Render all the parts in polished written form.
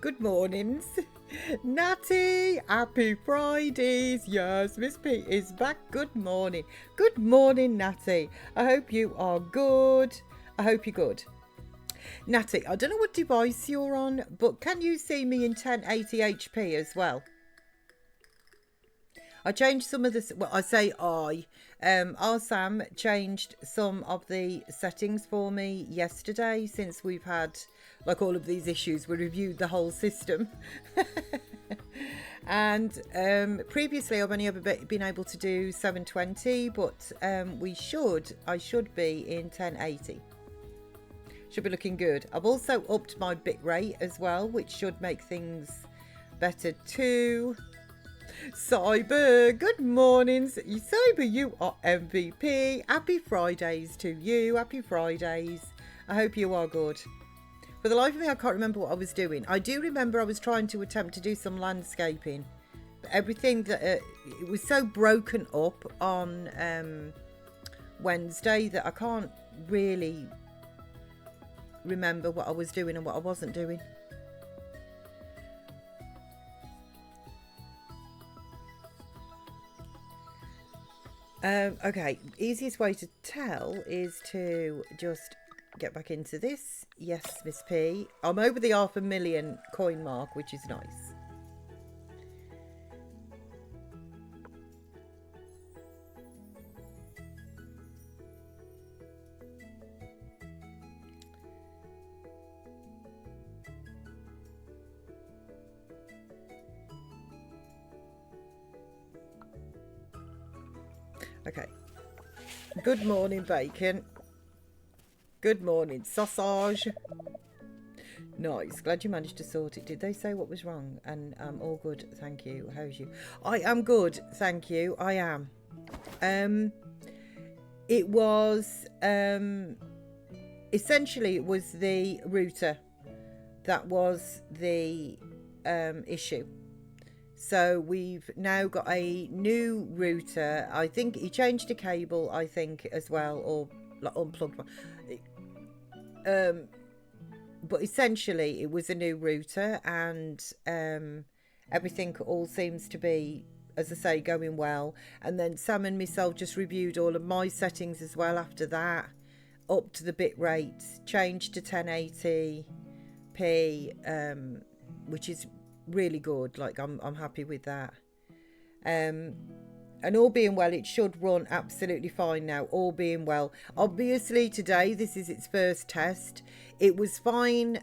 Good mornings. Natty, happy Fridays. Yes, Miss P is back. Good morning. Good morning, Natty. I hope you are good. I hope you're good. Natty, I don't know what device you're on, but can you see me in 1080 HP as well? I changed some of the, well, I say our Sam changed some of the settings for me yesterday since we've had like all of these issues. We reviewed the whole system. And previously I've only ever been able to do 720, but I should be in 1080. Should be looking good. I've also upped my bit rate as well, which should make things better too. Cyber, good mornings. Cyber, you are MVP. Happy Fridays to you. Happy Fridays. I hope you are good. For the life of me, I can't remember what I was doing. I do remember I was trying to attempt to do some landscaping. But everything that it was so broken up on Wednesday that I can't really remember what I was doing and what I wasn't doing. Okay, easiest way to tell is to just get back into this. Yes, Miss P. I'm over the 500,000 coin mark, which is nice. Okay. Good morning, bacon. Good morning, sausage. Nice. Glad you managed to sort it. Did they say what was wrong? And all good, thank you. How's you? I am good, thank you. I am. It was essentially it was the router that was the issue. So we've now got a new router. I think he changed the cable, I think, as well, or like unplugged one. But essentially it was a new router, and everything all seems to be, as I say, going well. And then Sam and myself just reviewed all of my settings as well after that, up to the bit rate, changed to 1080p, which is really good. Like I'm happy with that. And all being well, it should run absolutely fine now, all being well. Obviously today this is its first test. It was fine.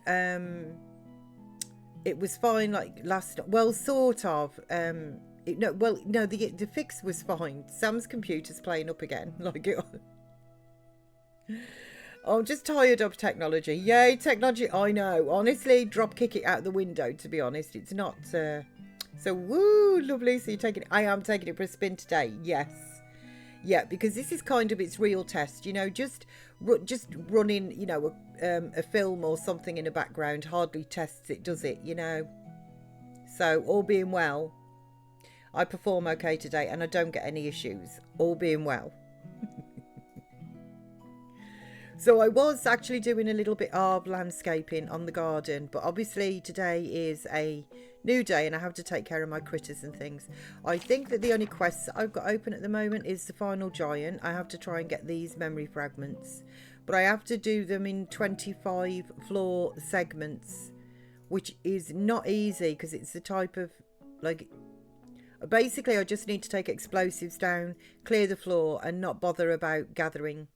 It was fine like last, well, sort of. The fix was fine. Sam's computer's playing up again like it. I'm just tired of technology. Yay, technology. I know. Honestly, drop kick it out the window, to be honest. It's not... So, woo, lovely. So I am taking it for a spin today. Yes. Yeah, because this is kind of its real test. You know, just running, you know, a film or something in the background hardly tests it, does it? You know? So, all being well, I perform okay today and I don't get any issues. All being well. So I was actually doing a little bit of landscaping on the garden, but obviously today is a new day and I have to take care of my critters and things. I think that the only quests that I've got open at the moment is the final giant. I have to try and get these memory fragments, but I have to do them in 25 floor segments, which is not easy because it's the type of, like, basically I just need to take explosives down, clear the floor and not bother about gathering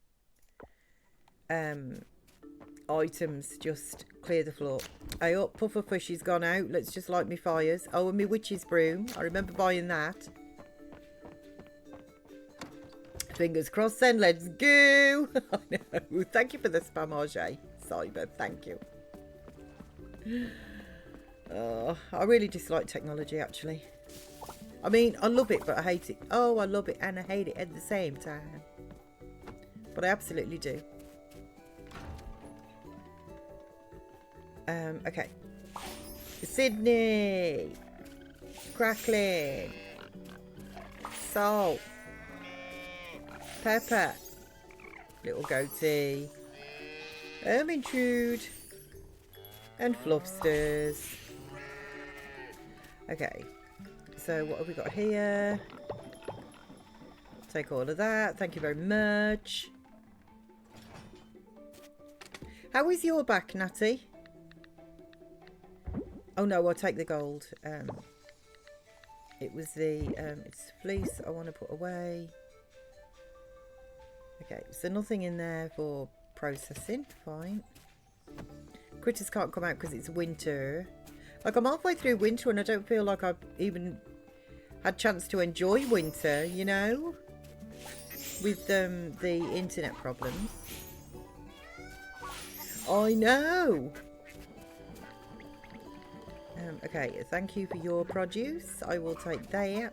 items, just clear the floor. Hey up, Pufferfish has gone out. Let's just light me fires. Oh, and my witch's broom. I remember buying that. Fingers crossed then, let's go. I know. Thank you for the spamage, Cyber. Thank you. Oh, I really dislike technology, actually. I mean, I love it, but I hate it. Oh, I love it and I hate it at the same time. But I absolutely do. Okay. Sydney. Crackling. Salt. Pepper. Little goatee. Ermintrude. And Fluffsters. Okay, so what have we got here? Take all of that. Thank you very much. How is your back, Natty? Oh no, I'll take the gold. It was the it's fleece I want to put away. Okay, so nothing in there for processing. Fine. Critters can't come out because it's winter. Like, I'm halfway through winter and I don't feel like I've even had chance to enjoy winter, you know, with the internet problems. I know. Okay, thank you for your produce. I will take that.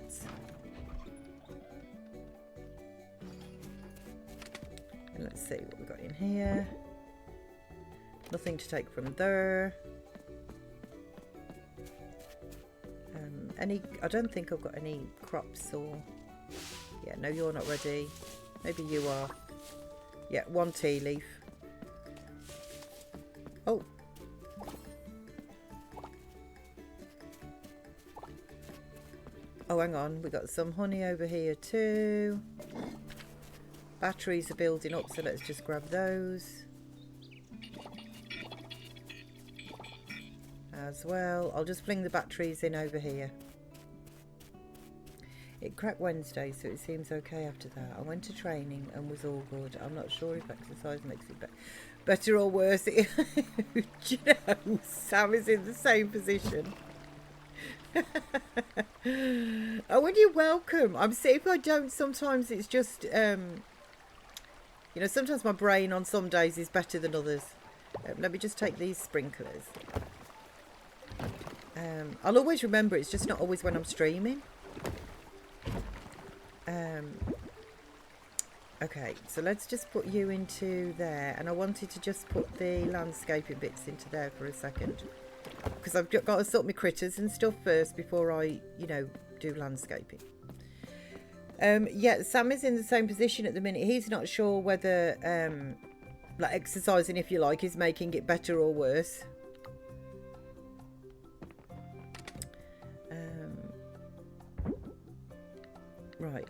And let's see what we've got in here. Nothing to take from there. I don't think I've got any crops or... Yeah, no, you're not ready. Maybe you are. Yeah, 1 tea leaf. Oh. Oh, hang on. We got some honey over here too. Batteries are building up, so let's just grab those. As well. I'll just fling the batteries in over here. It cracked Wednesday, so it seems okay after that. I went to training and was all good. I'm not sure if exercise makes it better or worse. Do you know, Sam is in the same position. Oh, and you're welcome. I'm see if I don't, sometimes it's just you know, sometimes my brain on some days is better than others. Let me just take these sprinklers. I'll always remember it's just not always when I'm streaming. Okay, so let's just put you into there, and I wanted to just put the landscaping bits into there for a second, because I've got to sort my critters and stuff first before I, you know, do landscaping. Yeah, Sam is in the same position at the minute. He's not sure whether like exercising, if you like, is making it better or worse. Right.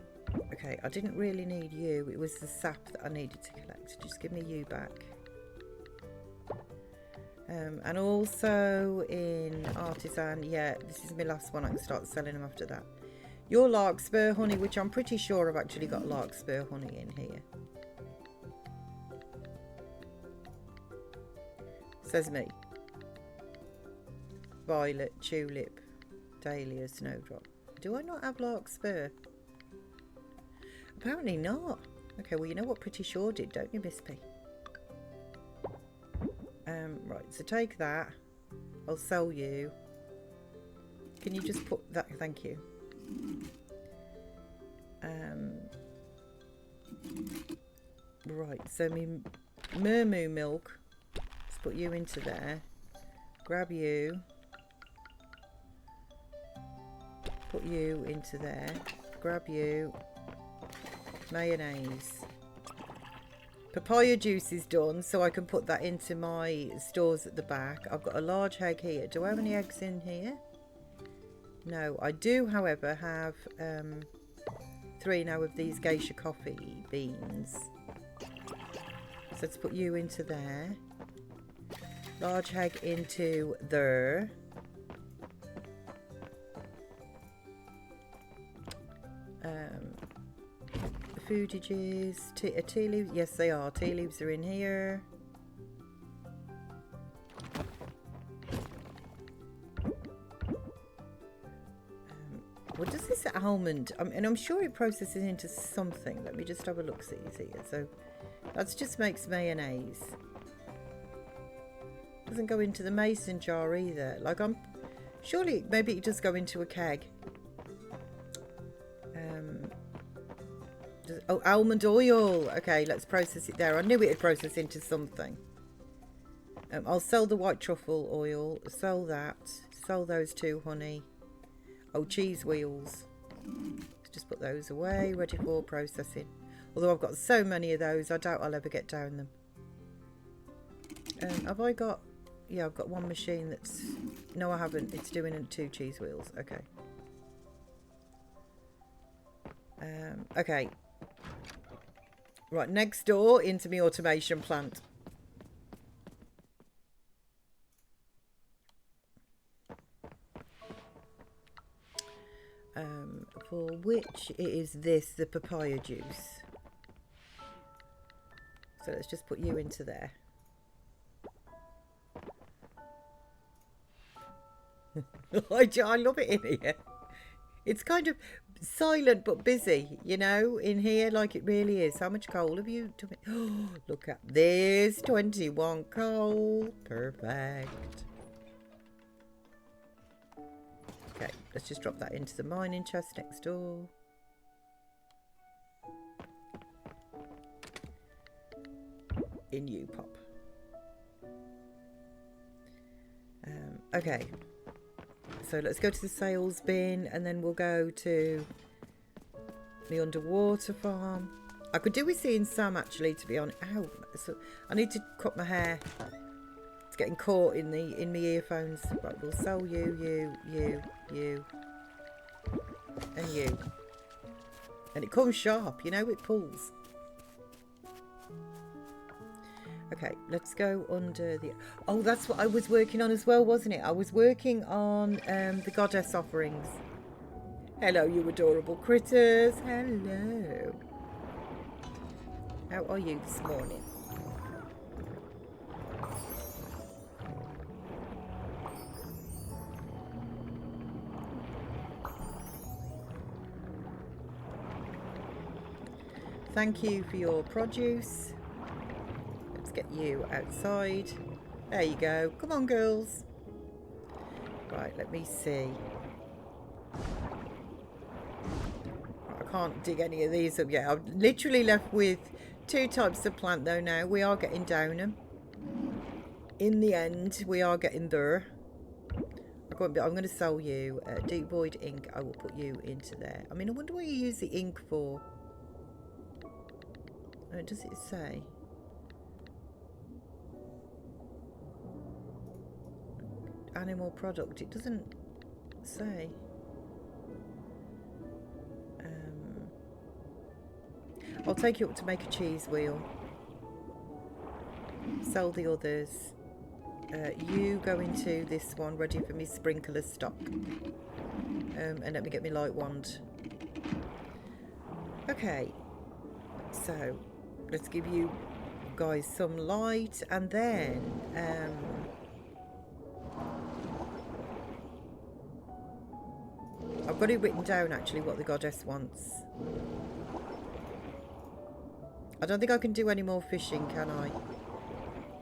Okay, I didn't really need you. It was the sap that I needed to collect. Just give me you back. And also in artisan, yeah, this is my last one. I can start selling them after that. Your larkspur honey, which I'm pretty sure I've actually got larkspur honey in here. Sesame, violet, tulip, dahlia, snowdrop. Do I not have larkspur? Apparently not. Okay, well, you know what Pretty Sure did, don't you, Miss P? Right, so take that. I'll sell you. Can you just put that? Thank you. Right, so me Mermoo milk. Let's put you into there. Grab you. Put you into there. Grab you. Mayonnaise. Papaya juice is done, so I can put that into my stores at the back. I've got a large egg here. Do I have any eggs in here? No, I do, however, have 3 now of these geisha coffee beans. So let's put you into there. Large egg into there. Foodages, tea leaves, yes they are, tea leaves are in here. What does this almond, and I'm sure it processes into something. Let me just have a look see here. So that just makes mayonnaise. Doesn't go into the mason jar either. Like, I'm surely maybe it does go into a keg. Oh, almond oil. Okay, let's process it there. I knew it would process into something. I'll sell the white truffle oil. Sell that. Sell those 2 honey. Oh, cheese wheels. Let's just put those away. Ready for processing. Although I've got so many of those, I doubt I'll ever get down them. Have I got... Yeah, I've got one machine that's... No, I haven't. It's doing 2 cheese wheels. Okay. Okay. Right, next door into my automation plant. For which it is this, the papaya juice. So let's just put you into there. I love it in here. It's kind of silent but busy, you know, in here, like it really is. How much coal have you done? Oh, look at this, 21 coal. Perfect. Okay, let's just drop that into the mining chest next door. In you pop. Okay, so let's go to the sales bin and then we'll go to the underwater farm. I could do with seeing Sam actually, to be honest. Ow, so I need to cut my hair. It's getting caught in my earphones. Right, we'll sell you, you, and you. And it comes sharp, you know, it pulls. Okay, let's go under the... Oh, that's what I was working on as well, wasn't it? I was working on the goddess offerings. Hello, you adorable critters. Hello. How are you this morning? Thank you for your produce. Let's get you outside. There you go. Come on, girls. Right, let me see. I can't dig any of these up yet. I'm literally left with 2 types of plant though now. We are getting down them. In the end, we are getting there. I'm going to sell you deep void ink. I will put you into there. I mean, I wonder what you use the ink for. Does it say? Animal product. It doesn't say. I'll take you up to make a cheese wheel. Sell the others. You go into this one, ready for me sprinkler stock. And let me get my light wand. Okay. So, let's give you guys some light, and then I've got it written down actually what the goddess wants. I don't think I can do any more fishing, can I?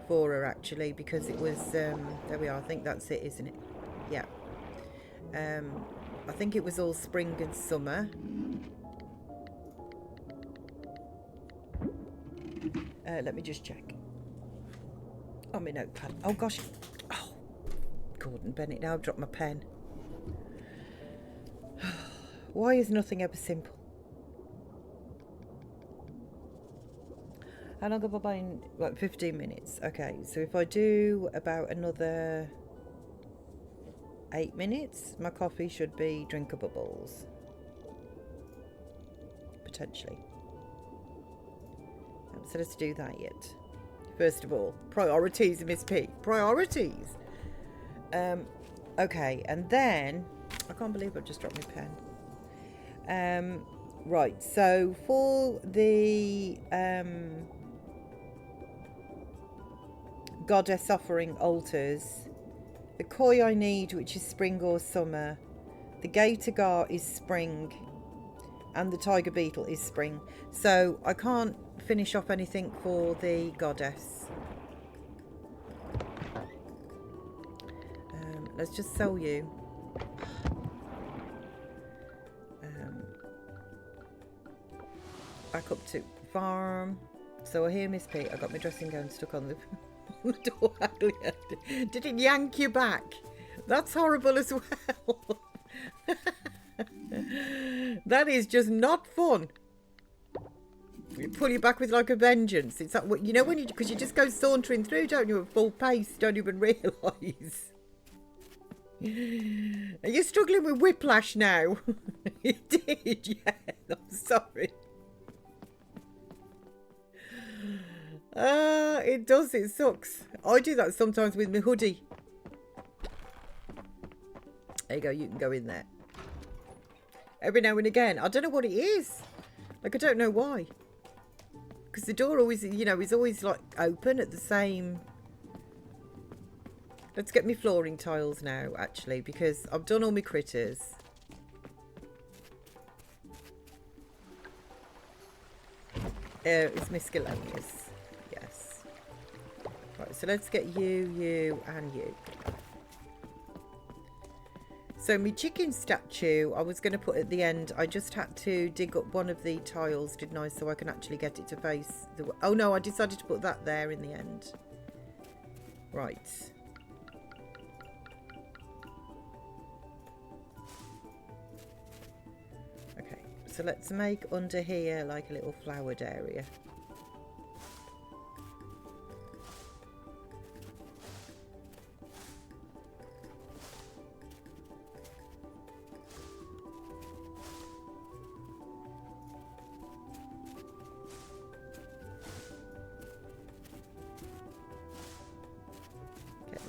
For her actually, because it was there we are. I think that's it, isn't it? Yeah. I think it was all spring and summer. Let me just check. Oh, my notepad. Oh gosh. Oh, Gordon Bennett. Now I've dropped my pen. Why is nothing ever simple? How long have I been? Like 15 minutes. Okay, so if I do about another 8 minutes, my coffee should be drinkable bubbles. Potentially. So let's do that yet. First of all, priorities, Miss P. Priorities. Okay, and then I can't believe I've just dropped my pen. Right, so for the goddess offering altars, the koi I need, which is spring or summer, the gator gar is spring, and the tiger beetle is spring. So I can't finish off anything for the goddess. Let's just sell you. Back up to farm. So I hear Miss P. I got my dressing gown stuck on the door. Did it yank you back? That's horrible as well. That is just not fun. pull you back with like a vengeance. It's like, you know, when you, because you just go sauntering through, don't you, at full pace, don't even realise. Are you struggling with whiplash now? You did, yeah. I'm sorry. It does, it sucks. I do that sometimes with my hoodie. There you go, you can go in there. Every now and again. I don't know what it is. Like, I don't know why. Because the door always, you know, is always like open at the same... Let's get me flooring tiles now, actually, because I've done all my critters. It's miscellaneous. Yes. Right, so let's get you, you, and you. So my chicken statue, I was going to put at the end. I just had to dig up one of the tiles, didn't I? So I can actually get it to face the... Oh, no, I decided to put that there in the end. Right. Okay, so let's make under here like a little flowered area.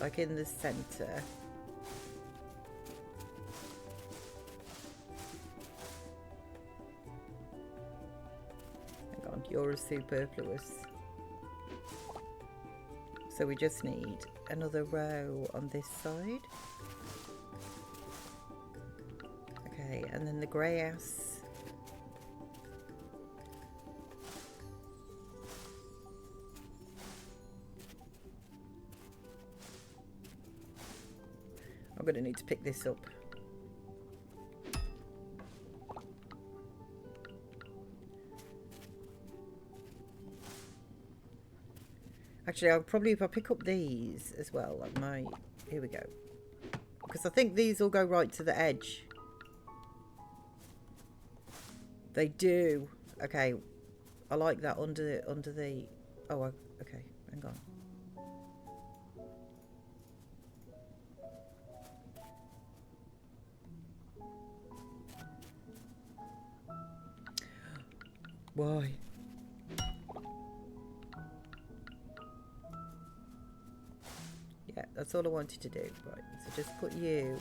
Like in the center. Hang on, you're a superfluous. So we just need another row on this side. Okay, and then the grass. I'm going to need to pick this up. Actually, I'll probably, if I pick up these as well, I might... Here we go. Because I think these will go right to the edge. They do. Okay. I like that under the... Oh, okay. Hang on. Why? Yeah, that's all I wanted to do. Right, so just put you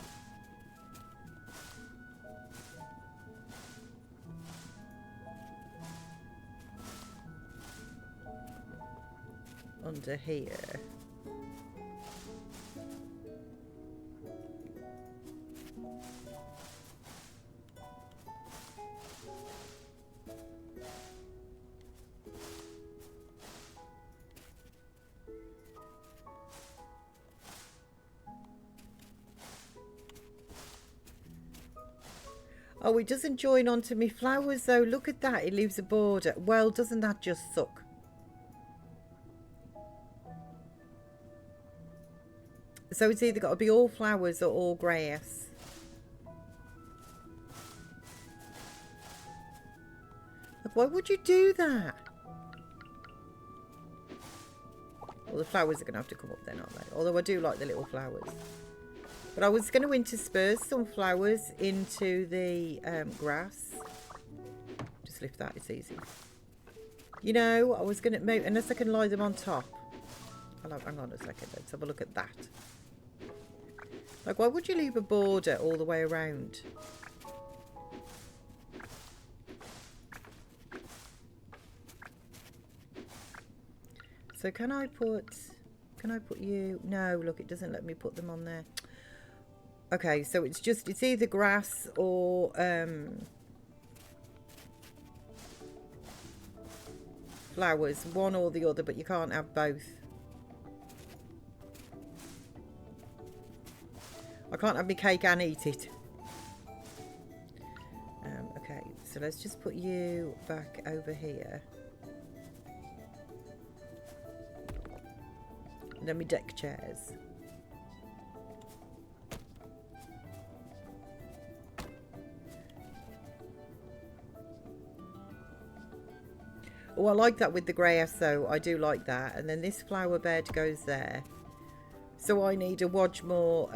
under here. Oh, it doesn't join onto me flowers though. Look at that. It leaves a border. Well, doesn't that just suck? So it's either got to be all flowers or all grass. Like, why would you do that? Well, the flowers are going to have to come up then, aren't they? Although I do like the little flowers. But I was going to intersperse some flowers into the grass. Just lift that, it's easy. You know, I was going to maybe, unless I can lie them on top. Hang on a second, let's have a look at that. Like, why would you leave a border all the way around? So can I put you? No, look, it doesn't let me put them on there. Okay, so it's either grass or flowers, one or the other, but you can't have both. I can't have my cake and eat it. Okay, so let's just put you back over here. And then we deck chairs. Oh, I like that with the grass though. I do like that. And then this flower bed goes there. So I need a wodge more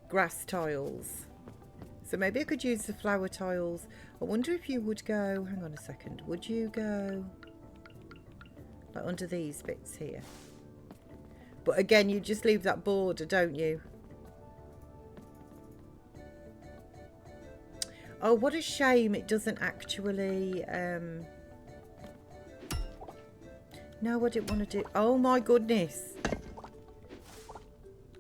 grass tiles. So maybe I could use the flower tiles. I wonder if you would go, hang on a second, would you go like under these bits here? But again, you just leave that border, don't you? Oh, what a shame it doesn't actually... No, I didn't want to do... Oh my goodness.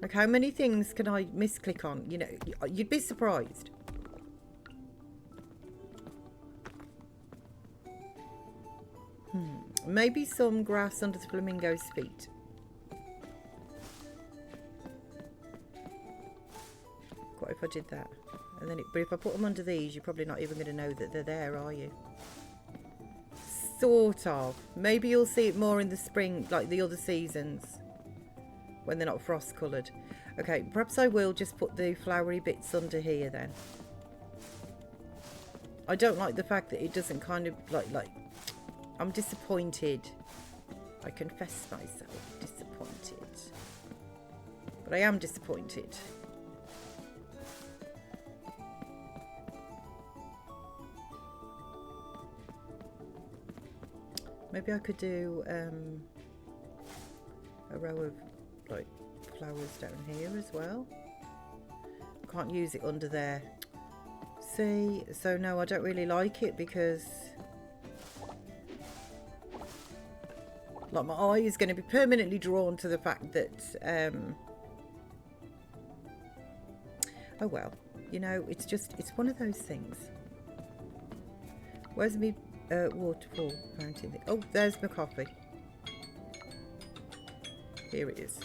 Like, how many things can I misclick on? You know, you'd be surprised. Maybe some grass under the flamingo's feet. What if I did that? And then but if I put them under these, you're probably not even going to know that they're there, are you? Sort of. Maybe you'll see it more in the spring, like the other seasons, when they're not frost coloured. Okay, perhaps I will just put the flowery bits under here then. I don't like the fact that it doesn't kind of like I'm disappointed. I confess myself disappointed. But I am disappointed. Maybe I could do a row of like flowers down here as well. Can't use it under there. See, so no, I don't really like it because like my eye is going to be permanently drawn to the fact that oh well, you know, it's one of those things. Where's me waterfall fountain thing? Oh, there's my coffee. Here it is.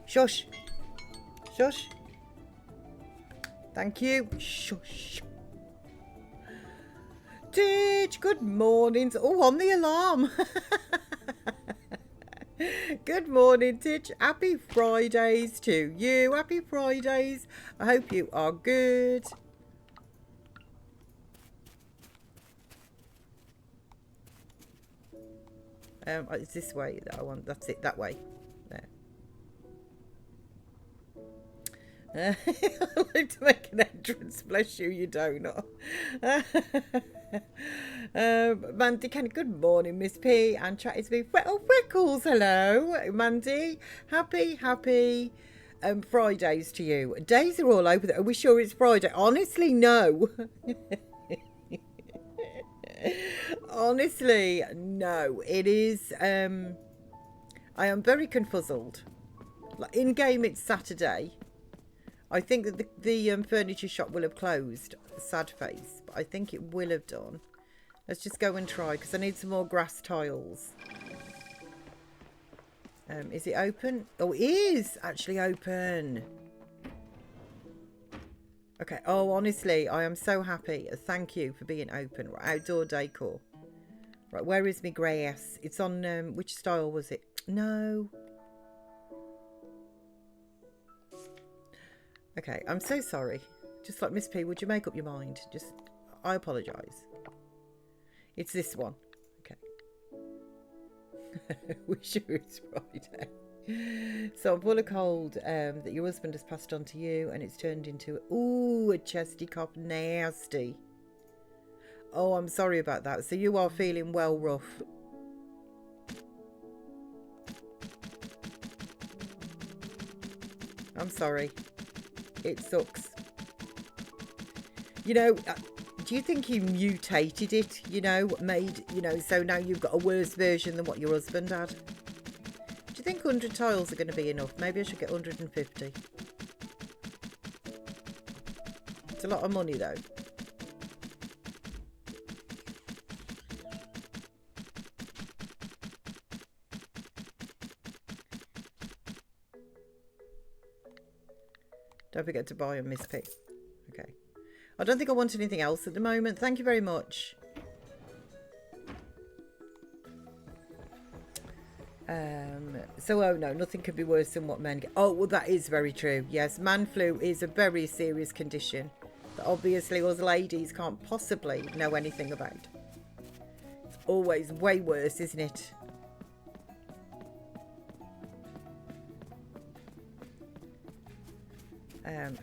Shush. Shush. Thank you. Shush. Titch, good morning. Oh, on the alarm. Good morning, Titch. Happy Fridays to you. Happy Fridays. I hope you are good. It's this way that I want. That's it. That way. There. I like to make an entrance. Bless you, you donut. Mandy, good morning, Miss P. And chat is me. Oh, Freckles, hello, Mandy. Happy Fridays to you. Days are all over. Are we sure it's Friday? Honestly, no. Honestly, no. It is. I am very confuzzled. Like, in game, it's Saturday. I think that the furniture shop will have closed. Sad face, but I think it will have done. Let's just go and try because I need some more grass tiles. Is it open? Oh, it is actually open. Okay. Oh, honestly, I am so happy. Thank you for being open. Right, outdoor decor. Right, where is my grass? It's on, which style was it? No. Okay, I'm so sorry. Just like Miss P, would you make up your mind? Just, I apologise. It's this one. Okay. We're sure it's Friday. So I'm full of cold that your husband has passed on to you, and it's turned into, ooh, a chesty cough, nasty. Oh, I'm sorry about that. So you are feeling well rough. I'm sorry. It sucks. You know, do you think you mutated it, you know, so now you've got a worse version than what your husband had? Do you think 100 tiles are going to be enough? Maybe I should get 150. It's a lot of money, though. Don't forget to buy a Miss P. Okay. I don't think I want anything else at the moment. Thank you very much. So, oh no, nothing could be worse than what men get. Oh, well, that is very true. Yes, man flu is a very serious condition that obviously us ladies can't possibly know anything about. It's always way worse, isn't it?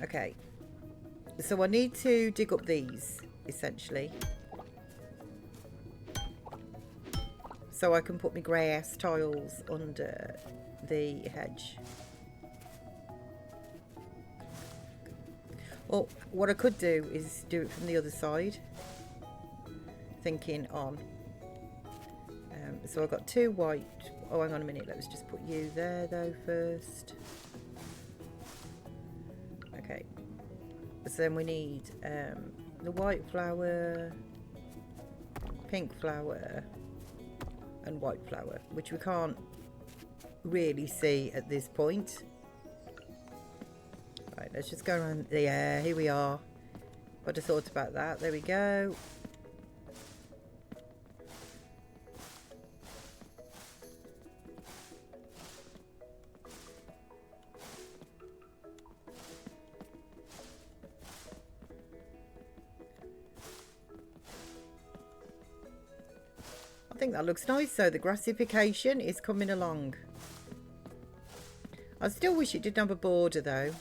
Okay. So I need to dig up these, essentially. So I can put my grass tiles under the hedge. Well, what I could do is do it from the other side. Thinking on. So I've got 2 white. Oh, hang on a minute. Let's just put you there, though, first. Okay. So then we need the white flower, pink flower, and white flower, which we can't really see at this point. Right, let's just go around. Yeah, here we are. I'd have thought about that. There we go. I think that looks nice. So the grassification is coming along. I still wish it didn't have a border though.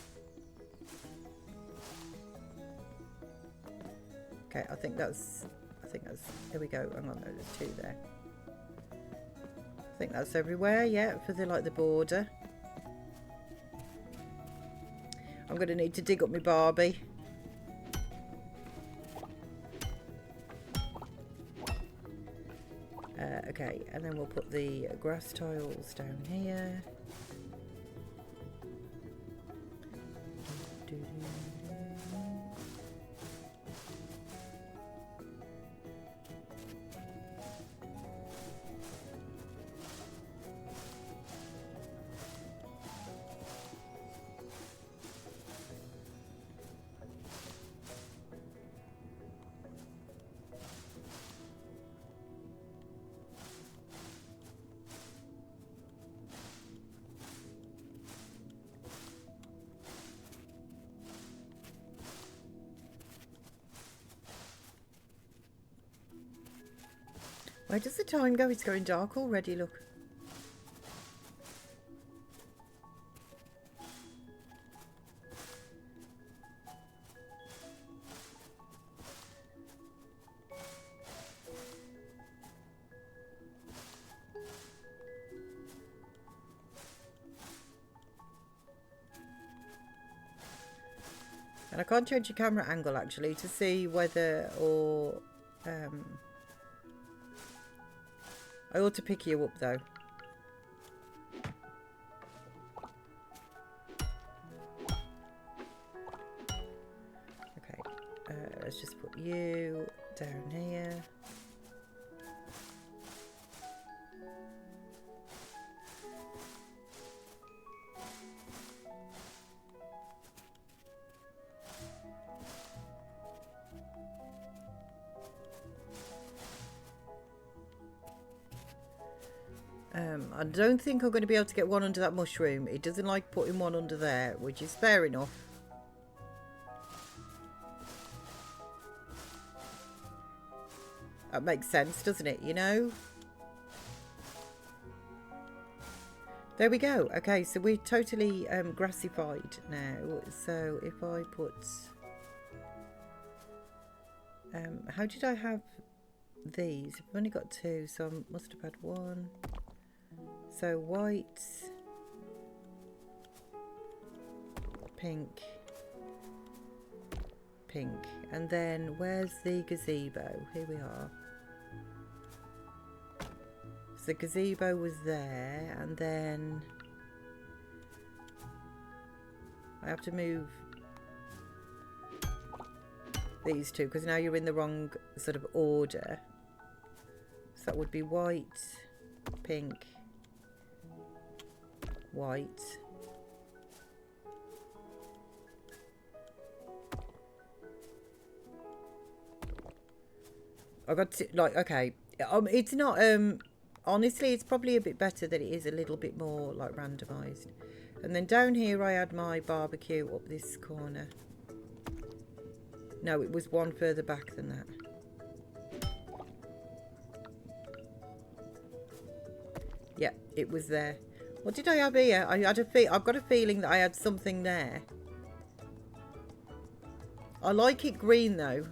Okay, I think that's, there we go. Hang on, there's 2 there. I think that's everywhere, yeah, for the, like, the border. I'm going to need to dig up my Barbie. Okay, and then we'll put the grass tiles down here. Where does the time go? It's going dark already, look. And I can't change the camera angle actually to see whether or I ought to pick you up though. Okay, let's just put you down here. I don't think I'm going to be able to get one under that mushroom. It doesn't like putting one under there, which is fair enough. That makes sense, doesn't it? You know? There we go. Okay, so we're totally grassified now. So if I put... how did I have these? I've only got 2, so I must have had 1. So white, pink, pink, and then where's the gazebo? Here we are. So the gazebo was there, and then I have to move these 2 because now you're in the wrong sort of order. So that would be white, pink, white. I got to, like, okay, it's not honestly, it's probably a bit better that it is a little bit more like randomised. And then down here I had my barbecue up this corner. No, it was one further back than that. Yeah, it was there. What did I have here? I've got a feeling that I had something there. I like it green though.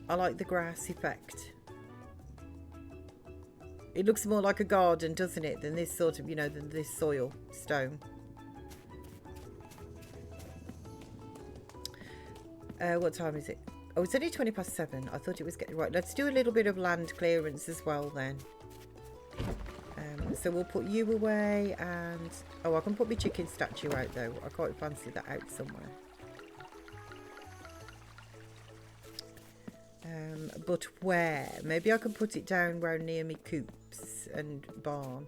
I like the grass effect. It looks more like a garden, doesn't it, than this sort of, you know, than this soil stone. What time is it? Oh, it's only 7:20. I thought it was getting right. Let's do a little bit of land clearance as well then. So we'll put you away, and oh, I can put my chicken statue out though. I quite fancy that out somewhere. But where? Maybe I can put it down round near me coops and barn.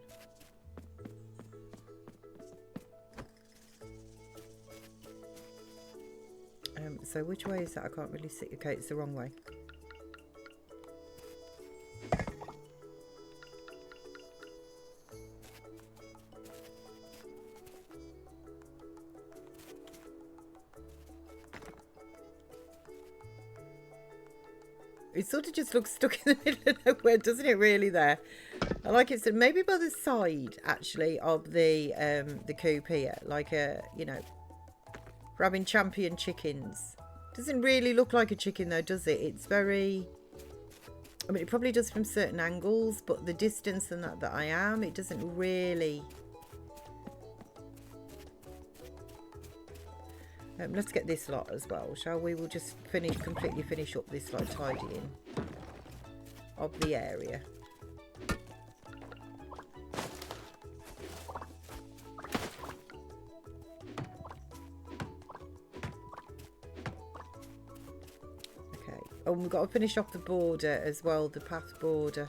So which way is that? I can't really see. Okay, it's the wrong way. It sort of just looks stuck in the middle of nowhere, doesn't it, really, there? I like it. So maybe by the side, actually, of the coop here. Like a, you know, for having champion chickens. Doesn't really look like a chicken, though, does it? It's very... I mean, it probably does from certain angles, but the distance and that I am, it doesn't really... let's get this lot as well, shall we? We'll just completely finish up this like tidying of the area. Okay. Oh, we've got to finish off the border as well, the path border.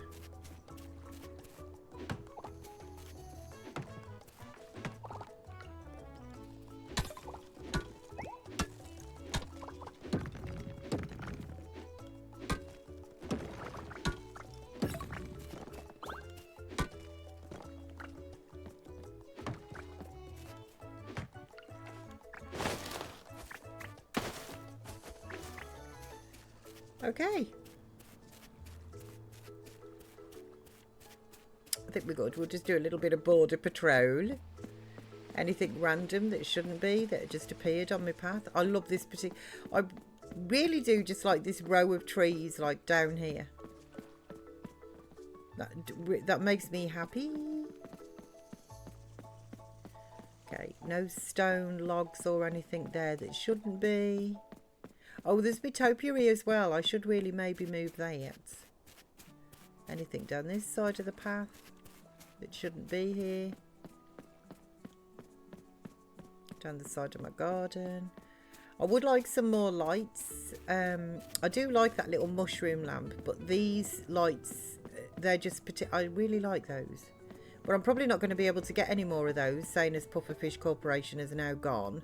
Okay. I think we're good. We'll just do a little bit of border patrol. Anything random that shouldn't be, that just appeared on my path. I love this particular... I really do just like this row of trees, like down here. That makes me happy. Okay, no stone logs or anything there that shouldn't be. Oh, there's my topiary as well. I should really maybe move that. Anything down this side of the path that shouldn't be here. Down the side of my garden. I would like some more lights. I do like that little mushroom lamp, but these lights, they're just I really like those. But I'm probably not going to be able to get any more of those, seeing as Pufferfish Corporation is now gone.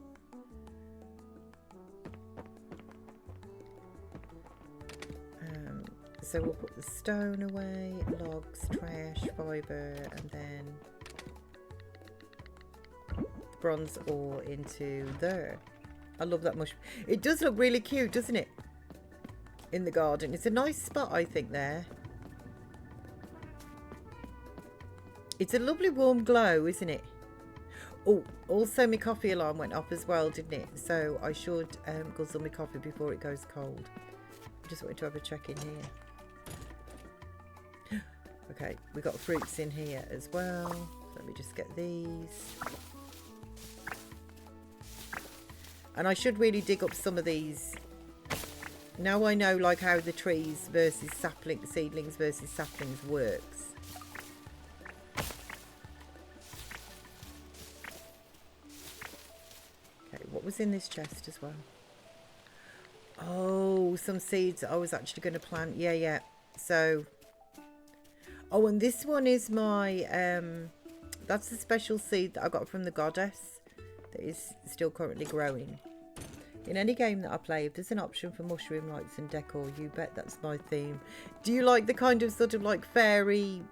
So we'll put the stone away, logs, trash, fibre, and then the bronze ore into there. I love that mushroom. It does look really cute, doesn't it? In the garden. It's a nice spot, I think, there. It's a lovely warm glow, isn't it? Oh, also my coffee alarm went off as well, didn't it? So I should guzzle my coffee before it goes cold. I just wanted to have a check in here. Okay, we got fruits in here as well. Let me just get these. And I should really dig up some of these. Now I know like how the trees versus seedlings versus saplings works. Okay, what was in this chest as well? Oh, some seeds I was actually going to plant. Yeah. So... Oh, and this one is my, that's the special seed that I got from the goddess. that is still currently growing. In any game that I play, if there's an option for mushroom lights and decor, you bet that's my theme. Do you like the kind of sort of like fairy,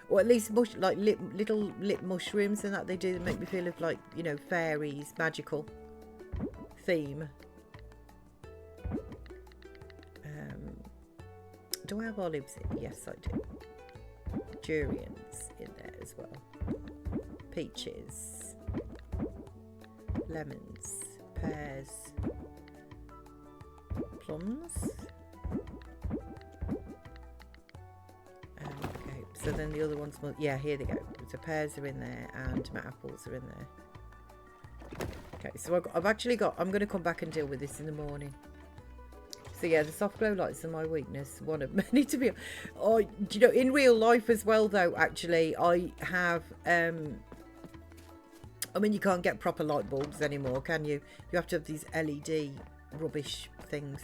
or at least like little lit mushrooms and that they do that make me feel of like, you know, fairies, magical theme? Do I have olives in? Yes, I do. Durians in there as well. Peaches. Lemons. Pears. Plums. Okay, so then the other ones, yeah, here they go. So pears are in there and my apples are in there. Okay, so I'm going to come back and deal with this in the morning. So yeah, the soft glow lights are my weakness, one of many to be. Oh, do you know, in real life as well though, actually, I have, I mean, you can't get proper light bulbs anymore, can you? You have to have these LED rubbish things.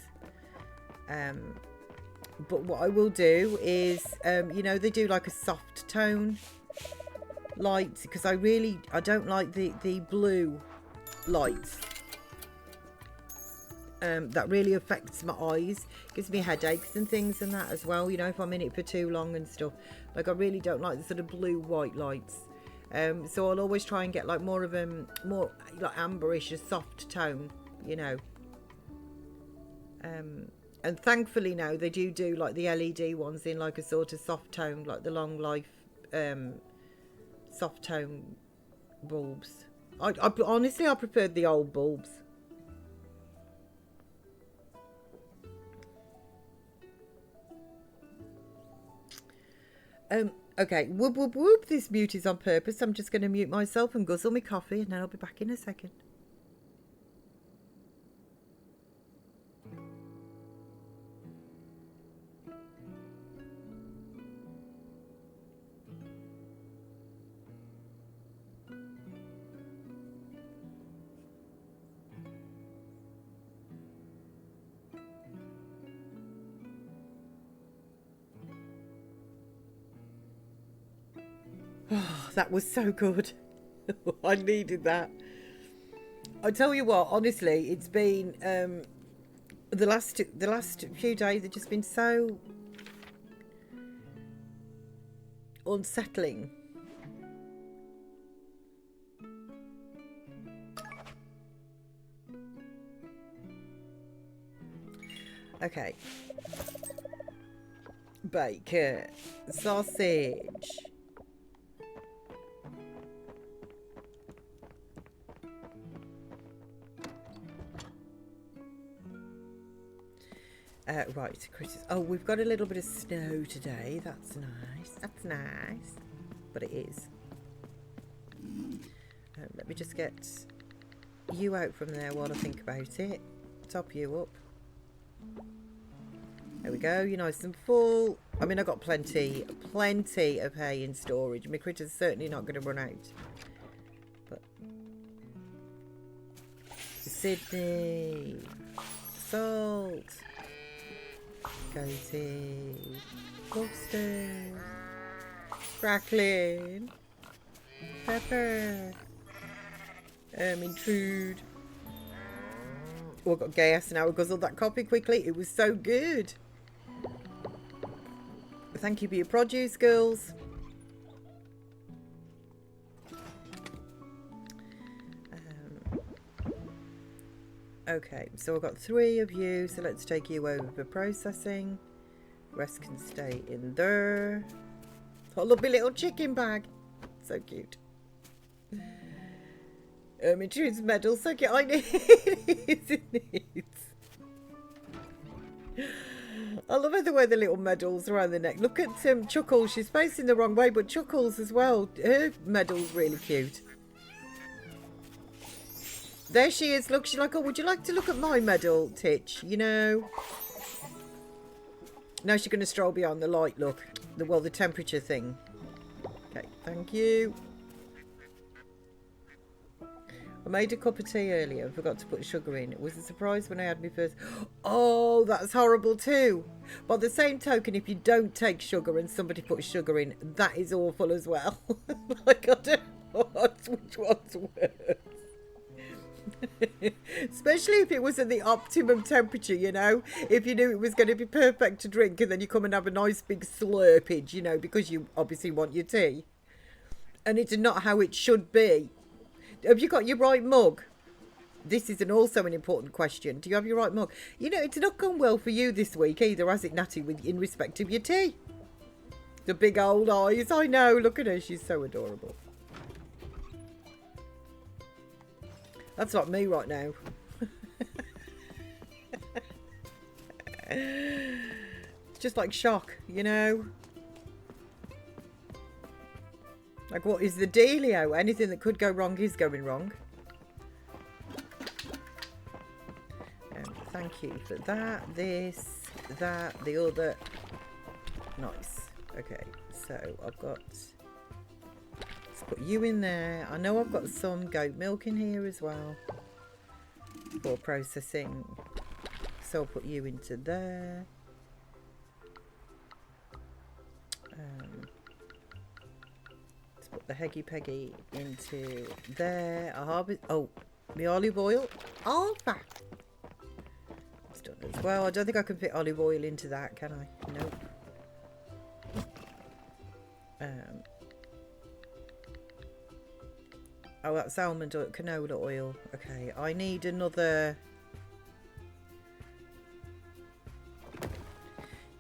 But what I will do is, you know, they do like a soft tone light, because I don't like the blue lights. That really affects my eyes, gives me headaches and things and that as well, you know, if I'm in it for too long and stuff. Like, I really don't like the sort of blue white lights. So I'll always try and get like more of a more like amberish, a soft tone, you know. And thankfully now they do like the LED ones in like a sort of soft tone, like the long life soft tone bulbs. I honestly, I preferred the old bulbs. Okay, whoop whoop whoop, this mute is on purpose. I'm just going to mute myself and guzzle my coffee, and then I'll be back in a second. Oh, that was so good. I needed that. I tell you what, honestly, it's been the last few days have just been so unsettling. Okay. Bacon, sausage. Right, critters. Oh, we've got a little bit of snow today. That's nice. That's nice. But it is. Let me just get you out from there while I think about it. Top you up. There we go. You're nice and full. I mean, I've got plenty of hay in storage. My critter's certainly not going to run out. But Sydney. Salt. Cozy, lobster, crackling, pepper, intrude. Oh, I got gas now. I guzzled that coffee quickly. It was so good. Thank you for your produce, girls. Okay, so I've got 3 of you, so let's take you over for processing. Rest can stay in there. Oh, look, my little chicken bag. So cute. Intrude's medal, so cute. I need it. I love how they wear the little medals around the neck. Look at Chuckles. She's facing the wrong way, but Chuckles as well. Her medal's really cute. There she is. Look, she's like, oh, would you like to look at my medal, Titch? You know. Now she's going to stroll beyond the light, look. The temperature thing. Okay, thank you. I made a cup of tea earlier and forgot to put sugar in. It was a surprise when I had my first... Oh, that's horrible too. By the same token, if you don't take sugar and somebody puts sugar in, that is awful as well. Like, I don't know which one's worse. Especially if it was at the optimum temperature, you know. If you knew it was going to be perfect to drink and then you come and have a nice big slurpage, you know, because you obviously want your tea. And it's not how it should be. Have you got your right mug? This is also an important question. Do you have your right mug? You know, it's not gone well for you this week either, has it, Natty, in respect of your tea? The big old eyes. I know. Look at her. She's so adorable. That's like me right now. It's just like shock, you know? Like, what is the dealio? Anything that could go wrong is going wrong. Thank you for that. This, that, the other. Nice. Okay, so I've got... Let's put you in there. I know I've got some goat milk in here as well for processing. So I'll put you into there. Let's put the Heggy Peggy into there. I harvest. Oh, the olive oil. Oh, it's done as well. I don't think I can fit olive oil into that, can I? Nope. Oh, that's almond oil, canola oil. Okay, I need another.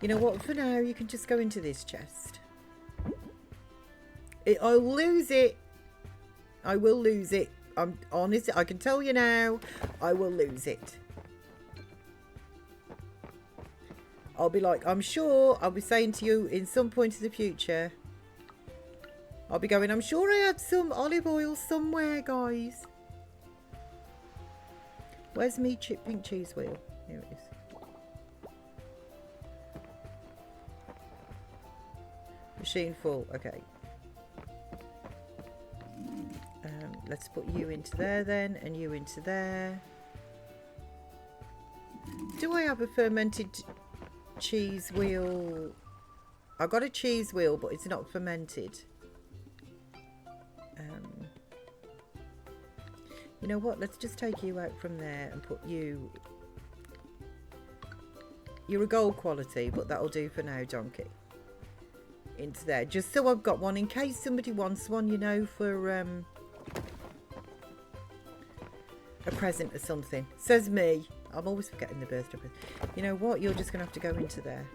You know what? For now, you can just go into this chest. I'll lose it. I will lose it. I'm honest. I can tell you now. I will lose it. I'll be like, I'm sure. I'll be saying to you in some point in the future. I'll be going, I'm sure I had some olive oil somewhere, guys. Where's me pink cheese wheel? Here it is. Machine full. Okay. Let's put you into there then, and you into there. Do I have a fermented cheese wheel? I got a cheese wheel, but it's not fermented. You know what? Let's just take you out from there and put you... You're a gold quality, but that'll do for now, donkey. Into there. Just so I've got one in case somebody wants one, you know, for a present or something. Says me. I'm always forgetting the birthday present. You know what? You're just going to have to go into there.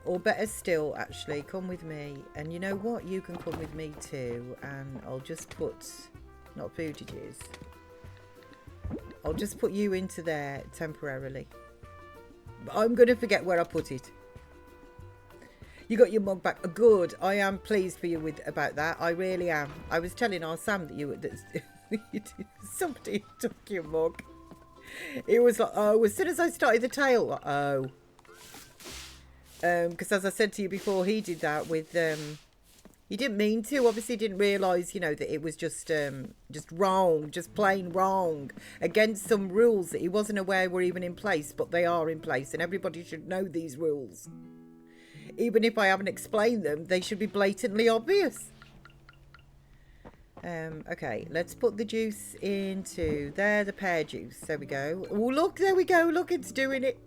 Or better still, actually, come with me. And you know what? You can come with me too. And I'll just put... Not foodages. I'll just put you into there temporarily. But I'm going to forget where I put it. You got your mug back. Good. I am pleased for you about that. I really am. I was telling our Sam that somebody took your mug. It was like, oh, as soon as I started the tale, oh. Because as I said to you before, he did that with... He didn't mean to. Obviously, didn't realise, you know, that it was just wrong, just plain wrong, against some rules that he wasn't aware were even in place, but they are in place, and everybody should know these rules. Even if I haven't explained them, they should be blatantly obvious. Okay, let's put the juice into there, the pear juice. There we go. Oh, look, there we go. Look, it's doing it.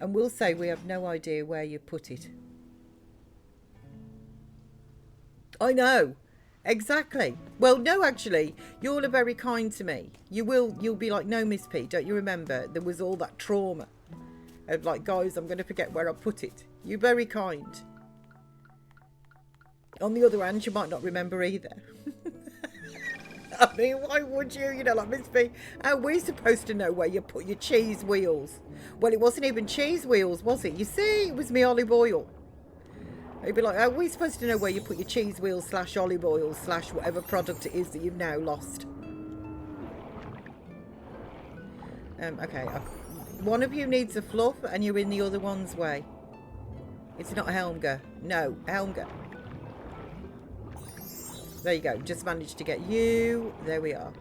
And we'll say we have no idea where you put it. I know. Exactly. Well, no, actually, you all are very kind to me. You'll be like, no, Miss P, don't you remember? There was all that trauma of like, guys, I'm going to forget where I put it. You're very kind. On the other hand, you might not remember either. I mean, why would you? You know, like, Miss B, how are we supposed to know where you put your cheese wheels? Well, it wasn't even cheese wheels, was it? You see, it was me olive oil. You'd be like, how are we supposed to know where you put your cheese wheels / olive oil / whatever product it is that you've now lost? Okay. One of you needs a fluff and you're in the other one's way. It's not Helmga. No, Helmga. There you go. Just managed to get you. There we are.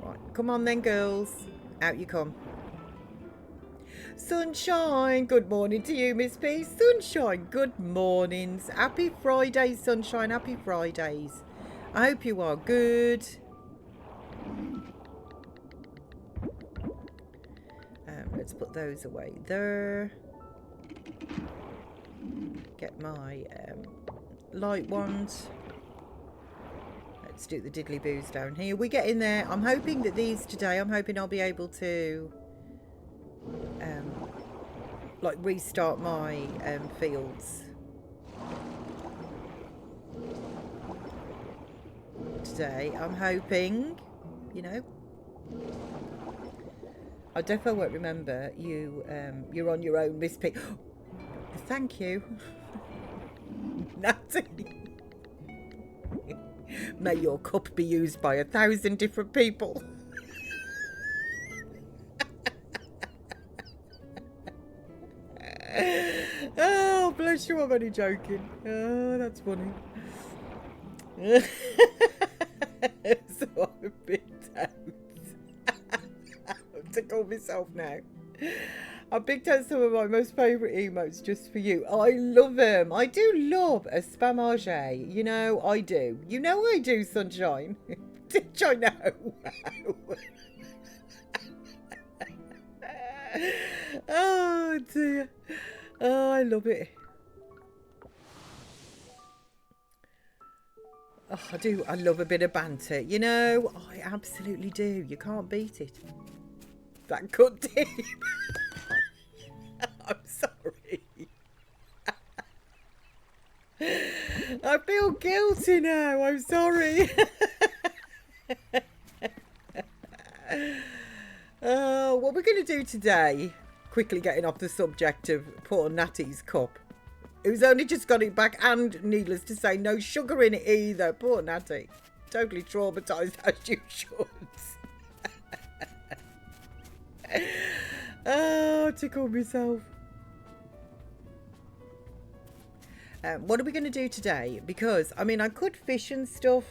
Right. Come on then, girls. Out you come. Sunshine, good morning to you, Miss P. Sunshine, good mornings. Happy Fridays, Sunshine, happy Fridays. I hope you are good. Let's put those away there. Get my light ones. Let's do the diddly boos down here. We get in there. I'm hoping that these today, I'm hoping I'll be able to like restart my fields today. I'm hoping, you know. I definitely won't remember you. You're on your own, Miss P. Thank you, Natalie. May your cup be used by 1,000 different people. Oh, bless you, I'm only joking. Oh, that's funny. So I'm a bit out. I have to call myself now. I picked out some of my most favourite emotes just for you. I love them. I do love a spamage. You know, I do. You know I do, Sunshine. Did I know? Oh, dear. Oh, I love it. Oh, I do. I love a bit of banter. You know, I absolutely do. You can't beat it. That good deed. I'm sorry. I feel guilty now. I'm sorry. What we're going to do today, quickly getting off the subject of poor Natty's cup, who's only just got it back, and needless to say, no sugar in it either. Poor Natty. Totally traumatised, as you should. Oh, tickle myself. What are we going to do today? Because, I mean, I could fish and stuff.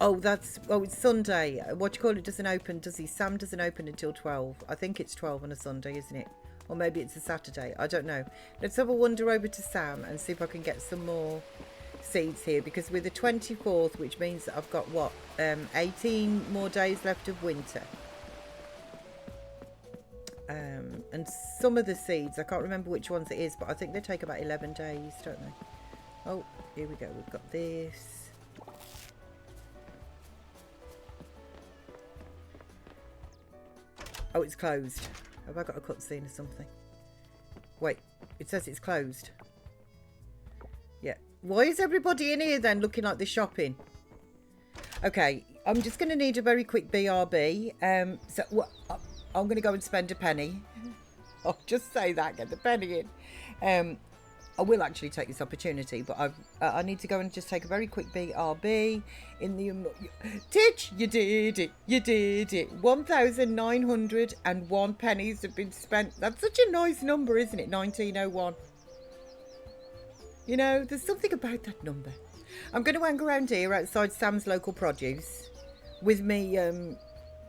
Oh, it's Sunday. What you call it doesn't open, does he? Sam doesn't open until 12. I think it's 12 on a Sunday, isn't it? Or maybe it's a Saturday. I don't know. Let's have a wander over to Sam and see if I can get some more seeds here. Because we're the 24th, which means that I've got, what, 18 more days left of winter. And some of the seeds, I can't remember which ones it is, but I think they take about 11 days, don't they? Oh, here we go. We've got this. Oh, it's closed. Have I got a cutscene or something? Wait, it says it's closed. Yeah. Why is everybody in here then looking like they're shopping? Okay, I'm just going to need a very quick BRB. I'm going to go and spend a penny. I'll just say that, get the penny in. I will actually take this opportunity, but I need to go and just take a very quick BRB in the... Titch, you did it. You did it. 1,901 pennies have been spent. That's such a nice number, isn't it? 1901. You know, there's something about that number. I'm going to hang around here outside Sam's local produce with me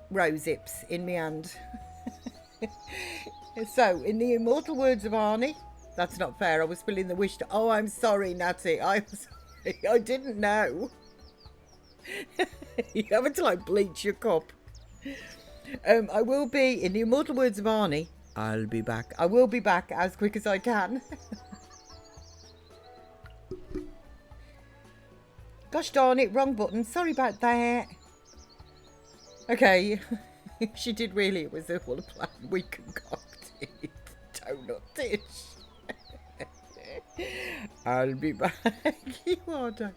rose hips in my hand. So, in the immortal words of Arnie, that's not fair. I was spilling the wish. Oh, I'm sorry, Natty. I'm sorry. I didn't know. You haven't to like bleach your cup. I will be, in the immortal words of Arnie, I'll be back. I will be back as quick as I can. Gosh darn it, wrong button. Sorry about that. Okay. She did really. It was all a plan. We concocted donut dish. I'll be back. You are done.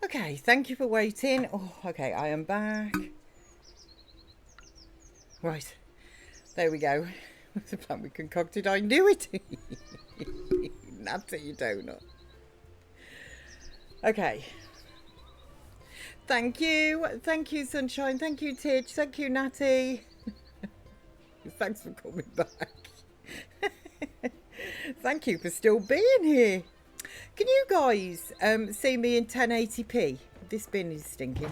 Okay, thank you for waiting. Oh, okay, I am back. Right, there we go. The plan we concocted, I knew it. Natty donut. Okay. Thank you, Sunshine. Thank you, Titch. Thank you, Natty. Thanks for coming back. Thank you for still being here. Can you guys see me in 1080p? This bin is stinking.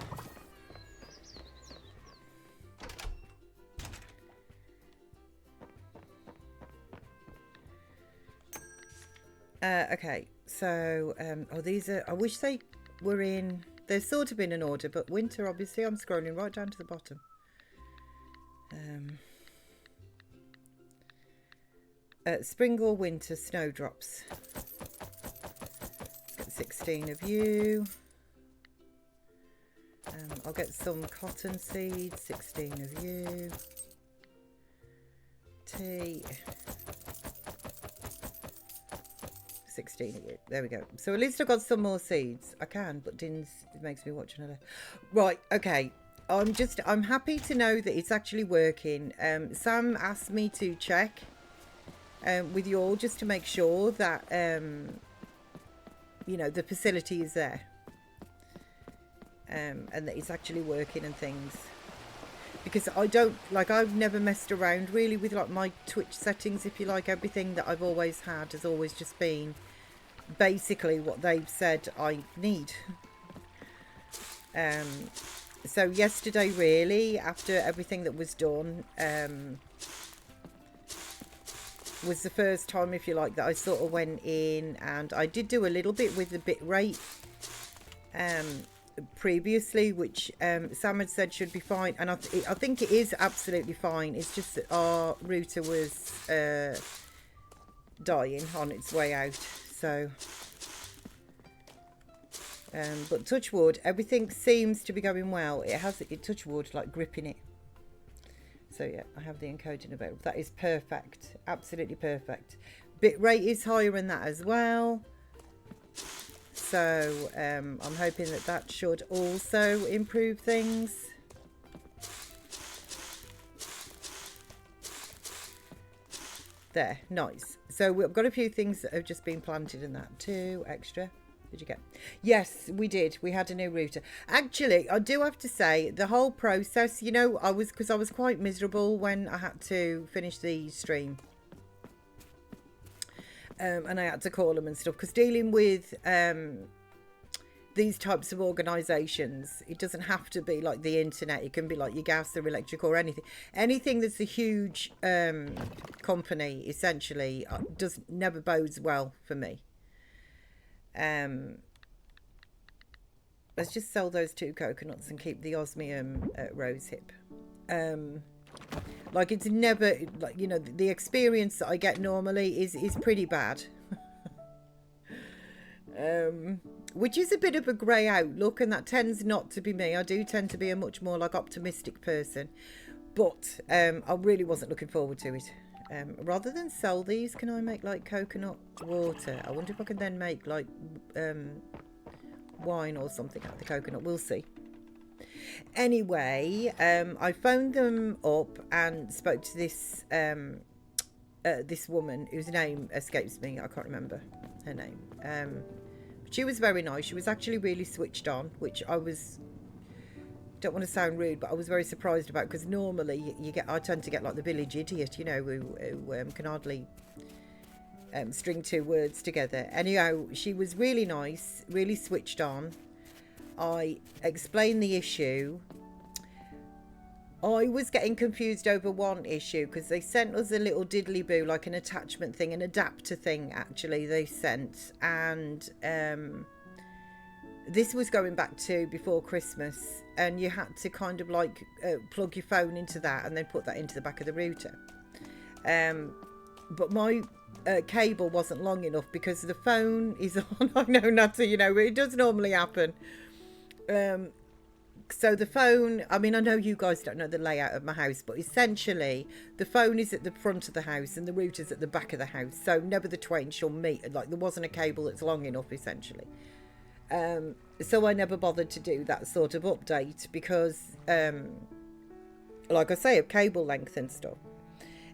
Okay, so oh, these are, I wish they were in, they're sort of in an order, but winter, obviously. I'm scrolling right down to the bottom. Spring or winter snowdrops. 16 of you. I'll get some cotton seeds, 16 of you. Tea, 16 of you. There we go. So at least I got some more seeds. I can, but Din's, it makes me watch another. Right, okay. I'm happy to know that it's actually working. Sam asked me to check with you all just to make sure that you know, the facility is there, and that it's actually working and things, because I don't, like, I've never messed around really with like my Twitch settings, if you like. Everything that I've always had has always just been basically what they've said I need. So yesterday, really, after everything that was done, was the first time, if you like, that I sort of went in, and I did do a little bit with the bit rate previously, which Sam had said should be fine, and I think it is absolutely fine. It's just that our router was dying on its way out, so but touch wood, everything seems to be going well. It has, touch wood, like gripping it. So yeah, I have the encoding available. That is perfect. Absolutely perfect. Bit rate is higher than that as well. So I'm hoping that that should also improve things. There, nice. So we've got a few things that have just been planted in that. 2 extra. Did you get? Yes, we did. We had a new router. Actually, I do have to say, the whole process, you know, because I was quite miserable when I had to finish the stream. And I had to call them and stuff, because dealing with these types of organisations. It doesn't have to be like the internet. It can be like your gas or electric or anything that's a huge company, essentially, does never bodes well for me. Let's just sell those 2 coconuts and keep the osmium rosehip. Like, it's never, like, you know, the experience that I get normally is pretty bad. Which is a bit of a grey outlook, and that tends not to be me. I do tend to be a much more like optimistic person, but I really wasn't looking forward to it. Rather than sell these, can I make like coconut water? I wonder if I can then make like wine or something out of the coconut. We'll see. Anyway, I phoned them up and spoke to this this woman whose name escapes me. I can't remember her name. She was very nice. She was actually really switched on, which I was, don't want to sound rude, but I was very surprised about, because normally I tend to get like the village idiot, you know, who can hardly string 2 words together. Anyhow, she was really nice, really switched on. I explained the issue. I was getting confused over one issue, because they sent us a little diddly boo, like an attachment thing, an adapter thing actually they sent, and this was going back to before Christmas, and you had to kind of like plug your phone into that and then put that into the back of the router. But my cable wasn't long enough, because the phone is on. I know, Natty, you know, it does normally happen. So the phone, I mean, I know you guys don't know the layout of my house, but essentially the phone is at the front of the house and the router's at the back of the house, so never the twain shall meet. Like, there wasn't a cable that's long enough, essentially. So I never bothered to do that sort of update, because like I say, of cable length and stuff.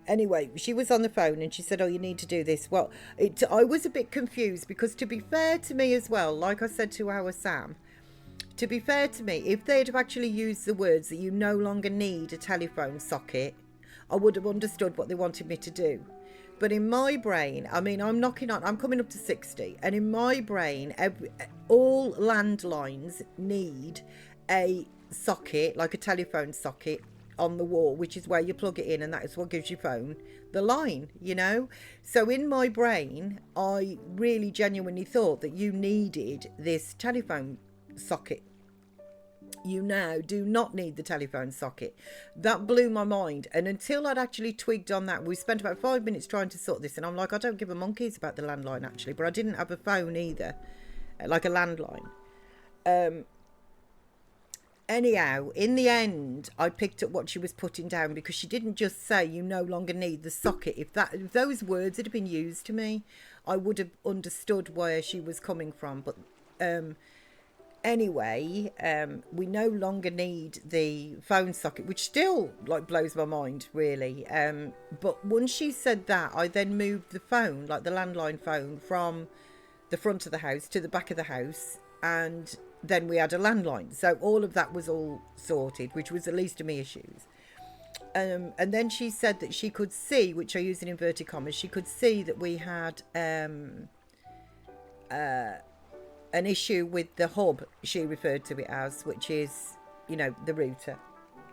Anyway, she was on the phone and she said, oh, you need to do this. Well, I was a bit confused, because to be fair to me as well, like I said to our Sam, to be fair to me, if they'd have actually used the words that you no longer need a telephone socket, I would have understood what they wanted me to do. But in my brain, I mean, I'm coming up to 60, and in my brain, all landlines need a socket, like a telephone socket, on the wall, which is where you plug it in, and that is what gives your phone the line, you know. So in my brain, I really genuinely thought that you needed this telephone socket. You now do not need the telephone socket. That blew my mind, and until I'd actually twigged on that, we spent about 5 minutes trying to sort this, and I'm like, I don't give a monkeys about the landline actually, but I didn't have a phone either, like a landline. Anyhow, in the end, I picked up what she was putting down, because she didn't just say you no longer need the socket. If those words had been used to me, I would have understood where she was coming from. But anyway, we no longer need the phone socket, which still like blows my mind really. But once she said that, I then moved the phone, like the landline phone, from the front of the house to the back of the house, and then we had a landline. So all of that was all sorted, which was the least of my issues. And then she said that she could see, which I use in inverted commas, she could see that we had an issue with the hub, she referred to it as, which is, you know, the router.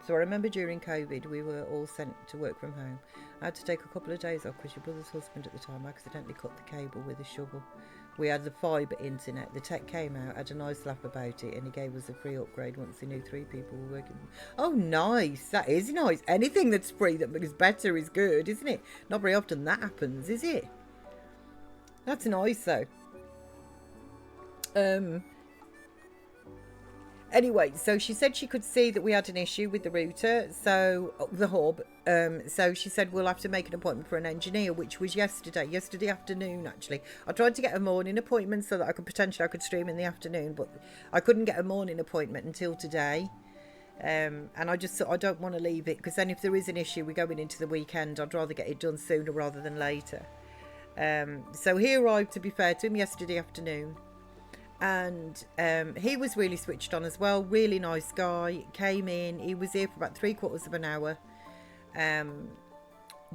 So I remember during COVID, we were all sent to work from home. I had to take a couple of days off because your brother's husband at the time accidentally cut the cable with a shovel. We had the fibre internet. The tech came out, had a nice laugh about it, and he gave us a free upgrade once he knew 3 people were working. Oh, nice. That is nice. Anything that's free that is better is good, isn't it? Not very often that happens, is it? That's nice, though. Anyway, so she said she could see that we had an issue with the router, so the hub. So she said we'll have to make an appointment for an engineer, which was yesterday afternoon actually. I tried to get a morning appointment so that I could stream in the afternoon, but I couldn't get a morning appointment until today. And I just thought I don't want to leave it, because then if there is an issue, we're going into the weekend. I'd rather get it done sooner rather than later. So he arrived, to be fair to him, yesterday afternoon. And he was really switched on as well. Really nice guy. Came in, he was here for about 3/4 of an hour.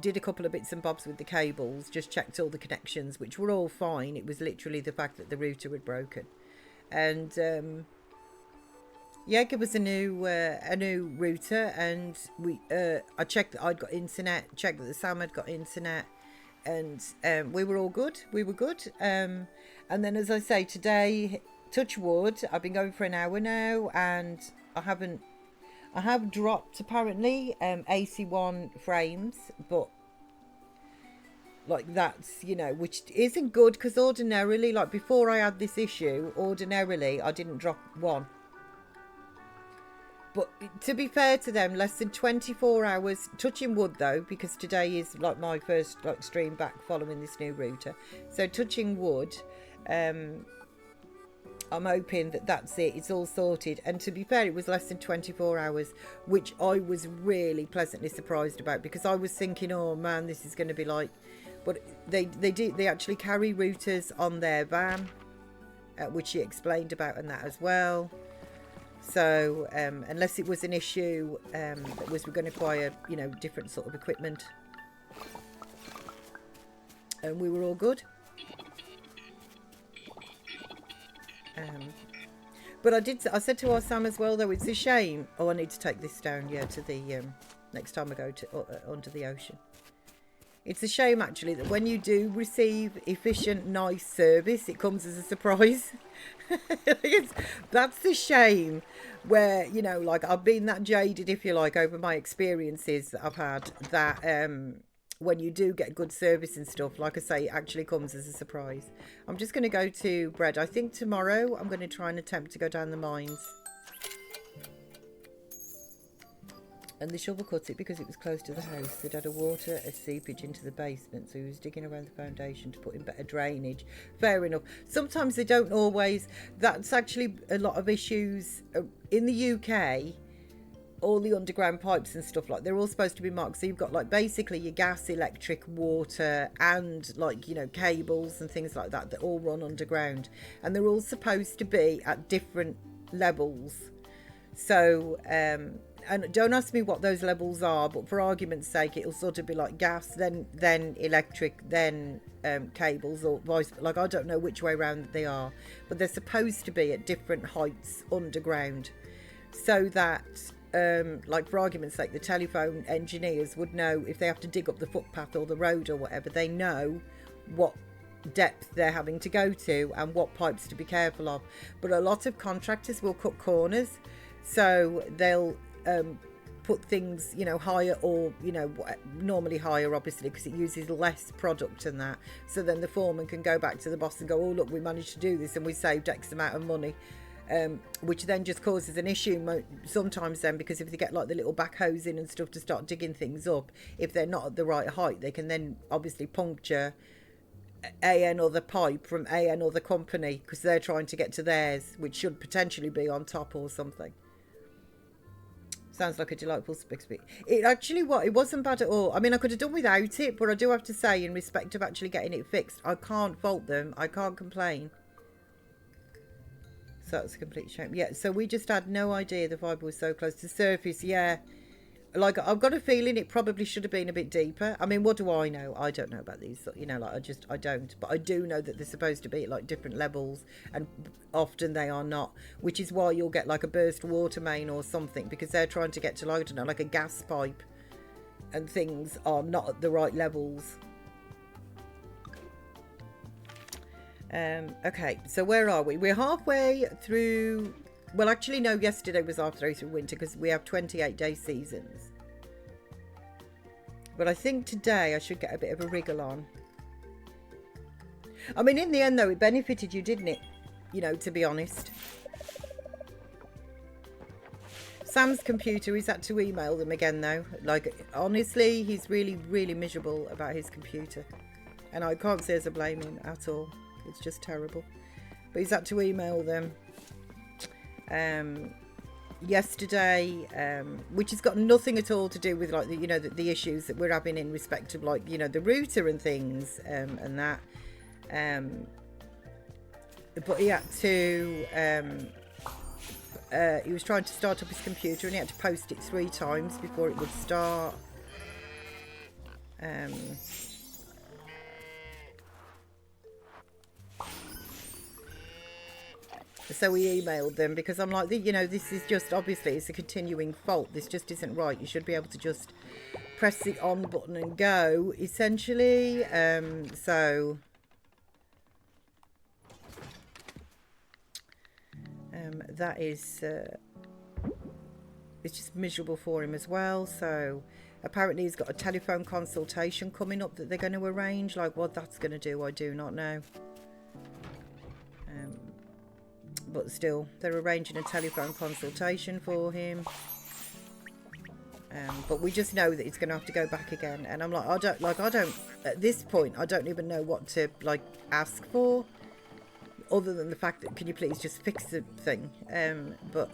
Did a couple of bits and bobs with the cables, just checked all the connections, which were all fine. It was literally the fact that the router had broken. and yeah, give us a new router, and I checked that I'd got internet, checked that the Sam had got internet, and we were all good. We were good. And then, as I say, today, touch wood, I've been going for an hour now, and I have dropped apparently AC1 frames, but like that's, you know, which isn't good, because ordinarily, like before I had this issue, ordinarily I didn't drop one. But to be fair to them, less than 24 hours, touching wood though, because today is like my first like stream back following this new router. So touching wood, I'm hoping that that's it. It's all sorted. And to be fair, it was less than 24 hours, which I was really pleasantly surprised about, because I was thinking, oh man, this is going to be like, but they actually carry routers on their van, which she explained about and that as well. So unless it was an issue that we're going to require, you know, different sort of equipment, and we were all good. But I said to our Sam as well, though, it's a shame. Oh, I need to take this down, yeah, to the next time I go to onto the ocean. It's a shame, actually, that when you do receive efficient, nice service, it comes as a surprise. That's the shame, where, you know, like I've been that jaded, if you like, over my experiences that I've had, that when you do get good service and stuff, like I say, it actually comes as a surprise. I'm just going to go to bread. I think tomorrow I'm going to try and attempt to go down the mines. And the shovel cut it because it was close to the house. It had a seepage into the basement, so he was digging around the foundation to put in better drainage. Fair enough. Sometimes they don't always. That's actually a lot of issues in the UK. All the underground pipes and stuff, like, they're all supposed to be marked. So you've got like basically your gas, electric, water, and like, you know, cables and things like that all run underground, and they're all supposed to be at different levels. So and don't ask me what those levels are, but for argument's sake, it'll sort of be like gas, then electric, then cables, or vice. Like, I don't know which way around they are, but they're supposed to be at different heights underground, so that like for argument's sake, the telephone engineers would know if they have to dig up the footpath or the road or whatever. They know what depth they're having to go to and what pipes to be careful of. But a lot of contractors will cut corners, so they'll put things, you know, higher, or, you know, normally higher, obviously, because it uses less product and that. So then the foreman can go back to the boss and go, oh look, we managed to do this and we saved X amount of money, which then just causes an issue sometimes then, because if they get like the little backhoes in and stuff to start digging things up, if they're not at the right height, they can then obviously puncture another pipe from another company, because they're trying to get to theirs, which should potentially be on top or something. Sounds like a delightful experience. It actually, it wasn't bad at all. I mean, I could have done without it, but I do have to say, in respect of actually getting it fixed, I can't fault them. I can't complain. So that's a complete shame. Yeah, so we just had no idea the fibre was so close to the surface. Yeah. Like, I've got a feeling it probably should have been a bit deeper. I mean, what do I know? I don't know about these, you know, like, I don't. But I do know that they're supposed to be at, like, different levels, and often they are not, which is why you'll get, like, a burst water main or something, because they're trying to get to, like, I don't know, like a gas pipe, and things are not at the right levels. Okay, so where are we? We're halfway through. Well, actually, no, yesterday was halfway through winter, because we have 28-day seasons. But I think today I should get a bit of a wriggle on. I mean, in the end, though, it benefited you, didn't it? You know, to be honest. Sam's computer, he's had to email them again, though. Like, honestly, he's really, really miserable about his computer. And I can't say as I blame him at all. It's just terrible. But he's had to email them. Yesterday, which has got nothing at all to do with, like, the, you know, the issues that we're having in respect of, like, you know, the router and things, and that, but he had to he was trying to start up his computer, and he had to post it 3 times before it would start. So we emailed them because I'm like, you know, this is just, obviously it's a continuing fault. This just isn't right. You should be able to just press the on button and go, essentially. That is, it's just miserable for him as well. So apparently he's got a telephone consultation coming up that they're going to arrange. Like, what that's going to do, I do not know. But still, they're arranging a telephone consultation for him. But we just know that he's going to have to go back again. And I'm like, I don't, at this point, I don't even know what to, like, ask for. Other than the fact that, can you please just fix the thing? But,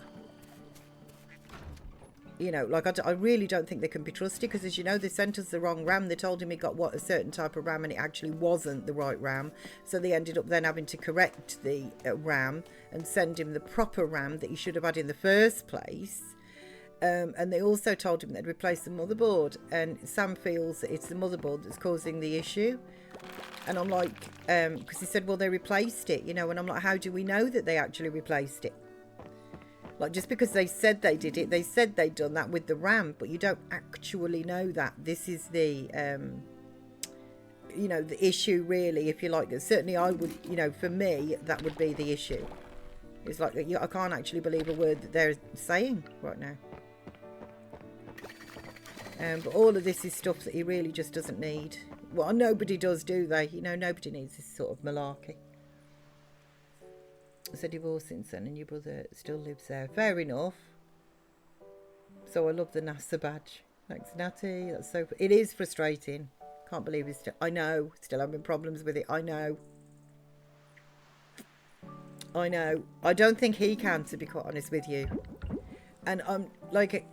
you know, like, I really don't think they can be trusted. Because, as you know, they sent us the wrong RAM. They told him he got, a certain type of RAM. And it actually wasn't the right RAM. So they ended up then having to correct the RAM. And send him the proper RAM that he should have had in the first place. And they also told him they'd replace the motherboard. And Sam feels that it's the motherboard that's causing the issue. And I'm like, because he said, well, they replaced it, you know. And I'm like, how do we know that they actually replaced it? Like, just because they said they did it, they said they'd done that with the RAM. But you don't actually know that. This is the, you know, the issue, really, if you like. Certainly I would, you know, for me, that would be the issue. It's like, I can't actually believe a word that they're saying right now. But all of this is stuff that he really just doesn't need. Well, nobody does, do they? You know, nobody needs this sort of malarkey. So divorced since then and your brother still lives there. Fair enough. So I love the NASA badge. Thanks, Natty. That's so... It is frustrating. Can't believe he's still... I know. Still having problems with it. I know. I know. I don't think he can, to be quite honest with you. And I'm like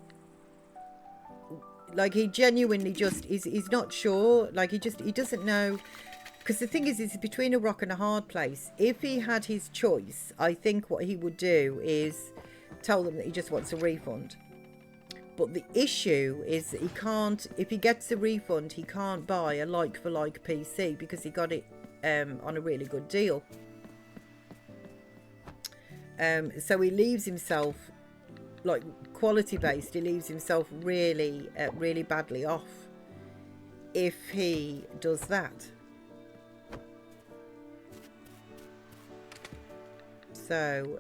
he genuinely just he's not sure. Like he doesn't know. Because the thing is, it's between a rock and a hard place. If he had his choice, I think what he would do is tell them that he just wants a refund. But the issue is that he can't, if he gets a refund, he can't buy a like-for-like PC because he got it on a really good deal. So he leaves himself, like quality-based, he leaves himself really, really badly off if he does that. So,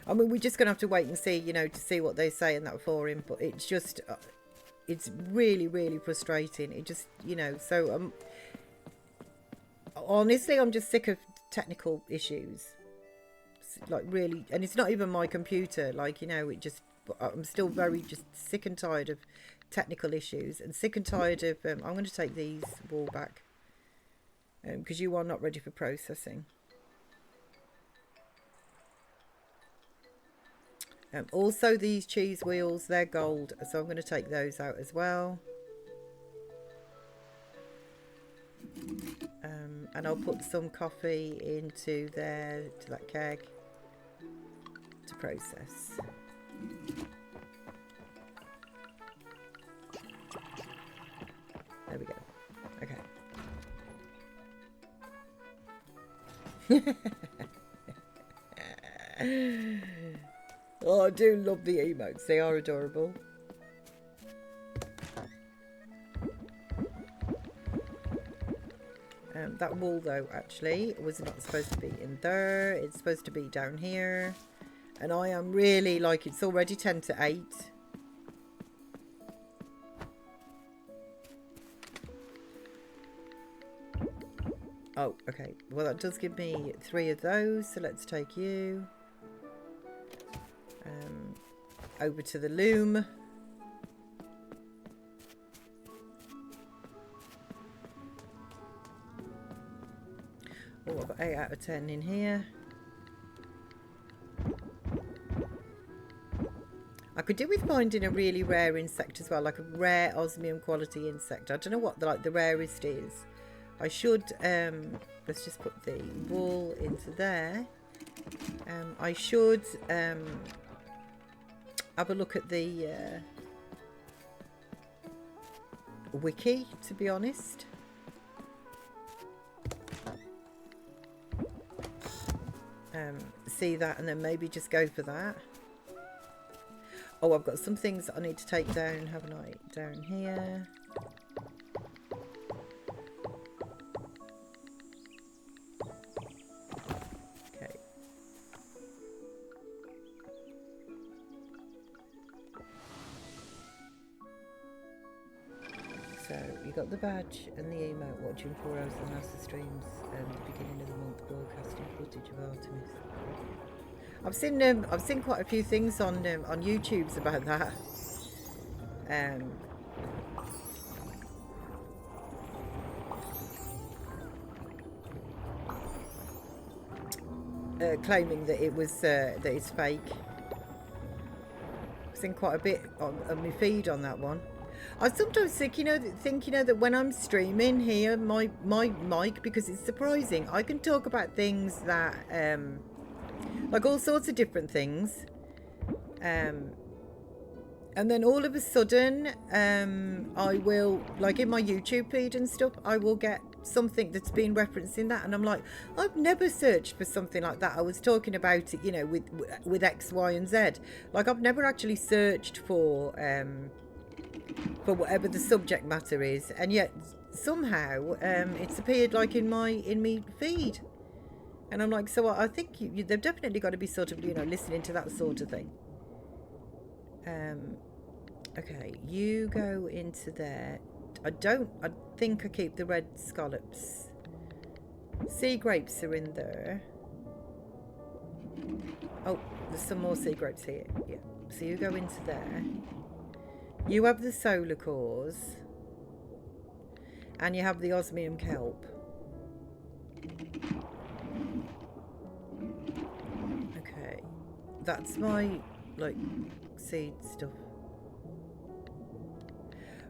I mean, we're just going to have to wait and see, you know, to see what they say and that for him. But it's just, it's really, really frustrating. It just, you know, so honestly, I'm just sick of technical issues. Like, really, and it's not even my computer. Like, you know, I'm still very just sick and tired of technical issues and sick and tired of, I'm going to take these wool back because you are not ready for processing. Also, these cheese wheels, they're gold, so I'm going to take those out as well. And I'll put some coffee into there, to that keg, to process. There we go. Okay. Oh, I do love the emotes. They are adorable. That wool, though, actually, was not supposed to be in there. It's supposed to be down here. And I am really, like, it's already 10 to 8. Oh, okay. Well, that does give me 3 of those. So let's take you over to the loom. Oh, I've got 8 out of 10 in here. I could do with finding a really rare insect as well, like a rare osmium quality insect. I don't know what the rarest is. I should, let's just put the wool into there. I should have a look at the wiki, to be honest. see that and then maybe just go for that. Oh, I've got some things that I need to take down, haven't I? Down here. Okay. So, you got the badge and the emote, watching 4 hours and master streams, and the beginning of the month broadcasting footage of Artemis. I've seen quite a few things on YouTube's about that. Claiming that it was that it's fake. I've seen quite a bit on my feed on that one. I sometimes think, that when I'm streaming here, my mic, because it's surprising, I can talk about things that, like all sorts of different things, and then all of a sudden, I will, like in my YouTube feed and stuff, I will get something that's been referencing that, and I'm like, I've never searched for something like that. I was talking about it, with X, Y, and Z. Like I've never actually searched for whatever the subject matter is, and yet somehow it's appeared like in me feed, and I'm like, so I think they've definitely got to be sort of listening to that sort of thing. Okay, you go into there. I think I keep the red scallops. Sea grapes are in there. Oh, there's some more sea grapes here. Yeah, so you go into there. You have the solar cores, and you have the osmium kelp. Okay, that's my seed stuff.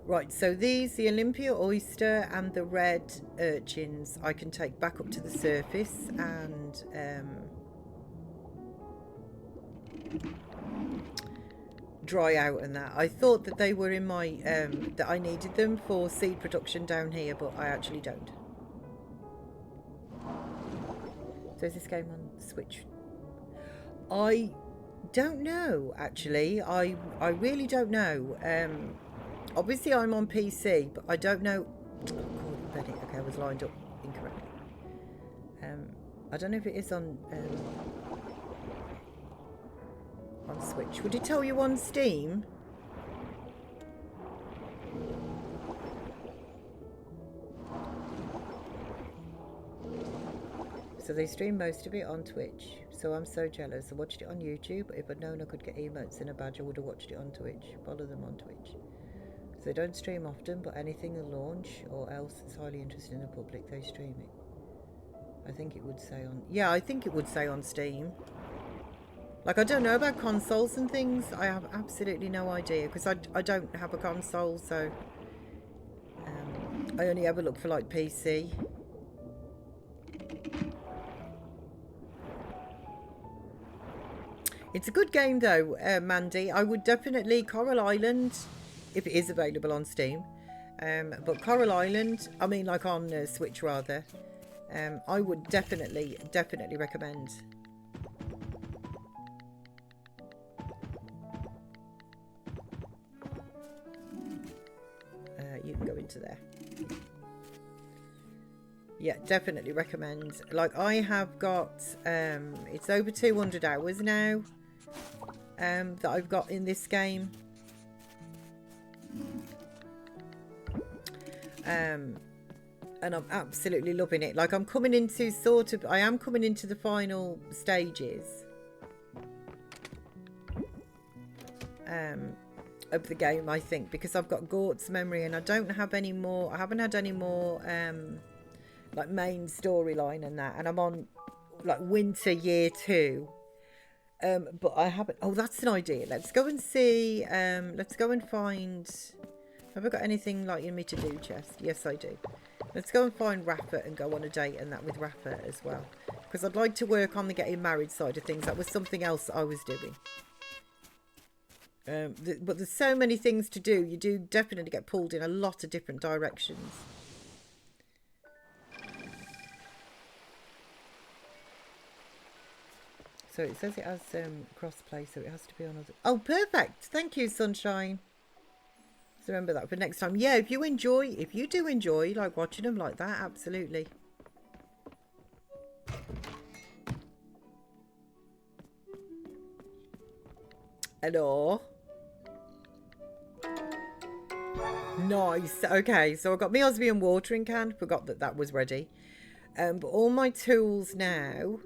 Right, so these, the Olympia oyster and the red urchins, I can take back up to the surface and dry out and that. I thought that they were in my that I needed them for seed production down here, but I actually don't. So is this game on Switch? I don't know, actually. I really don't know. Obviously I'm on PC, but I don't know. Oh God, Betty. Okay, I was lined up incorrectly. I don't know if it is on Switch. Would it tell you on Steam? So they stream most of it on Twitch. So I'm so jealous. I watched it on YouTube, but if I'd known I could get emotes and a badge, I would have watched it on Twitch. Follow them on Twitch. So they don't stream often, but anything they launch or else that's highly interested in the public, they stream it. I think it would say on... Yeah, I think it would say on Steam. Like, I don't know about consoles and things. I have absolutely no idea, because I don't have a console, so... I only ever look for, PC. It's a good game, though, Mandy. I would definitely... Coral Island... if it is available on Steam, but Coral Island, I mean on Switch rather, I would definitely recommend. You can go into there. Yeah, definitely recommend. I have got, it's over 200 hours now that I've got in this game. And I'm absolutely loving it. I'm coming into I am coming into the final stages of the game, I think, because I've got Gort's memory and I don't have any more. I haven't had any more main storyline and that, and I'm on winter year 2. But I haven't. Oh, that's an idea. Let's go and see. Let's go and find. Have I got anything in me to do chest? Yes, I do. Let's go and find Rafa and go on a date and that with Rafa as well, because I'd like to work on the getting married side of things. That was something else I was doing. But there's so many things to do. You do definitely get pulled in a lot of different directions. So it says it has cross-play, so it has to be on other... Oh, perfect. Thank you, Sunshine. So remember that for next time. Yeah, if you do enjoy like watching them like that, absolutely. Hello. Nice. Okay, so I got my Osmium watering can. Forgot that that was ready. But all my tools now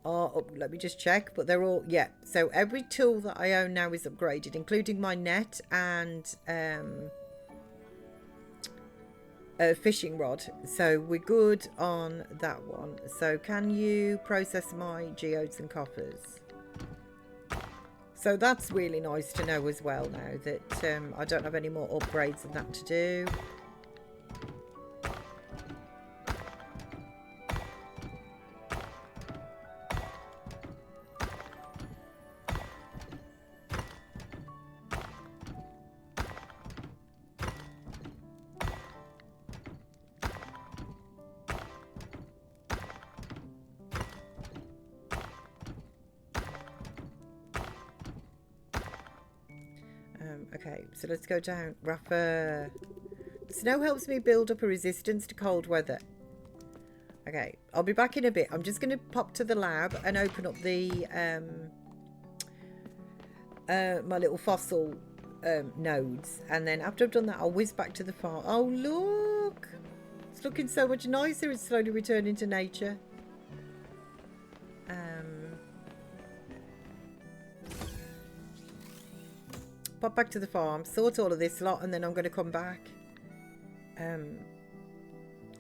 are up. Let me just check. But they're all, yeah. So every tool that I own now is upgraded, including my net and a fishing rod. So we're good on that one. So can you process my geodes and coppers? So that's really nice to know as well now that I don't have any more upgrades than that to do. Okay, so let's go down. Rapper. Snow helps me build up a resistance to cold weather. Okay, I'll be back in a bit. I'm just going to pop to the lab and open up the my little fossil nodes. And then after I've done that, I'll whiz back to the farm. Oh, look! It's looking so much nicer. It's slowly returning to nature. Pop back to the farm, sort all of this lot, and then I'm going to come back.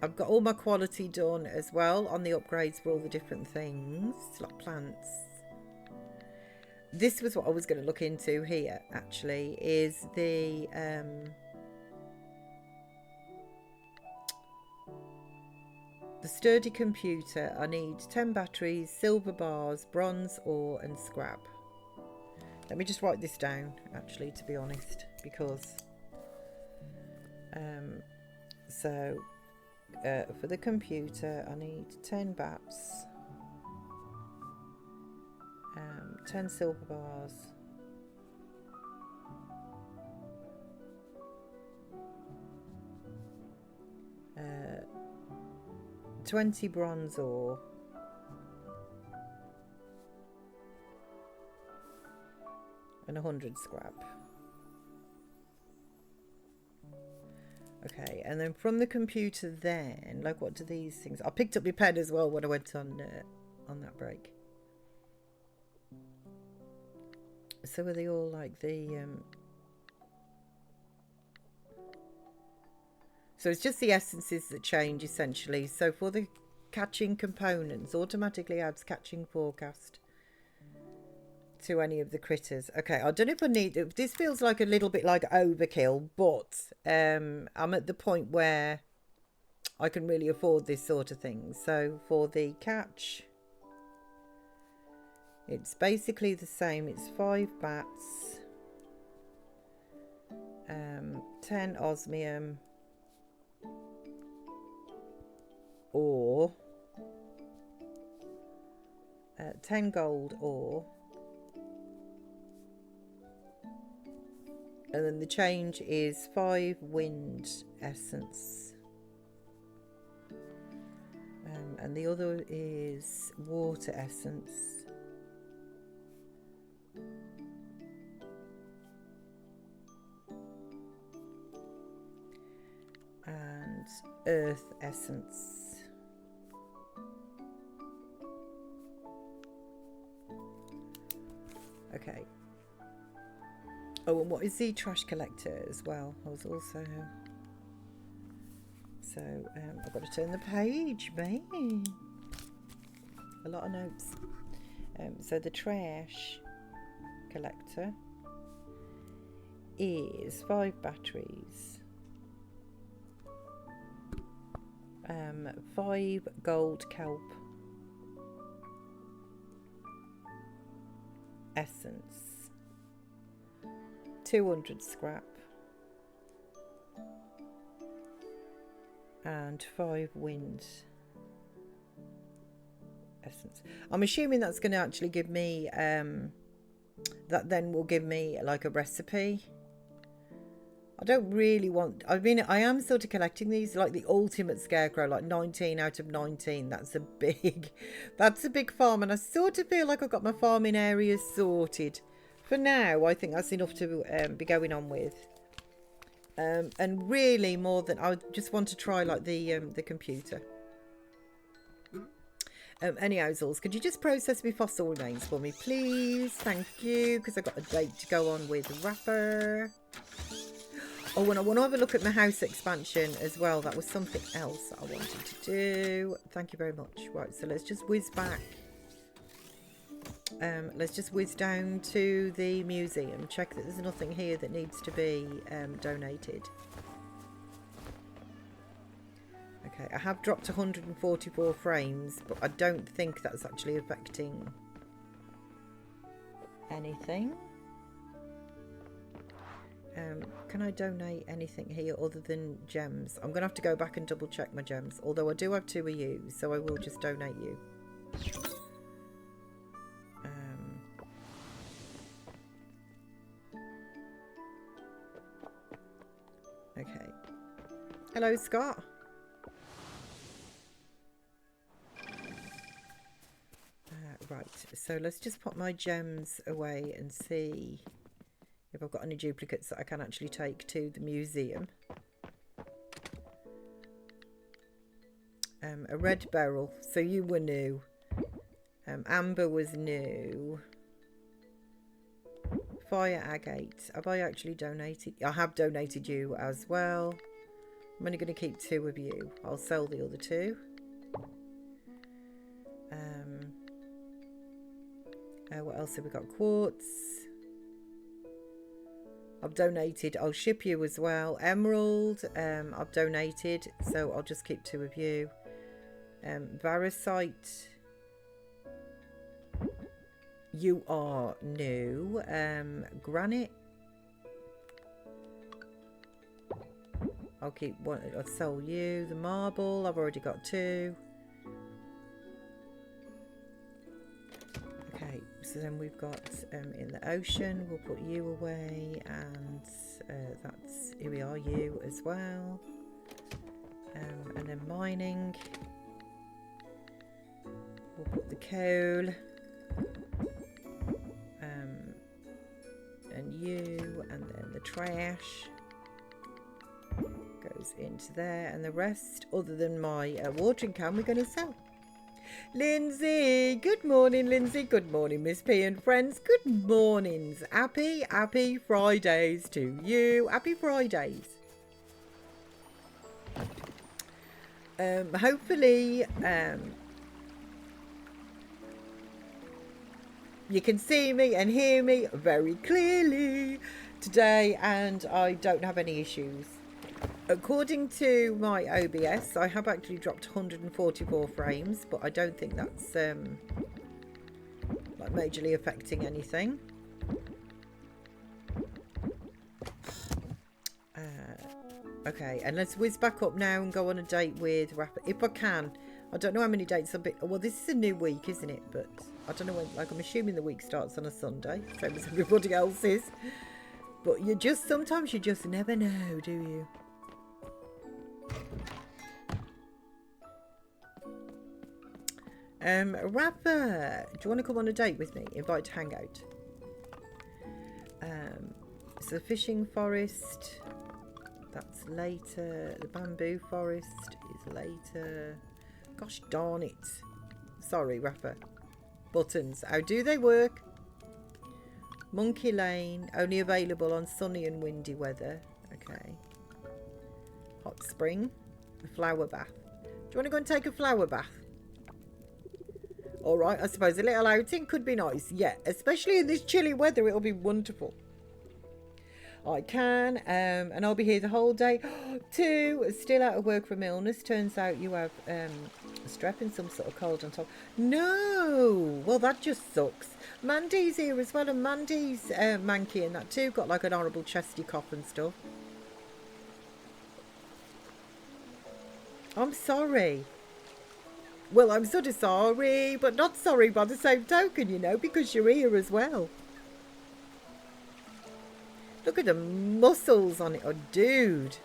I've got all my quality done as well on the upgrades for all the different things, like plants. This was what I was going to look into here, actually, is the sturdy computer. I need 10 batteries, silver bars, bronze ore, and scrap. Let me just write this down, actually, to be honest, because for the computer I need 10 bats, 10 silver bars, 20 bronze ore, and 100 scrap. Okay, and then from the computer then, like what do these things... I picked up my pen as well when I went on that break. So are they all like the... So it's just the essences that change essentially. So for the catching components, automatically adds catching forecast to any of the critters. Okay, I don't know if I need... This feels like a little bit like overkill, but I'm at the point where I can really afford this sort of thing. So for the catch, it's basically the same. It's 5 bats, 10 osmium, ore, 10 gold ore, and then the change is 5 wind essence, and the other is water essence, and earth essence. Okay. Oh, and what is the trash collector as well? I was also... So, I've got to turn the page, man. A lot of notes. So the trash collector is 5 batteries, 5 gold kelp essence, 200 scrap, and 5 wind essence. I'm assuming that's going to actually give me, that then will give me like a recipe. I don't really want, I mean, I am sort of collecting these, like the ultimate scarecrow, like 19 out of 19. That's a big farm, and I sort of feel like I've got my farming areas sorted. For now, I think that's enough to be going on with. And really more than, I just want to try like the computer. Anyhow, Zulz, could you just process me fossil remains for me, please? Thank you, because I've got a date to go on with Rapper. Oh, and I want to have a look at my house expansion as well. That was something else that I wanted to do. Thank you very much. Right, so let's just whiz back. Let's just whiz down to the museum. Check that there's nothing here that needs to be donated. Okay, I have dropped 144 frames, but I don't think that's actually affecting anything. Can I donate anything here other than gems? I'm going to have to go back and double check my gems. Although I do have 2 of you, so I will just donate you. Okay. Hello, Scott. Right, so let's just put my gems away and see if I've got any duplicates that I can actually take to the museum. A red beryl, so you were new. Amber was new. Fire agate, have I actually donated? I have donated you as well. I'm only going to keep 2 of you. I'll sell the other 2. What else have we got? Quartz. I've donated. I'll ship you as well. Emerald. I've donated, so I'll just keep 2 of you. Varicite. You are new. Granite. I'll keep 1. I'll sell you. The marble. I've already got 2. Okay, so then we've got in the ocean, we'll put you away, and that's, here we are, you as well. And then mining, we'll put the coal, and you, and then the trash goes into there, and the rest, other than my watering can, we're going to sell. Lindsay, good morning, Lindsay. Good morning, Miss P and friends. Good mornings. Happy Fridays to you. Happy Fridays. Hopefully, you can see me and hear me very clearly today, and I don't have any issues. According to my OBS, I have actually dropped 144 frames, but I don't think that's like majorly affecting anything. Okay, and let's whiz back up now and go on a date with Rapper if I can. I don't know how many dates I've been. Well, this is a new week, isn't it? But I don't know when. Like, I'm assuming the week starts on a Sunday, same as everybody else's. But you just sometimes you just never know, do you? Rapper, do you want to come on a date with me? Invite to hang out. So the fishing forest, that's later. The bamboo forest is later. Gosh darn it. Sorry, Rapper. Buttons, how do they work? Monkey Lane, only available on sunny and windy weather. Okay. Hot spring, a flower bath. Do you want to go and take a flower bath? Alright, I suppose a little outing could be nice. Yeah, especially in this chilly weather, it'll be wonderful. I can, and I'll be here the whole day. 2, still out of work from illness. Turns out you have a strep and some sort of cold on top. No! Well, that just sucks. Mandy's here as well, and Mandy's manky and that too. Got like an horrible chesty cough and stuff. I'm sorry. Well, I'm sort of sorry, but not sorry by the same token, you know, because you're here as well. Look at the muscles on it. Oh, dude.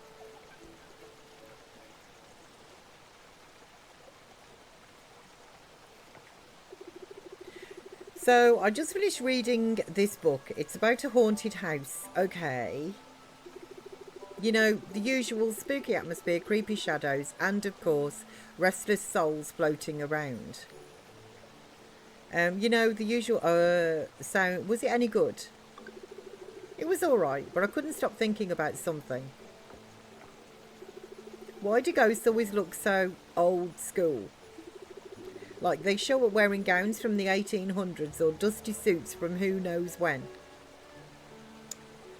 So I just finished reading this book. It's about a haunted house. Okay. You know, the usual spooky atmosphere, creepy shadows, and of course, restless souls floating around. You know, the usual sound. Was it any good? It was alright, but I couldn't stop thinking about something. Why do ghosts always look so old school? Like they show up wearing gowns from the 1800s or dusty suits from who knows when.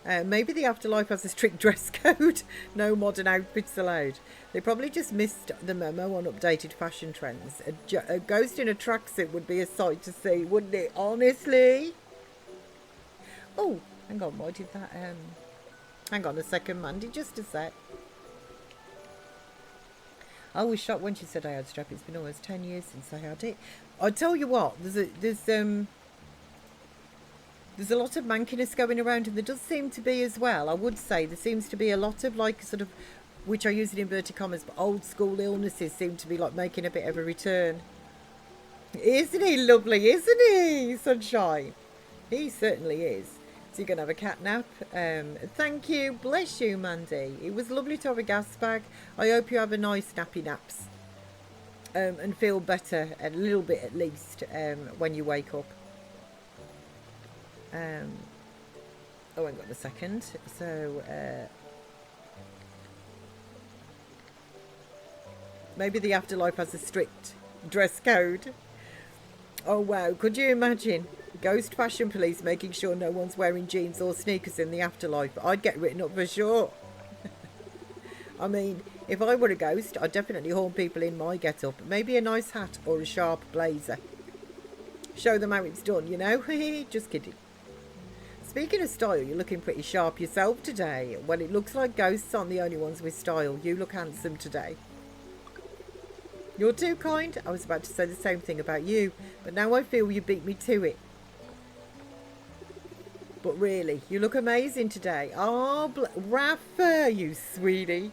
Maybe the afterlife has a strict dress code. No modern outfits allowed. They probably just missed the memo on updated fashion trends. A ghost in a tracksuit would be a sight to see, wouldn't it? Honestly. Oh, hang on. Why did that... Hang on a second, Mandy. Just a sec. I was shocked when she said I had strep. It's been almost 10 years since I had it. I tell you what, there's a lot of mankiness going around, and there does seem to be as well. I would say there seems to be a lot of like sort of, which I use in inverted commas, but old school illnesses seem to be like making a bit of a return. Isn't he lovely? Isn't he, Sunshine? He certainly is. So you're going to have a cat nap. Thank you. Bless you, Mandy. It was lovely to have a gas bag. I hope you have a nice nappy naps. And feel better a little bit at least when you wake up. Oh, hang on a second. So, maybe the afterlife has a strict dress code. Oh, wow. Could you imagine? Ghost fashion police making sure no one's wearing jeans or sneakers in the afterlife. I'd get written up for sure. I mean, if I were a ghost, I'd definitely haunt people in my get-up. Maybe a nice hat or a sharp blazer. Show them how it's done, you know? Just kidding. Speaking of style, you're looking pretty sharp yourself today. Well, it looks like ghosts aren't the only ones with style. You look handsome today. You're too kind. I was about to say the same thing about you, but now I feel you beat me to it. But really, you look amazing today. Oh, Rafa, you sweetie.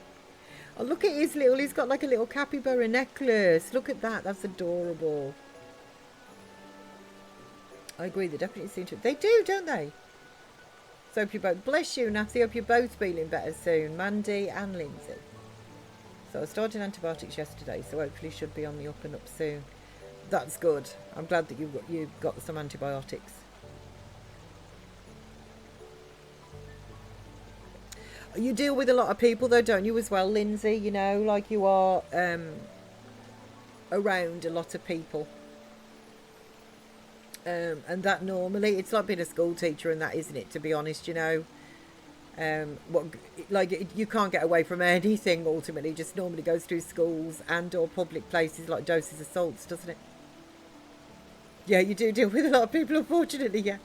Oh, look at his little, he's got like a little capybara necklace. Look at that, that's adorable. I agree, they definitely seem to. They do, don't they? So hope you both, bless you, Natty. Hope you're both feeling better soon, Mandy and Lindsay. So I started antibiotics yesterday, so hopefully should be on the up and up soon. That's good. I'm glad that you got some antibiotics. You deal with a lot of people though, don't you, as well, Lindsay? You know, like you are around a lot of people. And that normally, it's like being a school teacher and that, isn't it, to be honest, you know. You can't get away from anything ultimately, just normally goes through schools and or public places like doses of salts, doesn't it? Yeah, you do deal with a lot of people, unfortunately, yeah.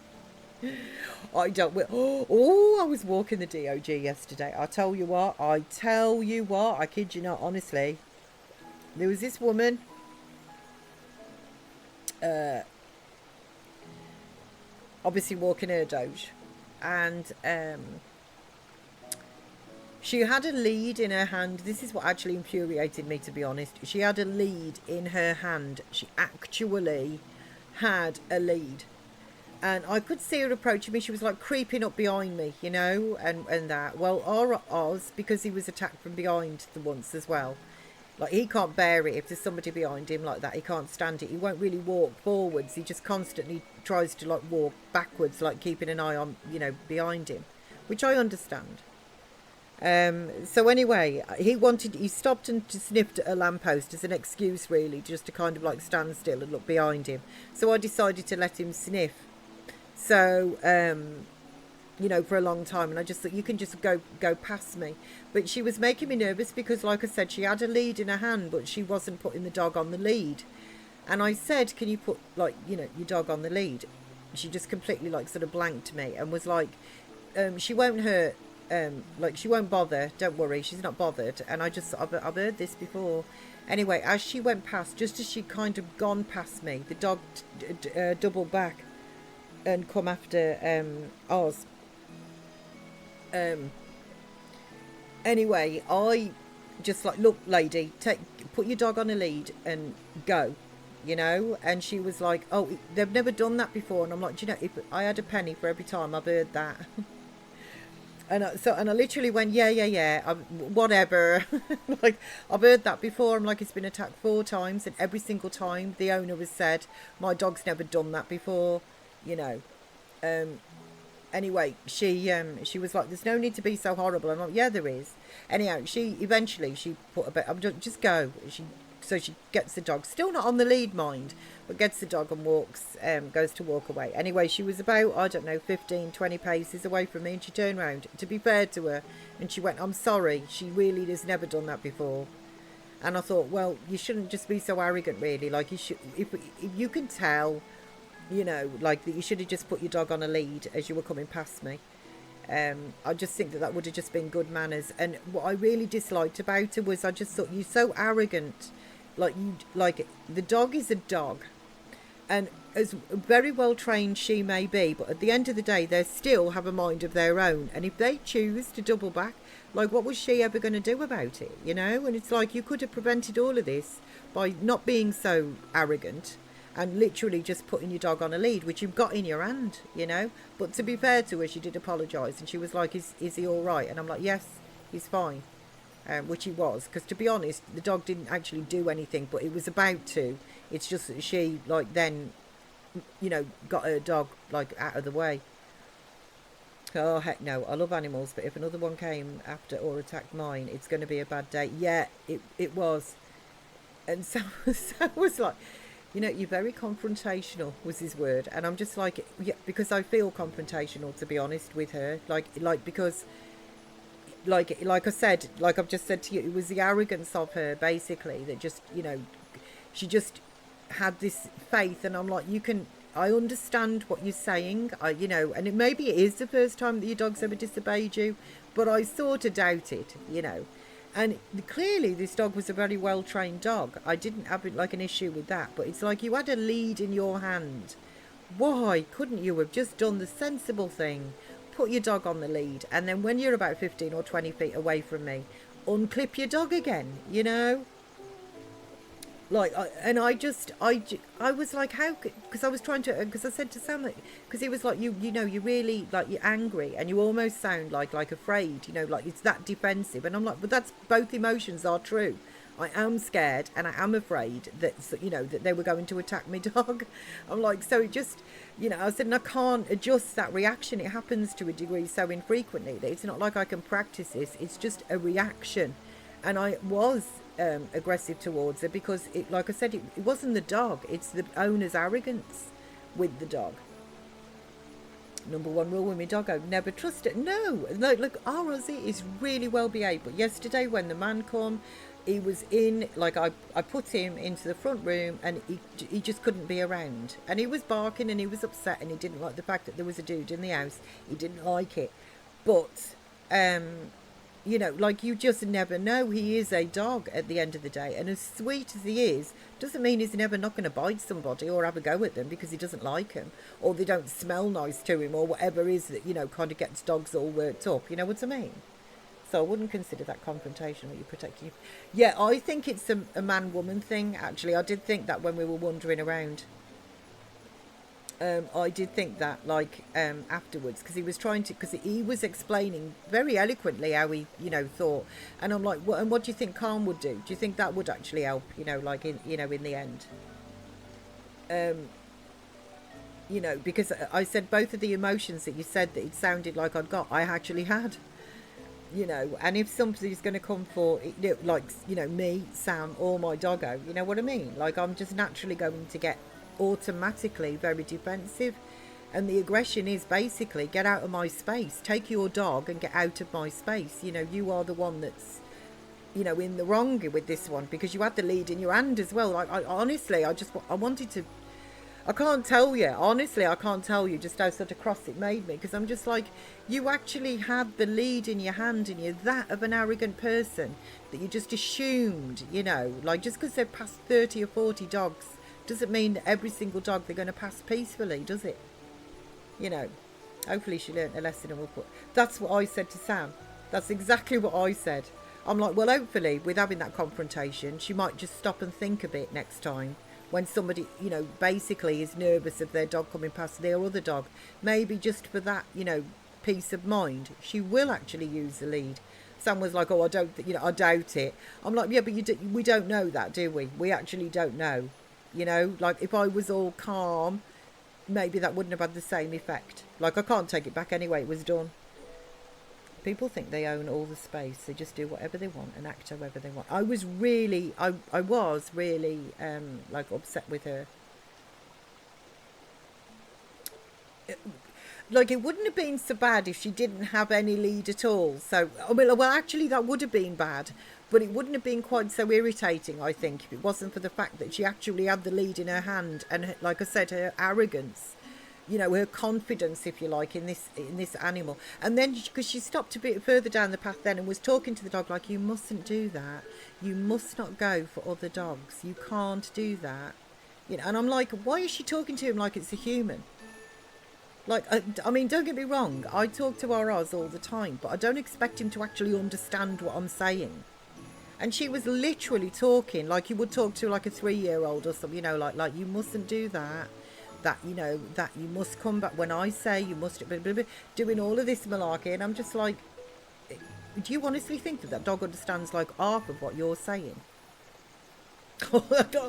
I dealt with, I was walking the DOG yesterday. I tell you what, I kid you not, honestly. There was this woman, obviously walking her doge, and she had a lead in her hand. This is what actually infuriated me, to be honest. She had a lead in her hand. She actually had a lead. And I could see her approaching me. She was like creeping up behind me, you know, and that. Well, Oz, because he was attacked from behind the once as well. Like, he can't bear it if there's somebody behind him like that. He can't stand it. He won't really walk forwards. He just constantly tries to, like, walk backwards, like keeping an eye on, you know, behind him, which I understand. So anyway, he stopped and sniffed at a lamppost as an excuse, really, just to kind of, like, stand still and look behind him. So I decided to let him sniff. So, you know, for a long time, and I just thought, you can just go past me. But she was making me nervous because, like I said, she had a lead in her hand, but she wasn't putting the dog on the lead. And I said, can you put, like, you know, your dog on the lead? She just completely, like, sort of blanked me and was like, she won't hurt, like, she won't bother, don't worry, she's not bothered. And I just, I've heard this before. Anyway, as she went past, just as she kind of gone past me, the dog doubled back and come after Oz. Anyway, I just like, look, lady, put your dog on a lead and go, you know. And she was like, oh, they've never done that before. And I'm like, do you know, if I had a penny for every time I've heard that. And I literally went, yeah, whatever. Like, I've heard that before. I'm like, it's been attacked 4 times, and every single time the owner has said, my dog's never done that before, you know. Anyway, she was like, there's no need to be so horrible. I'm like, yeah, there is. Anyhow, she put a bit, I'm just go. So she gets the dog, still not on the lead, mind, but gets the dog and walks, goes to walk away. Anyway, she was about, I don't know, 15, 20 paces away from me, and she turned round, to be fair to her, and she went, I'm sorry, she really has never done that before. And I thought, well, you shouldn't just be so arrogant, really. Like, you should, if you can tell, you know, like, that you should have just put your dog on a lead as you were coming past me. I just think that would have just been good manners. And what I really disliked about her was, I just thought, you're so arrogant. Like the dog is a dog, and as very well trained she may be, but at the end of the day, they still have a mind of their own. And if they choose to double back, like, what was she ever going to do about it, you know? And it's like, you could have prevented all of this by not being so arrogant and literally just putting your dog on a lead, which you've got in your hand, you know. But to be fair to her, she did apologise, and she was like, is he all right? And I'm like, yes, he's fine. Which he was, because to be honest, the dog didn't actually do anything, but it was about to. It's just that she, like, then, you know, got her dog, like, out of the way. Oh, heck no, I love animals, but if another one came after or attacked mine, it's going to be a bad day. Yeah, it was. And so I was like, you know, you're very confrontational, was his word. And I'm just like, yeah, because I feel confrontational, to be honest, with her. Like because... Like I said, like I've just said to you, it was the arrogance of her, basically, that just, you know, she just had this faith. And I'm like, I understand what you're saying, you know, and maybe it is the first time that your dog's ever disobeyed you, but I sort of doubt it, you know. And clearly this dog was a very well trained dog. I didn't have like an issue with that, but it's like, you had a lead in your hand. Why couldn't you have just done the sensible thing? Put your dog on the lead, and then when you're about 15 or 20 feet away from me, unclip your dog again, you know. Like, I was like, how could, because I was trying to, because I said to Sam, because he was like, you know, you really, like, you're angry, and you almost sound like afraid, you know, like it's that defensive. And I'm like, but that's, both emotions are true. I am scared and I am afraid that, you know, that they were going to attack my dog. I'm like, so it just, you know, I said, and I can't adjust that reaction. It happens to a degree so infrequently that it's not like I can practice this. It's just a reaction. And I was aggressive towards her because, it, like I said, it wasn't the dog. It's the owner's arrogance with the dog. Number 1 rule with my dog, I've never trust it. No, look, our Aussie is really well behaved. But yesterday when the man come, he was in, like, I put him into the front room, and he just couldn't be around. And he was barking and he was upset, and he didn't like the fact that there was a dude in the house. He didn't like it. But, you know, like, you just never know. He is a dog at the end of the day. And as sweet as he is, doesn't mean he's never not going to bite somebody or have a go at them because he doesn't like them, or they don't smell nice to him, or whatever is that, you know, kind of gets dogs all worked up. You know what I mean? So I wouldn't consider that confrontation, that you're protecting. Yeah, I think it's a man-woman thing, actually. I did think that when we were wandering around. I did think that, like, afterwards, because he was trying to, because he was explaining very eloquently how he, you know, thought. And I'm like, what, and what do you think calm would do? Do you think that would actually help, you know, like, in the end? You know, because I said both of the emotions that you said that it sounded like I'd got, I actually had. You know, and if somebody's going to come for, like, you know, me, Sam, or my doggo, you know what I mean? Like, I'm just naturally going to get automatically very defensive. And the aggression is basically, get out of my space. Take your dog and get out of my space. You know, you are the one that's, you know, in the wrong with this one, because you had the lead in your hand as well. Like, honestly, I wanted to, I can't tell you, honestly, I can't tell you just how sort of cross it made me, because I'm just like, you actually had the lead in your hand and you're that of an arrogant person that you just assumed, you know, like just because they've passed 30 or 40 dogs doesn't mean that every single dog they're going to pass peacefully, does it? You know, hopefully she learnt a lesson and will put, that's what I said to Sam. That's exactly what I said. I'm like, well, hopefully with having that confrontation, she might just stop and think a bit next time. When somebody, you know, basically is nervous of their dog coming past their other dog, maybe just for that, you know, peace of mind, she will actually use the lead. Sam was like, oh, I don't, you know, I doubt it. I'm like, yeah, but we don't know that, do we? We actually don't know. You know, like if I was all calm, maybe that wouldn't have had the same effect. Like I can't take it back anyway, it was done. People think they own all the space. They just do whatever they want and act however they want. I was really like upset with her. Like it wouldn't have been so bad if she didn't have any lead at all. So, I mean, well, actually that would have been bad, but it wouldn't have been quite so irritating, I think, if it wasn't for the fact that she actually had the lead in her hand. And like I said, her arrogance, you know, her confidence, if you like, in this animal. And then because she stopped a bit further down the path then and was talking to the dog like, you mustn't do that, you must not go for other dogs, you can't do that, you know. And I'm like, why is she talking to him like it's a human? Like, I mean, don't get me wrong, I talk to our Oz all the time, but I don't expect him to actually understand what I'm saying. And she was literally talking like you would talk to like a 3-year-old or something, you know, like you mustn't do that, that, you know, that you must come back when I say you must, doing all of this malarkey. And I'm just like, do you honestly think that dog understands like half of what you're saying?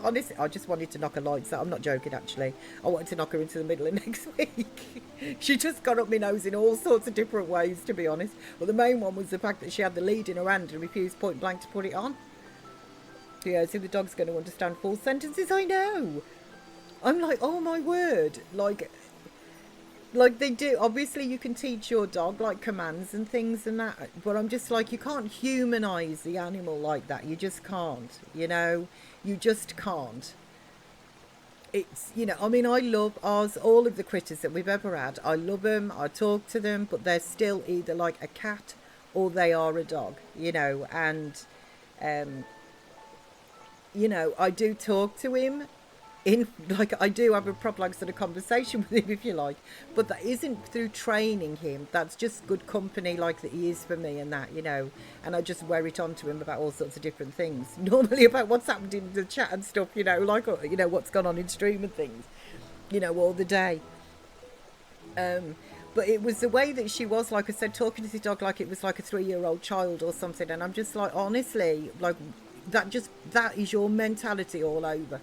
Honestly, I just wanted to knock her lights out. I'm not joking, actually. I wanted to knock her into the middle of next week. She just got up my nose in all sorts of different ways, to be honest. But the main one was the fact that she had the lead in her hand and refused point blank to put it on. Yeah, see, the dog's going to understand full sentences. I know. I'm like, oh my word, like they do. Obviously you can teach your dog like commands and things and that, but I'm just like, you can't humanize the animal like that. You just can't, you know, you just can't. It's, you know, I mean, I love Oz, all of the critters that we've ever had. I love them, I talk to them, but they're still either like a cat or they are a dog, you know. And you know, I do talk to him in, like, I do have a proper like sort of conversation with him, if you like, but that isn't through training him. That's just good company, like that he is for me and that, you know. And I just wear it on to him about all sorts of different things, normally about what's happened in the chat and stuff, you know, like, you know, what's gone on in stream and things, you know, all the day. But it was the way that she was, like I said, talking to the dog like it was like a 3-year-old child or something. And I'm just like, honestly, like that is your mentality all over.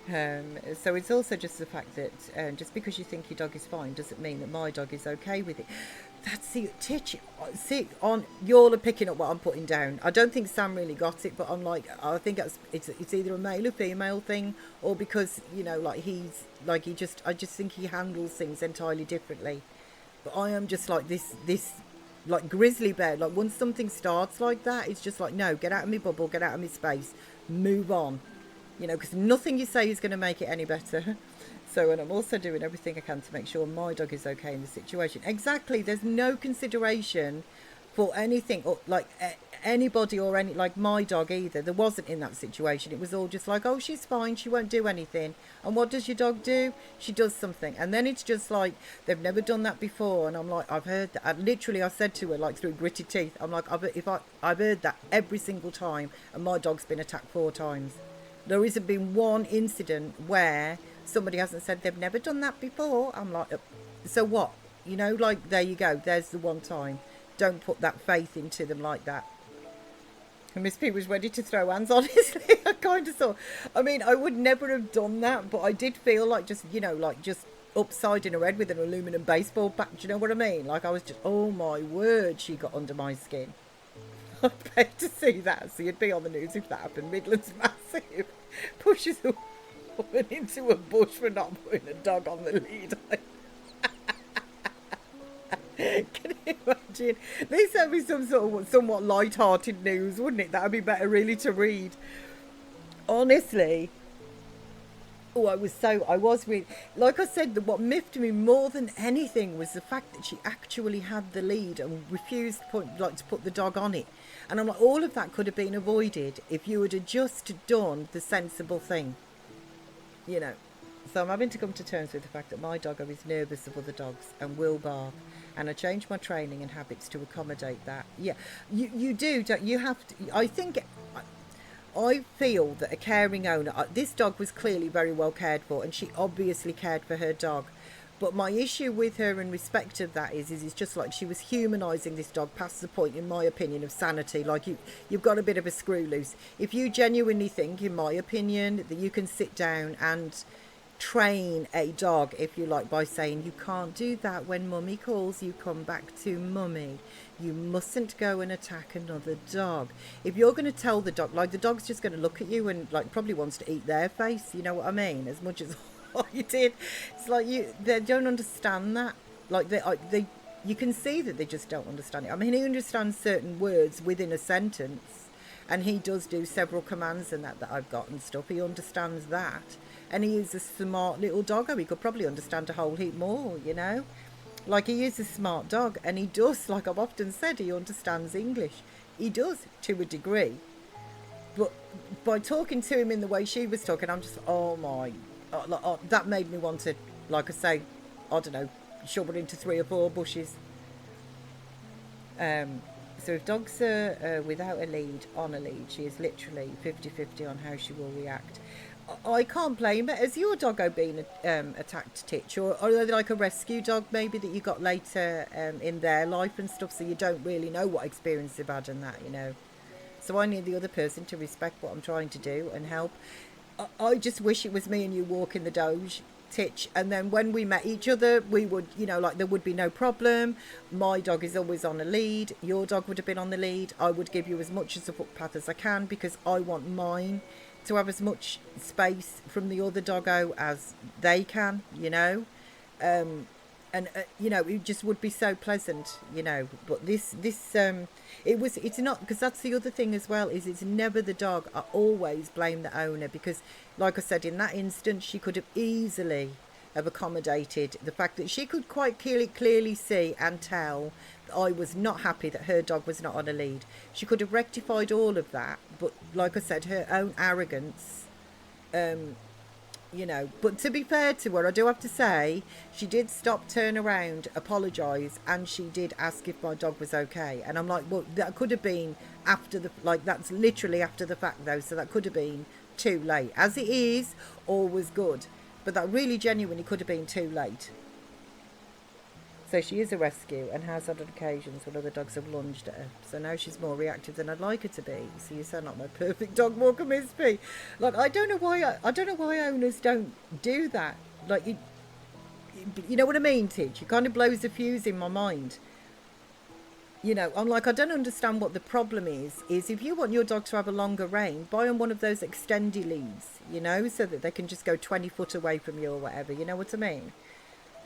So it's also just the fact that just because you think your dog is fine doesn't mean that my dog is okay with it. That's the titch. See, on you all are picking up what I'm putting down. I don't think Sam really got it, but I'm like, I think it's either a male or female thing, or because, you know, like he's like, I just think he handles things entirely differently. But I am just like this like grizzly bear. Like once something starts like that, it's just like, no, get out of my bubble, get out of my space, move on. You know, because nothing you say is going to make it any better. So, and I'm also doing everything I can to make sure my dog is okay in the situation. Exactly. There's no consideration for anything, or like anybody or any, like my dog either. There wasn't in that situation. It was all just like, oh, she's fine, she won't do anything. And what does your dog do? She does something. And then it's just like, they've never done that before. And I'm like, I've heard that. I said to her, like through gritted teeth, I'm like, I've heard that every single time. And my dog's been attacked 4 times. There hasn't been one incident where somebody hasn't said they've never done that before. I'm like, so what? You know, like, there you go. There's the one time. Don't put that faith into them like that. And Miss P was ready to throw hands, honestly. I kind of thought, I mean, I would never have done that, but I did feel like just, you know, like just upside in her head with an aluminum baseball bat. Do you know what I mean? Like I was just, oh my word, she got under my skin. I'd pay to see that. So you'd be on the news if that happened. Midland's massive. Pushes a woman into a bush for not putting a dog on the lead. Can you imagine? This would be some sort of somewhat light-hearted news, wouldn't it? That would be better really to read. Honestly. Oh, I was really, like I said, what miffed me more than anything was the fact that she actually had the lead and refused to put the dog on it. And I'm like, all of that could have been avoided if you had just done the sensible thing, you know. So I'm having to come to terms with the fact that my doggo is nervous of other dogs and will bark. And I changed my training and habits to accommodate that. Yeah, you do, don't you? Have to, I feel that a caring owner, this dog was clearly very well cared for, and she obviously cared for her dog. But my issue with her in respect of that is it's just like she was humanising this dog past the point, in my opinion, of sanity. Like you've got a bit of a screw loose. If you genuinely think, in my opinion, that you can sit down and train a dog, if you like, by saying you can't do that when mummy calls you, come back to mummy, you mustn't go and attack another dog. If you're going to tell the dog, like, the dog's just going to look at you and like probably wants to eat their face, you know what I mean, as much as what you did. It's like they don't understand that. Like they you can see that they just don't understand it. I mean, he understands certain words within a sentence, and he does do several commands and that I've got and stuff. He understands that. And he is a smart little doggo. He could probably understand a whole heap more, you know. Like, he is a smart dog, and he does, like I've often said, he understands English. He does, to a degree. But by talking to him in the way she was talking, I'm just, oh my, that made me want to, like I say, I don't know, shove her into 3 or 4 bushes. So if dogs are without a lead, on a lead, she is literally 50-50 on how she will react. I can't blame it. Has your doggo been attacked, Titch? Or are they like a rescue dog maybe that you got later in their life and stuff, so you don't really know what experience they've had and that, you know? So I need the other person to respect what I'm trying to do and help. I just wish it was me and you walking the doge, Titch, and then when we met each other, we would, you know, like, there would be no problem. My dog is always on a lead. Your dog would have been on the lead. I would give you as much as a footpath as I can, because I want mine to have as much space from the other doggo as they can, you know. You know, it just would be so pleasant, you know. But it's not, because that's the other thing as well, is it's never the dog. I always blame the owner, because like I said, in that instance, she could have easily have accommodated the fact that she could quite clearly see and tell that I was not happy that her dog was not on a lead. She could have rectified all of that, but like I said, her own arrogance, you know. But to be fair to her, I do have to say, she did stop, turn around, apologise, and she did ask if my dog was okay. And I'm like, well, that could have been after the, like, that's literally after the fact though, so that could have been too late. As it is, all was good, but that really genuinely could have been too late. So she is a rescue and has had occasions when other dogs have lunged at her. So now she's more reactive than I'd like her to be. So you sound like my perfect dog walker, Miss P. Like, I don't know why owners don't do that. Like, you know what I mean, Tidge? It kind of blows the fuse in my mind. You know, I'm like, I don't understand what the problem is if you want your dog to have a longer reign, buy them one of those extendy leads, you know, so that they can just go 20 foot away from you or whatever, you know what I mean?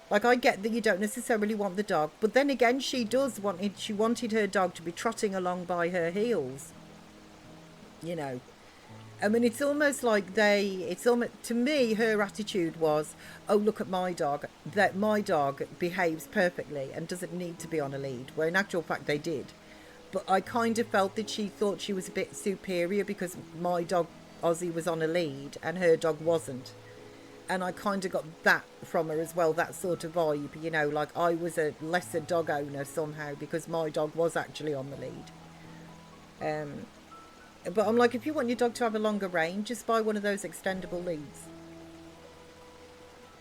Like, I get that you don't necessarily want the dog, but then again, she wanted her dog to be trotting along by her heels, you know. I mean, it's almost like to me, her attitude was, oh, look at my dog, that my dog behaves perfectly and doesn't need to be on a lead, where in actual fact they did. But I kind of felt that she thought she was a bit superior because my dog, Ozzy, was on a lead and her dog wasn't. And I kind of got that from her as well, that sort of vibe, you know, like I was a lesser dog owner somehow because my dog was actually on the lead. But I'm like, if you want your dog to have a longer reign, just buy one of those extendable leads.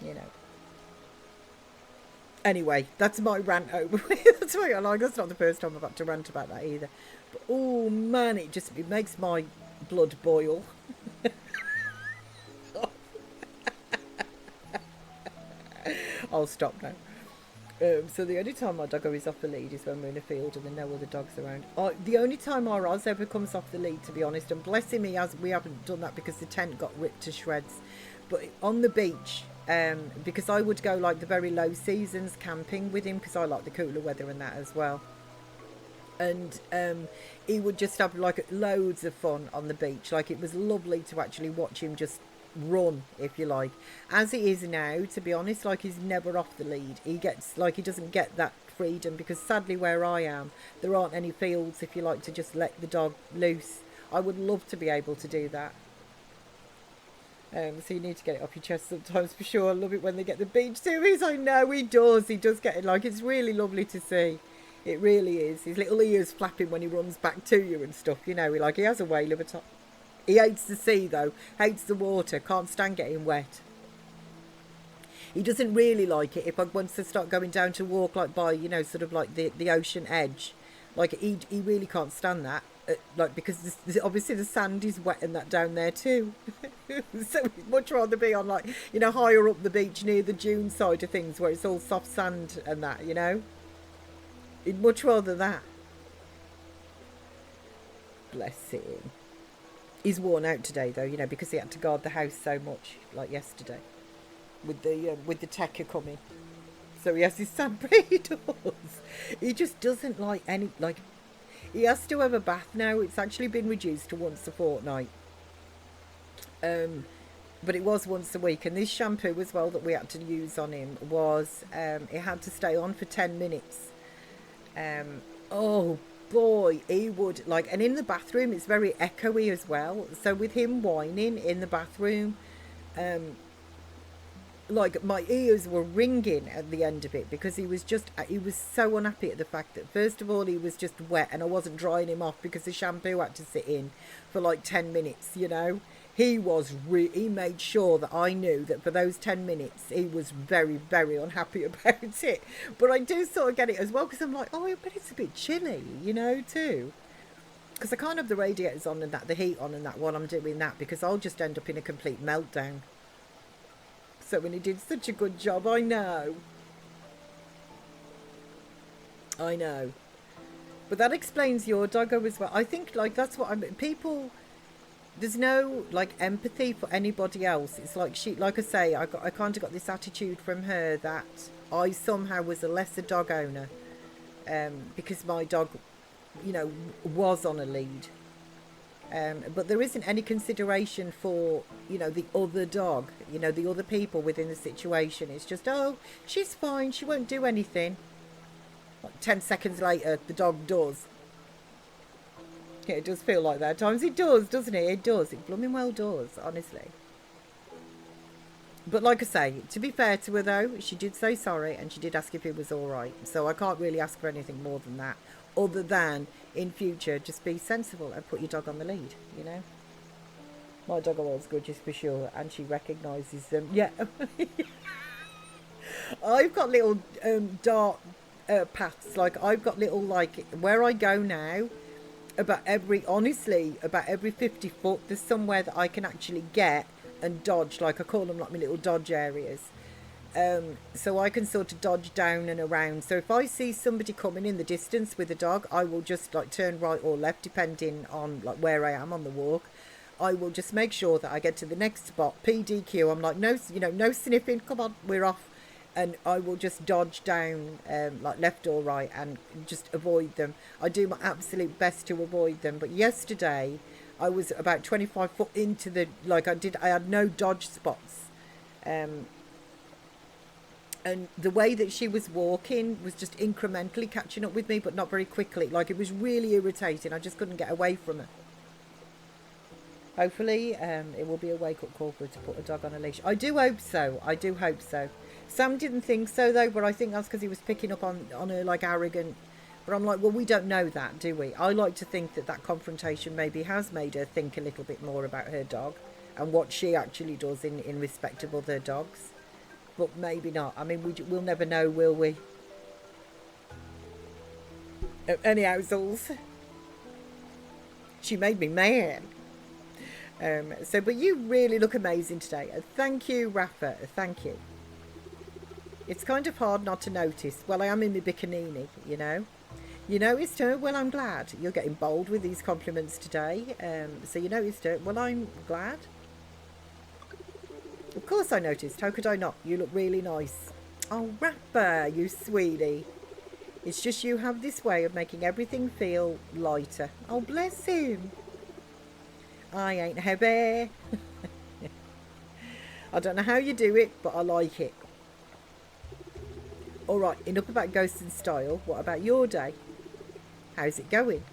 You know. Anyway, that's my rant over. That's why I like. That's not the first time I've had to rant about that either. But oh man, it makes my blood boil. I'll stop now. So the only time my doggo is off the lead is when we're in a field and there are no other dogs around. The only time our Oz ever comes off the lead, to be honest, and bless him, we haven't done that because the tent got ripped to shreds. But on the beach, because I would go like the very low seasons camping with him because I like the cooler weather and that as well. And he would just have like loads of fun on the beach. Like, it was lovely to actually watch him just run, if you like. As it is now, to be honest, like, he's never off the lead. He gets, like, he doesn't get that freedom, because sadly where I am, there aren't any fields, if you like, to just let the dog loose. I would love to be able to do that. So you need to get it off your chest sometimes, for sure. I love it when they get the beach series. I know he does get it. Like, it's really lovely to see. It really is. His little ears flapping when he runs back to you and stuff, you know. He has a whale of a top. He hates the sea, though. Hates the water. Can't stand getting wet. He doesn't really like it if I want to start going down to walk, like, by, you know, sort of like the ocean edge. Like, he really can't stand that. Like, because obviously the sand is wet and that down there too. So he'd much rather be on, like, you know, higher up the beach near the dune side of things, where it's all soft sand and that, you know. He'd much rather that. Bless him. He's worn out today, though, you know, because he had to guard the house so much, like yesterday, with the techer coming. So he has his sandpaper. He does. He just doesn't like any, like, he has to have a bath now. It's actually been reduced to once a fortnight. But it was once a week. And this shampoo as well that we had to use on him was, it had to stay on for 10 minutes. Oh boy, he would, like, and in the bathroom it's very echoey as well. So with him whining in the bathroom, like, my ears were ringing at the end of it, because he was so unhappy at the fact that, first of all, he was just wet and I wasn't drying him off because the shampoo had to sit in for like 10 minutes, you know. He made sure that I knew that for those 10 minutes he was very, very unhappy about it. But I do sort of get it as well, because I'm like, oh, I bet it's a bit chilly, you know, too. Because I can't have the radiators on and that, the heat on and that, while I'm doing that, because I'll just end up in a complete meltdown. So when he did such a good job, I know. But that explains your doggo as well. I think, like, that's what people, there's no, like, empathy for anybody else. It's like like I say, I kind of got this attitude from her that I somehow was a lesser dog owner, because my dog, you know, was on a lead. But there isn't any consideration for, you know, the other dog, you know, the other people within the situation. It's just, oh, she's fine, she won't do anything. Like 10 seconds later, the dog does. Yeah, it does feel like that at times. It does, doesn't it? It does. It blooming well does, honestly. But like I say, to be fair to her, though, she did say sorry and she did ask if it was all right. So I can't really ask for anything more than that, other than, in future, just be sensible and put your dog on the lead, you know. My dog was good, just for sure, and she recognises them. Yeah. I've got little dark paths. Like, I've got little, like, where I go now, about every 50 foot, there's somewhere that I can actually get and dodge. Like, I call them, like, my little dodge areas. So I can sort of dodge down and around. So if I see somebody coming in the distance with a dog, I will just, like, turn right or left, depending on, like, where I am on the walk. I will just make sure that I get to the next spot, PDQ. I'm like, no, you know, no sniffing, come on, we're off. And I will just dodge down, like, left or right, and just avoid them. I do my absolute best to avoid them. But yesterday, I was about 25 foot into the, like, I had no dodge spots. And the way that she was walking was just incrementally catching up with me, but not very quickly. Like, it was really irritating. I just couldn't get away from her. Hopefully, it will be a wake-up call for her to put a dog on a leash. I do hope so. I do hope so. Sam didn't think so, though, but I think that's because he was picking up on her, like, arrogant. But I'm like, well, we don't know that, do we? I like to think that confrontation maybe has made her think a little bit more about her dog and what she actually does in respect of other dogs. But maybe not. I mean, we'll never know, will we? Anyhow, Zulz, she made me mad. But you really look amazing today. Thank you, Rafa. Thank you. It's kind of hard not to notice. Well, I am in my bikini, you know. You noticed her? Well, I'm glad. You're getting bold with these compliments today. So you noticed her? Well, I'm glad. Of course I noticed. How could I not? You look really nice. Oh, Rafa, you sweetie. It's just you have this way of making everything feel lighter. Oh, bless him. I ain't heavy. I don't know how you do it, but I like it. All right, enough about ghosts and style. What about your day? How's it going?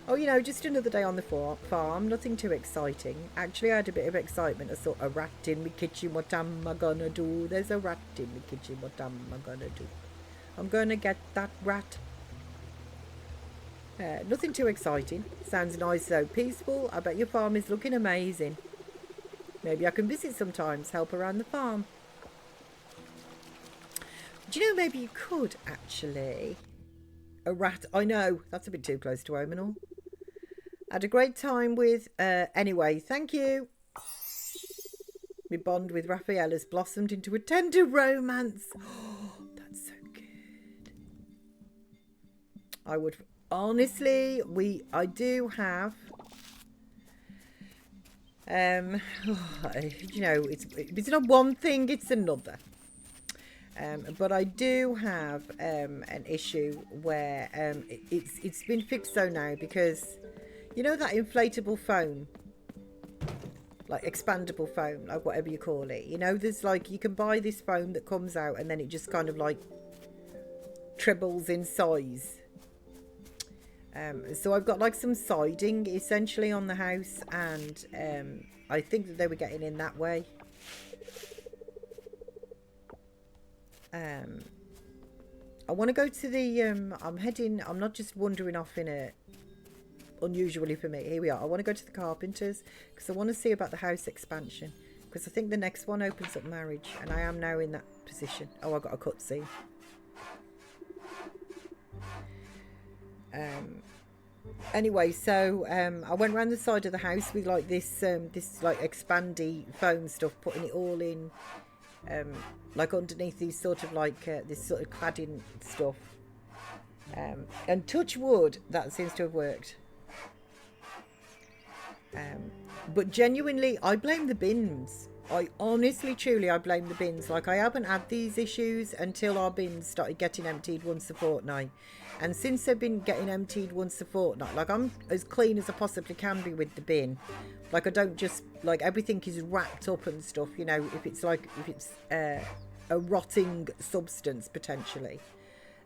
Oh, you know, just another day on the farm. Nothing too exciting. Actually, I had a bit of excitement. I saw a rat in my kitchen. What am I gonna do? There's a rat in my kitchen. What am I gonna do? I'm gonna get that rat. Nothing too exciting. Sounds nice though. Peaceful. I bet your farm is looking amazing. Maybe I can visit sometimes. Help around the farm. Do you know, maybe you could actually... A rat. I know. That's a bit too close to home and all. Had a great time with... anyway, thank you. My bond with Raphael has blossomed into a tender romance. Oh, that's so good. I would... Honestly, I do have... you know, it's not one thing, it's another. But I do have an issue where it's been fixed though now, because you know that inflatable foam, like expandable foam, like whatever you call it, you know, there's like, you can buy this foam that comes out and then it just kind of like trebles in size. So I've got like some siding essentially on the house, and I think that they were getting in that way. I want to go to the I'm not just wandering off in a unusually for me. Here we are. I want to go to the carpenters because I want to see about the house expansion, because I think the next one opens up marriage, and I am now in that position. Oh, I got a cutscene. Anyway, so I went around the side of the house with like this like expandy foam stuff, putting it all in like underneath these sort of like this sort of cladding stuff, and touch wood, that seems to have worked. But genuinely, I blame the bins. I honestly, truly, I blame the bins. Like, I haven't had these issues until our bins started getting emptied once a fortnight. And since they've been getting emptied once a fortnight, like, I'm as clean as I possibly can be with the bin. Like, I don't just, like, everything is wrapped up and stuff, you know, if it's a rotting substance, potentially.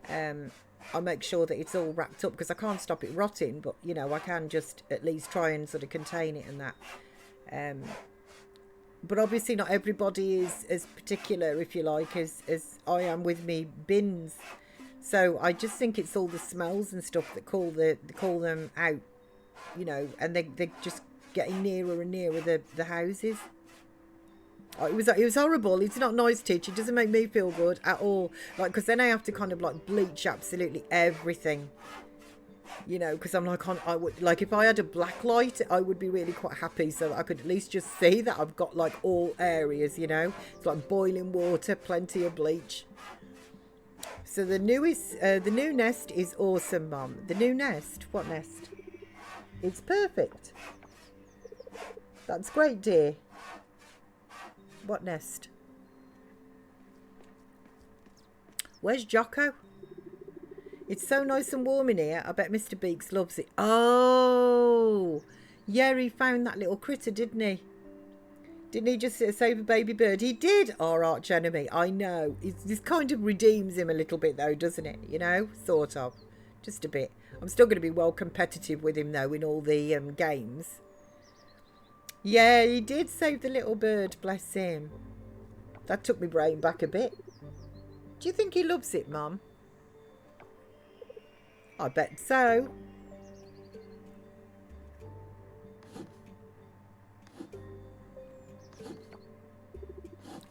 I make sure that it's all wrapped up, because I can't stop it rotting, but, you know, I can just at least try and sort of contain it and that. But obviously not everybody is as particular, if you like, as I am with me bins. So I just think it's all the smells and stuff that call them out, you know, and they're just getting nearer and nearer the houses. Oh, it was horrible. It's not nice, Titch. It doesn't make me feel good at all. Like, because then I have to kind of like bleach absolutely everything. You know, because I'm like, I would, like, if I had a black light, I would be really quite happy, so that I could at least just see that I've got like all areas, you know. It's like boiling water, plenty of bleach. So the new nest is awesome, Mum. The new nest? What nest? It's perfect. That's great, dear. What nest? Where's Jocko? It's so nice and warm in here. I bet Mr. Beaks loves it. Oh, yeah, he found that little critter, didn't he? Didn't he just save a baby bird? He did, our arch enemy. I know. This kind of redeems him a little bit, though, doesn't it? You know, sort of. Just a bit. I'm still going to be well competitive with him, though, in all the games. Yeah, he did save the little bird, bless him. That took my brain back a bit. Do you think he loves it, Mum? I bet so.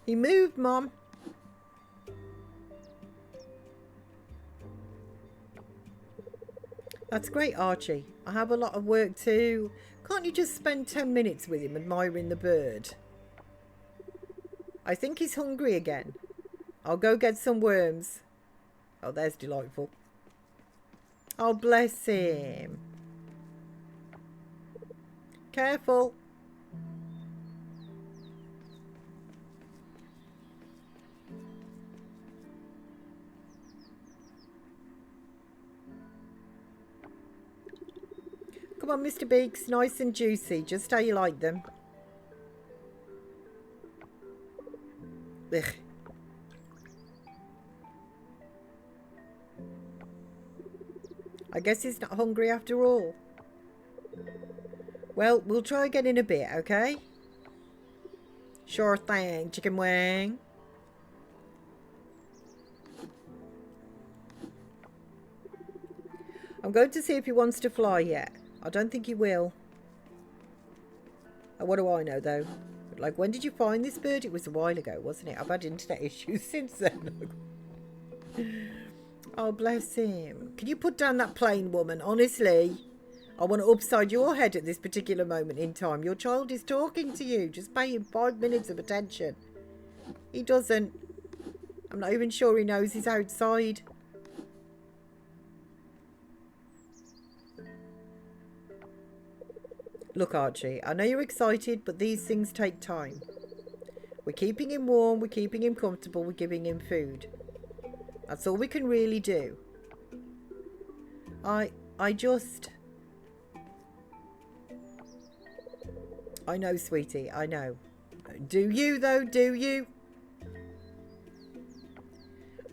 He moved, Mum. That's great, Archie. I have a lot of work too. Can't you just spend 10 minutes with him admiring the bird? I think he's hungry again. I'll go get some worms. Oh, there's delightful. Oh, bless him. Careful. Come on, Mr. Beaks. Nice and juicy. Just how you like them. Ugh. I guess he's not hungry after all. Well, we'll try again in a bit, okay? Sure thing, chicken wing. I'm going to see if he wants to fly yet. I don't think he will. Oh, what do I know, though? Like, when did you find this bird? It was a while ago, wasn't it? I've had internet issues since then. Oh, bless him. Can you put down that plane, woman? Honestly, I want to upside your head at this particular moment in time. Your child is talking to you. Just pay him 5 minutes of attention. He doesn't. I'm not even sure he knows he's outside. Look, Archie, I know you're excited, but these things take time. We're keeping him warm, we're keeping him comfortable, we're giving him food. That's all we can really do. I know, sweetie, I know. Do you, though? Do you?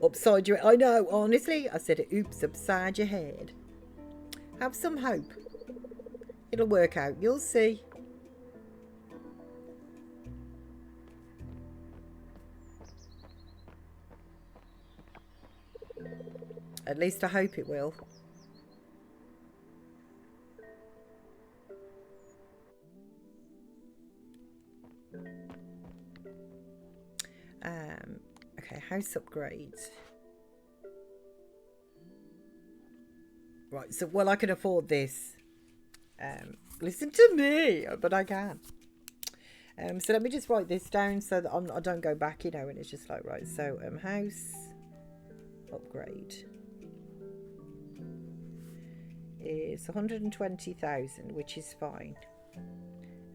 Upside your... I know, honestly, I said it, oops, upside your head. Have some hope. It'll work out, you'll see. At least I hope it will. Okay, house upgrades. Right, so, well, I can afford this. Listen to me, but I can. So let me just write this down so that I don't go back, you know, and it's just like, right, so house upgrade is 120,000, which is fine.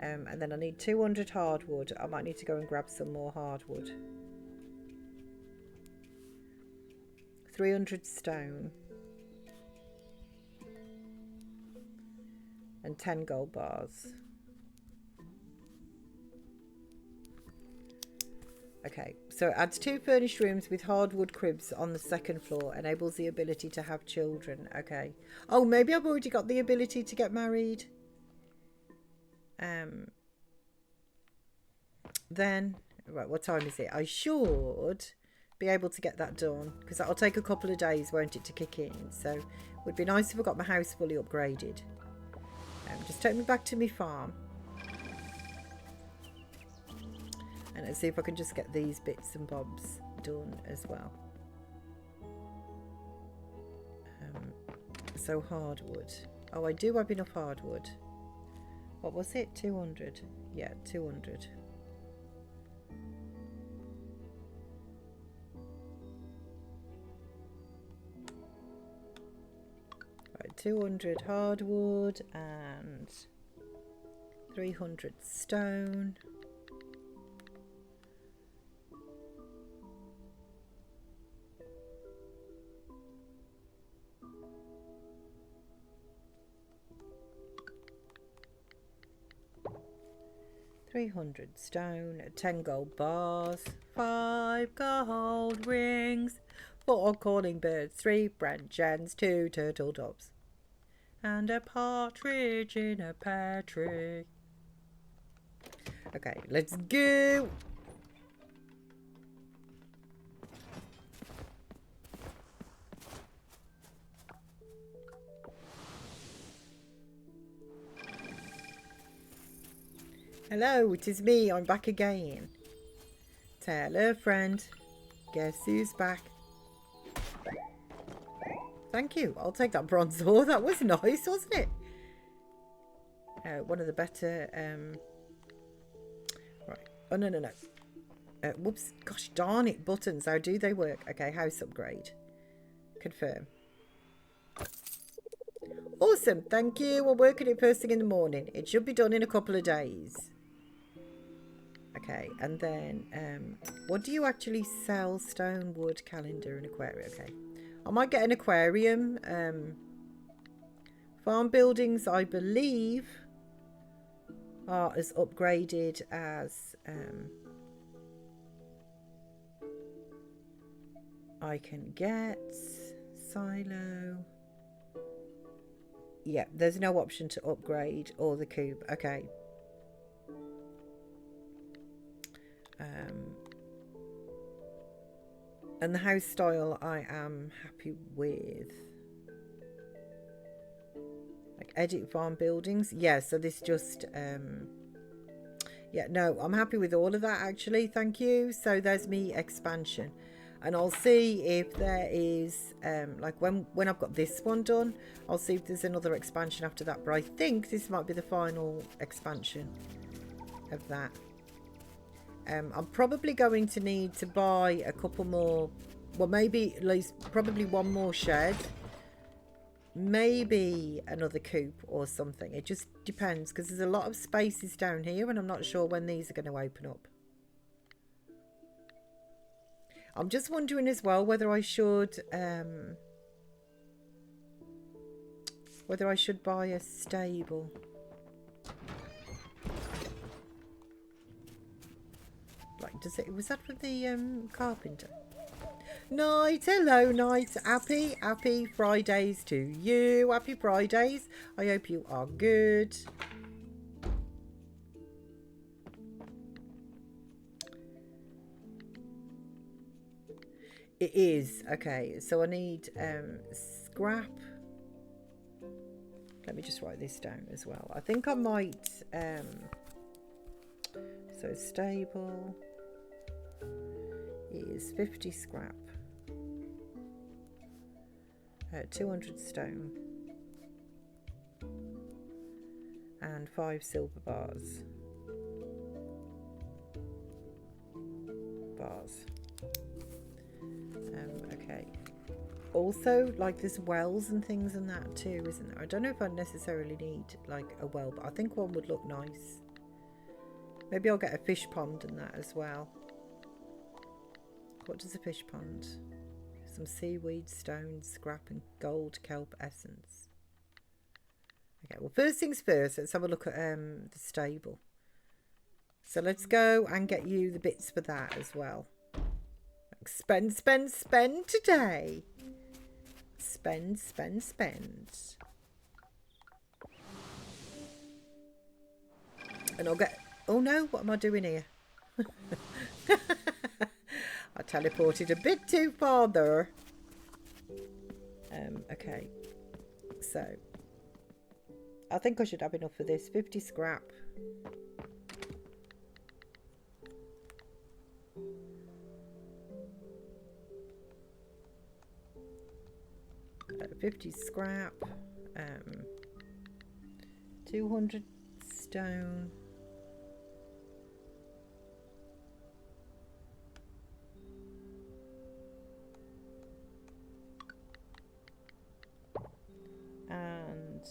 And then I need 200 hardwood. I might need to go and grab some more hardwood. 300 stone. And 10 gold bars. Okay, so it adds 2 furnished rooms with hardwood cribs on the 2nd floor. Enables the ability to have children. Okay. Oh, maybe I've already got the ability to get married. Then, right, what time is it? I should be able to get that done, because that'll take a couple of days, won't it, to kick in. So it would be nice if I got my house fully upgraded. Just take me back to my farm. And let's see if I can just get these bits and bobs done as well. So hardwood. Oh, I do have enough hardwood. What was it? 200. Yeah, 200. Right, 200 hardwood and 300 stone. $300 stone, 10 gold bars, 5 gold rings, 4 calling birds, 3 branch ends, 2 turtle doves, and a partridge in a pear tree. Okay, let's go. Hello, it is me. I'm back again. Tell a friend. Guess who's back? Thank you. I'll take that bronze ore. That was nice, wasn't it? One of the better... Right. Oh, no. Whoops. Gosh darn it. Buttons. How do they work? Okay, house upgrade. Confirm. Awesome. Thank you. We'll work on it first thing in the morning. It should be done in a couple of days. Okay, and then what do you actually sell? Stone, wood, calendar, and aquarium. Okay, I might get an aquarium. Farm buildings, I believe, are as upgraded as I can get silo. Yeah, there's no option to upgrade or the coop. Okay. And the house style I am happy with. Like edit farm buildings. Yeah, so this just yeah, no, I'm happy with all of that actually, thank you. So there's me expansion. And I'll see if there is like when I've got this one done, I'll see if there's another expansion after that. But I think this might be the final expansion of that. I'm probably going to need to buy a couple more, well maybe at least probably one more shed, maybe another coop or something. It just depends because there's a lot of spaces down here and I'm not sure when these are going to open up. I'm just wondering as well whether I should buy a stable. Like, does it? Was that for the carpenter? Night, hello, night. Happy Fridays to you. Happy Fridays. I hope you are good. It is. Okay, so I need scrap. Let me just write this down as well. I think I might so stable is 50 scrap, 200 stone and 5 silver bars. Okay. Also, like there's wells and things and that too, isn't there? I don't know if I necessarily need like a well, but I think one would look nice. Maybe I'll get a fish pond and that as well. What does a fish pond? Some seaweed, stone, scrap and gold kelp essence. Okay, well first things first, let's have a look at the stable. So let's go and get you the bits for that as well. Spend today. Spend. And I'll get... Oh no, what am I doing here? I teleported a bit too far there. Okay. So, I think I should have enough for this. 50 scrap. 50 scrap, 200 stone, and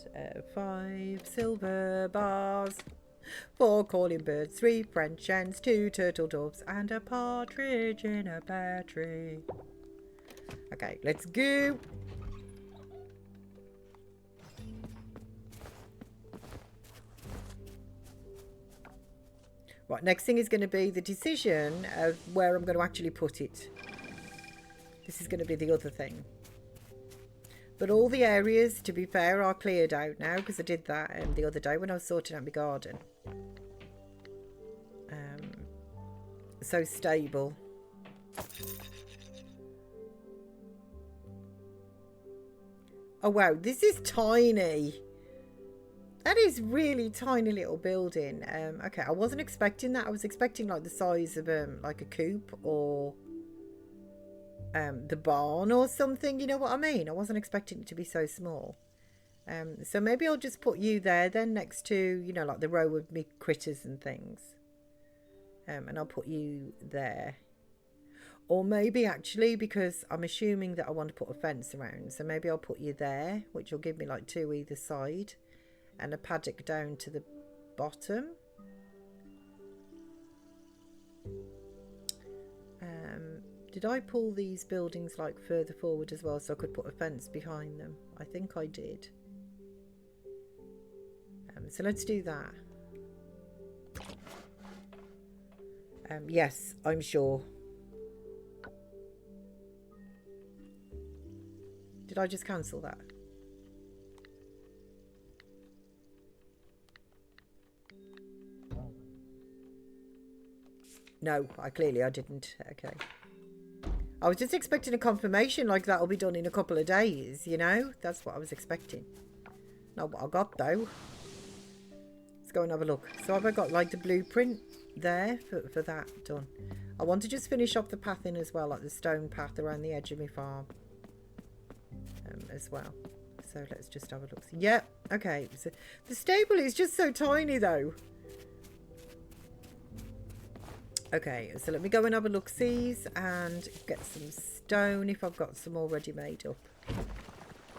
5 silver bars, 4 calling birds, 3 French hens, 2 turtle doves, and a partridge in a pear tree. Okay, let's go. Right, next thing is going to be the decision of where I'm going to actually put it. This is going to be the other thing. But all the areas, to be fair, are cleared out now because I did that the other day when I was sorting out my garden. So stable. Oh wow, this is tiny. That is really tiny little building. Okay, I wasn't expecting that. I was expecting like the size of like a coop or the barn or something. You know what I mean? I wasn't expecting it to be so small. So maybe I'll just put you there then next to, you know, like the row of me critters and things. And I'll put you there. Or maybe actually, because I'm assuming that I want to put a fence around, so maybe I'll put you there, which will give me like 2 either side. And a paddock down to the bottom. Did I pull these buildings like further forward as well so I could put a fence behind them? I think I did. So let's do that. Yes, I'm sure. Did I just cancel that? No, I didn't. Okay. I was just expecting a confirmation like that'll be done in a couple of days, you know? That's what I was expecting. Not what I got though. Let's go and have a look. So have I got like the blueprint there for that done? I want to just finish off the pathing as well, like the stone path around the edge of my farm as well. So let's just have a look. Yep, okay. So the stable is just so tiny though. Okay, so let me go and have a look-sees and get some stone if I've got some already made up.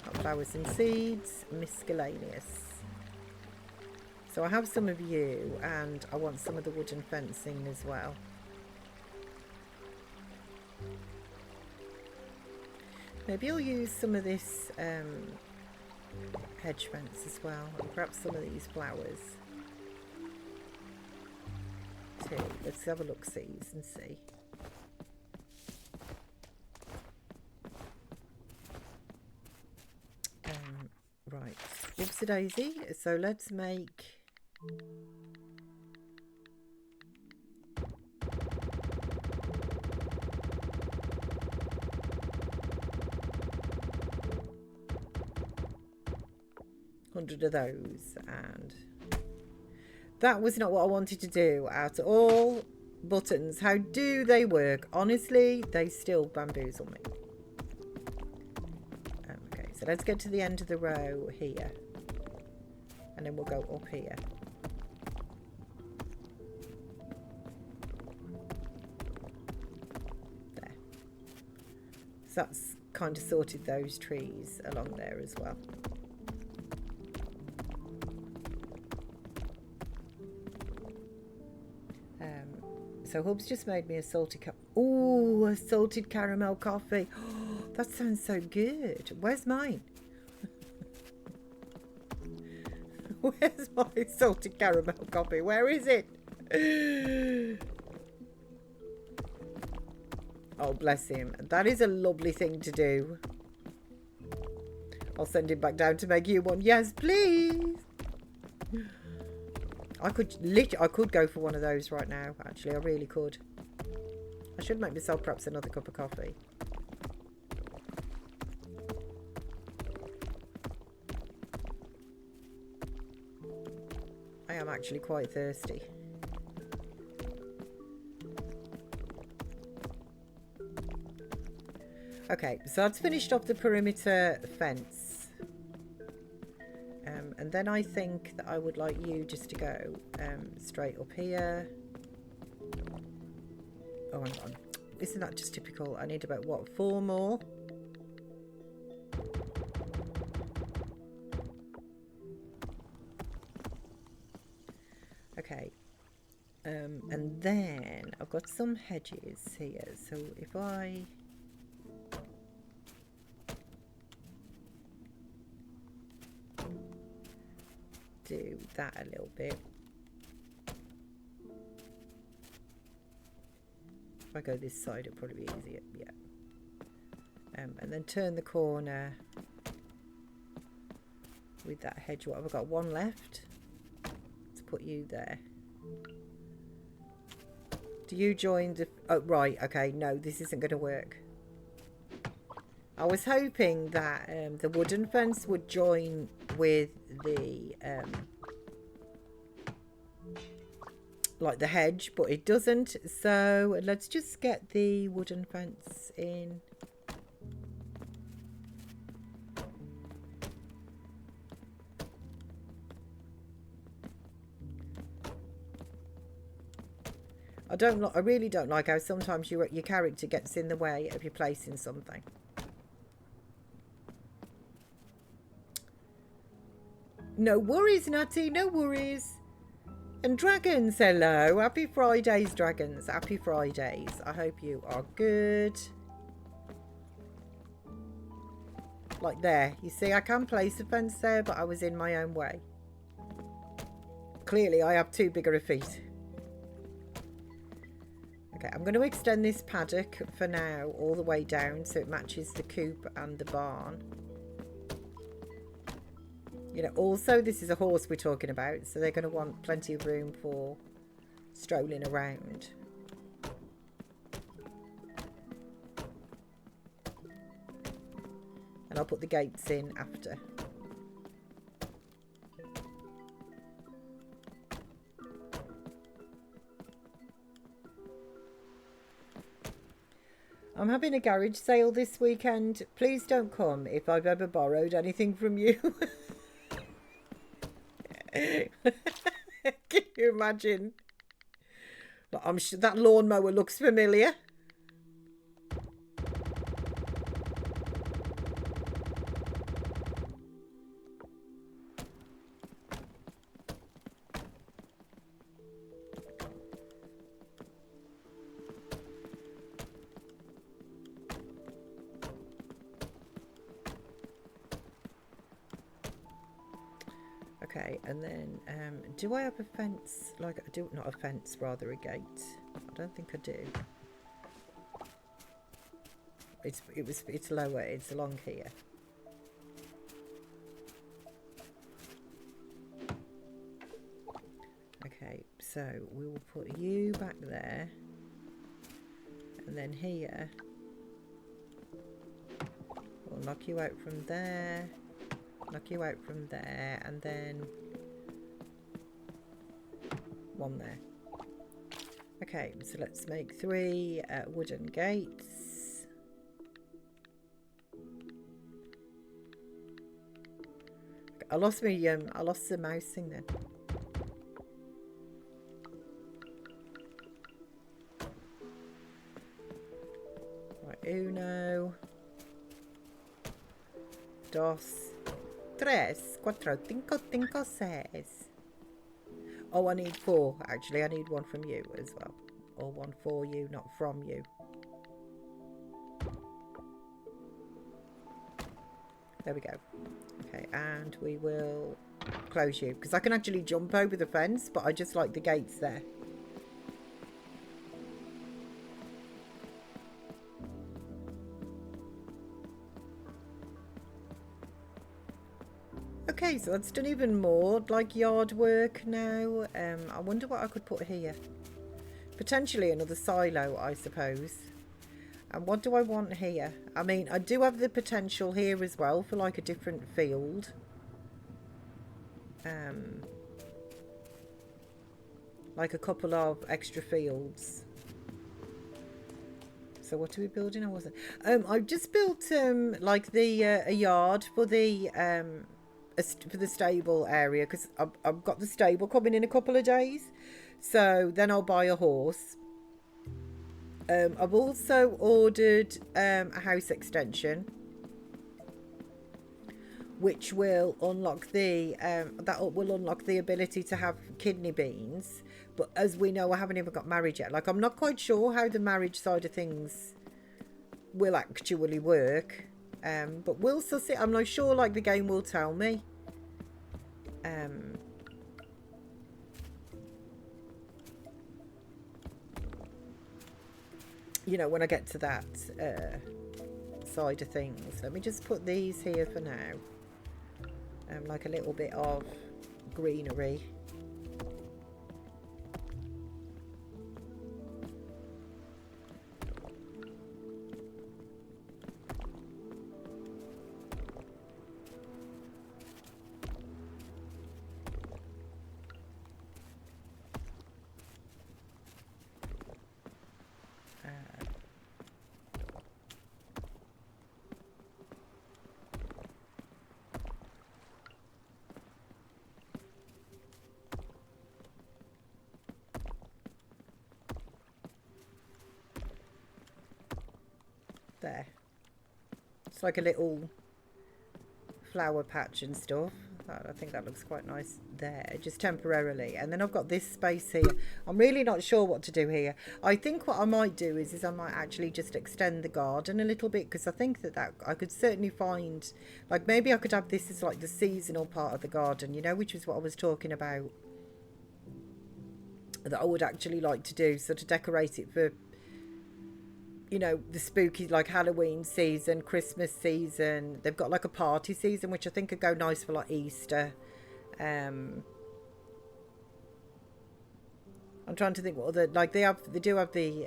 Got flowers and seeds, miscellaneous. So I have some of you and I want some of the wooden fencing as well. Maybe I'll use some of this hedge fence as well, and perhaps some of these flowers. Let's have a look-sees and see. Right, whoopsie daisy. So let's make $100 of those, and that was not what I wanted to do at all. Buttons, how do they work? Honestly, they still bamboozle me. Okay, so let's get to the end of the row here. And then we'll go up here. There. So that's kind of sorted those trees along there as well. So Hub's just made me a salted a salted caramel coffee. Oh, that sounds so good. Where's mine? Where's my salted caramel coffee? Where is it? Oh, bless him. That is a lovely thing to do. I'll send him back down to make you one. Yes, please. I could go for one of those right now, actually. I really could. I should make myself perhaps another cup of coffee. I am actually quite thirsty. Okay, so that's finished off the perimeter fence. And then I think that I would like you just to go straight up here. Oh, hang on. Isn't that just typical? I need about, what, 4 more? Okay. And then I've got some hedges here. So if I... do that a little bit. If I go this side, it'll probably be easier. Yeah. And then turn the corner with that hedge. What have I got? 1 left. Let's put you there. Do you join the... Oh, right. Okay. No, this isn't going to work. I was hoping that the wooden fence would join with the like the hedge, but it doesn't. So let's just get the wooden fence in. I really don't like how sometimes your character gets in the way of you placing something. No worries, Natty, no worries. And dragons, hello. Happy Fridays, dragons. Happy Fridays. I hope you are good. Like there. You see, I can place a fence there, but I was in my own way. Clearly, I have too big of a feet. Okay, I'm going to extend this paddock for now all the way down so it matches the coop and the barn. You know, also this is a horse we're talking about, so they're going to want plenty of room for strolling around. And I'll put the gates in after. I'm having a garage sale this weekend. Please don't come if I've ever borrowed anything from you. Can you imagine? I'm sure that lawnmower looks familiar. Okay, and then do I have a fence? Like, I do, not a fence, rather a gate. I don't think I do. It's lower. It's along here. Okay, so we will put you back there, and then here we'll knock you out from there. Knock you out from there, and then one there. Okay, so let's make 3 wooden gates. I lost the mouse thing then. Right, 1, 2, 3, 4, 5, 6. Oh, I need 4 actually. I need 1 from you as well, or 1 for you, not from you. There we go. Okay, and we will close you because I can actually jump over the fence, but I just like the gates there. Okay, so that's done even more like yard work now. I wonder what I could put here. Potentially another silo, I suppose. And what do I want here? I mean, I do have the potential here as well for like a different field. Like a couple of extra fields. So what are we building? I wasn't. I've just built like the a yard for the stable area, because I've got the stable coming in a couple of days, so then I'll buy a horse. I've also ordered a house extension, which will unlock the will unlock the ability to have kidney beans. But as we know, I haven't even got married yet. Like, I'm not quite sure how the marriage side of things will actually work. But we'll suss it. I'm not sure, like, the game will tell me. You know, when I get to that side of things. Let me just put these here for now. Like a little bit of greenery. There. It's like a little flower patch and stuff. I think that looks quite nice there, just temporarily. And then I've got this space here. I'm really not sure what to do here. I think what I might do is I might actually just extend the garden a little bit, because I think that I could certainly find, like, maybe I could have this as like the seasonal part of the garden, you know, which is what I was talking about, that I would actually like to do, so to decorate it for you know, the spooky, like Halloween season, Christmas season. They've got like a party season, which I think could go nice for like Easter. I'm trying to think what other, like they do have the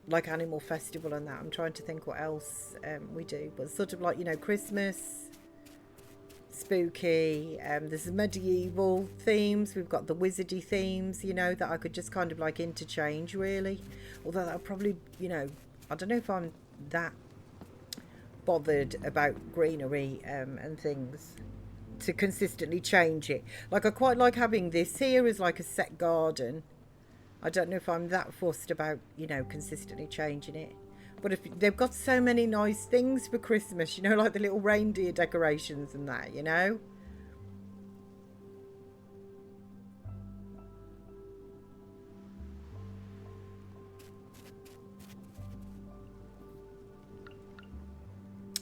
like animal festival and that. I'm trying to think what else we do, but sort of like, you know, Christmas, spooky, there's medieval themes, we've got the wizardy themes, you know, that I could just kind of like interchange really. Although that'll probably, you know, I don't know if I'm that bothered about greenery and things to consistently change it. Like I quite like having this here as like a set garden. I don't know if I'm that fussed about, you know, consistently changing it. But if they've got so many nice things for Christmas, you know, like the little reindeer decorations and that, you know.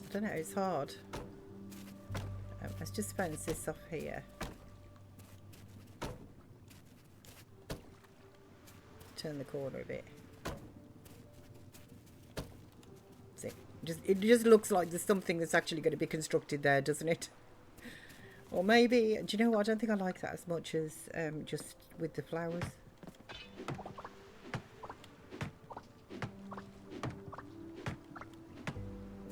I don't know, it's hard. Let's just fence this off here. Turn the corner a bit. See, it just looks like there's something that's actually going to be constructed there, doesn't it? Or maybe, do you know what? I don't think I like that as much as just with the flowers.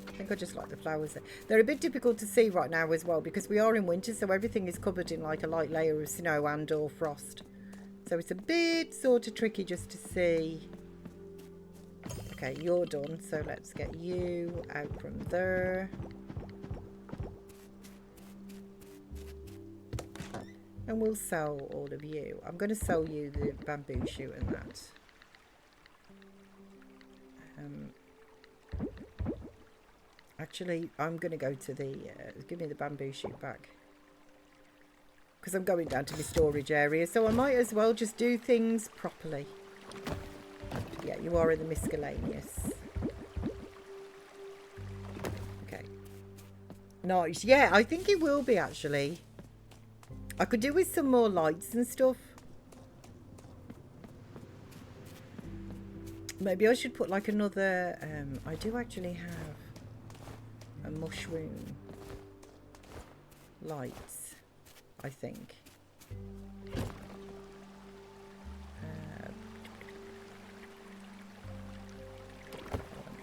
I think I just like the flowers there. They're a bit difficult to see right now as well because we are in winter, so everything is covered in like a light layer of snow and or frost. So it's a bit sort of tricky just to see. Okay, you're done. So let's get you out from there. And we'll sell all of you. I'm going to sell you the bamboo shoot and that. Actually, I'm going to go to the... give me the bamboo shoot back. Because I'm going down to my storage area, so I might as well just do things properly. Yeah, you are in the miscellaneous. Okay. Nice. Yeah, I think it will be actually. I could do with some more lights and stuff. Maybe I should put like another... I do actually have a mushroom lights. I think.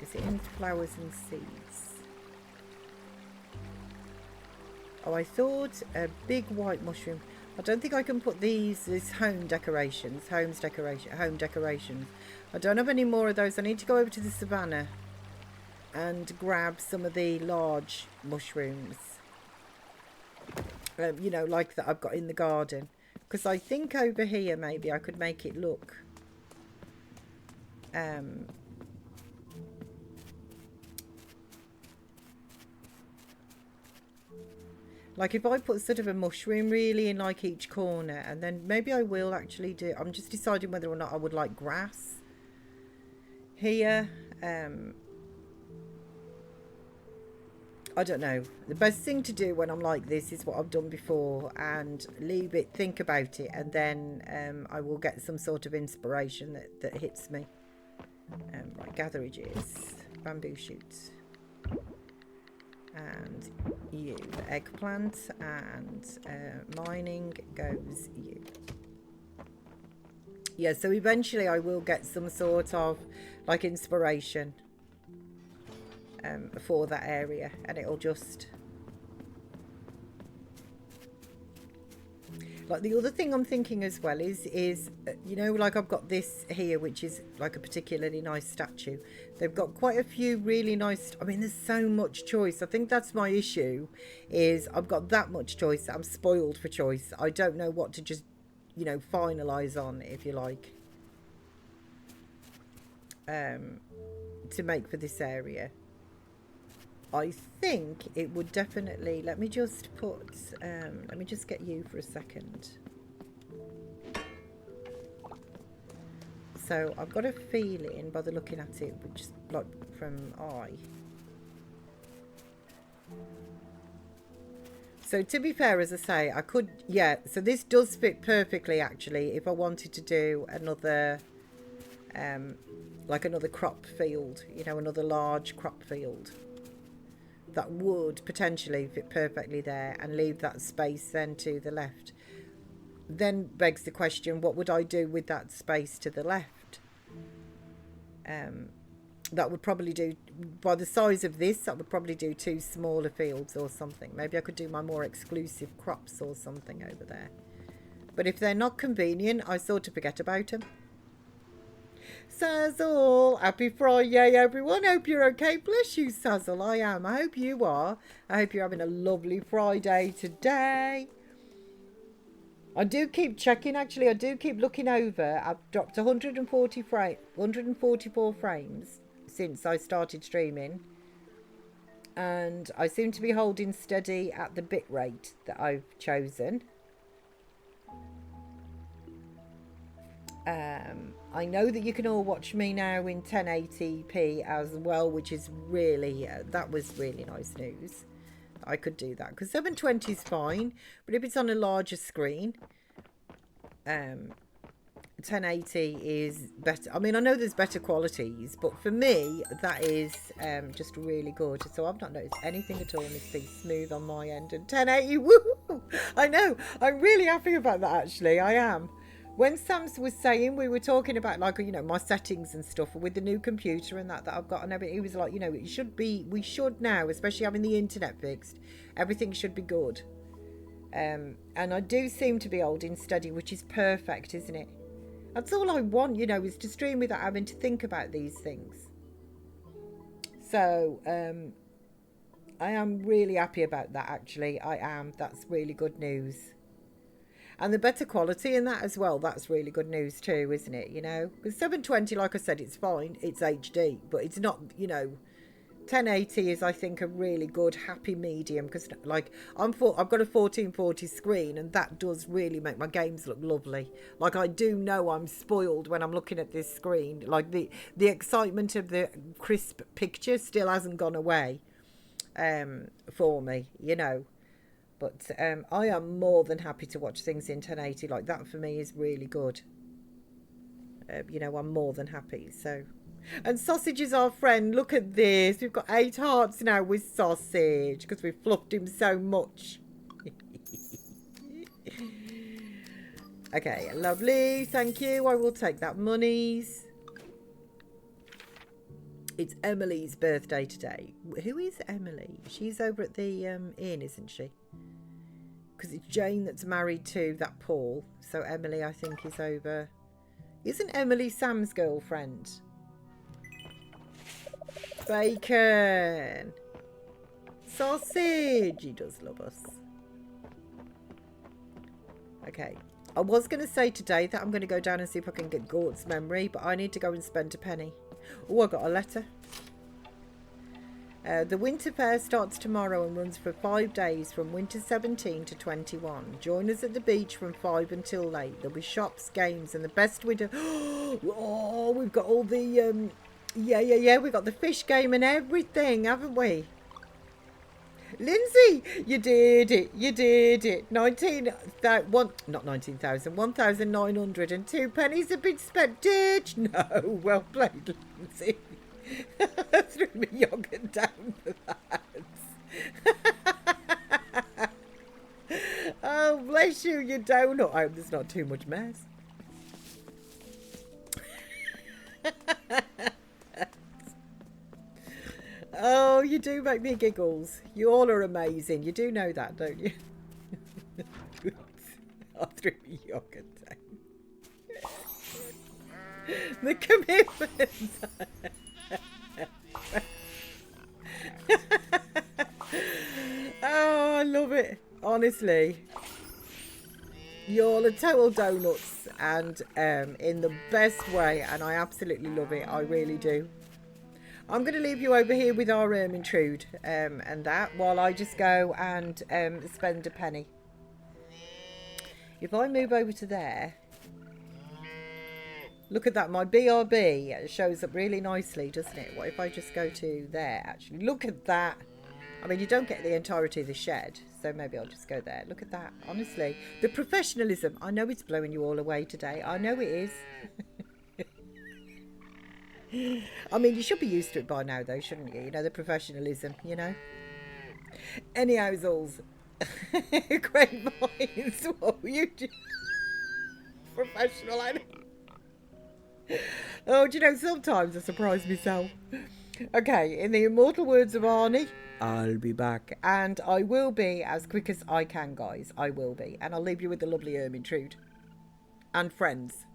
Is it in flowers and seeds? Oh, I thought a big white mushroom. I don't think I can put these as home decorations. Home decorations. I don't have any more of those. I need to go over to the savannah and grab some of the large mushrooms. You know, like that I've got in the garden. Because I think over here maybe I could make it look like if I put sort of a mushroom really in like each corner, and then maybe I will actually do... I'm just deciding whether or not I would like grass here. I don't know. The best thing to do when I'm like this is what I've done before and leave it, think about it, and then I will get some sort of inspiration that hits me. Right, gatherages, bamboo shoots, and you, the eggplant, and mining goes you. Yeah, so eventually I will get some sort of like inspiration for that area, and it'll just like the other thing I'm thinking as well is you know, like I've got this here which is like a particularly nice statue. They've got quite a few really nice, I mean there's so much choice. I think that's my issue, is I've got that much choice that I'm spoiled for choice. I don't know what to just, you know, finalize on, if you like, to make for this area. I think it would definitely, let me just put, let me just get you for a second. So I've got a feeling by the looking at it, just like from eye. So to be fair, as I say, I could, yeah, so this does fit perfectly actually if I wanted to do another like another crop field, you know, another large crop field that would potentially fit perfectly there, and leave that space then to the left. Then begs the question, what would I do with that space to the left? That would probably do, by the size of this, that would probably do 2 smaller fields or something. Maybe I could do my more exclusive crops or something over there. But if they're not convenient, I sort of forget about them. Sazzle, happy Friday, everyone. Hope you're okay. Bless you, Sazzle. I am. I hope you are. I hope you're having a lovely Friday today. I do keep checking, actually. I do keep looking over. I've dropped 144 frames since I started streaming. And I seem to be holding steady at the bit rate that I've chosen. I know that you can all watch me now in 1080p as well, which is really, that was really nice news. I could do that, because 720 is fine, but if it's on a larger screen, 1080 is better. I mean, I know there's better qualities, but for me, that is just really good. So I've not noticed anything at all, and it's been smooth on my end. And 1080, woo! I know, I'm really happy about that, actually. I am. When Sam was saying, we were talking about, like, you know, my settings and stuff with the new computer and that I've got and everything, he was like, you know, it should be, we should now, especially having the internet fixed, everything should be good. And I do seem to be holding steady, which is perfect, isn't it? That's all I want, you know, is to stream without having to think about these things. So, I am really happy about that, actually. I am. That's really good news. And the better quality in that as well, that's really good news too, isn't it? You know, because 720, like I said, it's fine, it's HD, but it's not, you know, 1080 is, I think, a really good happy medium, because like I've got a 1440 screen, and that does really make my games look lovely. Like, I do know I'm spoiled when I'm looking at this screen. Like the excitement of the crisp picture still hasn't gone away for me, you know. But I am more than happy to watch things in 1080. Like, that for me is really good. You know, I'm more than happy. So, and Sausage is our friend. Look at this. We've got 8 hearts now with Sausage, because we've fluffed him so much. Okay, lovely. Thank you. I will take that monies. It's Emily's birthday today. Who is Emily? She's over at the inn, isn't she? Because it's Jane that's married to that Paul. So Emily, I think, is over. Isn't Emily Sam's girlfriend? Bacon. Sausage. He does love us. Okay. I was going to say today that I'm going to go down and see if I can get Gort's memory, but I need to go and spend a penny. Oh, I got a letter. The winter fair starts tomorrow and runs for 5 days from winter 17 to 21. Join us at the beach from 5 until late. There'll be shops, games, and the best winter. Oh, we've got all the yeah. We've got the fish game and everything, haven't we? Lindsay, you did it. You did it. 1,902 pennies have been spent. Did you? No, well played, Lindsay. Threw me yogurt down for that. Oh, bless you, you donut. I hope there's not too much mess. Oh, you do make me giggles. You all are amazing. You do know that, don't you? I threw me yogurt down. The commitment. Oh, I love it. Honestly, you're a total donuts, and in the best way, and I absolutely love it. I really do. I'm going to leave you over here with our Ermintrude and that, while I just go and spend a penny. If I move over to there, look at that, my BRB shows up really nicely, doesn't it? What if I just go to there, actually? Look at that. I mean, you don't get the entirety of the shed, so maybe I'll just go there. Look at that, honestly. The professionalism. I know it's blowing you all away today. I know it is. I mean, you should be used to it by now, though, shouldn't you? You know, the professionalism, you know? Anyhow, Zulls. Great minds. What were you doing? Professional, I know. Oh, do you know, sometimes I surprise myself. Okay, in the immortal words of Arnie, I'll be back. And I will be as quick as I can, guys. I will be. And I'll leave you with the lovely Ermintrude. And friends.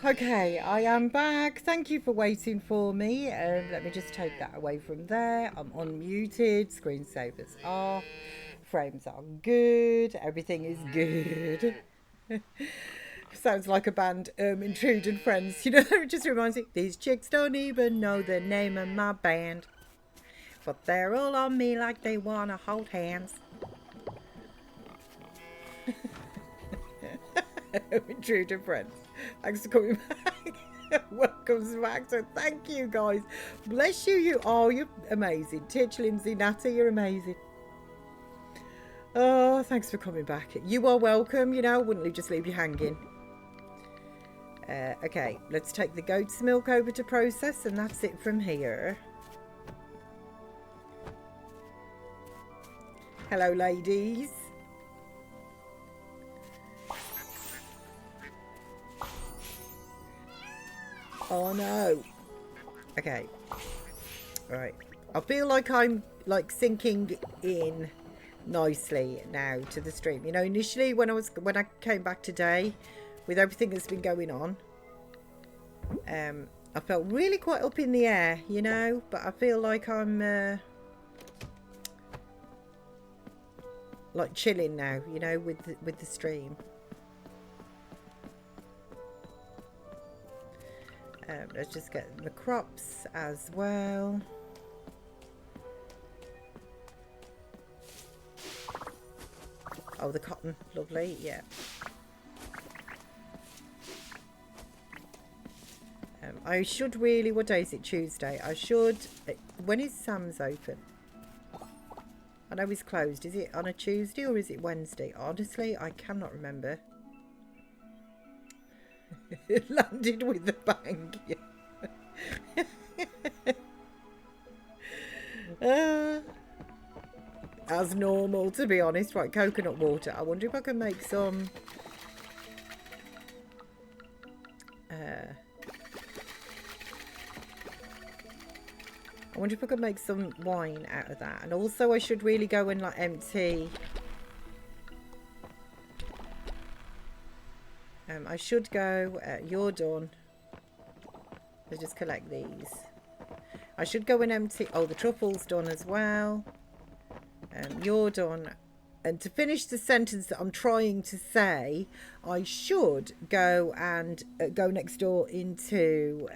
Okay, I am back. Thank you for waiting for me. Let me just take that away from there. I'm unmuted. Screensavers off. Frames are good. Everything is good. Sounds like a band, Intrude and Friends. You know, it just reminds me. These chicks don't even know the name of my band, but they're all on me like they wanna hold hands. Intruder friends. Thanks for coming back. Welcome back. So thank you guys. Bless you. You're amazing. Titch, Lindsay, Nata, you're amazing. Oh, thanks for coming back. You are welcome. You know, wouldn't just leave you hanging. Okay, let's take the goat's milk over to process, and that's it from here. Hello, ladies. Oh no. Okay. Right. I feel like I'm like sinking in nicely now to the stream. You know, initially when I came back today, with everything that's been going on, I felt really quite up in the air, you know, but I feel like I'm like chilling now, you know, with the stream. Let's just get the crops as well. Oh, the cotton, lovely, yeah. I should really, what day is it? Tuesday. I should, when is Sam's open? I know he's closed. Is it on a Tuesday or is it Wednesday? Honestly, I cannot remember. It landed with the bang. As normal, to be honest. Right, coconut water. I wonder if I can make some... I wonder if I could make some wine out of that. And also I should really go and like empty... I should go... you're done. Let's just collect these. I should go and empty... Oh, the truffle's done as well. You're done. And to finish the sentence that I'm trying to say, I should go and go next door into...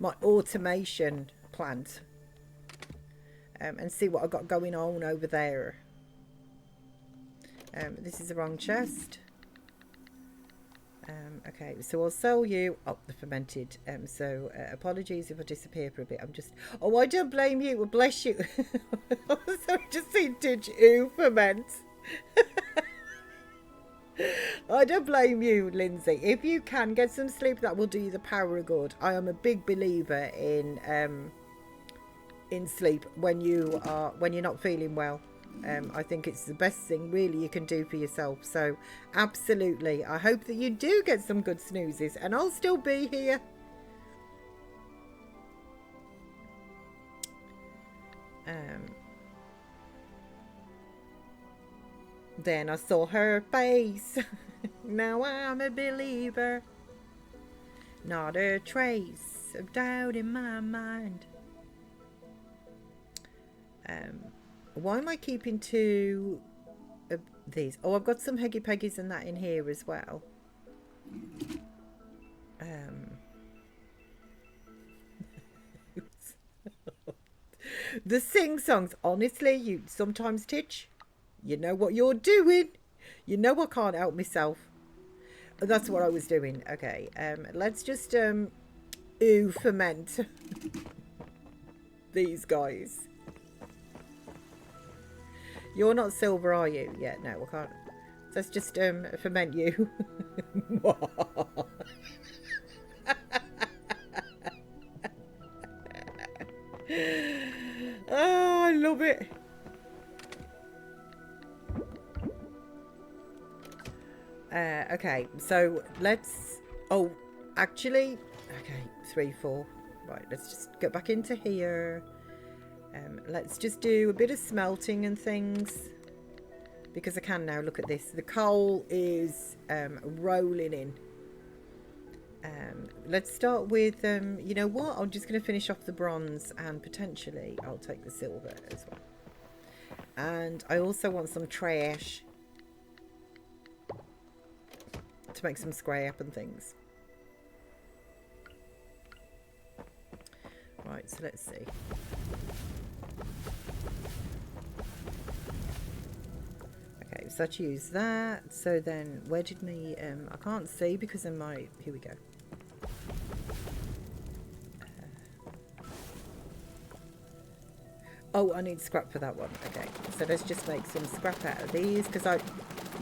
my automation plant and see what I've got going on over there. This is the wrong chest. Okay, so I'll sell you the fermented. So apologies if I disappear for a bit. I'm just... Oh, I don't blame you. Well, bless you. So just seen Did you ferment? I don't blame you, Lindsay. If you can get some sleep, that will do you the power of good. I am a big believer in sleep when you're not feeling well. I think it's the best thing really you can do for yourself. So absolutely, I hope that you do get some good snoozes, and I'll still be here. Then I saw her face. Now I'm a believer. Not a trace of doubt in my mind. Why am I keeping two of these? Oh, I've got some Heggy Peggies and that in here as well. The sing-songs. Honestly, you sometimes, Titch, you know what you're doing. You know I can't help myself. That's what I was doing. Okay, let's just ferment these guys. You're not silver, are you? Yeah, no, I can't. Let's just ferment you. Oh, I love it. Okay, so let's... Oh, actually... Okay, 3, 4. Right, let's just get back into here. Let's just do a bit of smelting and things. Because I can now. Look at this. The coal is rolling in. Let's start with... you know what? I'm just going to finish off the bronze. And potentially I'll take the silver as well. And I also want some trash. To make some scrap and things. Right, so let's see. So let's use that. So then, where did me, I can't see because of my, here we go. Oh, I need scrap for that one. Okay, so let's just make some scrap out of these, because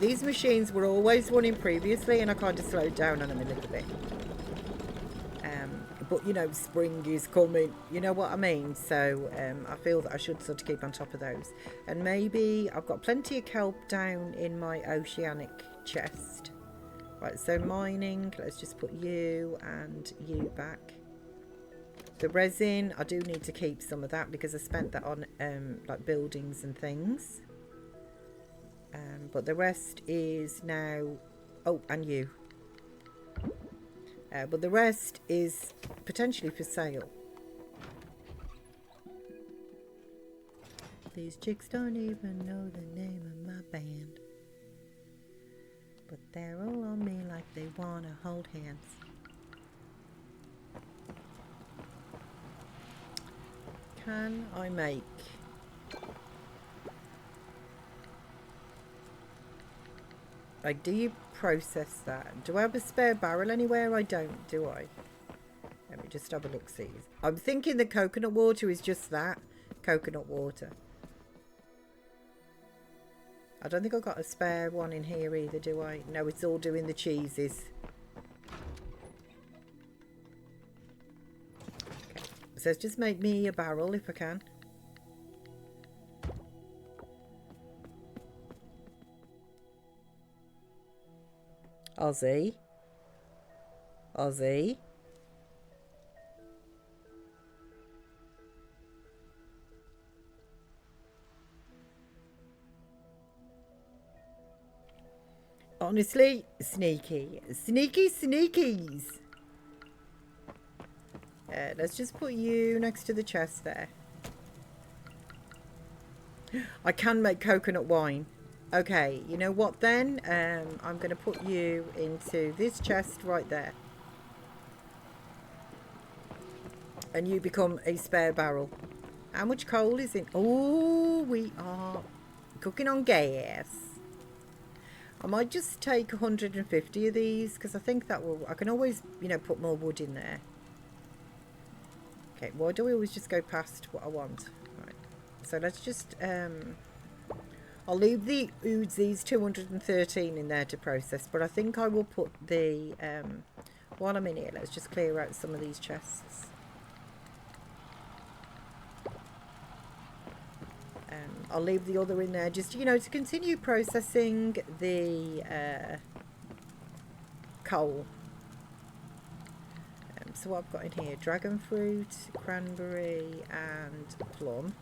these machines were always running previously, and I kind of slowed down on them a little bit. But you know, spring is coming. You know what I mean? So I feel that I should sort of keep on top of those. And maybe I've got plenty of kelp down in my oceanic chest. Right, so mining. Let's just put you and you back. The resin, I do need to keep some of that because I spent that on like buildings and things. But the rest is now, oh, and you. But the rest is potentially for sale. These chicks don't even know the name of my band, but they're all on me like they want to hold hands. Can I make like, do you process that? Do I have a spare barrel anywhere? I don't, do I? Let me just have a look, see. I'm thinking the coconut water is just that, coconut water. I don't think I've got a spare one in here either, do I? No, it's all doing the cheeses. Okay. So let's just make me a barrel if I can. Aussie. Aussie. Honestly, sneaky. Sneaky sneakies. Let's just put you next to the chest there. I can make coconut wine. Okay, you know what then? I'm going to put you into this chest right there. And you become a spare barrel. How much coal is in? Oh, we are cooking on gas. I might just take 150 of these because I think that will, I can always, you know, put more wood in there. Okay, why do we always just go past what I want? Right. So let's just, I'll leave these 213 in there to process, but I think I will put the, while I'm in here, let's just clear out some of these chests. I'll leave the other in there just, you know, to continue processing the coal. So what I've got in here, dragon fruit, cranberry and plum.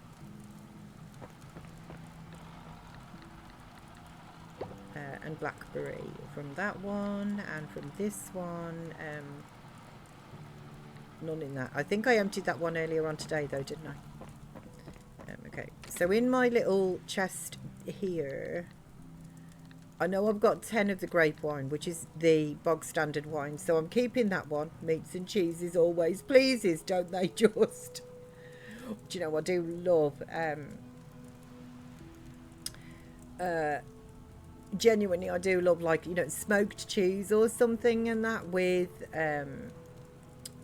And blackberry from that one, and from this one, none in that. I think I emptied that one earlier on today though, didn't I? Okay, so in my little chest here, I know I've got 10 of the grape wine, which is the bog standard wine, so I'm keeping that one. Meats and cheeses always pleases, don't they just? Do you know, I do love genuinely, I do love, like, you know, smoked cheese or something, and that with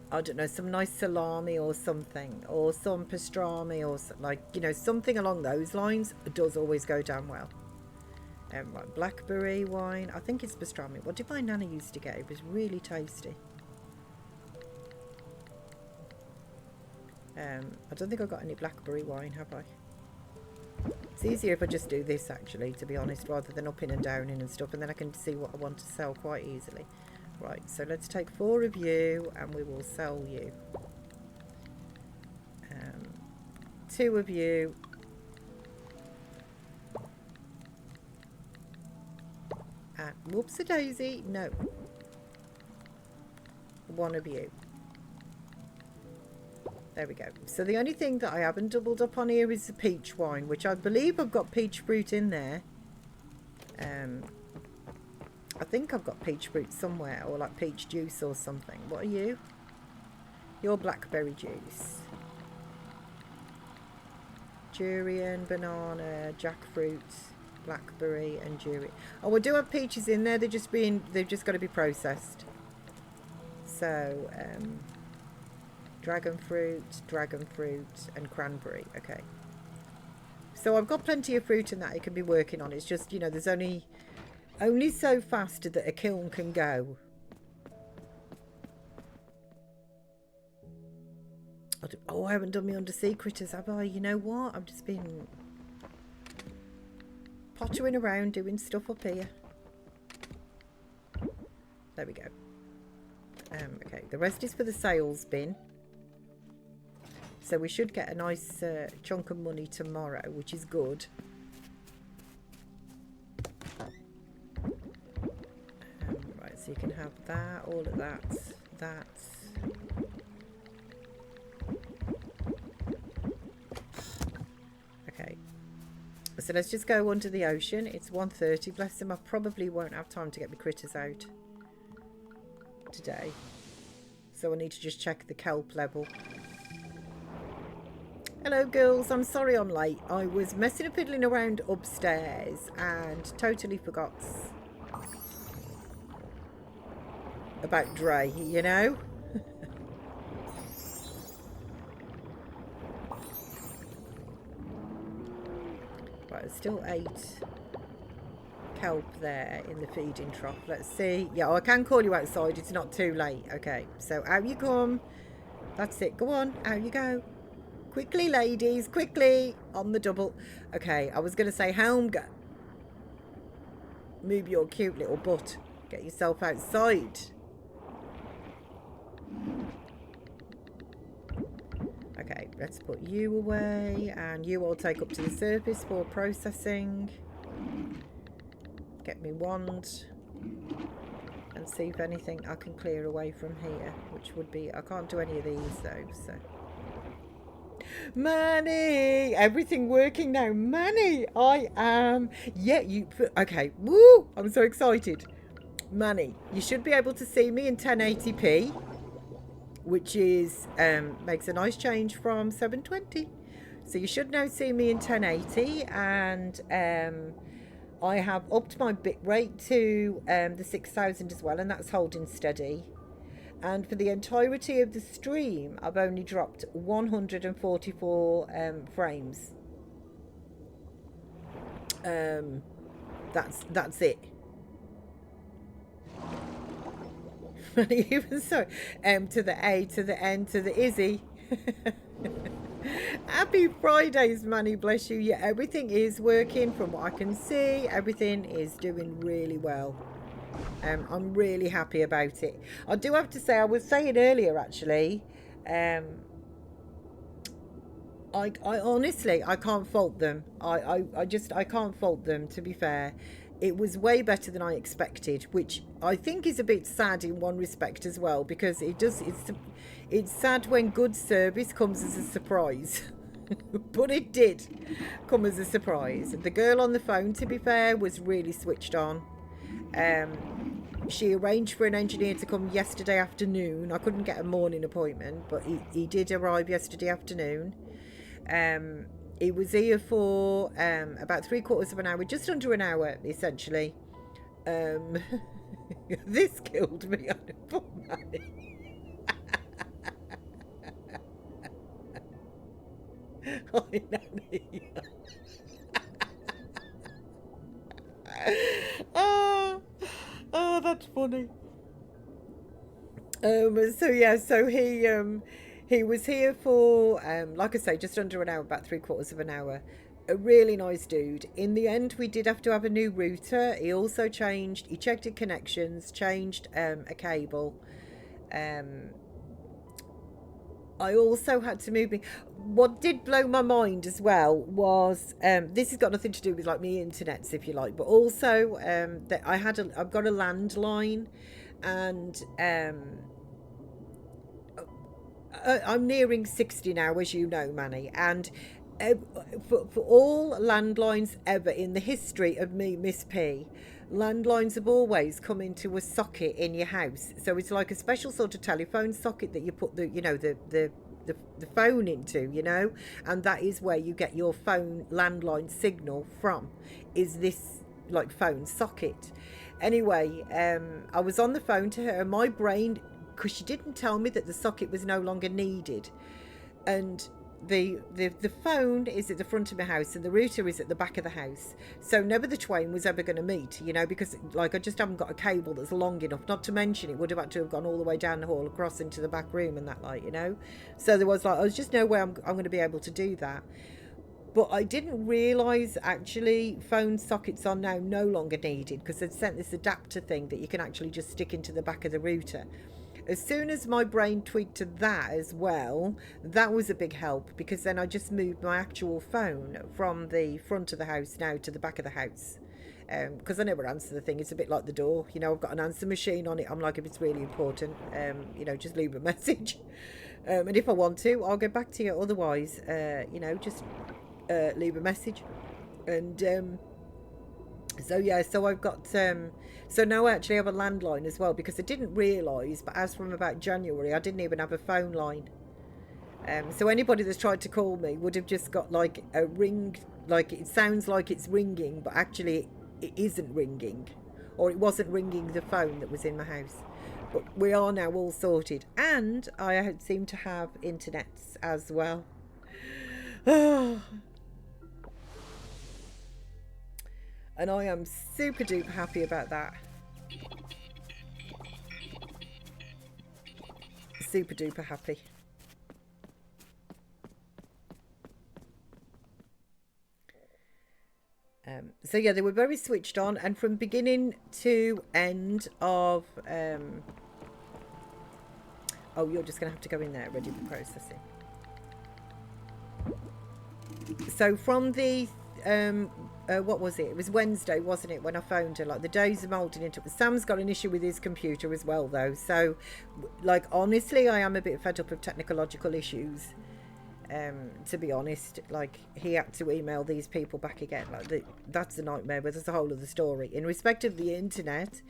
I don't know, some nice salami or something, or some pastrami, or like, you know, something along those lines does always go down well. Right, blackberry wine, I think it's pastrami. What did my nana used to get? It was really tasty. I don't think I got any blackberry wine, have I? It's easier if I just do this, actually, to be honest, rather than upping and downing and stuff, and then I can see what I want to sell quite easily. Right, so let's take 4 of you and we will sell you. 2 of you. And whoops-a-daisy, no. 1 of you. There we go. So the only thing that I haven't doubled up on here is the peach wine, which I believe I've got peach fruit in there. I think I've got peach fruit somewhere, or like peach juice or something. What are you? You're blackberry juice. Durian, banana, jackfruit, blackberry and durian. Oh, I do have peaches in there. They've just got to be processed. So dragon fruit, and cranberry. Okay. So I've got plenty of fruit and that I can be working on. It's just, you know, there's only so fast that a kiln can go. Oh, I haven't done my undersea critters, have I? You know what? I've just been pottering around doing stuff up here. There we go. Okay, the rest is for the sales bin. So we should get a nice chunk of money tomorrow, which is good. Right, so you can have that, all of that, that. Okay. So let's just go under the ocean. It's 1:30. Bless them. I probably won't have time to get the critters out today. So I need to just check the kelp level. Hello girls, I'm sorry I'm late. I was messing and fiddling around upstairs and totally forgot about Dre, you know? Right, there's still 8 kelp there in the feeding trough. Let's see. Yeah, I can call you outside. It's not too late. Okay, so out you come. That's it. Go on, out you go. Quickly, ladies, quickly, on the double. Okay, I was going to say, home, go. Move your cute little butt. Get yourself outside. Okay, let's put you away, and you all take up to the surface for processing. Get me wand, and see if anything I can clear away from here, which would be, I can't do any of these though, so. Manny, everything working now. Manny, I am. Yeah, you. Okay, woo! I'm so excited. Manny, you should be able to see me in 1080p, which is makes a nice change from 720. So you should now see me in 1080, and I have upped my bit rate to the 6000 as well, and that's holding steady. And for the entirety of the stream, I've only dropped 144 frames. That's it. Even so, M to the A to the N to the Izzy. Happy Fridays, Manny, bless you. Yeah, everything is working from what I can see. Everything is doing really well. I'm really happy about it. I do have to say, I was saying earlier actually, I honestly, I can't fault them. I can't fault them, to be fair. It was way better than I expected, which I think is a bit sad in one respect as well, because it's sad when good service comes as a surprise. But it did come as a surprise. The girl on the phone, to be fair, was really switched on. She arranged for an engineer to come yesterday afternoon. I couldn't get a morning appointment, but he did arrive yesterday afternoon. He was here for about 3/4 of an hour, just under an hour, essentially. This killed me. Poor Manny. Hi, Nanny. Oh, that's funny. So yeah, so he was here for like I say, just under an hour, about 3/4 of an hour. A really nice dude. In the end, we did have to have a new router. He also changed. He checked the connections, changed a cable. I also had to move me. What did blow my mind as well was this has got nothing to do with like me internets, if you like, but also that I've got a landline, and I'm nearing 60 now, as you know, Manny, and for all landlines ever in the history of me, Miss P, landlines have always come into a socket in your house. So it's like a special sort of telephone socket that you put the the phone into, you know, and that is where you get your phone landline signal from, is this like phone socket. Anyway, I was on the phone to her, my brain, because she didn't tell me that the socket was no longer needed, and the phone is at the front of my house and the router is at the back of the house, so never the twain was ever going to meet, you know, because like I just haven't got a cable that's long enough, not to mention it would have had to have gone all the way down the hall across into the back room and that, like, you know, so there was like, I was just no way I'm going to be able to do that. But I didn't realise actually phone sockets are now no longer needed, because they've sent this adapter thing that you can actually just stick into the back of the router. As soon as my brain tweaked to that as well, that was a big help, because then I just moved my actual phone from the front of the house now to the back of the house. Because I never answer the thing. It's a bit like the door, you know, I've got an answer machine on it. I'm like, if it's really important, you know, just leave a message. And if I want to, I'll get back to you. Otherwise, you know, just leave a message. And so yeah, so I've got so now I actually have a landline as well, because I didn't realise, but as from about January I didn't even have a phone line. So anybody that's tried to call me would have just got like a ring, like it sounds like it's ringing, but actually it isn't ringing, or it wasn't ringing the phone that was in my house. But we are now all sorted, and I seem to have internets as well. And I am super duper happy about that. Super duper happy. So yeah, they were very switched on, and from beginning to end of oh, you're just gonna have to go in there, ready for processing. So from the what was it? It was Wednesday, wasn't it, when I phoned her? Like, the days are moulding into it. Sam's got an issue with his computer as well, though. So, like, honestly, I am a bit fed up of technological issues. To be honest, like, he had to email these people back again. Like, that's a nightmare, but that's a whole other story. In respect of the internet,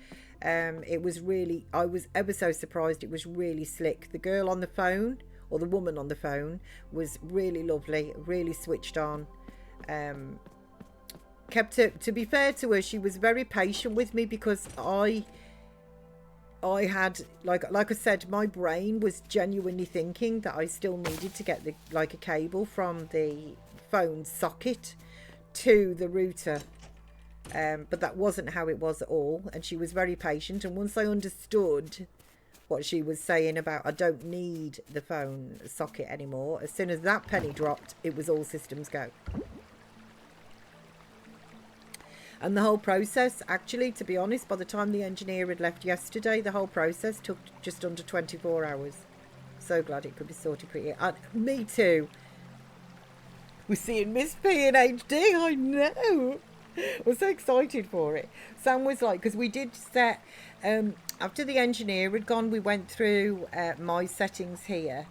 it was really, I was ever so surprised. It was really slick. The girl on the phone, or the woman on the phone, was really lovely, really switched on. Kept it, to be fair to her, she was very patient with me, because I had, like I said, my brain was genuinely thinking that I still needed to get a cable from the phone socket to the router, but that wasn't how it was at all. And she was very patient, and once I understood what she was saying about I don't need the phone socket anymore, as soon as that penny dropped, it was all systems go. And the whole process, actually, to be honest, by the time the engineer had left yesterday, the whole process took just under 24 hours. So glad it could be sorted pretty. And me too. We're seeing Miss P in HD, I know. I was so excited for it. Sam was like, because we did set, after the engineer had gone, we went through my settings here.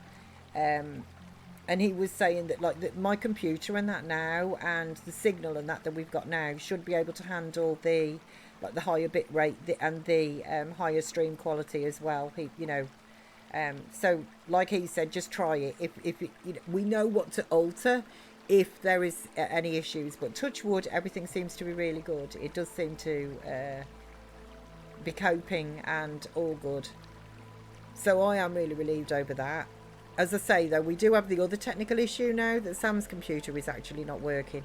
And he was saying that, like, that my computer and that now, and the signal and that we've got now, should be able to handle the, like, the higher bit rate and the higher stream quality as well. He, you know, so like he said, just try it. If it, you know, we know what to alter if there is any issues. But touch wood, everything seems to be really good. It does seem to be coping and all good. So I am really relieved over that. As I say, though, we do have the other technical issue now, that Sam's computer is actually not working.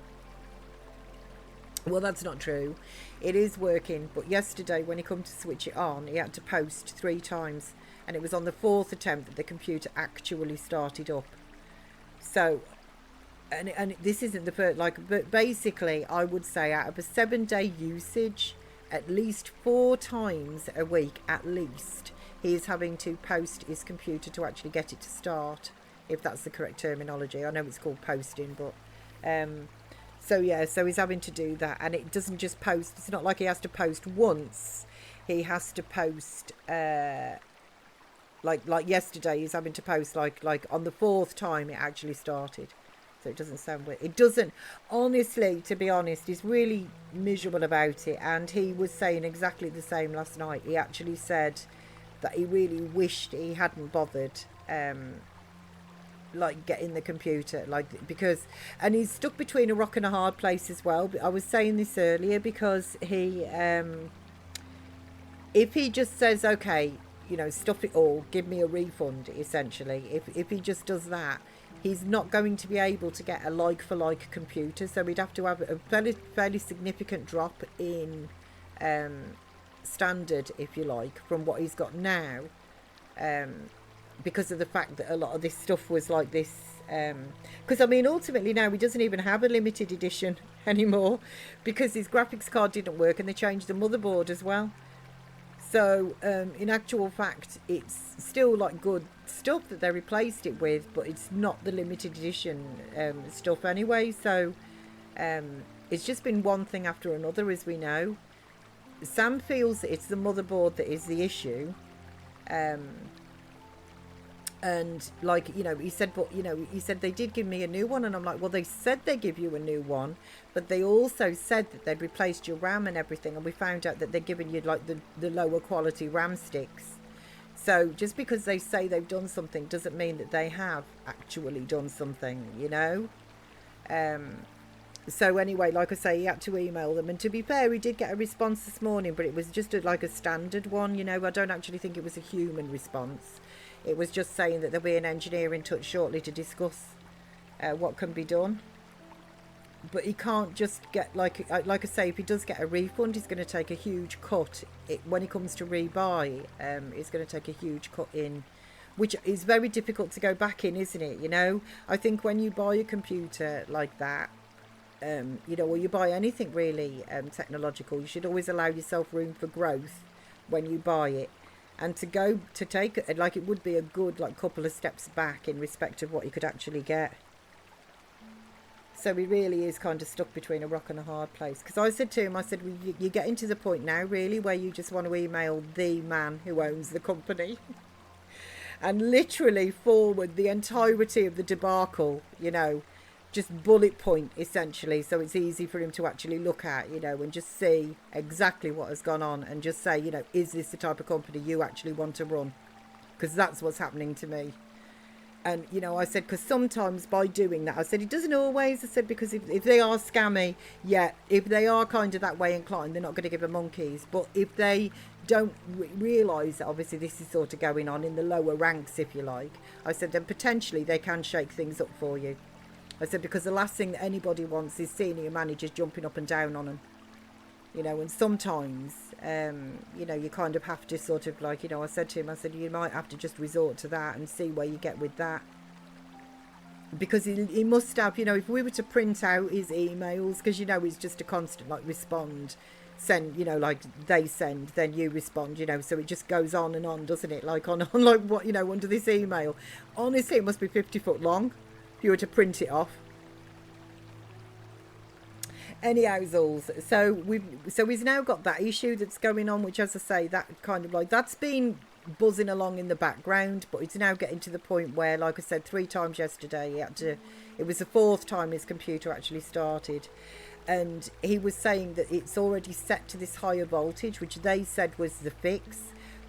Well, that's not true. It is working, but yesterday when he come to switch it on, he had to post 3 times, and it was on the 4th attempt that the computer actually started up. So, and this isn't the first, like, but basically, I would say out of a 7-day usage, at least 4 times a week, at least, he is having to post his computer to actually get it to start, if that's the correct terminology. I know it's called posting, but so yeah, so he's having to do that, and it doesn't just post. It's not like he has to post once. He has to post like yesterday. He's having to post like on the 4th time it actually started. So it doesn't sound weird. It doesn't, honestly, to be honest, he's really miserable about it, and he was saying exactly the same last night. He actually said that he really wished he hadn't bothered like getting the computer, like, because, and he's stuck between a rock and a hard place as well. I was saying this earlier because he if he just says, okay, you know, stuff it all, give me a refund, essentially, if he just does that, he's not going to be able to get a like for like computer. So we'd have to have a fairly significant drop in standard, if you like, from what he's got now, because of the fact that a lot of this stuff was like this. Because I mean, ultimately now he doesn't even have a limited edition anymore, because his graphics card didn't work and they changed the motherboard as well. So in actual fact, it's still like good stuff that they replaced it with, but it's not the limited edition stuff anyway. So it's just been one thing after another, as we know. Sam feels that it's the motherboard that is the issue. And like, you know, he said, but, you know, he said they did give me a new one. And I'm like, well, they said they give you a new one, but they also said that they'd replaced your RAM and everything. And we found out that they're giving you like the lower quality RAM sticks. So just because they say they've done something doesn't mean that they have actually done something, you know. So anyway, like I say, he had to email them. And to be fair, he did get a response this morning, but it was just like a standard one, you know. I don't actually think it was a human response. It was just saying that there'll be an engineer in touch shortly to discuss what can be done. But he can't just get, like I say, if he does get a refund, he's going to take a huge cut. When he comes to rebuy, he's going to take a huge cut in, which is very difficult to go back in, isn't it? You know, I think when you buy a computer like that, you know, or you buy anything really technological, you should always allow yourself room for growth when you buy it. And to take it, like, it would be a good like couple of steps back in respect of what you could actually get. So he really is kind of stuck between a rock and a hard place. Because I said to him, I said, well, you're getting to the point now really where you just want to email the man who owns the company and literally forward the entirety of the debacle, you know, just bullet point essentially, so it's easy for him to actually look at, you know, and just see exactly what has gone on and just say, you know, is this the type of company you actually want to run? Because that's what's happening to me. And, you know, I said, because sometimes by doing that, I said, it doesn't always, I said, because if they are scammy, yeah, if they are kind of that way inclined, they're not going to give a monkeys. But if they don't realise that obviously this is sort of going on in the lower ranks, if you like, I said, then potentially they can shake things up for you. I said, because the last thing that anybody wants is senior managers jumping up and down on them. You know, and sometimes, you know, you kind of have to sort of like, you know, I said to him, I said, you might have to just resort to that and see where you get with that. Because he must have, you know, if we were to print out his emails, because, you know, it's just a constant, like, respond, send, you know, like, they send, then you respond, you know, so it just goes on and on, doesn't it? Like, on like, what, you know, under this email. Honestly, it must be 50 foot long. If you were to print it off. Anyhow, so he's now got that issue that's going on, which, as I say, that kind of like, that's been buzzing along in the background, but it's now getting to the point where, like I said, 3 times yesterday, it was the 4th time his computer actually started, and he was saying that it's already set to this higher voltage, which they said was the fix.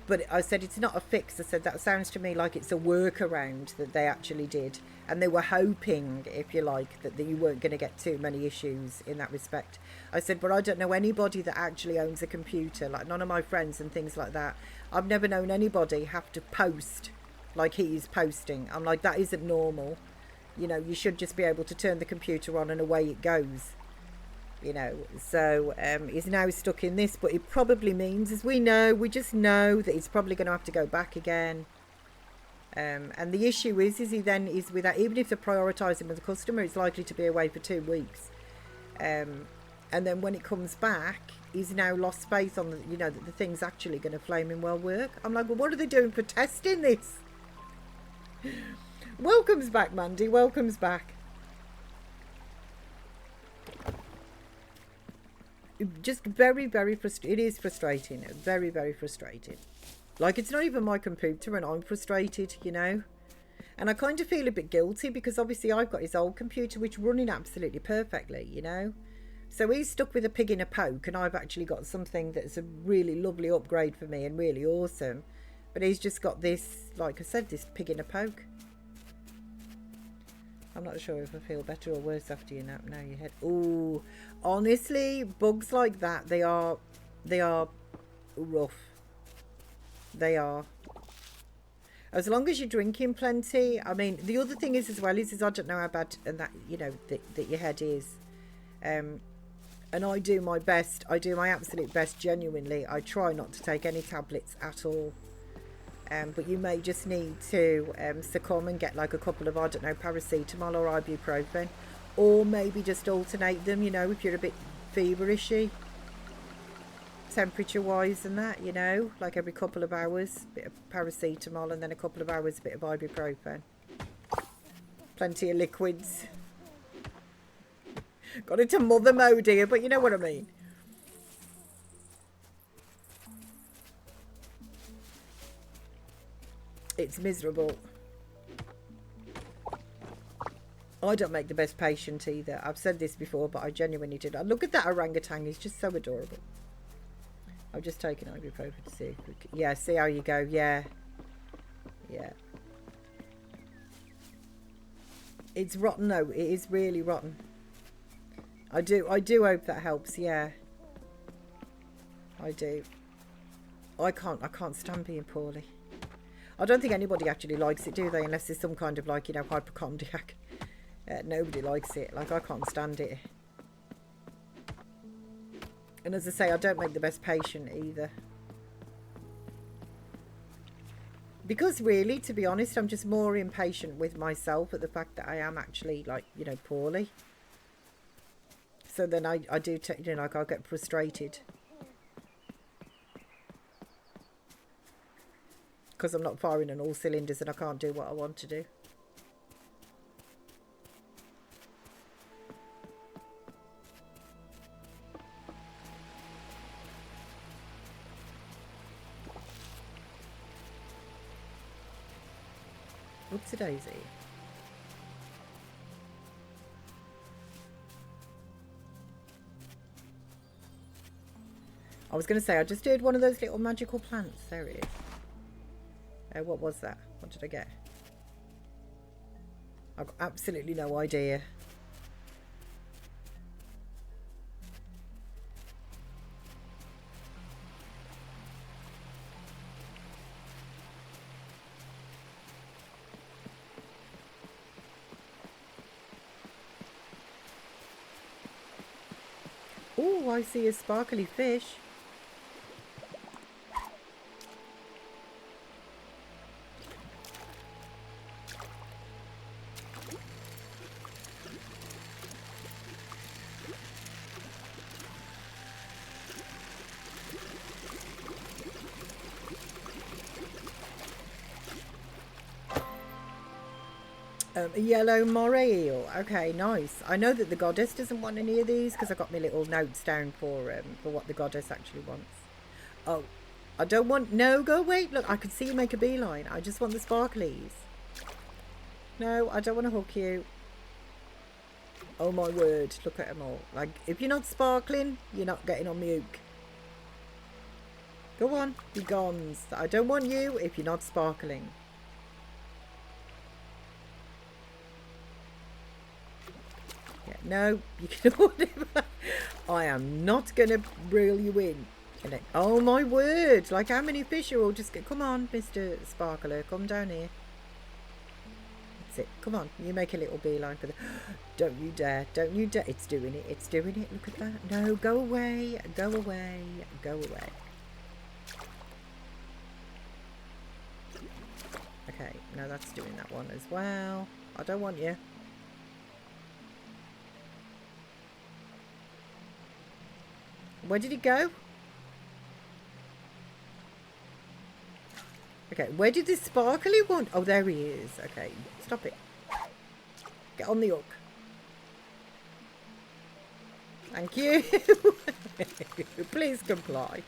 But I said, it's not a fix. I said, that sounds to me like it's a workaround that they actually did. And they were hoping, if you like, that you weren't going to get too many issues in that respect. I said, but I don't know anybody that actually owns a computer, like none of my friends and things like that. I've never known anybody have to post like he's posting. I'm like, that isn't normal. You know, you should just be able to turn the computer on and away it goes. You know, so he's now stuck in this, but it probably means, as we just know that he's probably going to have to go back again. And the issue is he then is with that, even if they're prioritising with the customer, it's likely to be away for 2 weeks. And then when it comes back, he's now lost faith on the, you know, that the thing's actually going to flaming well work. I'm like, well, what are they doing for testing this? Welcome's back, Mandy. Welcome's back. Just very, very frustrating. It is frustrating. Very, very frustrating. Like, it's not even my computer and I'm frustrated, you know. And I kind of feel a bit guilty because obviously I've got his old computer which running absolutely perfectly, you know. So he's stuck with a pig in a poke and I've actually got something that's a really lovely upgrade for me and really awesome. But he's just got this, like I said, this pig in a poke. I'm not sure if I feel better or worse after you nap now. Your head. Ooh, honestly, bugs like that, they are rough. They are. As long as you're drinking plenty. I mean, the other thing is as well is I don't know how bad and that that your head is. And I do my best. I do my absolute best. Genuinely, I try not to take any tablets at all. But you may just need to succumb and get like a couple of, I don't know, paracetamol or ibuprofen, or maybe just alternate them, you know, if you're a bit feverishy, temperature wise and that, you know, like every couple of hours, a bit of paracetamol and then a couple of hours, a bit of ibuprofen. Plenty of liquids. Got into mother mode here, but you know what I mean. It's miserable. I don't make the best patient either. I've said this before, but I genuinely did. Look at that orangutan. He's just so adorable. I've just taken ibuprofen to see if we can... Yeah, see how you go. Yeah. Yeah. It's rotten though. It is really rotten. I do hope that helps. Yeah. I do. I can't stand being poorly. I don't think anybody actually likes it, do they? Unless there's some kind of, like, you know, hypochondriac. Nobody likes it. Like, I can't stand it. And as I say, I don't make the best patient either. Because really, to be honest, I'm just more impatient with myself at the fact that I am actually, like, you know, poorly. So then I do, you know, like, I'll get frustrated. Because I'm not firing on all cylinders and I can't do what I want to do. Whoopsie daisy. I was going to say, I just did one of those little magical plants. There it is. What was that? What did I get? I've got absolutely no idea. Oh, I see a sparkly fish. A yellow moray eel. Okay, nice. I know that the goddess doesn't want any of these because I got my little notes down for what the goddess actually wants. Oh, I don't want... No, go away. Look, I could see you make a beeline. I just want the sparklies. No, I don't want to hook you. Oh my word, look at them all. Like, if you're not sparkling, you're not getting on muke. Go on, be gons. I don't want you if you're not sparkling. No, you can order. I am not going to reel you in. Oh my word. Like, how many fish are all just... Come on, Mr. Sparkler. Come down here. That's it. Come on. You make a little beeline for the... Don't you dare. Don't you dare. It's doing it. It's doing it. Look at that. No, go away. Go away. Go away. Okay. No, that's doing that one as well. I don't want you. Where did he go? Okay, where did this sparkly one? Oh, there he is. Okay, stop it. Get on the hook. Thank you. Please comply.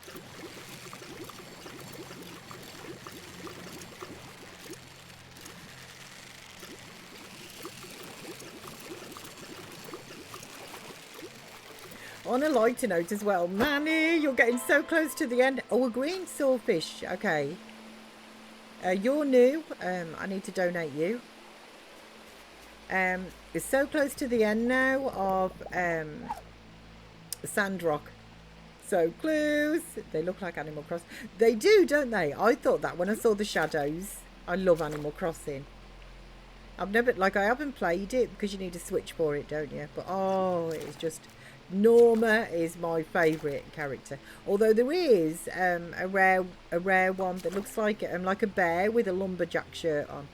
On a lighter note as well, Manny, you're getting so close to the end. Oh, a green sawfish. Okay. You're new. I need to donate you. It's so close to the end now of Sandrock. So close. They look like Animal Crossing. They do, don't they? I thought that when I saw the shadows. I love Animal Crossing. I haven't played it because you need a Switch for it, don't you? But oh, it's just, Norma is my favourite character. Although there is a rare one that looks like a bear with a lumberjack shirt on.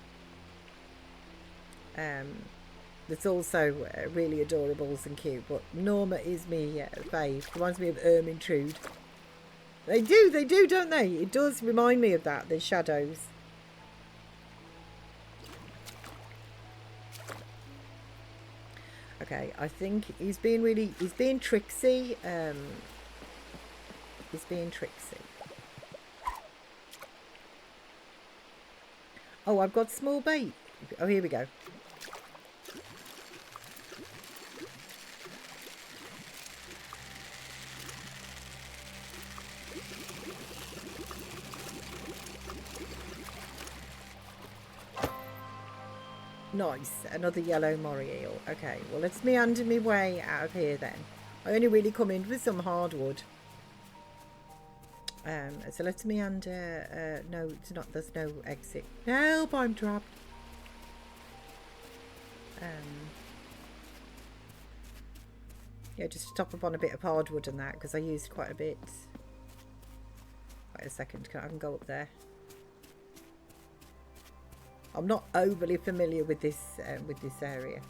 That's also really adorable and cute. But Norma is me fave. Reminds me of Ermintrude. They do, don't they? It does remind me of that. The shadows. Okay, I think he's being tricksy. He's being tricksy. Oh, I've got small bait. Oh, here we go. Nice, another yellow moray eel. Okay, well, let's meander my way out of here then. I only really come in with some hardwood. So let's meander. No, it's not. There's no exit. Help! I'm trapped. Yeah, just top up on a bit of hardwood and that because I used quite a bit. Wait a second. I can go up there. I'm not overly familiar with this area.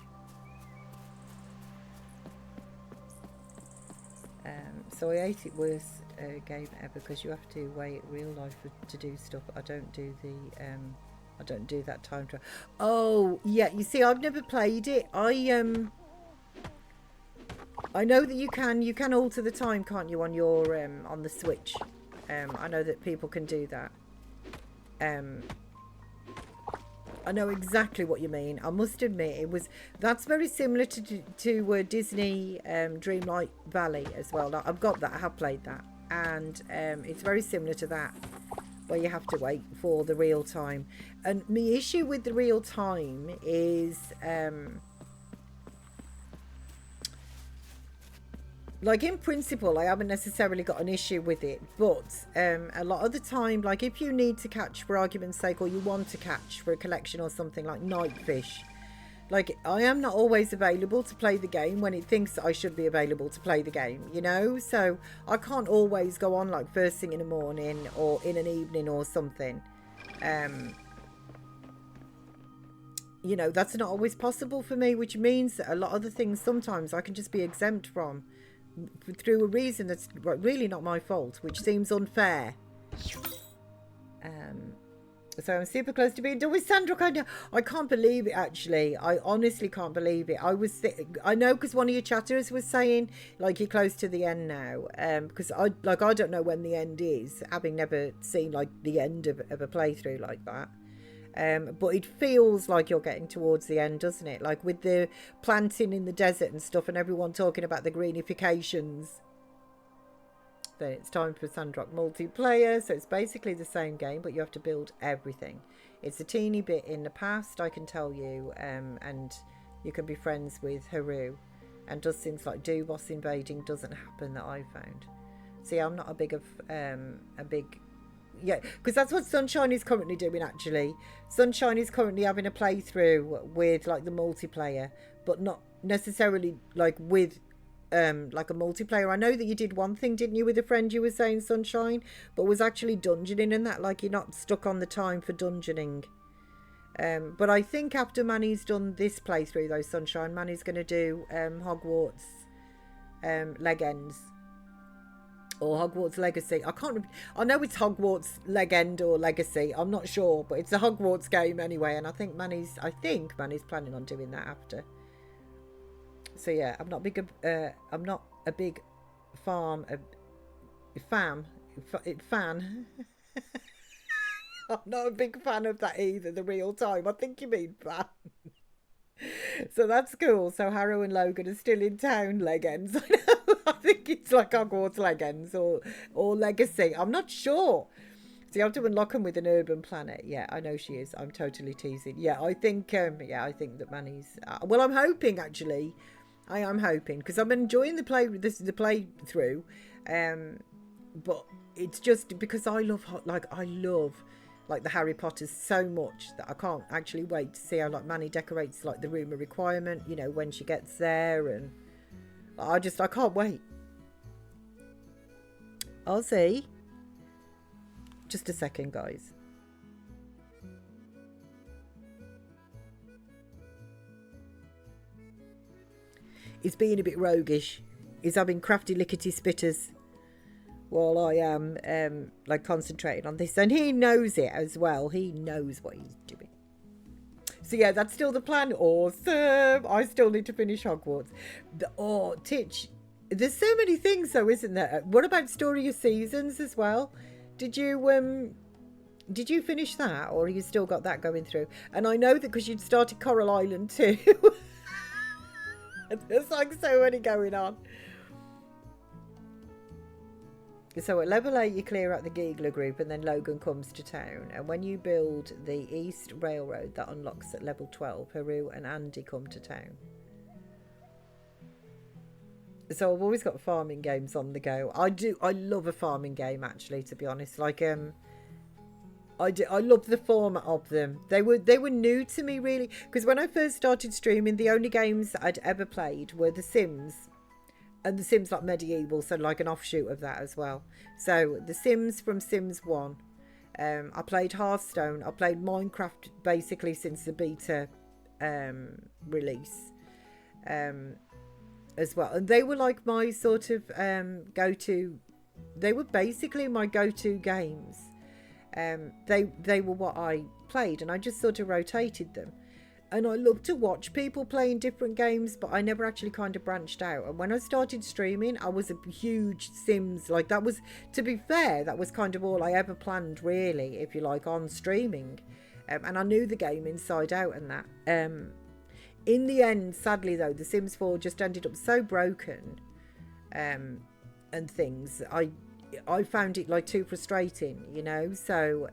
So I ate it worst game ever because you have to wait real life to do stuff. I don't do that time trial. Oh yeah, you see, I've never played it. I know that you can alter the time, can't you, on your on the Switch? I know that people can do that. I know exactly what you mean. I must admit, that's very similar to Disney Dreamlight Valley as well. Like, I've got that. I have played that, and it's very similar to that, where you have to wait for the real time. And my issue with the real time is like, in principle, I haven't necessarily got an issue with it, but a lot of the time, like, if you need to catch, for argument's sake, or you want to catch for a collection or something like nightfish, like, I am not always available to play the game when it thinks I should be available to play the game, you know? So I can't always go on, like, first thing in the morning or in an evening or something. You know, that's not always possible for me, which means that a lot of the things sometimes I can just be exempt from through a reason that's really not my fault, which seems unfair. So I'm super close to being done with Sandrock. I can't believe it, actually. I honestly can't believe it. I know, because one of your chatters was saying, like, you're close to the end now. Because I don't know when the end is, having never seen, like, the end of a playthrough like that. But it feels like you're getting towards the end, doesn't it? Like, with the planting in the desert and stuff, and everyone talking about the greenifications. Then it's time for Sandrock multiplayer. So it's basically the same game, but you have to build everything. It's a teeny bit in the past, I can tell you, and you can be friends with Haru. And does things like do-boss invading doesn't happen that I found. See, I'm not a big yeah, because that's what Sunshine is currently doing, actually. Sunshine is currently having a playthrough with, like, the multiplayer, but not necessarily, like, with like a multiplayer. I know that you did one thing, didn't you, with a friend, you were saying, Sunshine, but was actually dungeoning and that, like, you're not stuck on the time for dungeoning. But I think after Manny's done this playthrough, though, Sunshine, Manny's going to do Hogwarts Legends. Or Hogwarts Legacy. I know it's Hogwarts Legend or Legacy. I'm not sure, but it's a Hogwarts game anyway. And I think Manny's planning on doing that after. So yeah, I'm not a big fan. I'm not a big fan of that either. The real time. I think you mean fan. So that's cool. So Harrow and Logan are still in town. Legends. I know. I think it's like Hogwarts Legends or Legacy. I'm not sure. So you have to unlock them with an urban planet. Yeah, I know she is. I'm totally teasing. Yeah, I think I think that Manny's well, I'm hoping actually. I am hoping because I'm enjoying the playthrough. But it's just because I love like the Harry Potters so much that I can't actually wait to see how like Manny decorates like the room of requirement, you know, when she gets there, and I can't wait. I'll see. Just a second, guys. He's being a bit roguish. He's having crafty lickety spitters while I am like concentrating on this, and he knows it as well. He knows what he's doing. So yeah, that's still the plan. Awesome. I still need to finish Hogwarts. Titch, there's so many things though, isn't there? What about Story of Seasons as well? Did you finish that, or you still got that going through? And I know that because you'd started Coral Island too. There's like so many going on. So at level 8 you clear out the Giggler group, and then Logan comes to town, and when you build the East Railroad that unlocks at level 12, Haru and Andy come to town. So I've always got farming games on the go. I love a farming game actually, to be honest. Like I love the format of them. They were new to me really, because when I first started streaming, the only games that I'd ever played were The Sims, and The Sims like medieval, so like an offshoot of that as well. So The Sims from Sims 1. I played Hearthstone. I played Minecraft basically since the beta release. As well, and they were like my sort of go-to. They were basically my go-to games. They were what I played, and I just sort of rotated them. And I love to watch people playing different games, but I never actually kind of branched out. And when I started streaming, I was a huge Sims. Like that was, to be fair, that was kind of all I ever planned, really, if you like, on streaming. And I knew the game inside out and that. In the end, sadly though, The Sims 4 just ended up so broken, and things. I found it like too frustrating, you know. So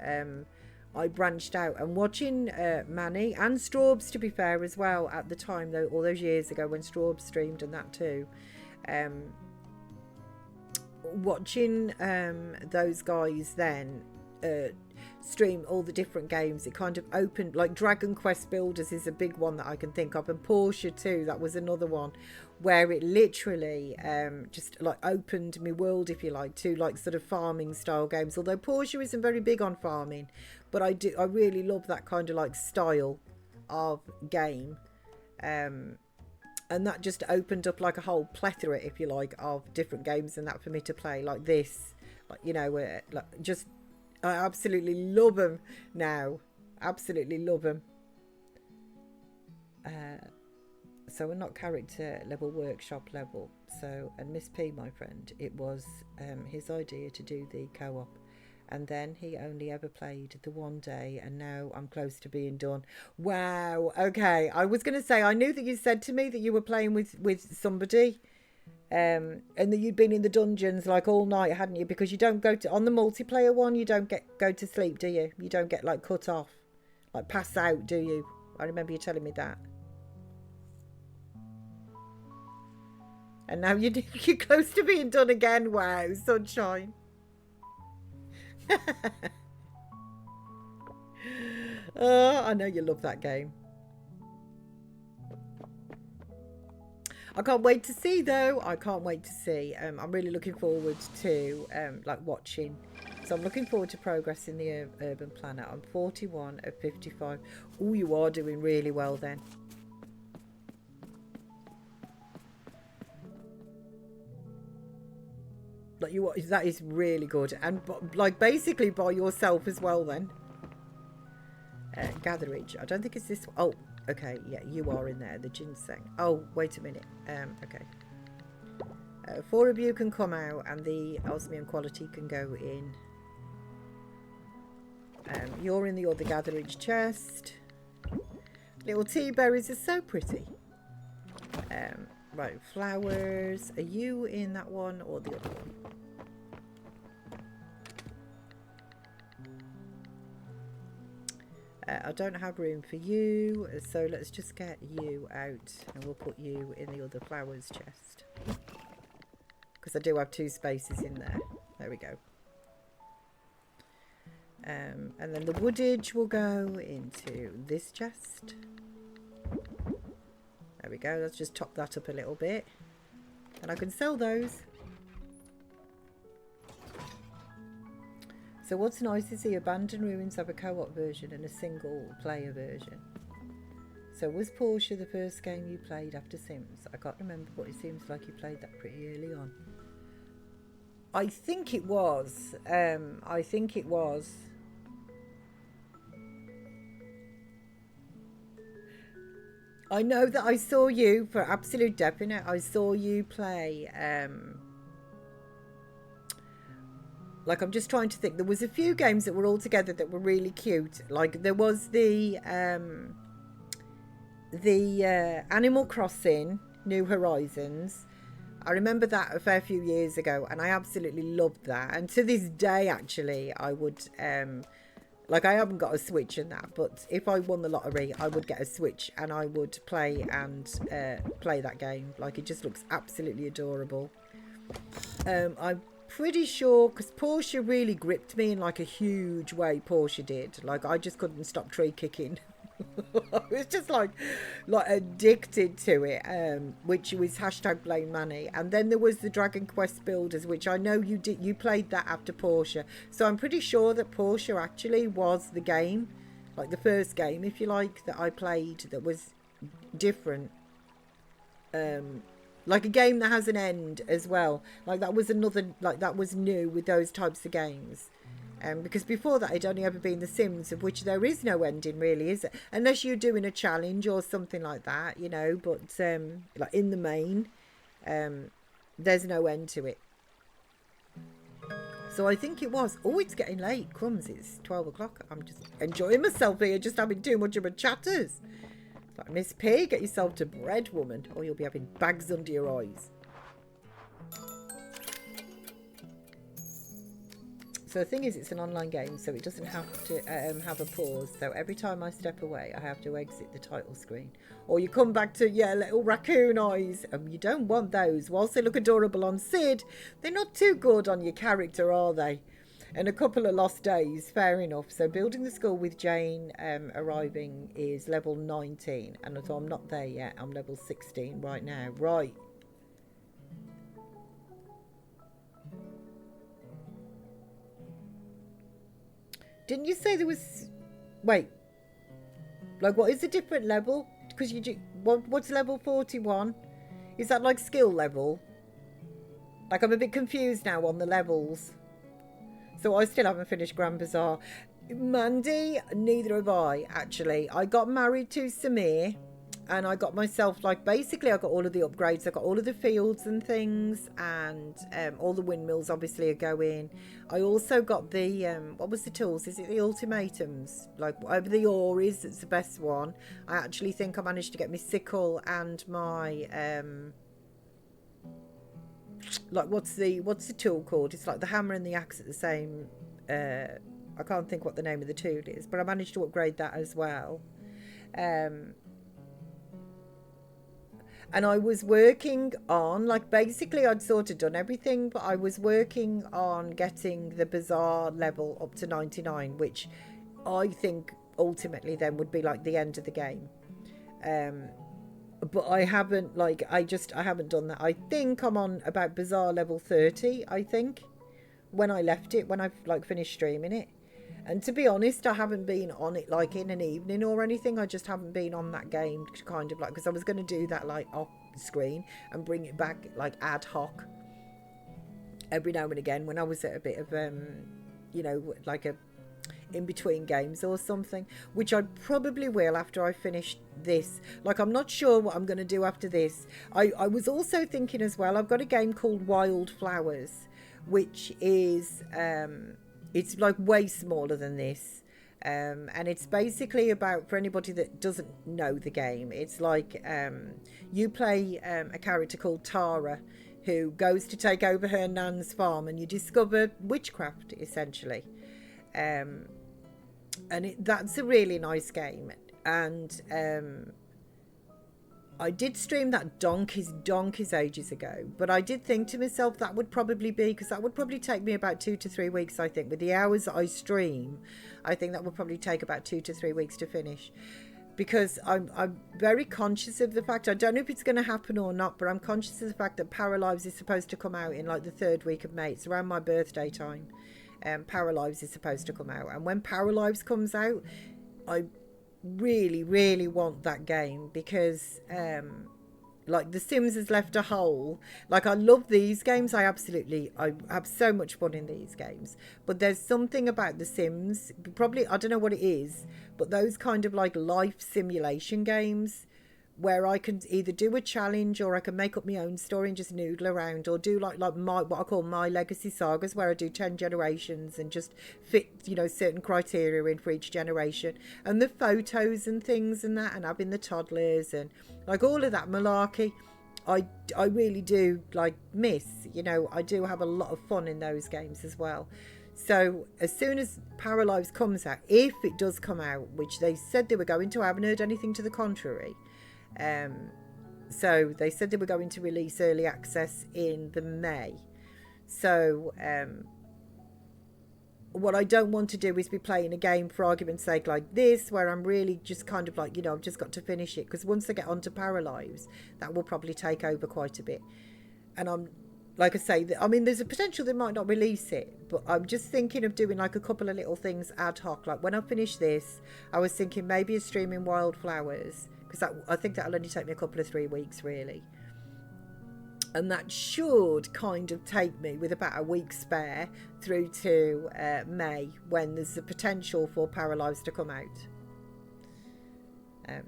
I branched out, and watching Manny and Straubs, to be fair, as well, at the time though, all those years ago when Straubs streamed and that too. Watching those guys then stream all the different games, it kind of opened, like Dragon Quest Builders is a big one that I can think of, and Portia too, that was another one where it literally just like opened my world, if you like, to like sort of farming style games. Although Portia isn't very big on farming, but I really love that kind of like style of game, and that just opened up like a whole plethora, if you like, of different games and that for me to play, like this, like, you know, like just I absolutely love them now. Absolutely love them. So we're not character level, workshop level. So, and Miss P, my friend, it was his idea to do the co-op. And then he only ever played the one day, and now I'm close to being done. Wow. Okay. I was going to say, I knew that you said to me that you were playing with somebody. And that you'd been in the dungeons like all night, hadn't you? Because you don't go to, on the multiplayer one, you don't go to sleep, do you? You don't get like cut off, like pass out, do you? I remember you telling me that. And now you're close to being done again. Wow, sunshine. Oh, I know you love that game. I can't wait to see though. I can't wait to see. I'm really looking forward to like watching. So I'm looking forward to progressing the urban planet. I'm 41 of 55. Oh, you are doing really well then. Like you are, that is really good, and like basically by yourself as well then. Gatherage. I don't think it's this one. Oh. Okay, yeah, you are in there, the ginseng. Oh, wait a minute. Okay. 4 of you can come out, and the osmium quality can go in. You're in the other gatherage chest. Little tea berries are so pretty. Right, flowers. Are you in that one or the other one? I don't have room for you, so let's just get you out and we'll put you in the other flowers chest. Because I do have 2 spaces in there. There we go. And then the woodage will go into this chest. There we go. Let's just top that up a little bit. And I can sell those. So what's nice is the Abandoned Ruins have a co-op version and a single player version. So was Portia the first game you played after Sims? I can't remember, but it seems like you played that pretty early on. I think it was. I think it was. I know that I saw you, for absolute definite, I saw you play, like, I'm just trying to think. There was a few games that were all together that were really cute. Like, there was the Animal Crossing New Horizons. I remember that a fair few years ago, and I absolutely loved that. And to this day, actually, I would, like, I haven't got a Switch and that, but if I won the lottery, I would get a Switch and I would play and play that game. Like, it just looks absolutely adorable. I'm pretty sure, because Portia really gripped me in like a huge way. Portia did. Like, I just couldn't stop tree kicking. I was just like addicted to it, which was #BlameManny. And then there was the Dragon Quest Builders, which I know you played that after Portia. So I'm pretty sure that Portia actually was the game, like the first game, if you like, that I played that was different. Like a game that has an end as well. Like that was another, like that was new with those types of games. Because before that, it'd only ever been The Sims, of which there is no ending, really, is it? Unless you're doing a challenge or something like that, you know. But like in the main, there's no end to it. So I think it was. Oh, it's getting late. Crumbs, it's 12 o'clock. I'm just enjoying myself here, just having too much of a chatters. Like, Miss P, get yourself to bread, woman, or you'll be having bags under your eyes. So the thing is, it's an online game, so it doesn't have to have a pause. So every time I step away, I have to exit the title screen. Or you come back to, yeah, little raccoon eyes. You don't want those. Whilst they look adorable on Sid, they're not too good on your character, are they? And a couple of lost days, fair enough. So building the school with Jane arriving is level 19. And so I'm not there yet. I'm level 16 right now. Right. Didn't you say there was... Wait. Like, what is a different level? Because you do... What's level 41? Is that like skill level? Like, I'm a bit confused now on the levels. So I still haven't finished Grand Bazaar. Mandy, neither have I, actually. I got married to Samir. And I got myself, like, basically I got all of the upgrades. I got all of the fields and things. And all the windmills, obviously, are going. I also got the, what was the tools? Is it the ultimatums? Like, whatever the ore is, it's the best one. I actually think I managed to get my sickle and my, like, what's the tool called? It's like the hammer and the axe at the same, I can't think what the name of the tool is. But I managed to upgrade that as well. And I was working on, like, basically I'd sort of done everything, but I was working on getting the bazaar level up to 99, which I think ultimately then would be like the end of the game. But I haven't, like, I haven't done that. I think I'm on about bazaar level 30, I think, when I left it, when I've, like, finished streaming it. And to be honest, I haven't been on it like in an evening or anything. I just haven't been on that game, kind of like, because I was going to do that like off screen and bring it back like ad hoc every now and again when I was at a bit of, you know, like a in between games or something, which I probably will after I finish this. Like, I'm not sure what I'm going to do after this. I was also thinking as well, I've got a game called Wildflowers, which is... it's like way smaller than this, and it's basically about, for anybody that doesn't know the game, it's like you play a character called Tara who goes to take over her nan's farm, and you discover witchcraft essentially, And that's a really nice game. And I did stream that donkeys ages ago, but I did think to myself that would probably be, because that would probably take me about 2 to 3 weeks, I think. With the hours that I stream, I think that would probably take about 2 to 3 weeks to finish. Because I'm very conscious of the fact, I don't know if it's going to happen or not, but I'm conscious of the fact that Paralives is supposed to come out in like the 3rd week of May. It's around my birthday time. Paralives is supposed to come out. And when Paralives comes out, I really, really want that game, because like The Sims has left a hole. Like, I love these games. I have so much fun in these games. But there's something about The Sims, probably, I don't know what it is, but those kind of like life simulation games where I can either do a challenge, or I can make up my own story and just noodle around, or do like my, what I call my legacy sagas, where I do 10 generations and just fit, you know, certain criteria in for each generation, and the photos and things and that, and having the toddlers and like all of that malarkey. I really do like miss, you know, I do have a lot of fun in those games as well. So as soon as Paralives comes out, if it does come out, which they said they were going to, I haven't heard anything to the contrary. So they said they were going to release early access in the May. So what I don't want to do is be playing a game, for argument's sake, like this, where I'm really just kind of like, you know, I've just got to finish it, because once I get onto Paralives, that will probably take over quite a bit. And I'm, like I say, I mean, there's a potential they might not release it, but I'm just thinking of doing like a couple of little things ad hoc. Like when I finish this, I was thinking maybe a stream in Wildflowers, because I think that'll only take me a couple of 3 weeks really, and that should kind of take me with about a week spare through to May, when there's the potential for Paralives to come out.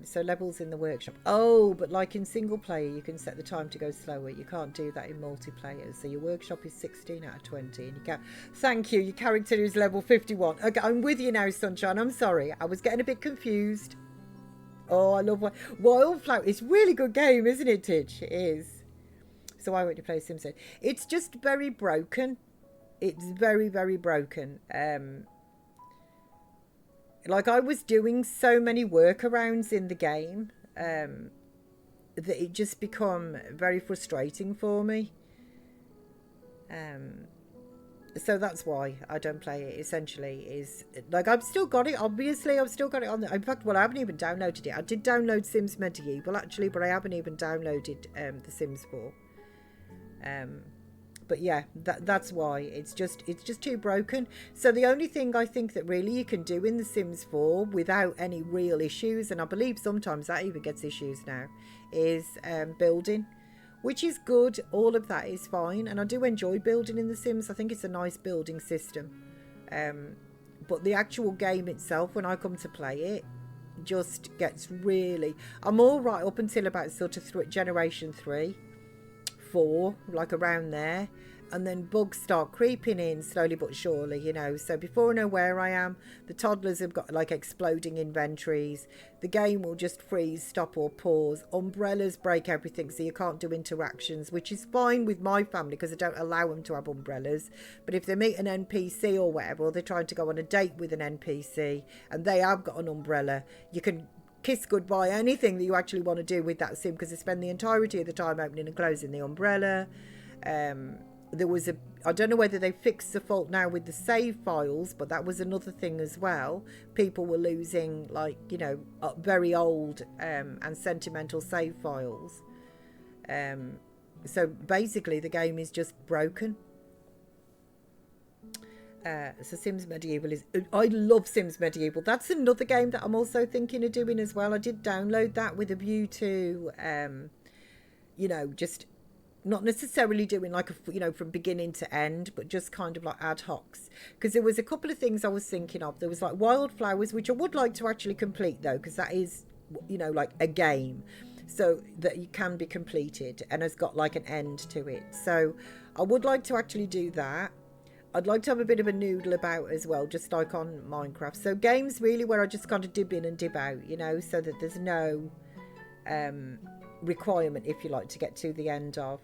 So levels in the workshop. Oh, but like in single player, you can set the time to go slower. You can't do that in multiplayer. So your workshop is 16 out of 20, and you can. Thank you. Your character is level 51. Okay, I'm with you now, Sunshine. I'm sorry, I was getting a bit confused. Oh, I love Wildflower. It's a really good game, isn't it, Tidge? It is. So why won't you play Sims? It's just very broken. It's very, very broken. Like, I was doing so many workarounds in the game that it just become very frustrating for me. So that's why I don't play it, essentially. Is like, I've still got it, obviously. I've still got it on in fact, well, I haven't even downloaded it. I did download Sims Medieval actually, but I haven't even downloaded The Sims 4. But yeah, that's why. It's just too broken. So the only thing I think that really you can do in The Sims 4 without any real issues, and I believe sometimes that even gets issues now, is building, which is good. All of that is fine, and I do enjoy building in The Sims. I think it's a nice building system. But the actual game itself, when I come to play it, just gets really... I'm all right up until about sort of generation 3, 4, like around there, and then bugs start creeping in slowly but surely, you know. So before I know where I am, the toddlers have got like exploding inventories. The game will just freeze, stop, or pause. Umbrellas break everything, so you can't do interactions, which is fine with my family because I don't allow them to have umbrellas. But if they meet an NPC or whatever, or they're trying to go on a date with an NPC and they have got an umbrella, you can kiss goodbye anything that you actually want to do with that sim, because they spend the entirety of the time opening and closing the umbrella. There was I don't know whether they fixed the fault now with the save files, but that was another thing as well. People were losing, like, you know, very old and sentimental save files. So basically the game is just broken. So Sims Medieval is... I love Sims Medieval. That's another game that I'm also thinking of doing as well. I did download that with a view to, you know, just not necessarily doing like a, you know, from beginning to end, but just kind of like ad hocs. Because there was a couple of things I was thinking of. There was like Wildflowers, which I would like to actually complete though, because that is, you know, like a game. So that you can be completed and has got like an end to it. So I would like to actually do that. I'd like to have a bit of a noodle about as well, just like on Minecraft. So games really where I just kind of dib in and dib out, you know, so that there's no requirement, if you like, to get to the end of.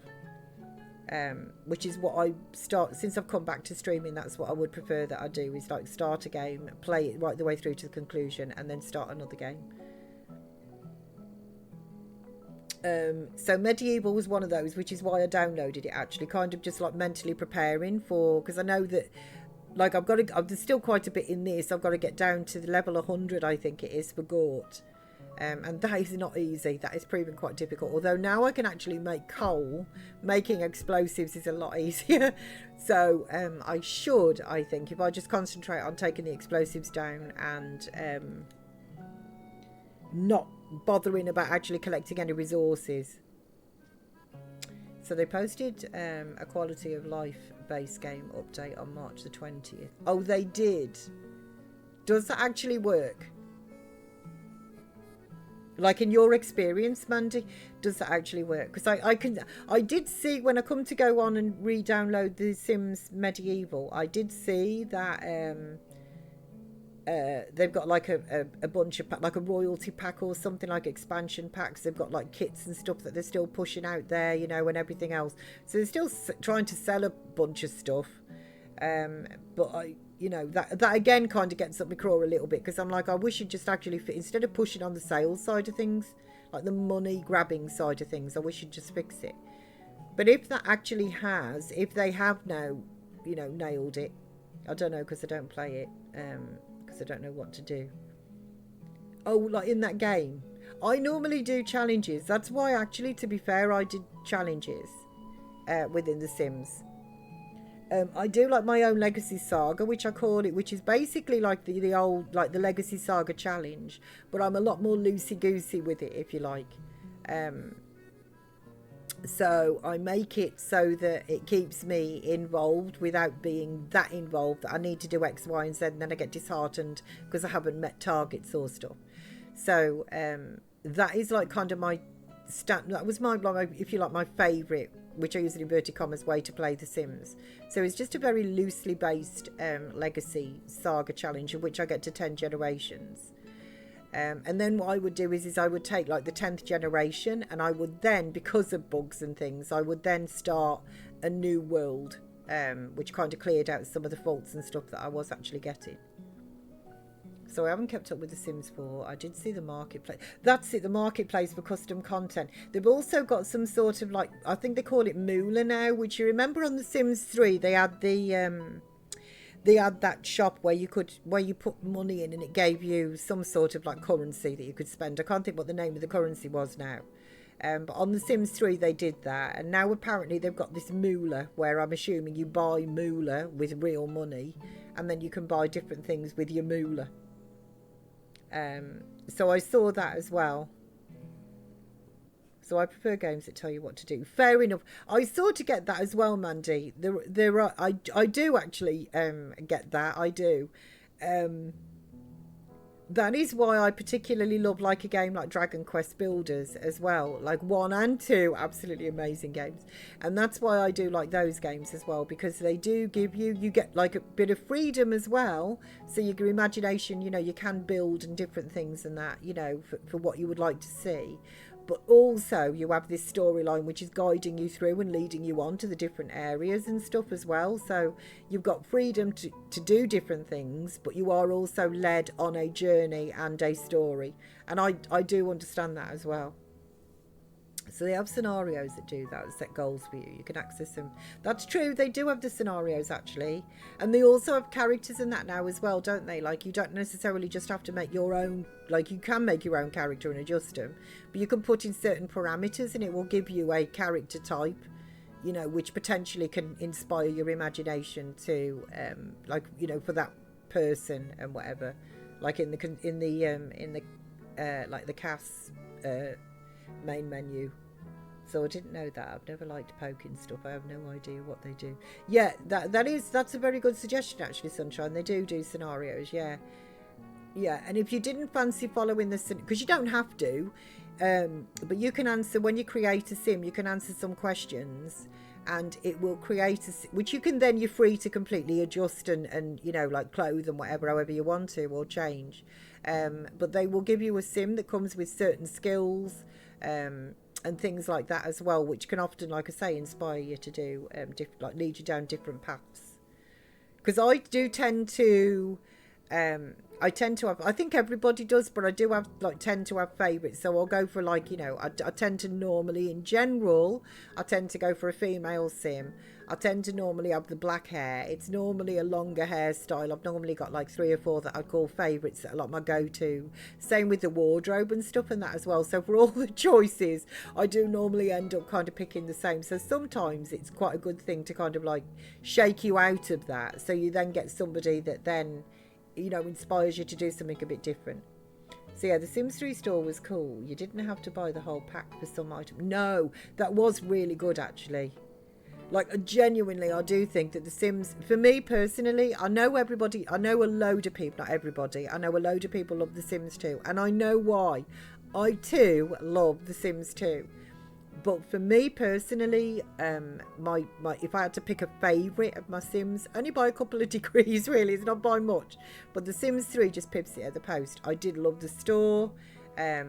which is what I start since I've come back to streaming. That's what I would prefer that I do, is like start a game, play it right the way through to the conclusion, and then start another game. So Medieval was one of those, which is why I downloaded it, actually, kind of just like mentally preparing for, because I know that like there's still quite a bit in this. I've got to get down to the level 100, I think it is, for Gort. And that is not easy. That is proving quite difficult. Although now I can actually make coal. Making explosives is a lot easier. So I think, if I just concentrate on taking the explosives down and not bothering about actually collecting any resources. So they posted a quality of life base game update on March the 20th. Oh, they did. Does that actually work? Like, in your experience, Mandy, does that actually work? Because I did see, when I come to go on and re-download the Sims Medieval, I did see that they've got like a bunch of, like a royalty pack or something, like expansion packs. They've got like kits and stuff that they're still pushing out there, you know, and everything else. So they're still trying to sell a bunch of stuff. But you know, that again kind of gets up my craw a little bit, because I'm like, I wish you'd just actually fit, instead of pushing on the sales side of things, like the money grabbing side of things, I wish you'd just fix it. But if that actually has, if they have now, you know, nailed it, I don't know, because I don't play it, because I don't know what to do. Oh, like in that game, I normally do challenges. That's why, actually, to be fair, I did challenges within The Sims. I do like my own Legacy Saga, which I call it, which is basically like the old, like the Legacy Saga challenge, but I'm a lot more loosey-goosey with it, if you like. So I make it so that it keeps me involved without being that involved that I need to do X, Y, and Z, and then I get disheartened because I haven't met targets or stuff. So that is like kind of my that was my, if you like, my favourite, which I use in inverted commas, way to play The Sims. So it's just a very loosely based Legacy Saga challenge, in which I get to 10 generations. And then what I would do is I would take like the 10th generation, and I would then, because of bugs and things, I would then start a new world, which kind of cleared out some of the faults and stuff that I was actually getting. So I haven't kept up with The Sims 4. I did see the marketplace. That's it, the marketplace for custom content. They've also got some sort of, like, I think they call it Moolah now, which, you remember on The Sims 3, they had that shop where you put money in and it gave you some sort of like currency that you could spend. I can't think what the name of the currency was now. But on The Sims 3 they did that, and now apparently they've got this moolah, where I'm assuming you buy moolah with real money, and then you can buy different things with your moolah. So I saw that as well. So I prefer games that tell you what to do. Fair enough. I sort of get that as well, Mandy. There are, I do actually get that. I do. That is why I particularly love like a game like Dragon Quest Builders as well. Like 1 and 2, absolutely amazing games. And that's why I do like those games as well, because they do give you get like a bit of freedom as well. So your imagination, you know, you can build and different things and that, you know, for what you would like to see. But also you have this storyline which is guiding you through and leading you on to the different areas and stuff as well. So you've got freedom to do different things, but you are also led on a journey and a story. And I do understand that as well. So they have scenarios that do that, set goals for you. You can access them. That's true. They do have the scenarios, actually. And they also have characters in that now as well, don't they? Like, you don't necessarily just have to make your own. Like, you can make your own character and adjust them. But you can put in certain parameters and it will give you a character type, you know, which potentially can inspire your imagination to, like, you know, for that person and whatever. Like in the like the cast main menu. So I didn't know that. I've never liked poking stuff. I have no idea what they do. Yeah, that's a very good suggestion, actually, Sunshine. They do scenarios. Yeah, and if you didn't fancy following the, because you don't have to, but you can answer, when you create a sim, you can answer some questions and it will create which you can then, you're free to completely adjust and you know, like clothe and whatever, however you want to, or change. But they will give you a sim that comes with certain skills, and things like that as well, which can often, like I say, inspire you to do like lead you down different paths. Because I do tend to I tend to have, I think everybody does, but I do have, like, tend to have favourites. So I'll go for, like, you know, I tend to normally, in general, I tend to go for a female sim. I tend to normally have the black hair. It's normally a longer hairstyle. I've normally got like 3 or 4 that I'd call favourites that are like my go-to. Same with the wardrobe and stuff and that as well. So for all the choices, I do normally end up kind of picking the same. So sometimes it's quite a good thing to kind of like shake you out of that. So you then get somebody that then, you know, inspires you to do something a bit different. So yeah, the Sims 3 store was cool. You didn't have to buy the whole pack for some item. No, that was really good actually. Like, genuinely, I do think that the Sims, for me personally, I know everybody, I know a load of people, not everybody, I know a load of people love the Sims 2, and I know why. I too love the Sims 2. But for me personally, my if I had to pick a favourite of my Sims, only by a couple of degrees really, it's not by much, but the Sims 3 just pips it at the post. I did love the store. I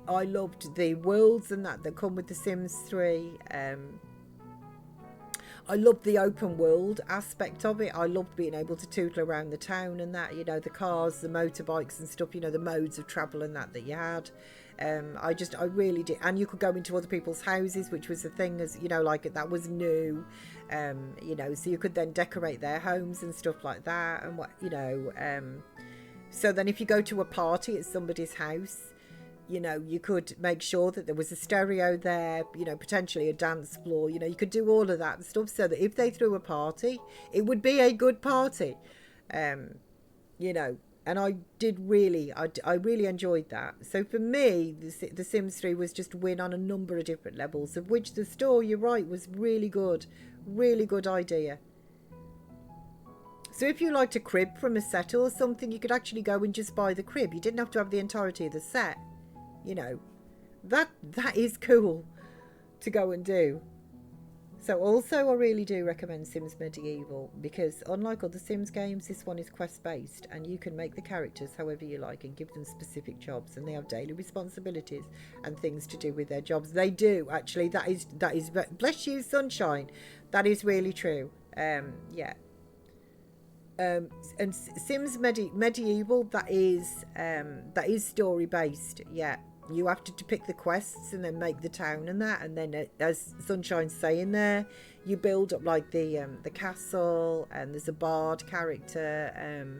loved the worlds and that come with the Sims 3. I loved the open world aspect of it. I loved being able to tootle around the town and that, you know, the cars, the motorbikes and stuff, you know, the modes of travel and that you had. I really did. And you could go into other people's houses, which was a thing, as you know, like that was new. You know, so you could then decorate their homes and stuff like that. And what, you know, so then if you go to a party at somebody's house, you know, you could make sure that there was a stereo there, you know, potentially a dance floor, you know, you could do all of that stuff so that if they threw a party, it would be a good party, you know, and I really enjoyed that. So for me, the Sims 3 was just a win on a number of different levels, of which the store, you're right, was really good idea. So if you liked a crib from a set or something, you could actually go and just buy the crib. You didn't have to have the entirety of the set. You know, that is cool to go and do. So also I really do recommend Sims Medieval, because unlike other Sims games, this one is quest based and you can make the characters however you like and give them specific jobs, and they have daily responsibilities and things to do with their jobs. They do actually. That is bless you, sunshine. That is really true. Yeah. And Sims Medieval, that is story based. Yeah, you have to pick the quests and then make the town and that, and then as Sunshine's saying there, you build up like the castle, and there's a bard character,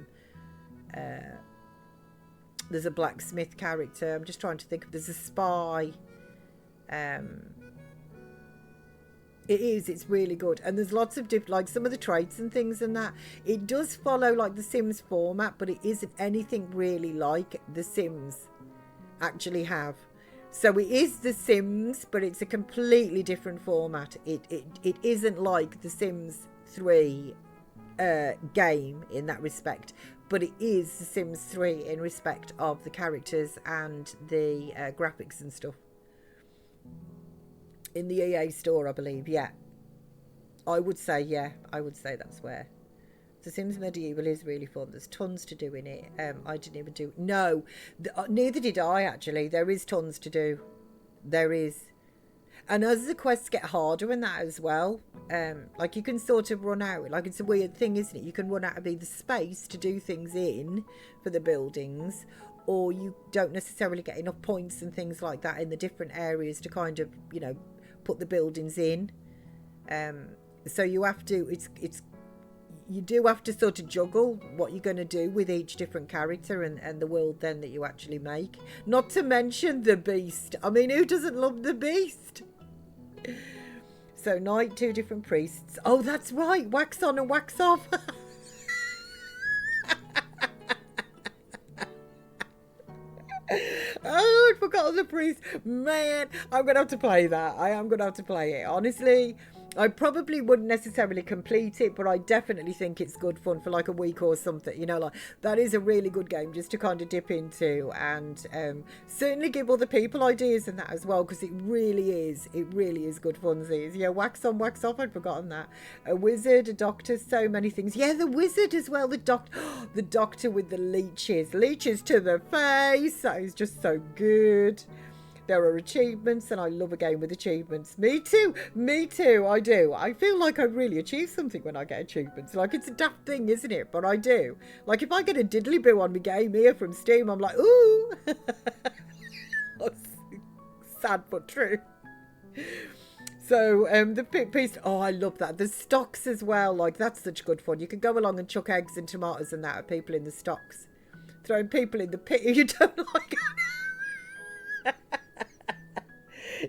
there's a blacksmith character. I'm just trying to think of, there's a spy. It's really good, and there's lots of different, like some of the traits and things and that. It does follow like the Sims format, but it isn't anything really like the Sims actually have. So it is the Sims, but it's a completely different format. It isn't like the Sims 3 game in that respect, but it is the Sims 3 in respect of the characters and the graphics and stuff. In the EA store, I believe, yeah. I would say that's where. The Sims Medieval is really fun. There's tons to do in it. I didn't even do... No, neither did I, actually. There is tons to do. There is. And as the quests get harder in that as well, like you can sort of run out. Like, it's a weird thing, isn't it? You can run out of either space to do things in for the buildings, or you don't necessarily get enough points and things like that in the different areas to kind of, you know, put the buildings in. So you have to, you do have to sort of juggle what you're going to do with each different character and the world then that you actually make. Not to mention the beast. I mean, who doesn't love the beast? So knight, 2 different priests. Oh, that's right. Wax on and wax off. Oh, I forgot the priest. Man, I'm going to have to play that. I am going to have to play it. Honestly, I probably wouldn't necessarily complete it, but I definitely think it's good fun for like a week or something. You know, like that is a really good game just to kind of dip into, and certainly give other people ideas and that as well, because it really is good funsies. Yeah, wax on, wax off. I'd forgotten that. A wizard, a doctor, so many things. Yeah, the wizard as well. The doctor with the leeches to the face. That is just so good. There are achievements, and I love a game with achievements. Me too, I do. I feel like I've really achieved something when I get achievements. Like, it's a daft thing, isn't it? But I do. Like, if I get a diddly boo on my game here from Steam, I'm like, ooh. Sad but true. So the piece, oh, I love that. The stocks as well, like, that's such good fun. You can go along and chuck eggs and tomatoes and that at people in the stocks. Throwing people in the pit who you don't like.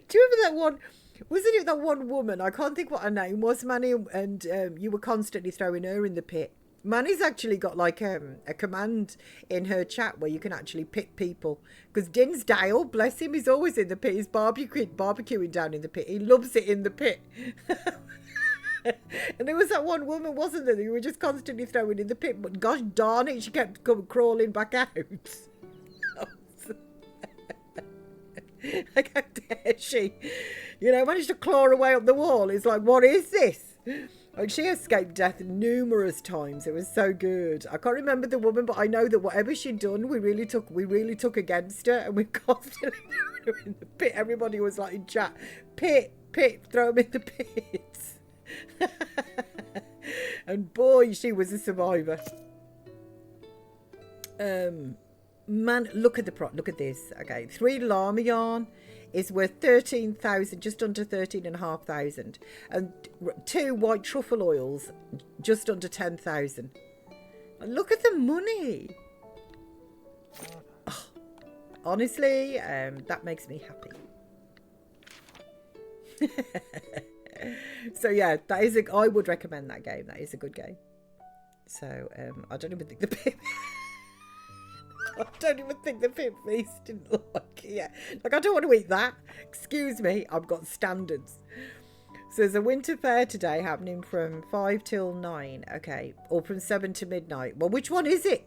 Do you remember that one? Wasn't it that one woman? I can't think what her name was, Manny, and you were constantly throwing her in the pit. Manny's actually got like a command in her chat where you can actually pit people. Because Dinsdale, bless him, he's always in the pit. He's barbecuing down in the pit. He loves it in the pit. And there was that one woman, wasn't there, that you were just constantly throwing in the pit. But gosh darn it, she kept crawling back out. Like, how dare she? You know, managed to claw her way up the wall. It's like, what is this? Like, she escaped death numerous times. It was so good. I can't remember the woman, but I know that whatever she'd done, we really took against her, and we constantly threw her in the pit. Everybody was like in chat, pit, throw him in the pit. And boy, she was a survivor. Man, look at this. Okay, 3 llama yarn is worth 13,000, just under 13,500, and 2 white truffle oils just under 10,000. Look at the money. Oh, honestly, that makes me happy. So yeah, that is I would recommend that game. That is a good game. So I don't even think the pit feast didn't look. Yeah, like, I don't want to eat that. Excuse me, I've got standards. So there's a winter fair today happening from 5 till 9. Okay, or from 7 to midnight. Well, which one is it?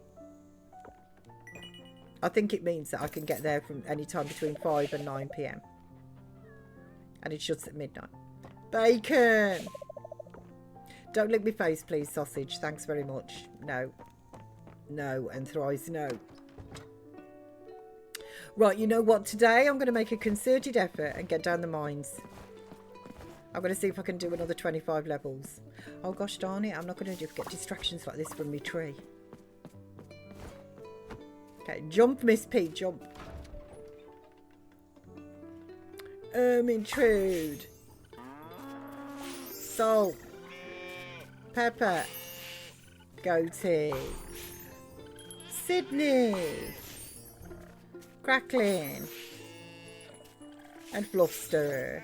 I think it means that I can get there from any time between 5 and 9 p.m. and it shuts at midnight. Bacon! Don't lick me face, please, sausage. Thanks very much. No. No, and thrice no. Right, you know what? Today I'm going to make a concerted effort and get down the mines. I'm going to see if I can do another 25 levels. Oh, gosh darn it. I'm not going to get distractions like this from me tree. Okay, jump, Miss P, jump. Intrude. Salt. Pepper. Goatee. Sydney. Crackling. And Fluffster.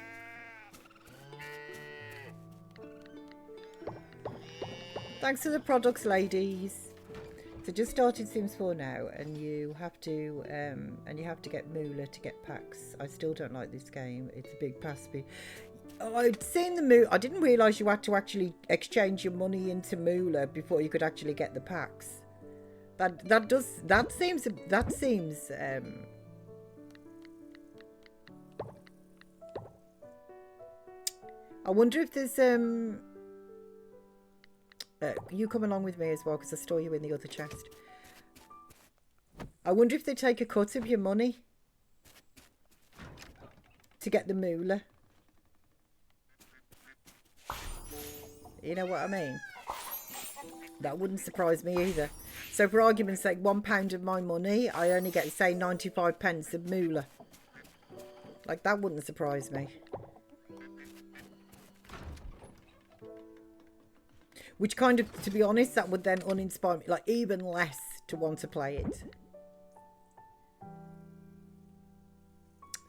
Thanks for the products, ladies. So just started Sims 4 now, and you have to get Moolah to get packs. I still don't like this game. It's a big pass me. I'd seen the Moolah. I didn't realise you had to actually exchange your money into Moolah before you could actually get the packs. That seems. I wonder if there's you come along with me as well, because I store you in the other chest. I wonder if they take a cut of your money to get the Moolah. You know what I mean? That wouldn't surprise me either. So for argument's sake, £1 of my money, I only get, say, 95 pence of Moolah. Like, that wouldn't surprise me. Which kind of, to be honest, that would then uninspire me, like, even less to want to play it.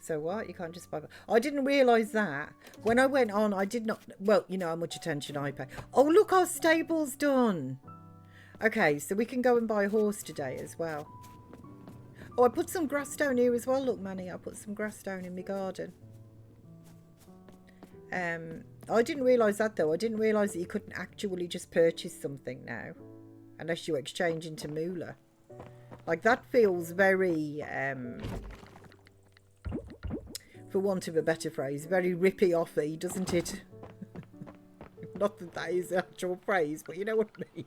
So what? You can't just buy... I didn't realise that. When I went on, I did not... Well, you know how much attention I pay. Oh, look, our stable's done. Okay, so we can go and buy a horse today as well. Oh, I put some grass down here as well. Look, Manny, I put some grass down in my garden. I didn't realise that, though. I didn't realise that you couldn't actually just purchase something now. Unless you exchange into Moolah. Like, that feels very... for want of a better phrase, very rippy-offy, doesn't it? Not that that is the actual phrase, but you know what I mean.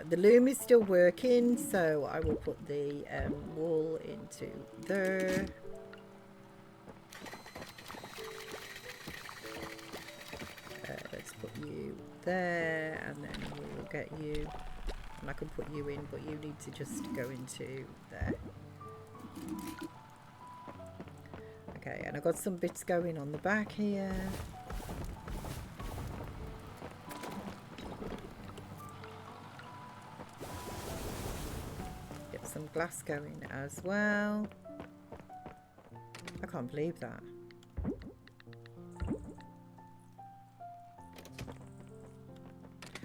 The loom is still working, so I will put the wool into there. Let's put you there, and then we'll get you, and I can put you in, but you need to just go into there. Okay, and I've got some bits going on the back here. Get some glass going as well. I can't believe that.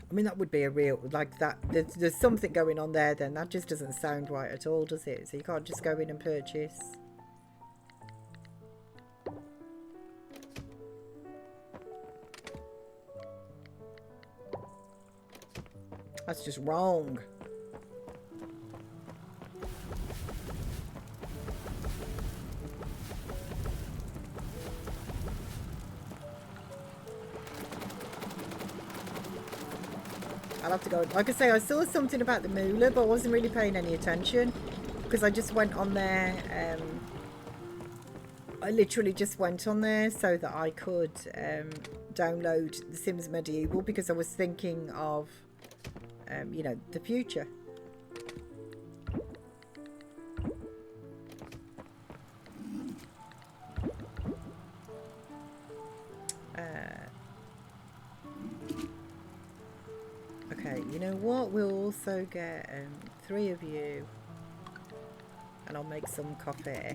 I mean, that would be a real, like that, there's something going on there then. That just doesn't sound right at all, does it? So you can't just go in and purchase. That's just wrong. I'll have to go. Like I say, I saw something about the moolah, but I wasn't really paying any attention because I just went on there. I literally just went on there so that I could download The Sims Medieval because I was thinking of, you know, the future. Okay, you know what? We'll also get 3 of you, and I'll make some coffee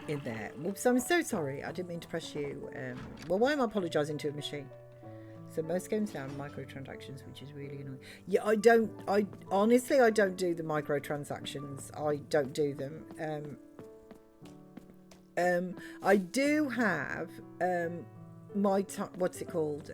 in there. Whoops, I'm so sorry. I didn't mean to press you. Well, why am I apologising to a machine? So most games now are microtransactions, which is really annoying. Yeah, I honestly, I don't do the microtransactions. I don't do them. I do have my what's it called?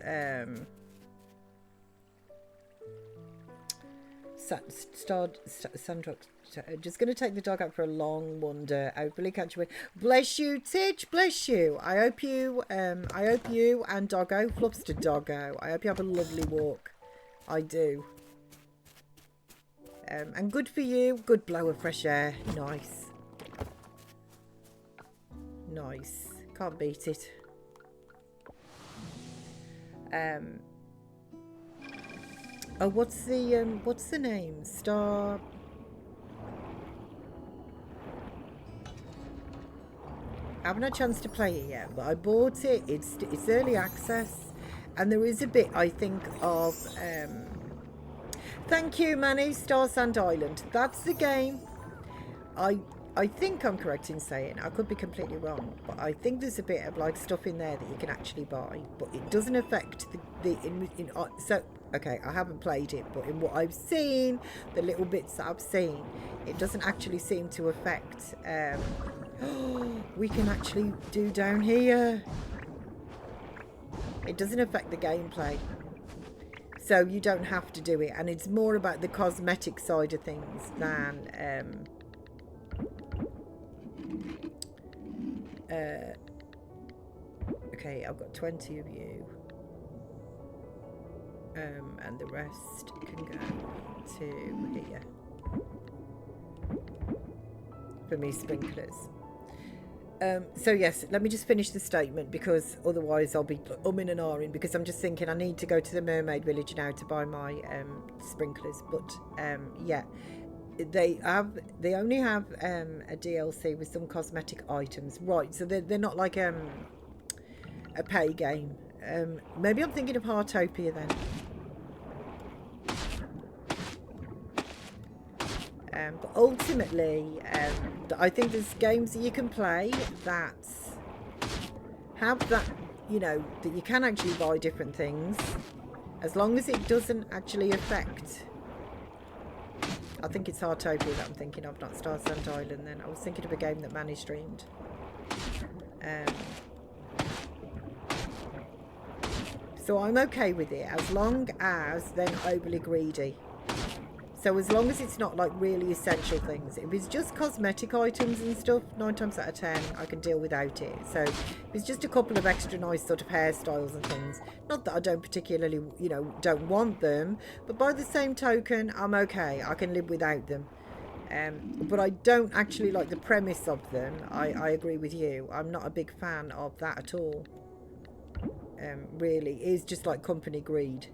Just going to take the dog out for a long wander. Hopefully catch you. Bless you, Titch. Bless you. I hope you and Doggo, flops to Doggo. I hope you have a lovely walk. I do. And good for you. Good blow of fresh air. Nice. Nice. Can't beat it. Oh, what's the name? Star. I haven't had a chance to play it yet, but I bought it. It's early access, and there is a bit I think of. Thank you, Manu. Star Sand Island. That's the game. I think I'm correct in saying, I could be completely wrong, but I think there's a bit of like stuff in there that you can actually buy, but it doesn't affect so okay, I haven't played it, but in what I've seen, the little bits that I've seen, it doesn't actually seem to affect. We can actually do down here. It doesn't affect the gameplay, so you don't have to do it, and it's more about the cosmetic side of things than okay, I've got 20 of you, and the rest can go to here for me sprinklers. So yes, let me just finish the statement, because otherwise I'll be umming and ahhing, because I'm just thinking I need to go to the mermaid village now to buy my sprinklers. But yeah, they only have a DLC with some cosmetic items, right? So they're not like a pay game. Maybe I'm thinking of Heartopia then. But ultimately, I think there's games that you can play that have that, you know, that you can actually buy different things, as long as it doesn't actually affect. I think it's Heartopia that I'm thinking of, not Star Sand Island then. I was thinking of a game that Manny streamed. So I'm okay with it, as long as they're not overly greedy. So as long as it's not like really essential things, if it's just cosmetic items and stuff, 9 times out of 10 I can deal without it. So if it's just a couple of extra nice sort of hairstyles and things, not that I don't particularly, you know, don't want them, but by the same token, I'm okay, I can live without them. But I don't actually like the premise of them. I agree with you, I'm not a big fan of that at all. Really, it's just like company greed.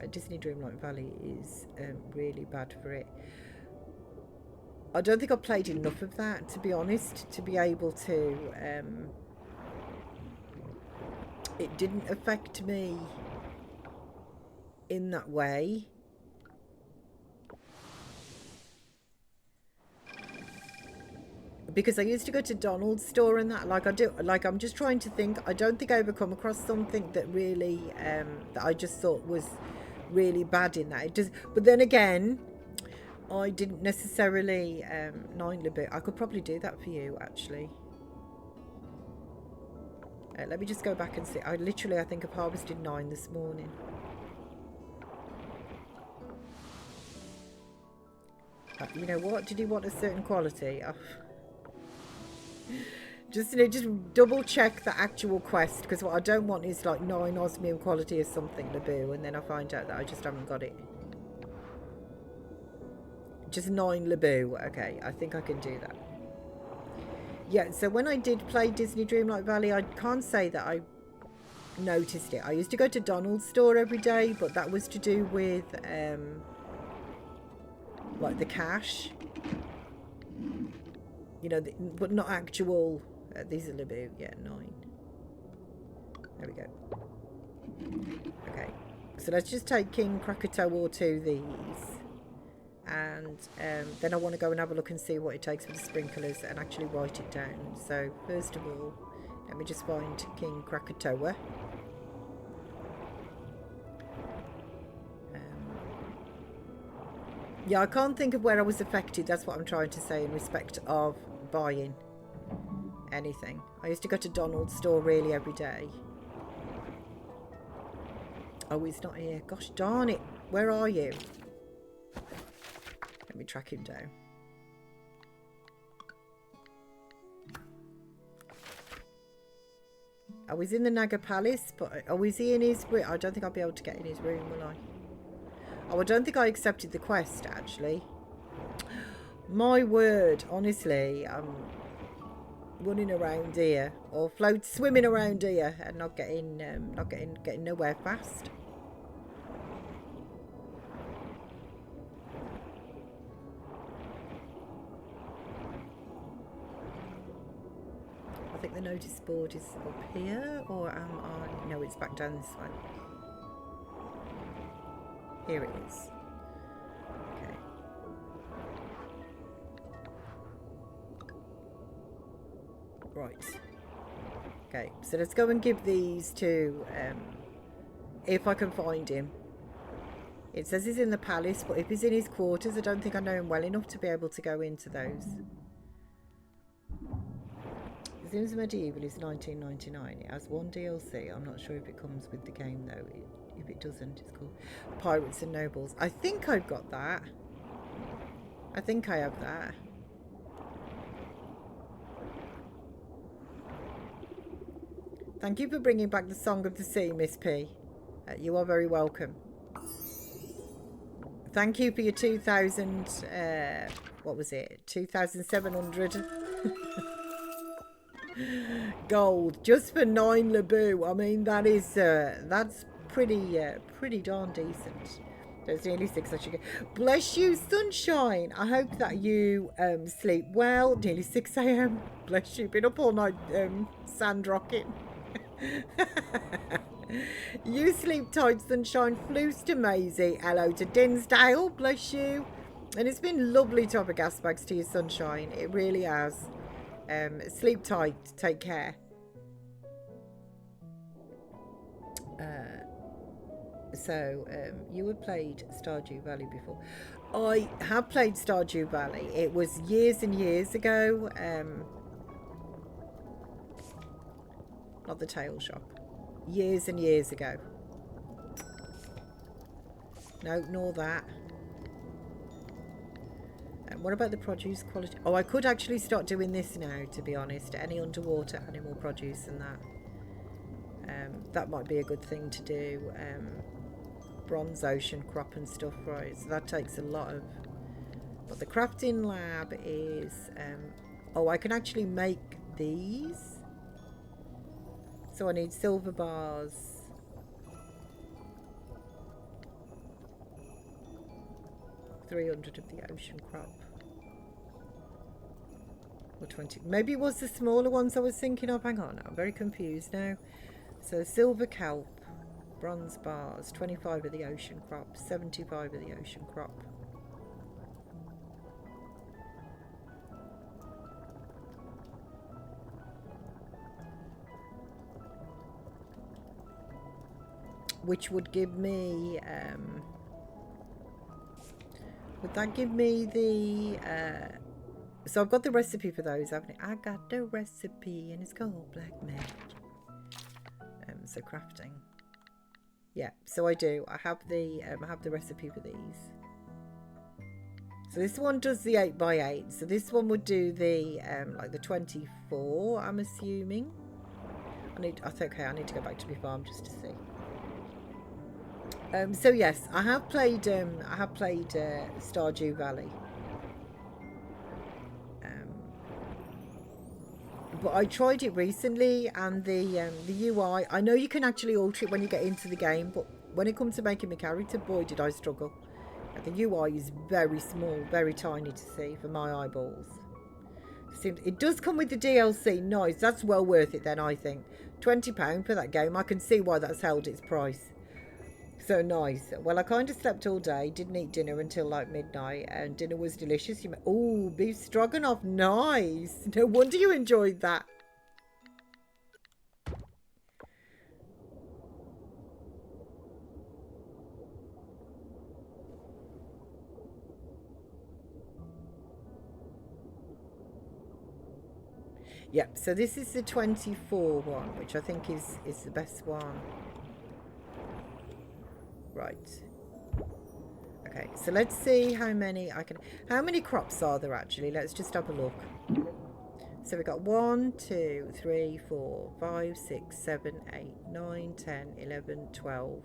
Disney Dreamlight Valley is really bad for it. I don't think I've played enough of that, to be honest, to be able to... it didn't affect me in that way. Because I used to go to Donald's store and that, like I do, like I'm just trying to think, I don't think I ever come across something that really, that I just thought was really bad in that. It just, but then again, I didn't necessarily, 9 Libby, I could probably do that for you actually. Let me just go back and see. I think I've harvested 9 this morning. You know what, did he want a certain quality? Oh. Just double check the actual quest, because what I don't want is like 9 osmium quality or something, Laboo, and then I find out that I just haven't got it. Just 9 Laboo. Okay, I think I can do that. Yeah, so when I did play Disney Dreamlight Valley, I can't say that I noticed it. I used to go to Donald's store every day, but that was to do with like the cash. You know, but not actual... these are Libby, yeah, 9. There we go. Okay, so let's just take King Krakatoa to these. And then I want to go and have a look and see what it takes for the sprinklers and actually write it down. So, first of all, let me just find King Krakatoa. Yeah, I can't think of where I was affected. That's what I'm trying to say in respect of buying anything. I used to go to Donald's store really every day. Oh, he's not here. Gosh darn it. Where are you? Let me track him down. Oh, he's in the Naga Palace, but oh, is he in his room? I don't think I'll be able to get in his room, will I? Oh, I don't think I accepted the quest, actually. My word, honestly, I'm running around here or swimming around here and not getting nowhere fast. I think the notice board is up here, or am I? No, it's back down this way. Here it is. Okay. Right. Okay, so let's go and give these to, if I can find him. It says he's in the palace, but if he's in his quarters, I don't think I know him well enough to be able to go into those. Sims Medieval is 19.99. It has 1 DLC. I'm not sure if it comes with the game though. If it doesn't, it's called Pirates and Nobles. I think I've got that. I think I have that. Thank you for bringing back the Song of the Sea, Miss P. You are very welcome. Thank you for your 2,000, what was it? 2,700 gold just for 9 Laboo. I mean, that is, that's pretty darn decent. There's nearly 6 I should get. Bless you, sunshine. I hope that you sleep well. Nearly 6 a.m. Bless you. Been up all night sand rocking. You sleep tight, sunshine. Floos to Maisie. Hello to Dinsdale. Bless you. And it's been lovely to have a gas bags to you, sunshine. It really has. Sleep tight. Take care. So, you had played Stardew Valley before. I have played Stardew Valley. It was years and years ago. Not the tail shop. Years and years ago. No, nor that. What about the produce quality? Oh, I could actually start doing this now, to be honest. Any underwater animal produce and that. That might be a good thing to do. Bronze ocean crop and stuff, right? So that takes a lot of... But the crafting lab is... oh, I can actually make these. So I need silver bars. $300 of the ocean crop. Or 20. Maybe it was the smaller ones I was thinking of. Hang on, I'm very confused now. So silver kelp, bronze bars, 25 of the ocean crop, 75 of the ocean crop. Which would give me, would that give me the, so I've got the recipe for those, haven't I? I got the recipe and it's called black magic. So crafting. Yeah, so I do. I have the recipe for these. So this one does the 8x8. So this one would do the, like the 24, I'm assuming. I think, okay, I need to go back to my farm just to see. So yes, I have played Stardew Valley. But I tried it recently, and the UI, I know you can actually alter it when you get into the game, but when it comes to making my character, boy did I struggle. The UI is very small, very tiny to see for my eyeballs. It does come with the DLC, nice, that's well worth it then, I think. £20 for that game, I can see why that's held its price. So nice. Well, I kind of slept all day, didn't eat dinner until like midnight, and dinner was delicious. Oh, beef stroganoff, nice. No wonder you enjoyed that. Yep, so this is the 24 one, which I think is the best one. Right. Okay, so let's see how many I can... How many crops are there actually? Let's just have a look. So we've got 1, 2, 3, 4, 5, 6, 7, 8, 9, 10, 11, 12,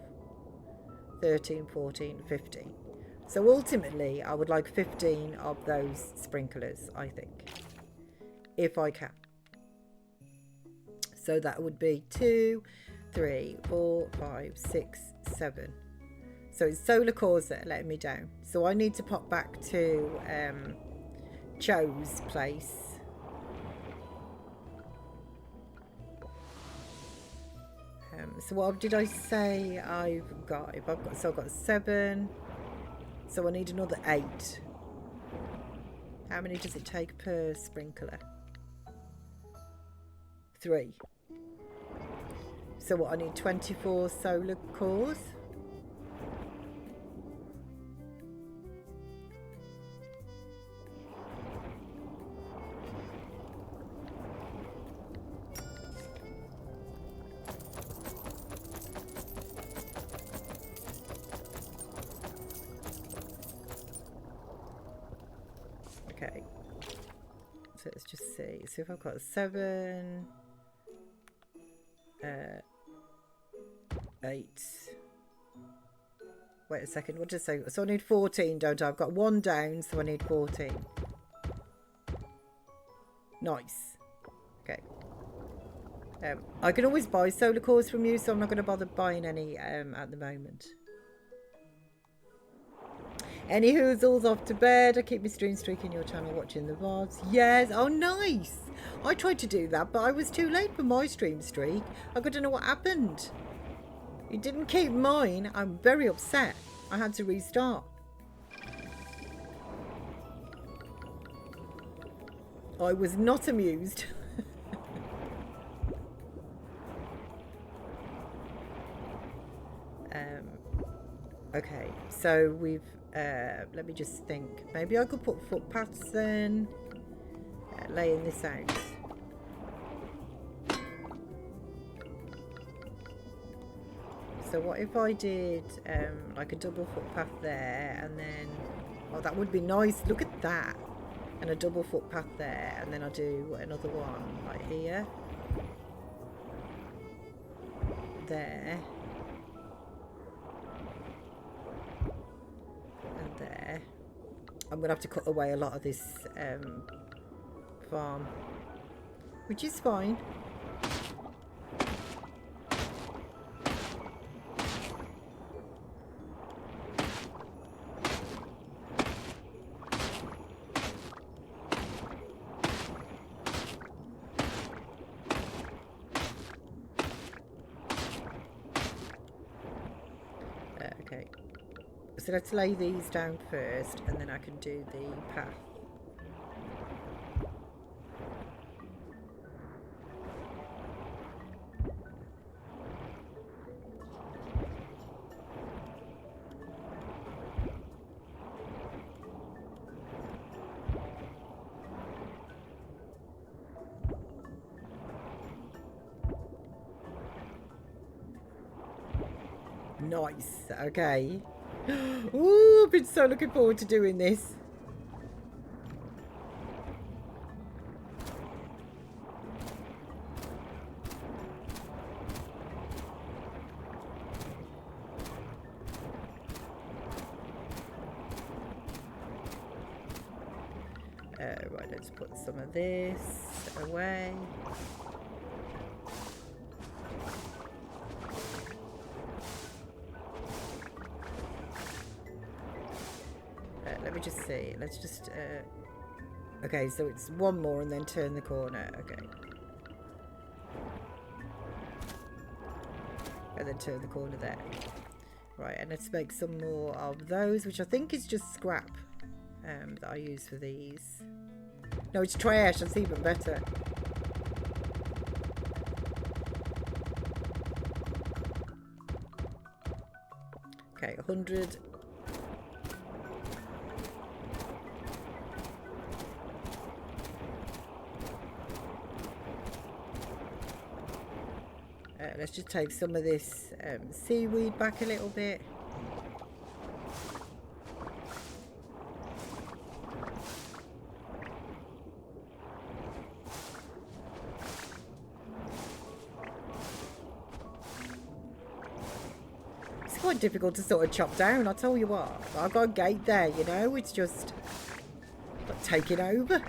13, 14, 15. So ultimately, I would like 15 of those sprinklers, I think. If I can. So that would be 2, 3, 4, 5, 6, 7. So it's solar cores that are letting me down. So I need to pop back to Joe's place. So what did I say I've got? So I've got 7. So I need another 8. How many does it take per sprinkler? 3. So what, I need 24 solar cores. Okay, so let's just see. So if I've got 7, 8. Wait a second, what did I say? So I need 14, don't I? I've got 1 down, so I need 14. Nice. Okay. I can always buy solar cores from you, so I'm not going to bother buying any at the moment. Anywho's all's off to bed. I keep my stream streaking your channel watching the VODs. Yes. Oh, nice. I tried to do that, but I was too late for my stream streak. I don't know what happened. It didn't keep mine. I'm very upset. I had to restart. I was not amused. Okay, so we've let me just think. Maybe I could put footpaths then, laying this out. So what if I did like a double footpath there, and then Oh, that would be nice. Look at that. And a double footpath there. And then I do another one right here. There. And there. I'm going to have to cut away a lot of this farm. Which is fine. Okay, so let's lay these down first and then I can do the path. Nice, okay. Ooh, I've been so looking forward to doing this. Right, let's put some of this away. Let me just see. Let's just... okay, so it's one more and then turn the corner. Okay. And then turn the corner there. Right, and let's make some more of those, which I think is just scrap that I use for these. No, it's trash. That's even better. Okay, 100... let's just take some of this seaweed back a little bit. It's quite difficult to sort of chop down, I'll tell you what. I've got a gate there, you know, it's just like taking over.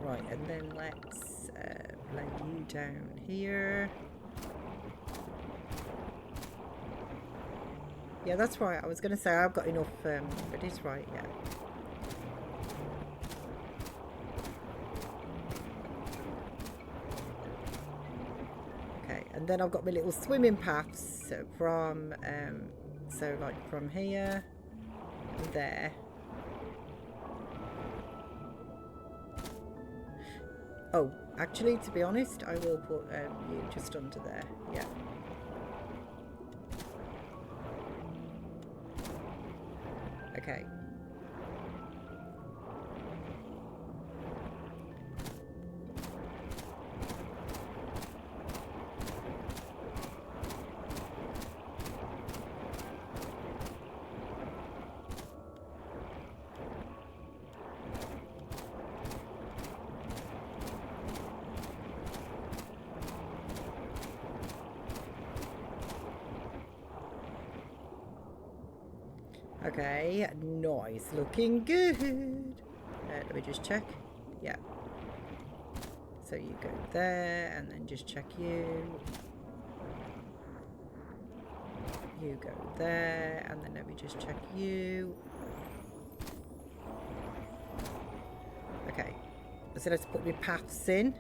Right, and then let's lay you down here. Yeah, that's right. I was going to say I've got enough, but it's right, yeah. Okay, and then I've got my little swimming paths from, so like from here and there. Oh, actually, to be honest, I will put you just under there. Yeah. Okay. Okay, nice, looking good. Let me just check. Yeah. So you go there, and then just check you. You go there, and then let me just check you. Okay, so let's put my paths in.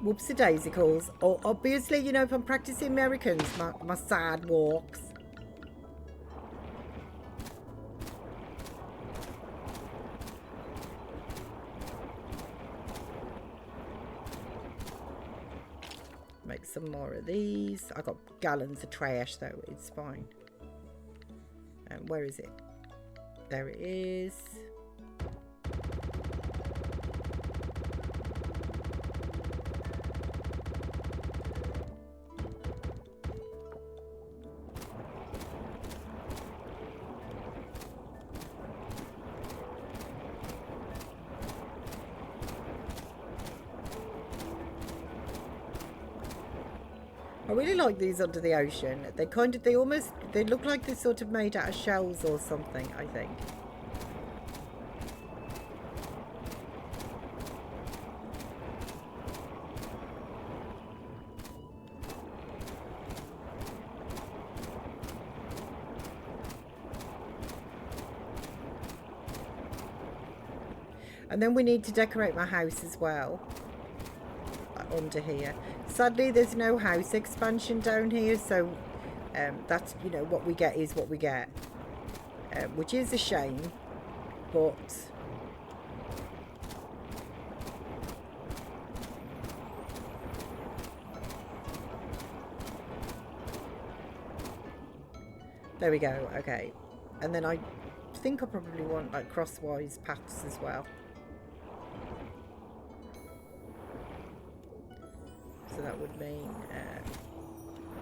Whoopsie daisy calls. Oh, obviously, you know, if I'm practicing Americans, my side walks. Make some more of these. I got gallons of trash though, it's fine. Where is it? There it is. I really like these under the ocean. They they look like they're sort of made out of shells or something, I think. And then we need to decorate my house as well, under here. Sadly, there's no house expansion down here, so that's, you know, what we get is what we get, which is a shame, but there we go. Okay, and then I think I probably want like crosswise paths as well. So that would mean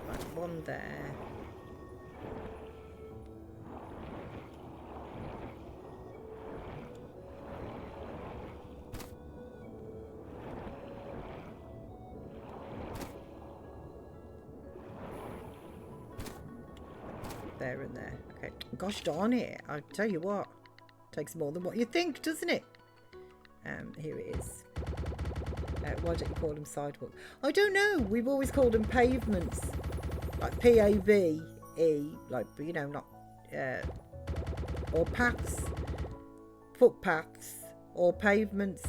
like one there. There and there. Okay. Gosh darn it. I tell you what. Takes more than what you think, doesn't it? Here it is. Why don't you call them sidewalk? I don't know. We've always called them pavements. Like P-A-V-E. Like, you know, not... or paths. Footpaths. Or pavements.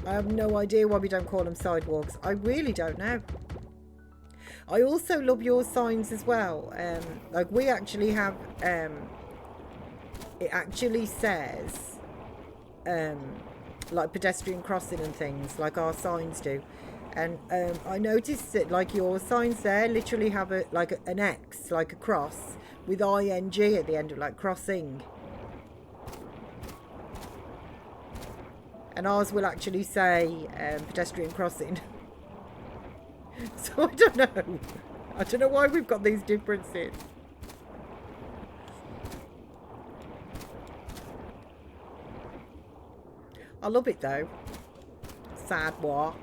I have no idea why we don't call them sidewalks. I really don't know. I also love your signs as well. Like, we actually have... it actually says... like pedestrian crossing and things, like our signs do. And I noticed that like your signs there literally have an X, like a cross with ing at the end of, like, crossing. And ours will actually say pedestrian crossing. So I don't know. I don't know why we've got these differences. I love it though. Sad walk.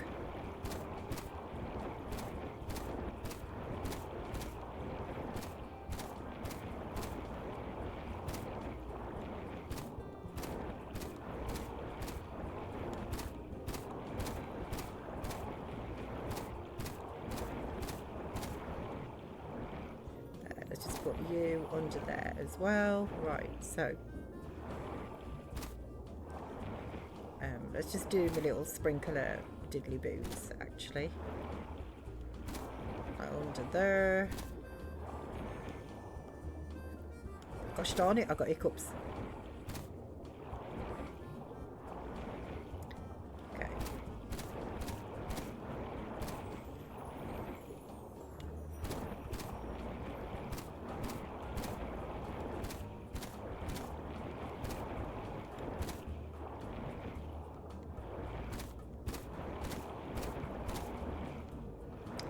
Let's just put you under there as well. Right, so let's just do my little sprinkler diddly boos, actually. Right under there. Gosh darn it, I got hiccups. Okay.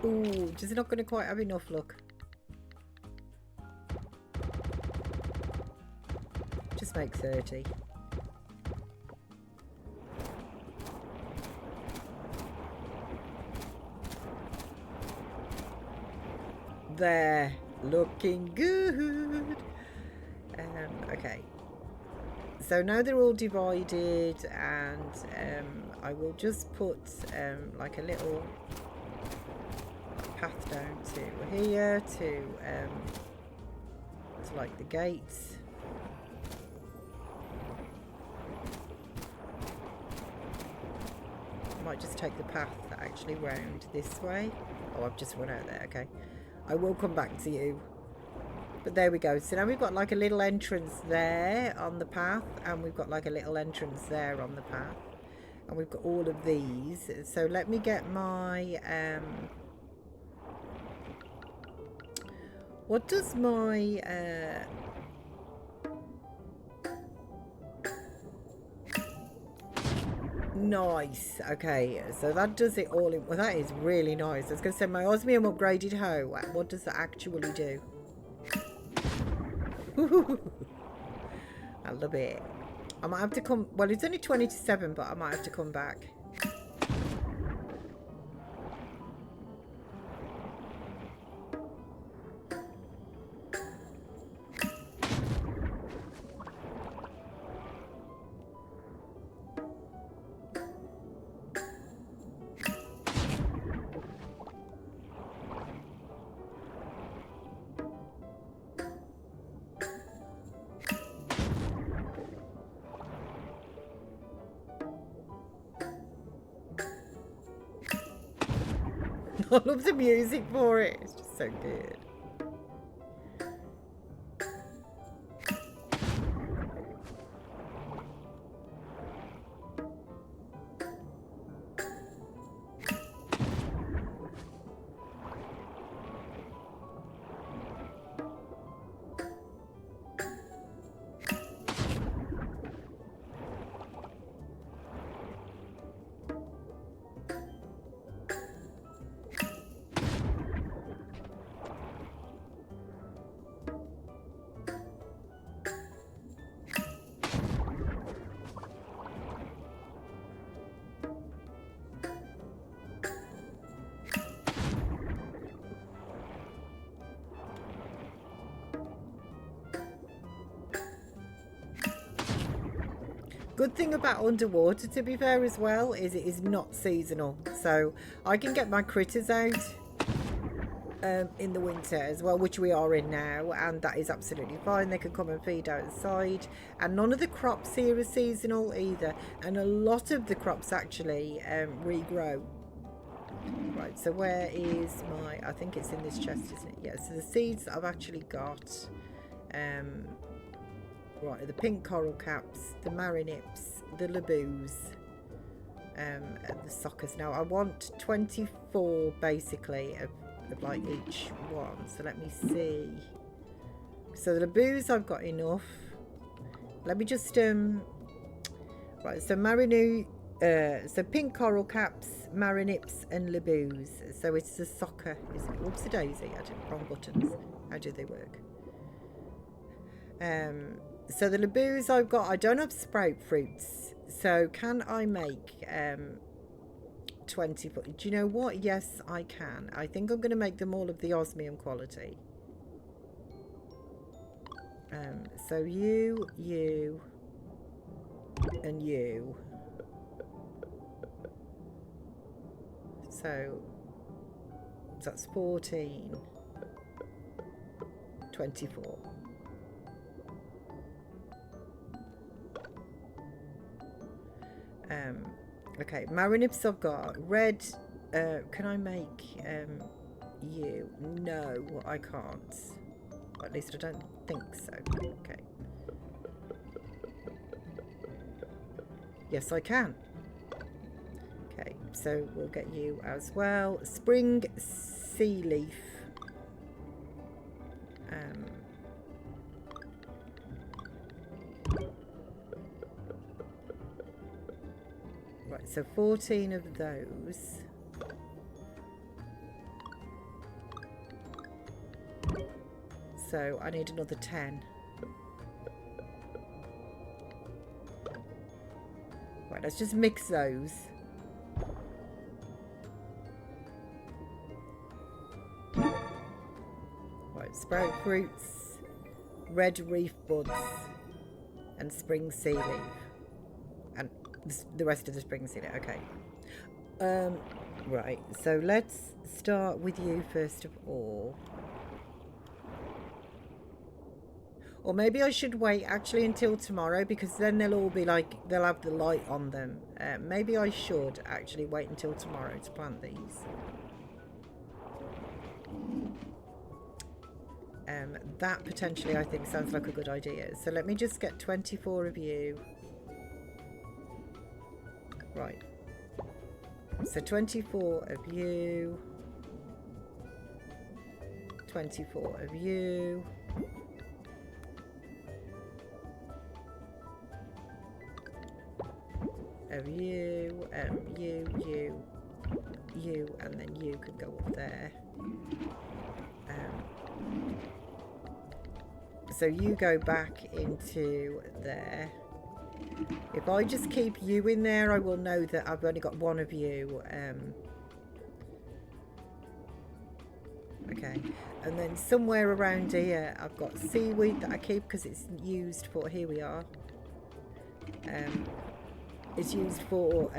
Ooh, just not going to quite have enough, look. Just make 30. There, looking good. Okay. So now they're all divided, and I will just put like a little path down to here to like the gates. I might just take the path actually round this way. Oh, I've just run out there. Okay, I will come back to you. But there we go. So now we've got like a little entrance there on the path, and we've got like a little entrance there on the path, and we've got all of these. So let me get my what does my nice. Okay, so that does it all in. Well, that is really nice. I was going to say my osmium upgraded hoe. What does that actually do? I love it. I might have to come. Well, it's only 20 to 7, but I might have to come back. I love the music for it. It's just so good. Good thing about underwater, to be fair, as well, is it is not seasonal. So I can get my critters out in the winter as well, which we are in now, and that is absolutely fine. They can come and feed outside, and none of the crops here are seasonal either, and a lot of the crops actually regrow. Right, so where is my, I think it's in this chest, isn't it? Yeah, so the seeds that I've actually got, right, the pink coral caps, the marinips, the laboos, and the suckers. Now I want 24 basically of like each one. So let me see. So the laboos I've got enough. Let me just right. So so pink coral caps, marinips, and laboos. So it's the sucker. Is it? Whoops a daisy. I did wrong buttons. How do they work? So the laboos I've got, I don't have sprout fruits. So can I make 20? Do you know what? Yes, I can. I think I'm going to make them all of the osmium quality. So you, and you. So that's 14, 24. Okay, marinips I've got. Red, can I make you? No, I can't. Or at least I don't think so. Okay. Yes, I can. Okay, so we'll get you as well. Spring sea leaf. Right, so 14 of those. So I need another 10. Right, let's just mix those. Right, sprout fruits, red reef buds, and spring sea leaf. And the rest of the spring sea leaf, okay. Right, so let's start with you first of all. Or maybe I should wait actually until tomorrow, because then they'll all be like, they'll have the light on them. Maybe I should actually wait until tomorrow to plant these. That potentially I think sounds like a good idea. So let me just get 24 of you. Right. So 24 of you. 24 of you. Of you, you, and then you can go up there. So you go back into there. If I just keep you in there, I will know that I've only got one of you. Okay, and then somewhere around here I've got seaweed that I keep because it's used for, here we are. It's used for,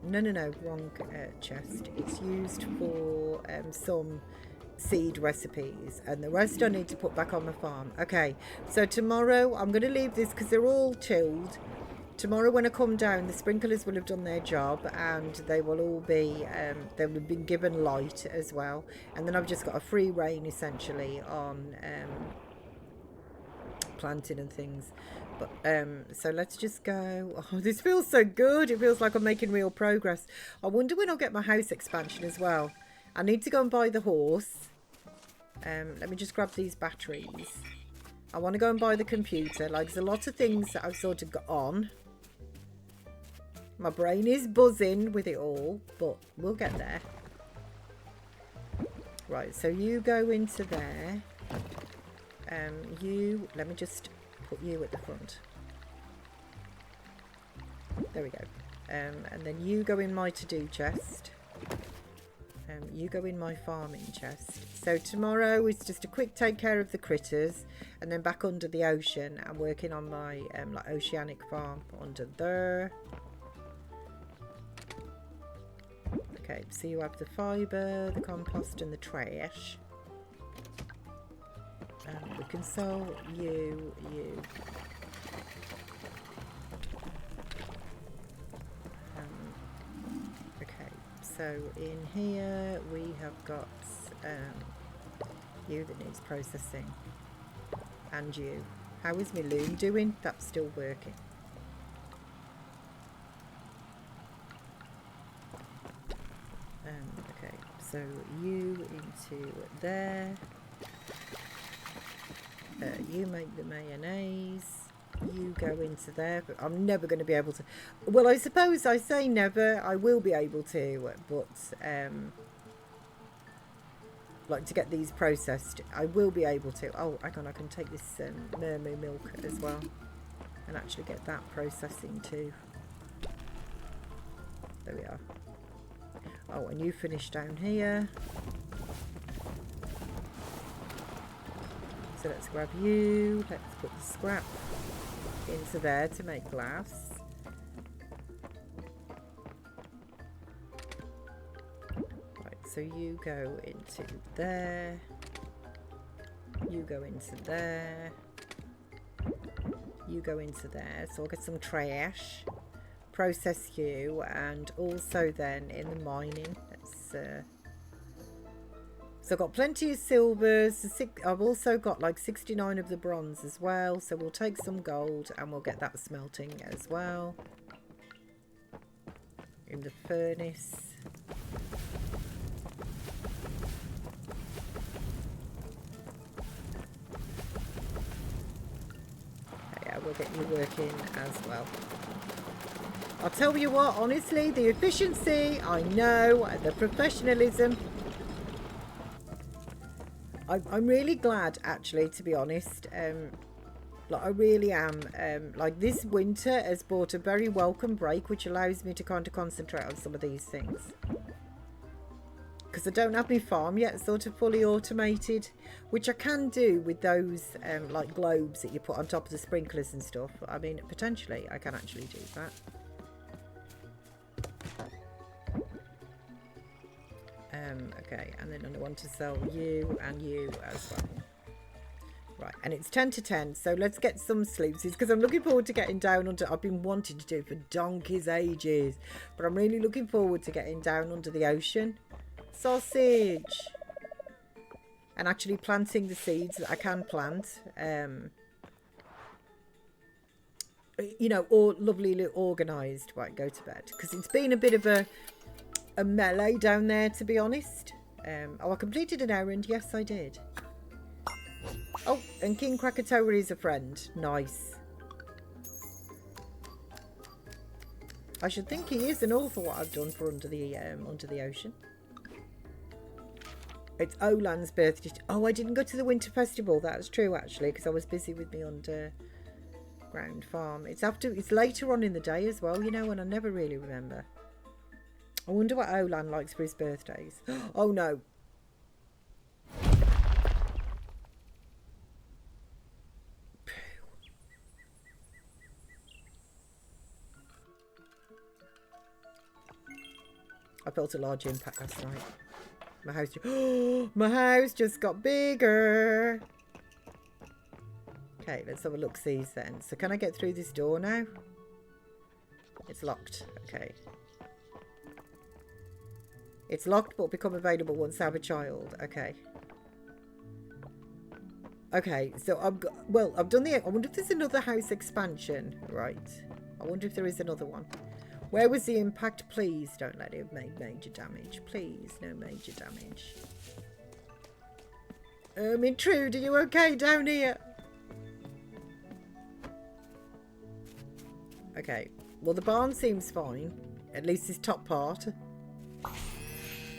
no, wrong chest. It's used for some seed recipes, and the rest I need to put back on the farm. Okay, so tomorrow I'm going to leave this because they're all chilled. Tomorrow when I come down, the sprinklers will have done their job, and they will all be, they will have been given light as well. And then I've just got a free rein essentially on planting and things. But so let's just go. Oh, this feels so good. It feels like I'm making real progress. I wonder when I'll get my house expansion as well. I need to go and buy the horse. Let me just grab these batteries. I want to go and buy the computer. Like, there's a lot of things that I've sort of got on. My brain is buzzing with it all, but we'll get there. Right, so you go into there. Let me just put you at the front. There we go. And then you go in my to-do chest. You go in my farming chest. So tomorrow is just a quick take care of the critters, and then back under the ocean. I'm working on my like oceanic farm under there. Okay, so you have the fibre, the compost and the trash. We can sell you. Okay, so in here we have got you that needs processing. And you. How is my loom doing? That's still working. Okay, so you into there. You make the mayonnaise. You go into there, but I'm never going to be able to. Well, I suppose I say never. I will be able to, but like to get these processed, I will be able to. Oh, hang on, I can take this mermu milk as well, and actually get that processing too. There we are. Oh, and you finish down here. So let's grab you. Let's put the scrap into there to make glass. Right, so you go into there. You go into there. You go into there. So I'll get some trash. Process you, and also then in the mining. Let's so I've got plenty of silvers. I've also got like 69 of the bronze as well. So we'll take some gold and we'll get that smelting as well. In the furnace. Okay, I will get you working as well. I'll tell you what, honestly, the efficiency, I know, the professionalism. I'm really glad, actually, to be honest. Like, I really am. Like, this winter has brought a very welcome break, which allows me to kind of concentrate on some of these things. Because I don't have my farm yet sort of fully automated, which I can do with those, like, globes that you put on top of the sprinklers and stuff. I mean, potentially, I can actually do that. Okay, and then I want to sell you and you as well. Right, and it's 10 to 10, so let's get some sleeps, because I'm looking forward to getting down under. I've been wanting to do it for donkey's ages, but I'm really looking forward to getting down under the ocean. Sausage! And actually planting the seeds that I can plant. You know, all lovely, organised. Right, go to bed, because it's been a bit of a melee down there, to be honest. Oh, I completed an errand. Yes, I did. Oh, and King Krakatoa is a friend. Nice. I should think he is an all for what I've done for under the ocean. It's Olan's birthday. Oh, I didn't go to the winter festival. That's true, actually, because I was busy with me underground farm. It's later on in the day as well, you know, and I never really remember. I wonder what Olan likes for his birthdays. Oh no. I felt a large impact last night. My house just got bigger. Okay, let's have a look-sees then. So can I get through this door now? It's locked. Okay. It's locked but become available once I have a child. Okay. Okay, so I've done the... I wonder if there's another house expansion. Right. I wonder if there is another one. Where was the impact? Please don't let it have made major damage. Please, no major damage. Intrude, are you okay down here? Okay. Well, the barn seems fine. At least this top part. Are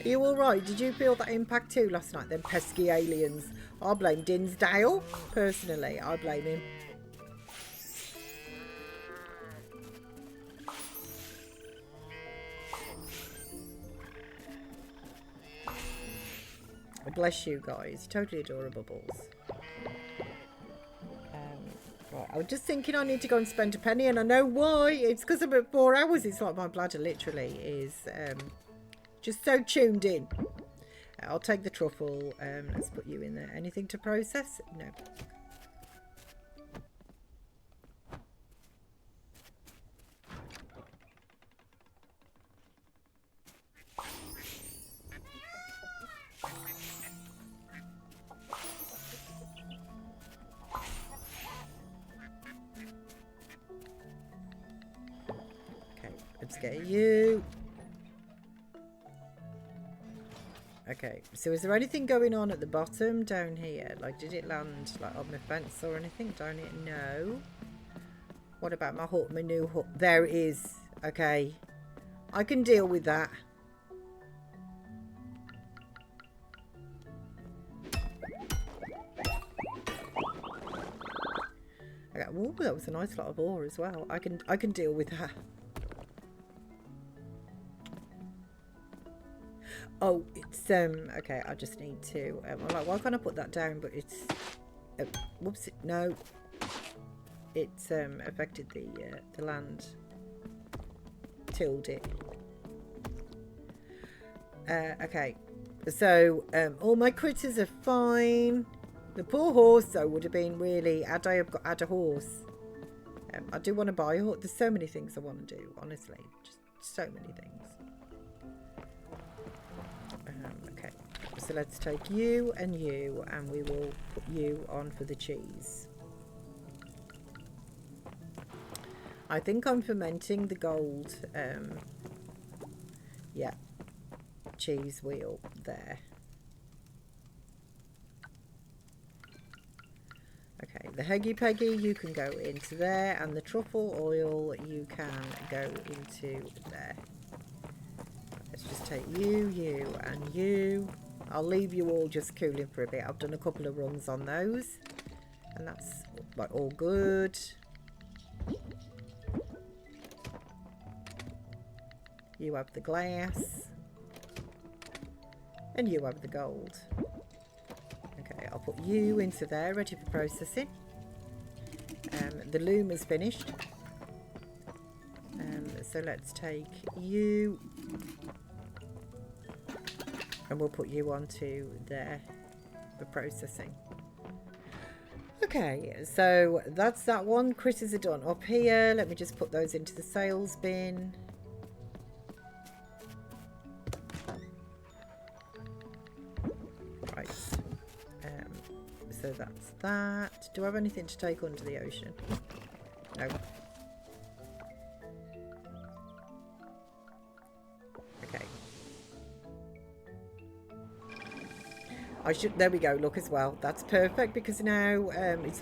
you alright? Did you feel that impact too last night? Them pesky aliens. I blame Dinsdale. Personally, I blame him. Bless you guys. Totally adorable balls. Right, I was just thinking I need to go and spend a penny, and I know why. It's because I'm at 4 hours. It's like my bladder literally is just so tuned in. I'll take the truffle. Let's put you in there. Anything to process? No. Let's get you. Okay, so is there anything going on at the bottom down here? Like, did it land like on my fence or anything down here? No. What about my hut, my new hut? There it is. Okay, I can deal with that. Okay, ooh, that was a nice lot of ore as well. I can deal with that. Oh, it's okay. I just need to. I'm like, why can't I put that down? But it's whoops. No, it's affected the land. Tilled it. Okay, so all my critters are fine. The poor horse though would have been really. Had I had a horse, I do want to buy a horse. There's so many things I want to do. Honestly, just so many things. Okay, so let's take you, and we will put you on for the cheese. I think I'm fermenting the gold, yeah, cheese wheel there. Okay, the Heggy Peggy, you can go into there, and the truffle oil, you can go into there. Let's just take you, and you. I'll leave you all just cooling for a bit. I've done a couple of runs on those, and that's like all good. You have the glass, and you have the gold. Okay, I'll put you into there, ready for processing. The loom is finished. So let's take you, and we'll put you onto there for processing. Okay, so that's that one. Critters are done. Up here, let me just put those into the sales bin. Right. So that's that. Do I have anything to take under the ocean? No. Okay. I should. There we go. Look as well. That's perfect because now it's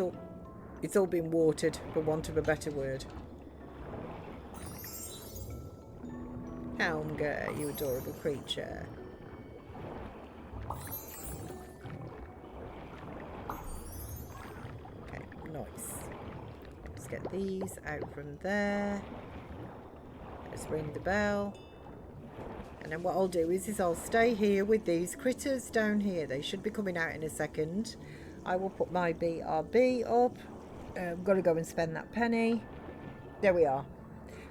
all been watered, for want of a better word. Helmger, you adorable creature. Okay, nice. Let's get these out from there. Let's ring the bell. And then what I'll do is I'll stay here with these critters down here. They should be coming out in a second. I will put my BRB up. I've got to go and spend that penny. There we are.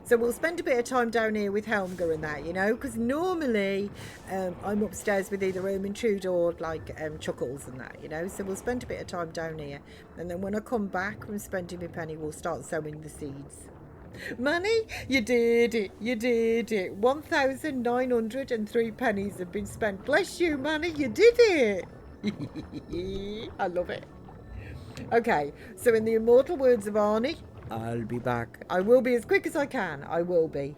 So we'll spend a bit of time down here with Helmger and that, you know, because normally I'm upstairs with either Ermintrude or like Chuckles and that, you know. So we'll spend a bit of time down here. And then when I come back from spending my penny, we'll start sowing the seeds. Money, you did it. You did it. 1,903 pennies have been spent. Bless you, Manny. You did it. I love it. Okay, so in the immortal words of Arnie, I'll be back. I will be as quick as I can. I will be.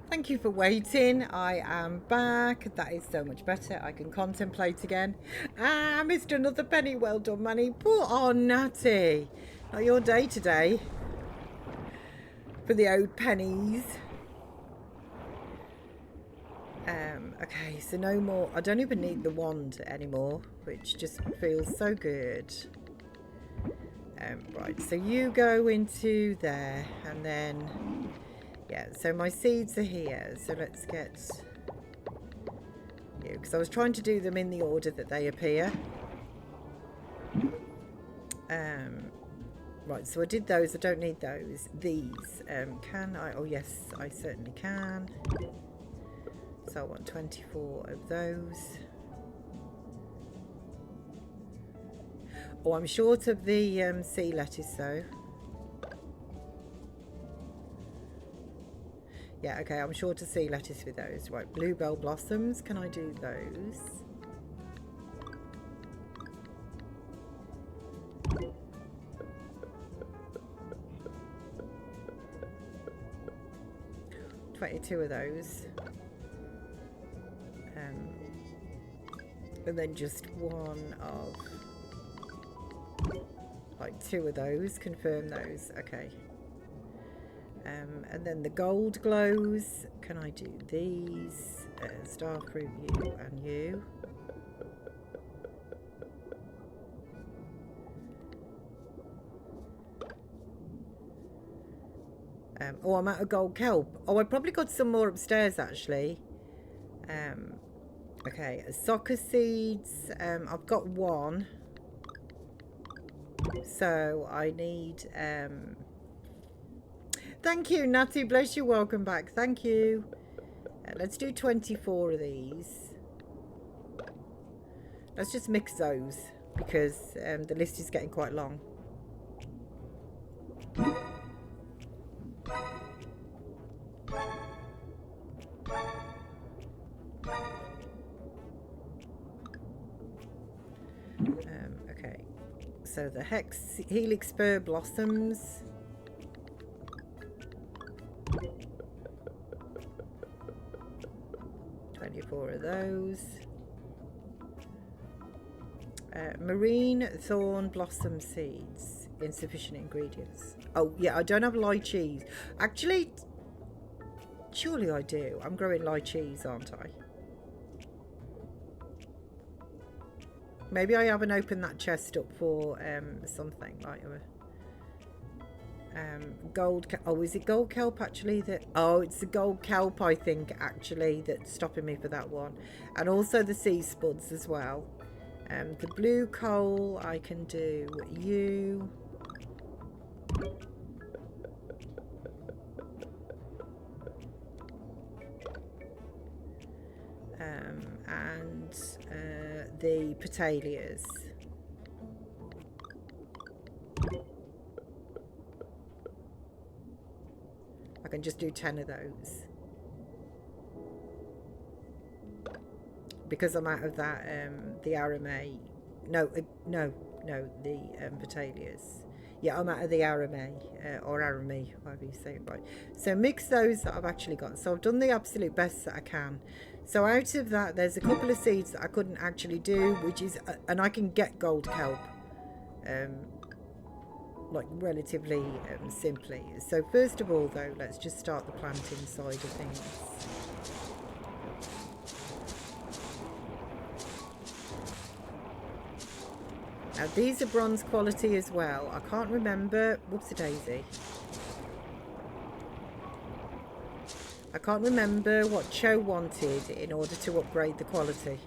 Thank you for waiting. I am back. That is so much better. I can contemplate again. I missed another penny. Well done, Manny. Poor Natty. Not your day today for the old pennies. Okay, so no more. I don't even need the wand anymore, which just feels so good. Right, so you go into there, and then yeah, so my seeds are here. So let's get you, because I was trying to do them in the order that they appear. Right, so I did those. I don't need those. These, can I? Oh yes, I certainly can. So I want 24 of those. Oh, I'm short of the sea lettuce though. Yeah, okay, I'm short of sea lettuce with those. Right, bluebell blossoms, can I do those? $22 of those. And then just one of, like 2 of those, confirm those, okay. And then the gold glows, can I do these? Starfruit, you and you. Oh, I'm out of gold kelp. Oh, I probably got some more upstairs actually. Okay, soccer seeds. I've got 1. So I need. Thank you, Natty. Bless you. Welcome back. Thank you. Let's do 24 of these. Let's just mix those because the list is getting quite long. Okay, so the helix spur blossoms. Four of those. Marine thorn blossom seeds. Insufficient ingredients. Oh yeah, I don't have lychees. Actually, surely I do. I'm growing lychees, aren't I? Maybe I haven't opened that chest up for something like gold. Oh, is it gold kelp actually? Oh, it's the gold kelp I think actually that's stopping me for that one, and also the sea spuds as well. The blue coal I can do you. And the petalias. I can just do 10 of those because I'm out of that the arame. No, the petalias. Yeah, I'm out of the arame or arame, however you say it right. So mix those that I've actually got. So I've done the absolute best that I can. So out of that, there's a couple of seeds that I couldn't actually do, which is, and I can get gold kelp. Like relatively simply. So first of all though, let's just start the planting side of things. Now these are bronze quality as well. I can't remember, whoopsie-daisy. I can't remember what Cho wanted in order to upgrade the quality.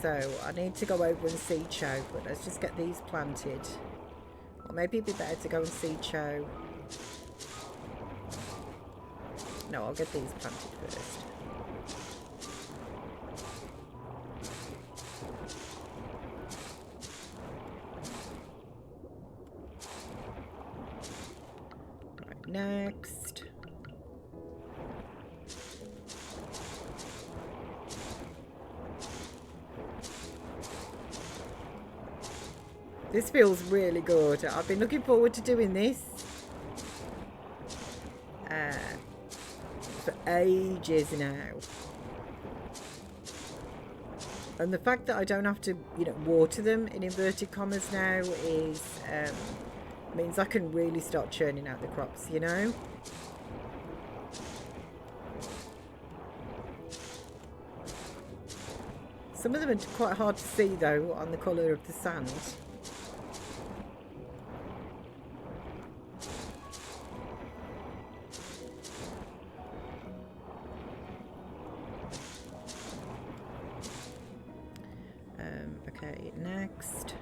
So I need to go over and see Cho, but let's just get these planted. Or maybe it'd be better to go and see Cho. No, I'll get these planted first. Right, next. This feels really good. I've been looking forward to doing this for ages now. And the fact that I don't have to, water them in inverted commas now is means I can really start churning out the crops, Some of them are quite hard to see though on the colour of the sand. Okay, next.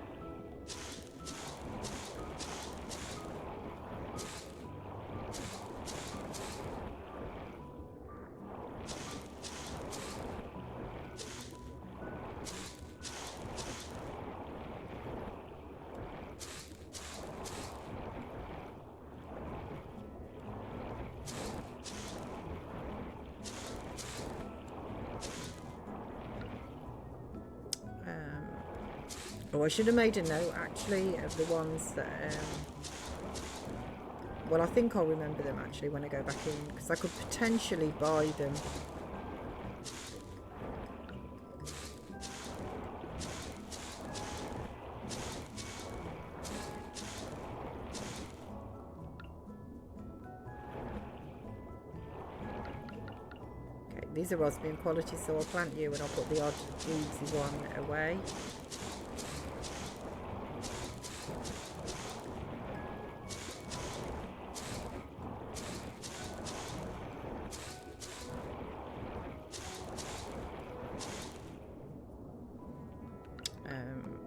Oh, I should have made a note actually of the ones that well, I think I'll remember them actually when I go back in, because I could potentially buy them. Okay, these are osmium quality, so I'll plant you and I'll put the odd weedsy one away.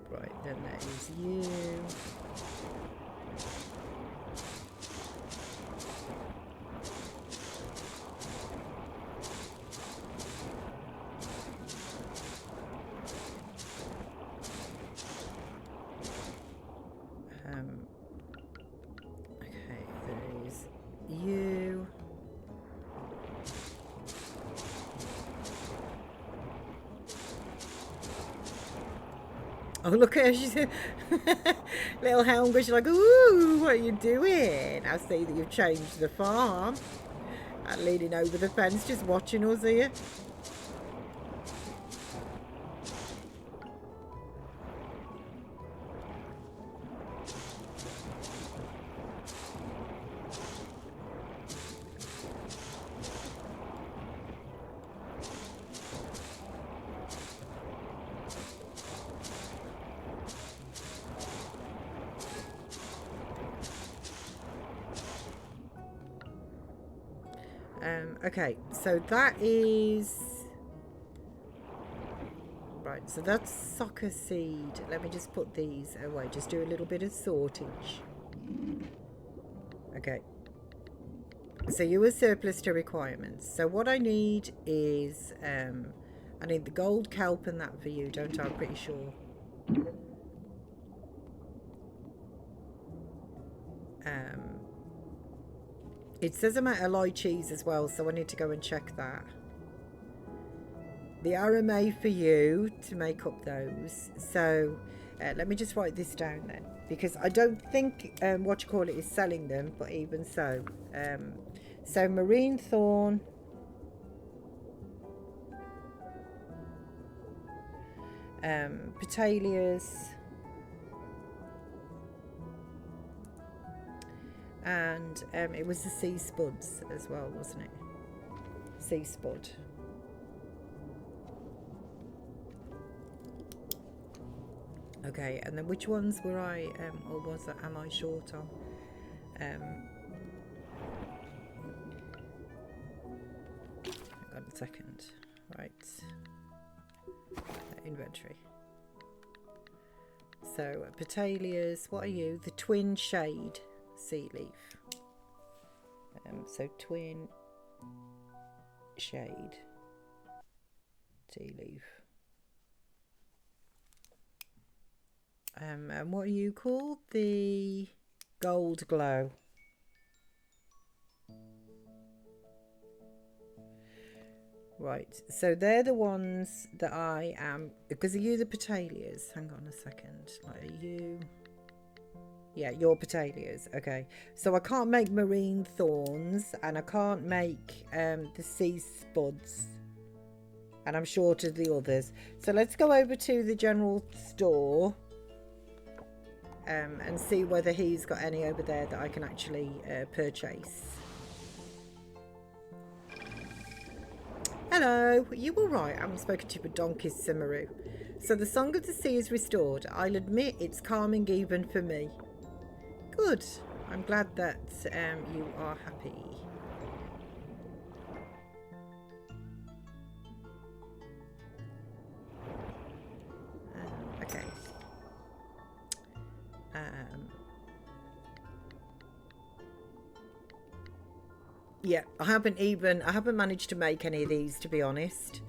Right, then there is you. Okay, there is you. Oh, look at her. She's a little hound. She's like, ooh, what are you doing? I see that you've changed the farm. And leaning over the fence, just watching us here. Okay, so that is... Right, so that's soccer seed. Let me just put these away. Just do a little bit of sortage. Okay. So you were surplus to requirements. So what I need is... I need the gold kelp and that for you, don't I? I'm pretty sure. It says I'm out of light cheese as well, so I need to go and check that. The RMA for you to make up those. So let me just write this down then, because I don't think what you call it is selling them, but even so. So marine thorn. Petalias. And it was the sea spuds as well, wasn't it? Sea spud. Okay, and then which ones were I, or was that, am I short on? Hang on a second. Right. Inventory. So, petalias, what are you? The twin shade. Sea leaf. So twin shade tea leaf. And what are you called? The gold glow. Right, so they're the ones that I am, because are you the petalias? Hang on a second. Like, are you... Yeah, your petalias. Okay, so I can't make marine thorns, and I can't make the sea spuds, and I'm short of the others. So let's go over to the general store and see whether he's got any over there that I can actually purchase. Hello, are you all right? I haven't spoken to you for donkeys, Simaru. So the Song of the Sea is restored. I'll admit it's calming even for me. Good. I'm glad that you are happy. Okay. Yeah, I haven't managed to make any of these, to be honest.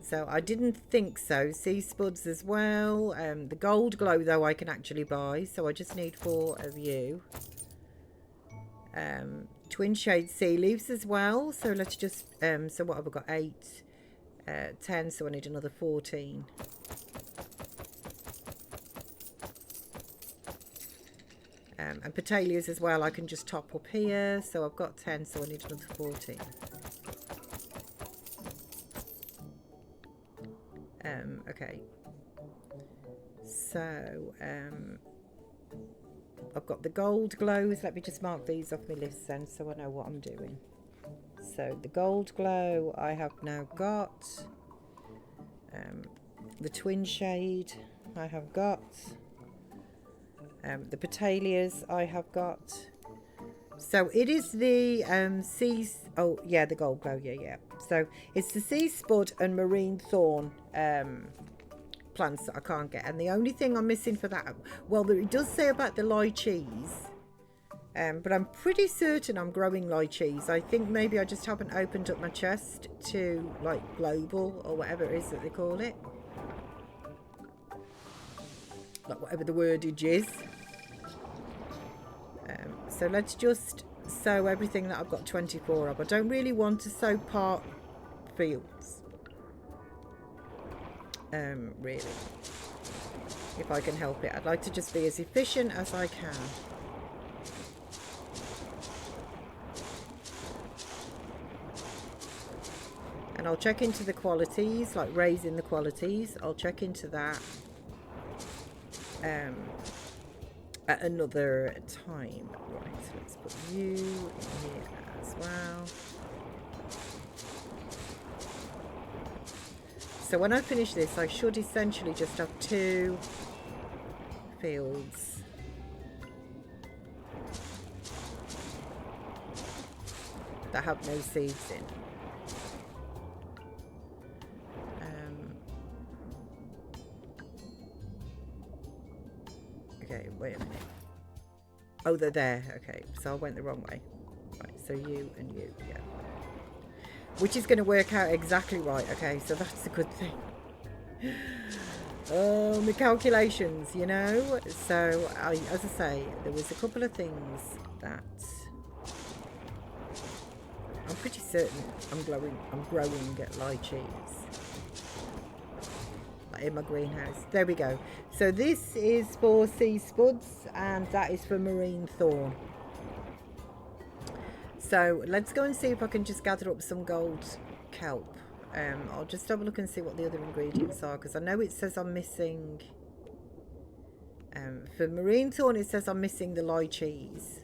So I didn't think so. Sea spuds as well. The gold glow though I can actually buy, so I just need 4 of you. Twin shade sea leaves as well. So let's just so what have I got? 8, 10. So I need another 14. And petalias as well, I can just top up here. So I've got 10, so I need another 14. Okay. So, I've got the gold glows. Let me just mark these off my list then so I know what I'm doing. So the gold glow I have now got. The twin shade I have got. The petalias I have got. So it is the the gold glow, yeah. So it's the sea spud and marine thorn plants that I can't get, and the only thing I'm missing for that, well, it does say about the lychees, but I'm pretty certain I'm growing lychees. I think maybe I just haven't opened up my chest to like global or whatever it is that they call it, like whatever the wordage is. So let's just sow everything that I've got 24 of. I don't really want to sow part fields, really, if I can help it. I'd like to just be as efficient as I can. And I'll check into the qualities, like raising the qualities. I'll check into that at another time. Right, so let's put you in here as well. So when I finish this, I should essentially just have 2 fields. That have no seeds in. Okay, wait a minute. Oh, they're there. Okay, so I went the wrong way. Right, so you and you, yeah. Which is going to work out exactly right. Okay, so that's a good thing. Oh, my calculations, you know. So, as I say, there was a couple of things that I'm pretty certain I'm growing lychees in my greenhouse. There we go. So this is for sea spuds and that is for marine thorn. So let's go and see if I can just gather up some gold kelp. I'll just have a look and see what the other ingredients are, because I know it says I'm missing for marine thorn it says I'm missing the lychees,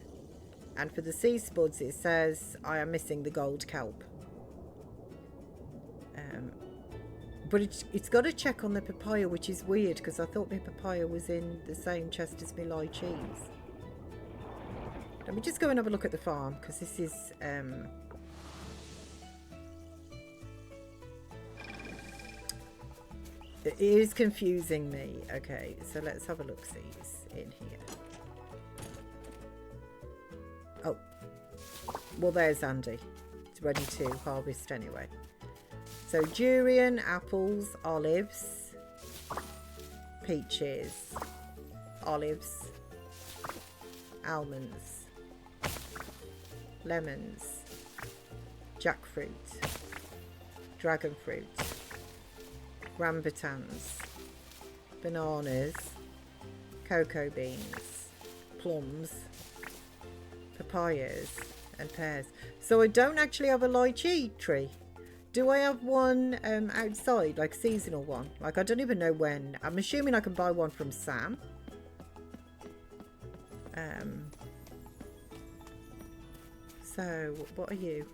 and for the sea spuds it says I am missing the gold kelp. But it's got to check on the papaya, which is weird because I thought my papaya was in the same chest as my lychees. Let me just go and have a look at the farm, because this is it is confusing me. Okay, so let's have a look-sees in here. Oh, well, there's Andy. It's ready to harvest anyway. So durian, apples, olives, peaches, olives, almonds, lemons, jackfruit, dragon fruit, rambutans, bananas, cocoa beans, plums, papayas and pears. So I don't actually have a lychee tree. Do I have one outside, like seasonal one? Like, I don't even know when. I'm assuming I can buy one from Sam. So, what are you?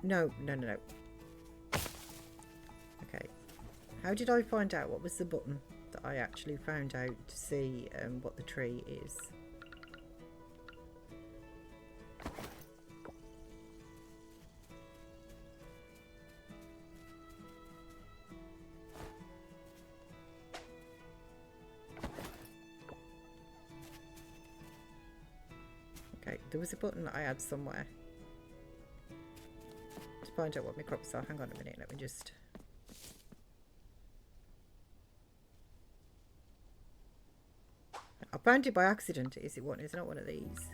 No. Okay. How did I find out? What was the button that I actually found out to see what the tree is? Okay, there was a button that I had somewhere to find out what my crops are. Hang on a minute, let me just... I found it by accident. Is it one? It's not one of these.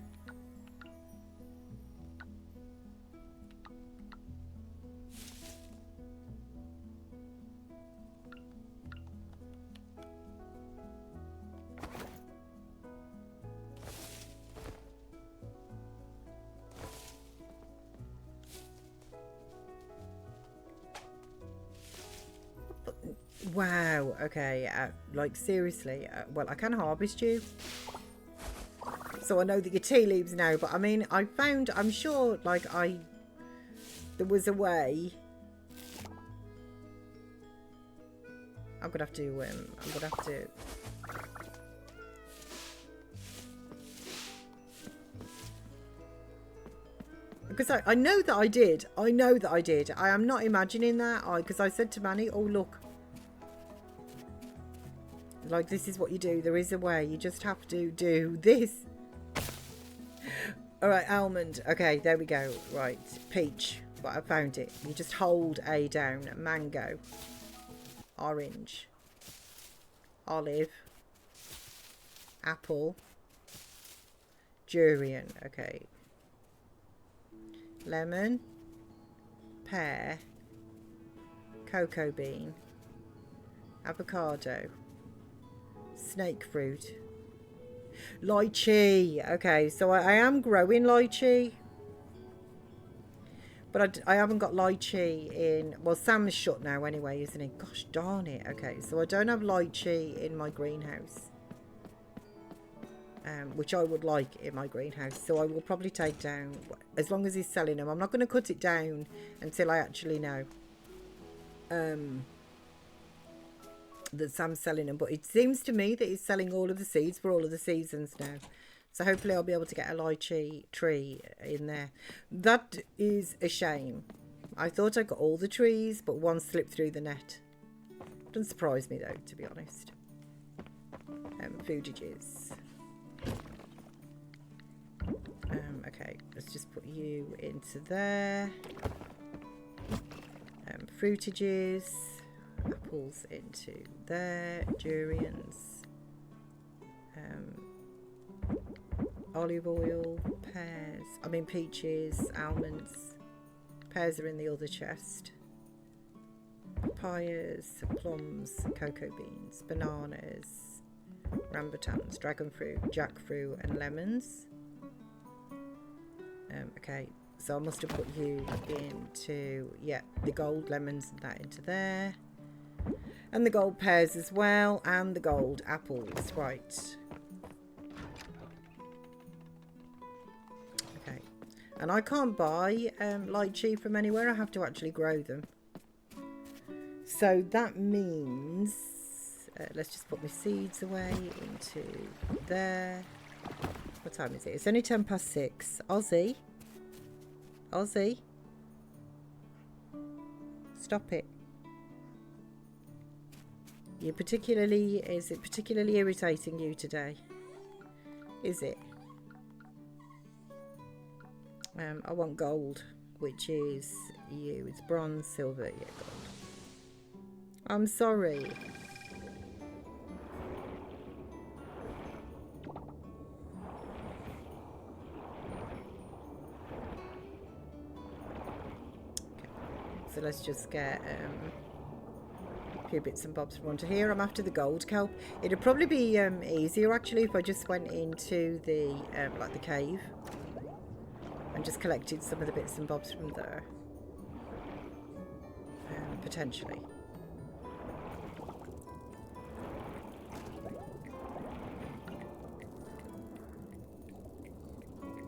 Wow, okay, like seriously, well, I can harvest you. So I know that your tea leaves now, but I mean, I'm sure, like, there was a way. I'm gonna have to, because I know that I did. I know that I did. I am not imagining that. Because I said to Manny, oh, look. Like, this is what you do. There is a way. You just have to do this. All right, almond. Okay, there we go. Right, peach. But I found it. You just hold A down. Mango. Orange. Olive. Apple. Durian. Okay. Lemon. Pear. Cocoa bean. Avocado. Snake fruit. Lychee. Okay, so I am growing lychee. But I haven't got lychee in... Well, Sam's shut now anyway, isn't he? Gosh darn it. Okay, so I don't have lychee in my greenhouse. Which I would like in my greenhouse. So I will probably take down... As long as he's selling them. I'm not going to cut it down until I actually know that Sam's selling them. But it seems to me that he's selling all of the seeds for all of the seasons now. So hopefully I'll be able to get a lychee tree in there. That is a shame. I thought I got all the trees, but one slipped through the net. Doesn't surprise me though, to be honest. Foodiges. Okay, let's just put you into there. Fruitages. Apples into there. Durians. Olive oil. Pears. I mean peaches. Almonds. Pears are in the other chest. Papayas. Plums. Cocoa beans. Bananas. Rambutans. Dragon fruit. Jackfruit and lemons. Okay, so I must have put you into, yeah, the gold lemons and that into there. And the gold pears as well, and the gold apples, right. Okay, and I can't buy lychee from anywhere, I have to actually grow them. So that means, let's just put my seeds away into there. What time is it? It's only 6:10. Aussie. Aussie. Stop it. Is it particularly irritating you today? Is it? I want gold, which is you. It's bronze, silver, yeah, gold. I'm sorry. So let's just get a few bits and bobs from under here. I'm after the gold kelp. It'd probably be easier actually if I just went into the like the cave and just collected some of the bits and bobs from there. Potentially.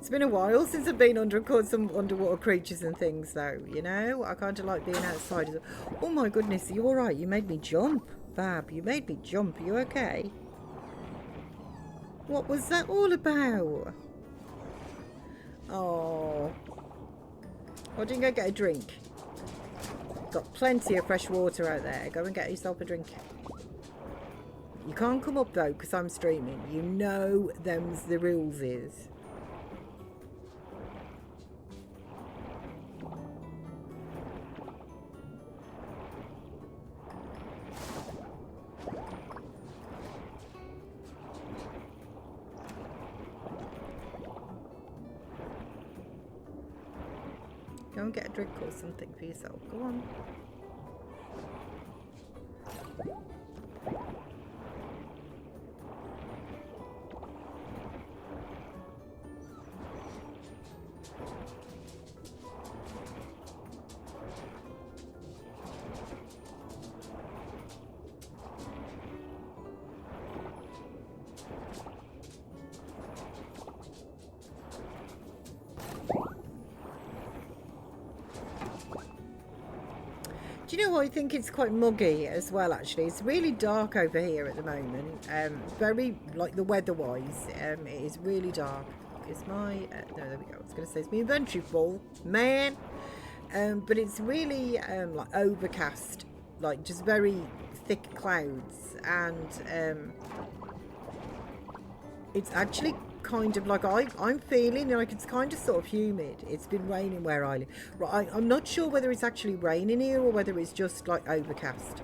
It's been a while since I've been caught some underwater creatures and things though, you know? I kind of like being outside. Oh my goodness, are you alright? You made me jump, Bab. You made me jump. Are you okay? What was that all about? Oh. Why didn't you go get a drink? Got plenty of fresh water out there. Go and get yourself a drink. You can't come up though because I'm streaming. You know them's the rules is. Go and get a drink or something for yourself. Go on. Do you know what? I think it's quite muggy as well, actually. It's really dark over here at the moment. Very, like, the weather-wise, it is really dark. Is my... no, there we go. I was going to say, it's my inventory full. Man! But it's really, like, overcast. Like, just very thick clouds. And it's actually kind of like I'm feeling like it's kind of sort of humid. It's been raining where I live. Right, I'm not sure whether it's actually raining here or whether it's just like overcast.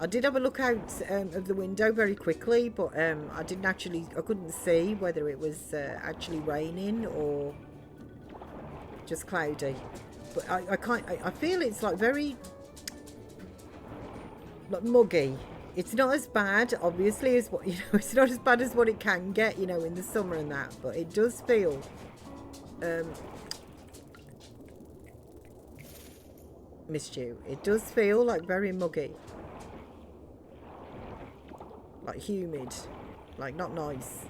I did have a look out of the window very quickly, but I couldn't see whether it was actually raining or just cloudy. But I feel it's like very like muggy. It's not as bad, obviously, as what, it's not as bad as what it can get, in the summer and that, but it does feel, missed you. It does feel like very muggy. Like humid. Like not nice.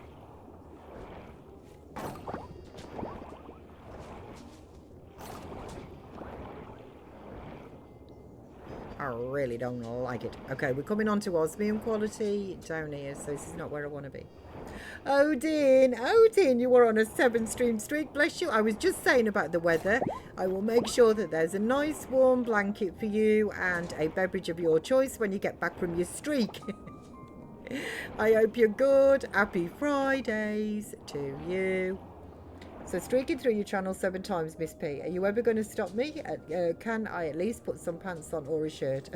I really don't like it. Okay, we're coming on to osmium quality down here, so this is not where I want to be. Odin, you were on a 7-stream streak, bless you. I was just saying about the weather. I will make sure that there's a nice warm blanket for you and a beverage of your choice when you get back from your streak. I hope you're good. Happy Fridays to you. So streaking through your channel 7 times, Miss P. Are you ever going to stop me? Can I at least put some pants on or a shirt?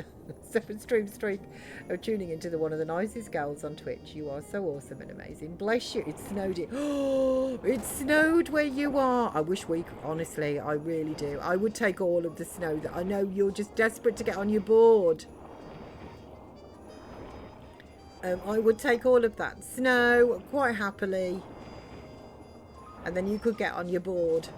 7-stream streak of tuning into one of the nicest gals on Twitch. You are so awesome and amazing. Bless you. It snowed here. Oh, it snowed where you are. I wish we could, honestly, I really do. I would take all of the snow. That I know you're just desperate to get on your board. I would take all of that snow quite happily. And then you could get on your board.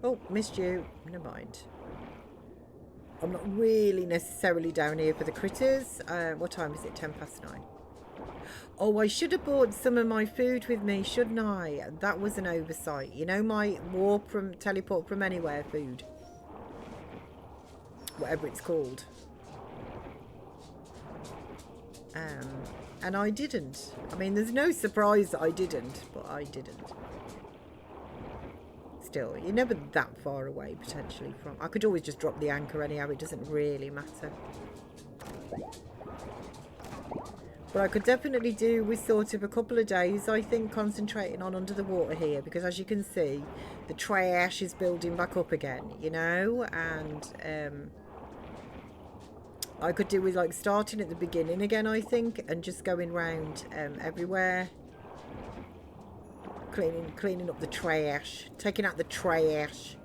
Oh, missed you. Never mind. I'm not really necessarily down here for the critters. What time is it? 9:10. Oh, I should have brought some of my food with me, shouldn't I? That was an oversight. You know, my teleport from anywhere food. Whatever it's called. And I didn't. I mean, there's no surprise that I didn't, but I didn't. Still, you're never that far away, potentially, from... I could always just drop the anchor anyhow. It doesn't really matter. But I could definitely do with sort of a couple of days, I think, concentrating on under the water here. Because as you can see, the trash is building back up again, And I could do with, like, starting at the beginning again, I think. And just going round everywhere. Cleaning up the trash. Taking out the trash.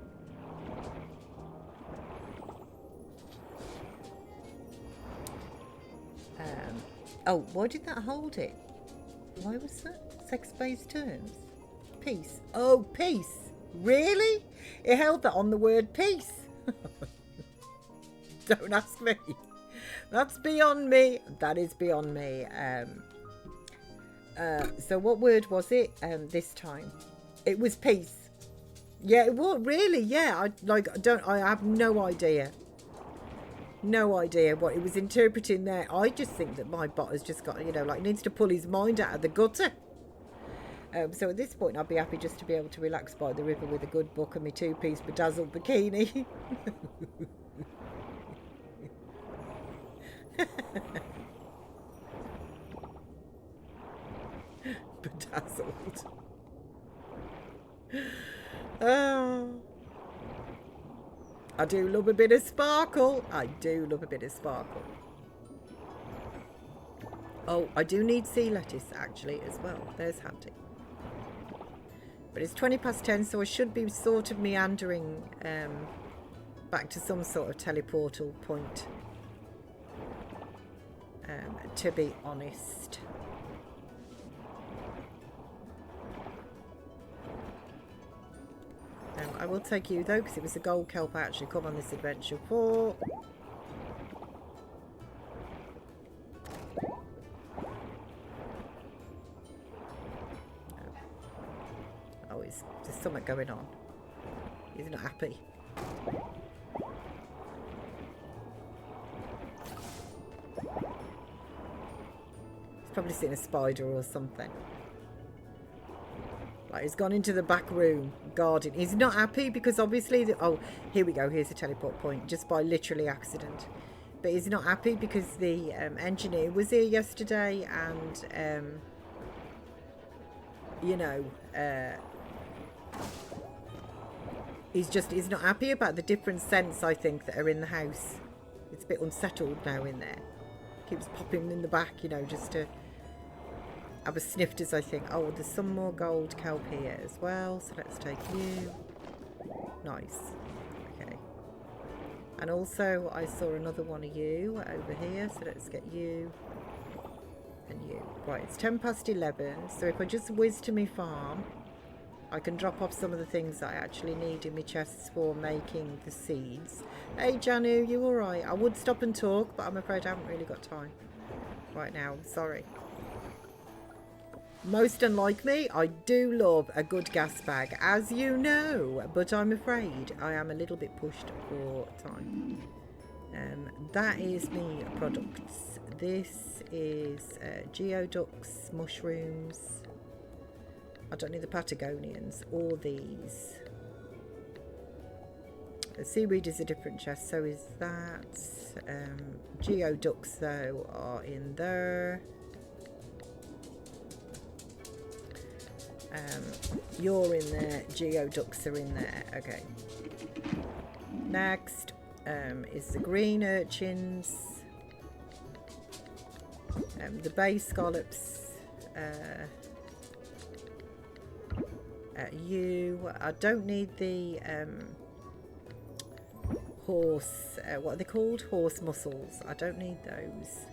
Oh, why did that hold it? Why was that? Sex-based terms? Peace. Oh, peace. Really? It held that on the word peace. Don't ask me. That's beyond me. That is beyond me. So what word was it this time? It was peace. Yeah, it was. Really? Yeah. I have no idea. No idea what it was interpreting there. I just think that my bot has just got, needs to pull his mind out of the gutter. So at this point, I'd be happy just to be able to relax by the river with a good book and my 2-piece bedazzled bikini. Bedazzled. Oh. I do love a bit of sparkle. I do love a bit of sparkle. Oh, I do need sea lettuce, actually, as well. There's handy. But it's 10:20, so I should be sort of meandering back to some sort of teleportal point. To be honest. I will take you, though, because it was the gold kelp I actually come on this adventure for. something going on. He's not happy. He's probably seen a spider or something. Like, he's gone into the back room, guarding. He's not happy because obviously... oh, here we go. Here's a teleport point, just by literally accident. But he's not happy because the engineer was here yesterday and, you know, he's not happy about the different scents, I think, that are in the house. It's a bit unsettled now in there. Keeps popping in the back, you know, just to have a snifters, I think. Oh, there's some more gold kelp here as well, so let's take you. Nice. Okay. And also, I saw another one of you over here, so let's get you and you. Right, it's 11:10, so if I just whiz to my farm, I can drop off some of the things that I actually need in my chests for making the seeds. Hey, Janu, you all right? I would stop and talk, but I'm afraid I haven't really got time right now. I'm sorry. Most unlike me, I do love a good gas bag, as you know, but I'm afraid I am a little bit pushed for time. That is me products. This is geoducks, mushrooms. I don't need the Patagonians or these. The seaweed is a different chest, so is that. Geoducks, though, are in there. You're in there. Geoducks are in there. Okay. Next is the green urchins. The bay scallops. I don't need the horse, what are they called? Horse mussels. I don't need those.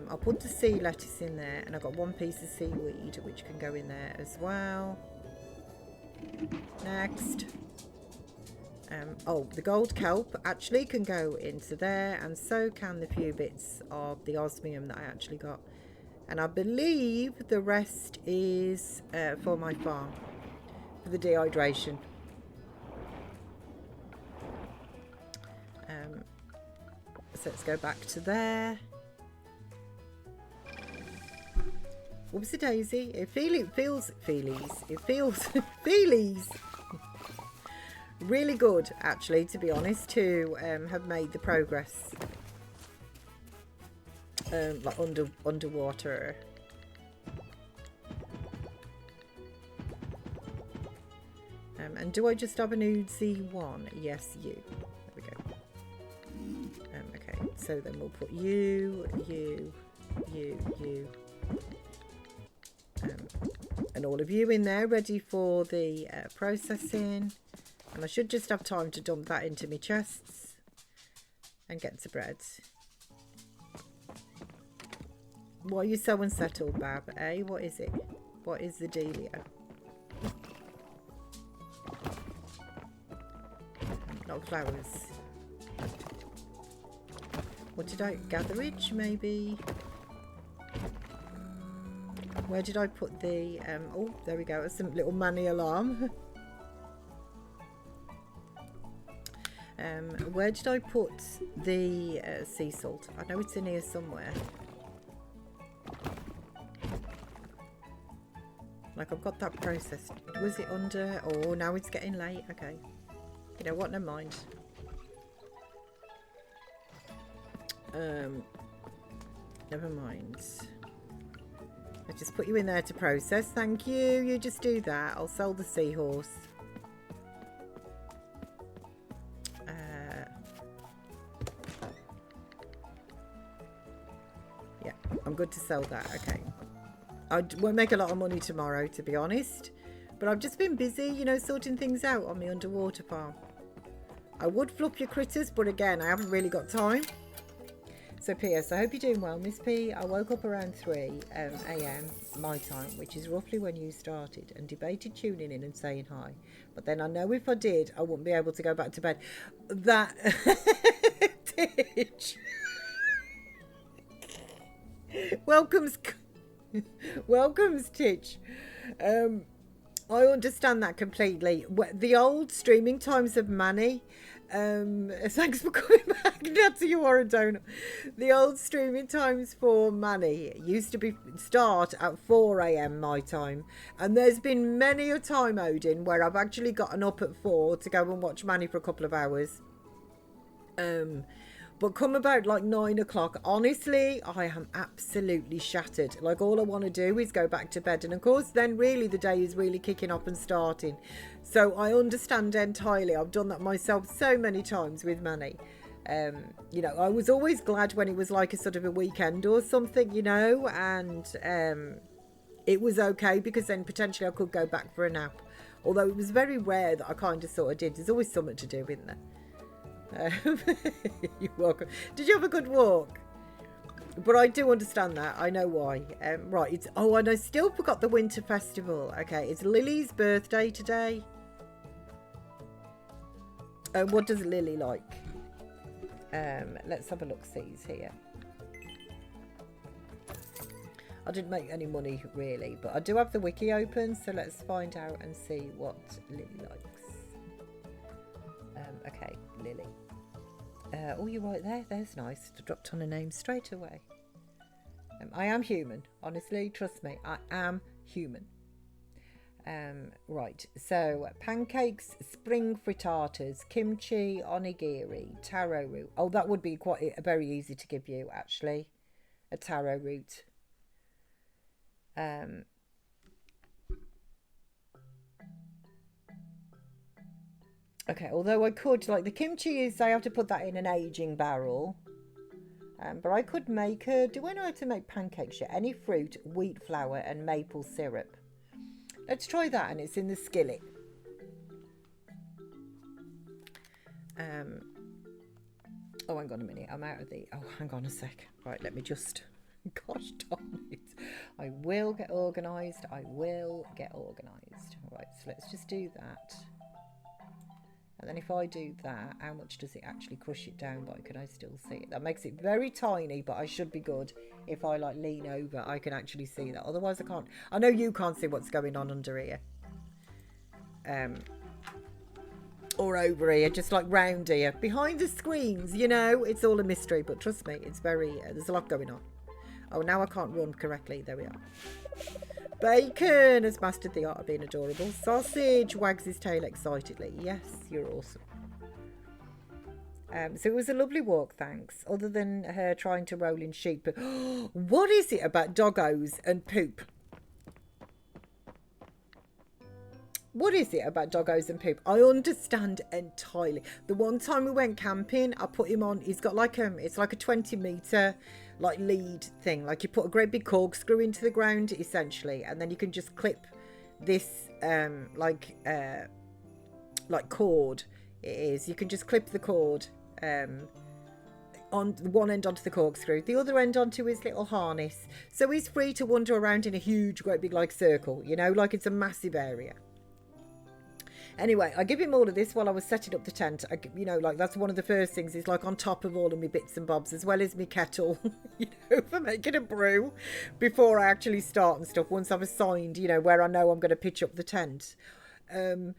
I'll put the sea lettuce in there, and I've got one piece of seaweed which can go in there as well. Next. Oh, the gold kelp actually can go into there, and so can the few bits of the osmium that I actually got. And I believe the rest is for my farm, for the dehydration. So let's go back to there. Whoopsie daisy. It feels feelies. Really good, actually, to be honest, to have made the progress. Like underwater. And do I just have an Uzi one? Yes, you. There we go. Okay, so then we'll put you, and all of you in there, ready for the processing. And I should just have time to dump that into my chests and get to bread. Why are you so unsettled, Bab? Eh? What is it? What is the dealio? Not flowers. What did I... Gatherage, maybe? Where did I put the... oh, there we go. It's a little money alarm. Where did I put the sea salt? I know it's in here somewhere. Like, I've got that processed. Was it under... Oh, now it's getting late. Okay. You know what? Never mind. Never mind. I just put you in there to process. Thank you. You just do that. I'll sell the seahorse. Yeah, I'm good to sell that. Okay. I won't make a lot of money tomorrow, to be honest. But I've just been busy, you know, sorting things out on my underwater farm. I would fluff your critters, but again, I haven't really got time. So P.S. I hope you're doing well, Miss P. I woke up around 3 a.m. my time, which is roughly when you started, and debated tuning in and saying hi. But then I know if I did, I wouldn't be able to go back to bed. That... Titch. Welcomes, Titch. I understand that completely. The old streaming times of Manny. Thanks for coming back, Nancy. You are a donor. The old streaming times for Manny used to start at 4 a.m. my time, and there's been many a time, Odin, where I've actually gotten up at 4 to go and watch Manny for a couple of hours. But come about like 9 o'clock, honestly, I am absolutely shattered. Like, all I want to do is go back to bed. And of course, then really the day is really kicking off and starting. So I understand entirely. I've done that myself so many times with Manny. You know, I was always glad when it was like a sort of a weekend or something, you know, and it was okay because then potentially I could go back for a nap. Although it was very rare that I kind of sort of did. There's always something to do, isn't there? You're welcome. Did you have a good walk? But I do understand that. I know why. Right, it's and I still forgot the winter festival. Okay, it's Lily's birthday today. What does Lily like? Let's have a look-sees here. I didn't make any money really, but I do have the wiki open, so let's find out and see what Lily likes. Okay, Lily. Oh, you're right there. There's nice. I dropped on a name straight away. I am human. Honestly, trust me. I am human. Right. So, pancakes, spring frittatas, kimchi, onigiri, taro root. Oh, that would be quite very easy to give you, actually. A taro root. Okay, although I could, like, the kimchi is, I have to put that in an aging barrel. But I could make do I know how to make pancakes yet? Any fruit, wheat flour and maple syrup. Let's try that, and it's in the skillet. Oh, hang on a minute. I'm out of the... Oh, hang on a sec. Right, let me just... Gosh darn it. I will get organised. I will get organised. Right, so let's just do that. And then if I do that, how much does it actually crush it down by? Can I still see it? That makes it very tiny, but I should be good. If I like lean over, I can actually see that. Otherwise I can't. I know you can't see what's going on under here. Or over here, just like round here. Behind the screens, you know, it's all a mystery. But trust me, it's very, there's a lot going on. Oh, now I can't run correctly. There we are. Bacon has mastered the art of being adorable. Sausage wags his tail excitedly. Yes, you're awesome. So it was a lovely walk, thanks. Other than her trying to roll in sheep. What is it about doggos and poop? What is it about doggos and poop? I understand entirely. The one time we went camping, I put him on. He's got like it's like a 20-meter like lead thing. Like you put a great big corkscrew into the ground essentially, and then you can just clip this like cord. It is. You can just clip the cord on one end onto the corkscrew, the other end onto his little harness. So he's free to wander around in a huge, great big like circle. You know, like it's a massive area. Anyway, I give him all of this while I was setting up the tent. You know, like that's one of the first things is like on top of all of my bits and bobs, as well as my kettle, you know, for making a brew before I actually start and stuff. Once I've assigned, you know, where I know I'm going to pitch up the tent. And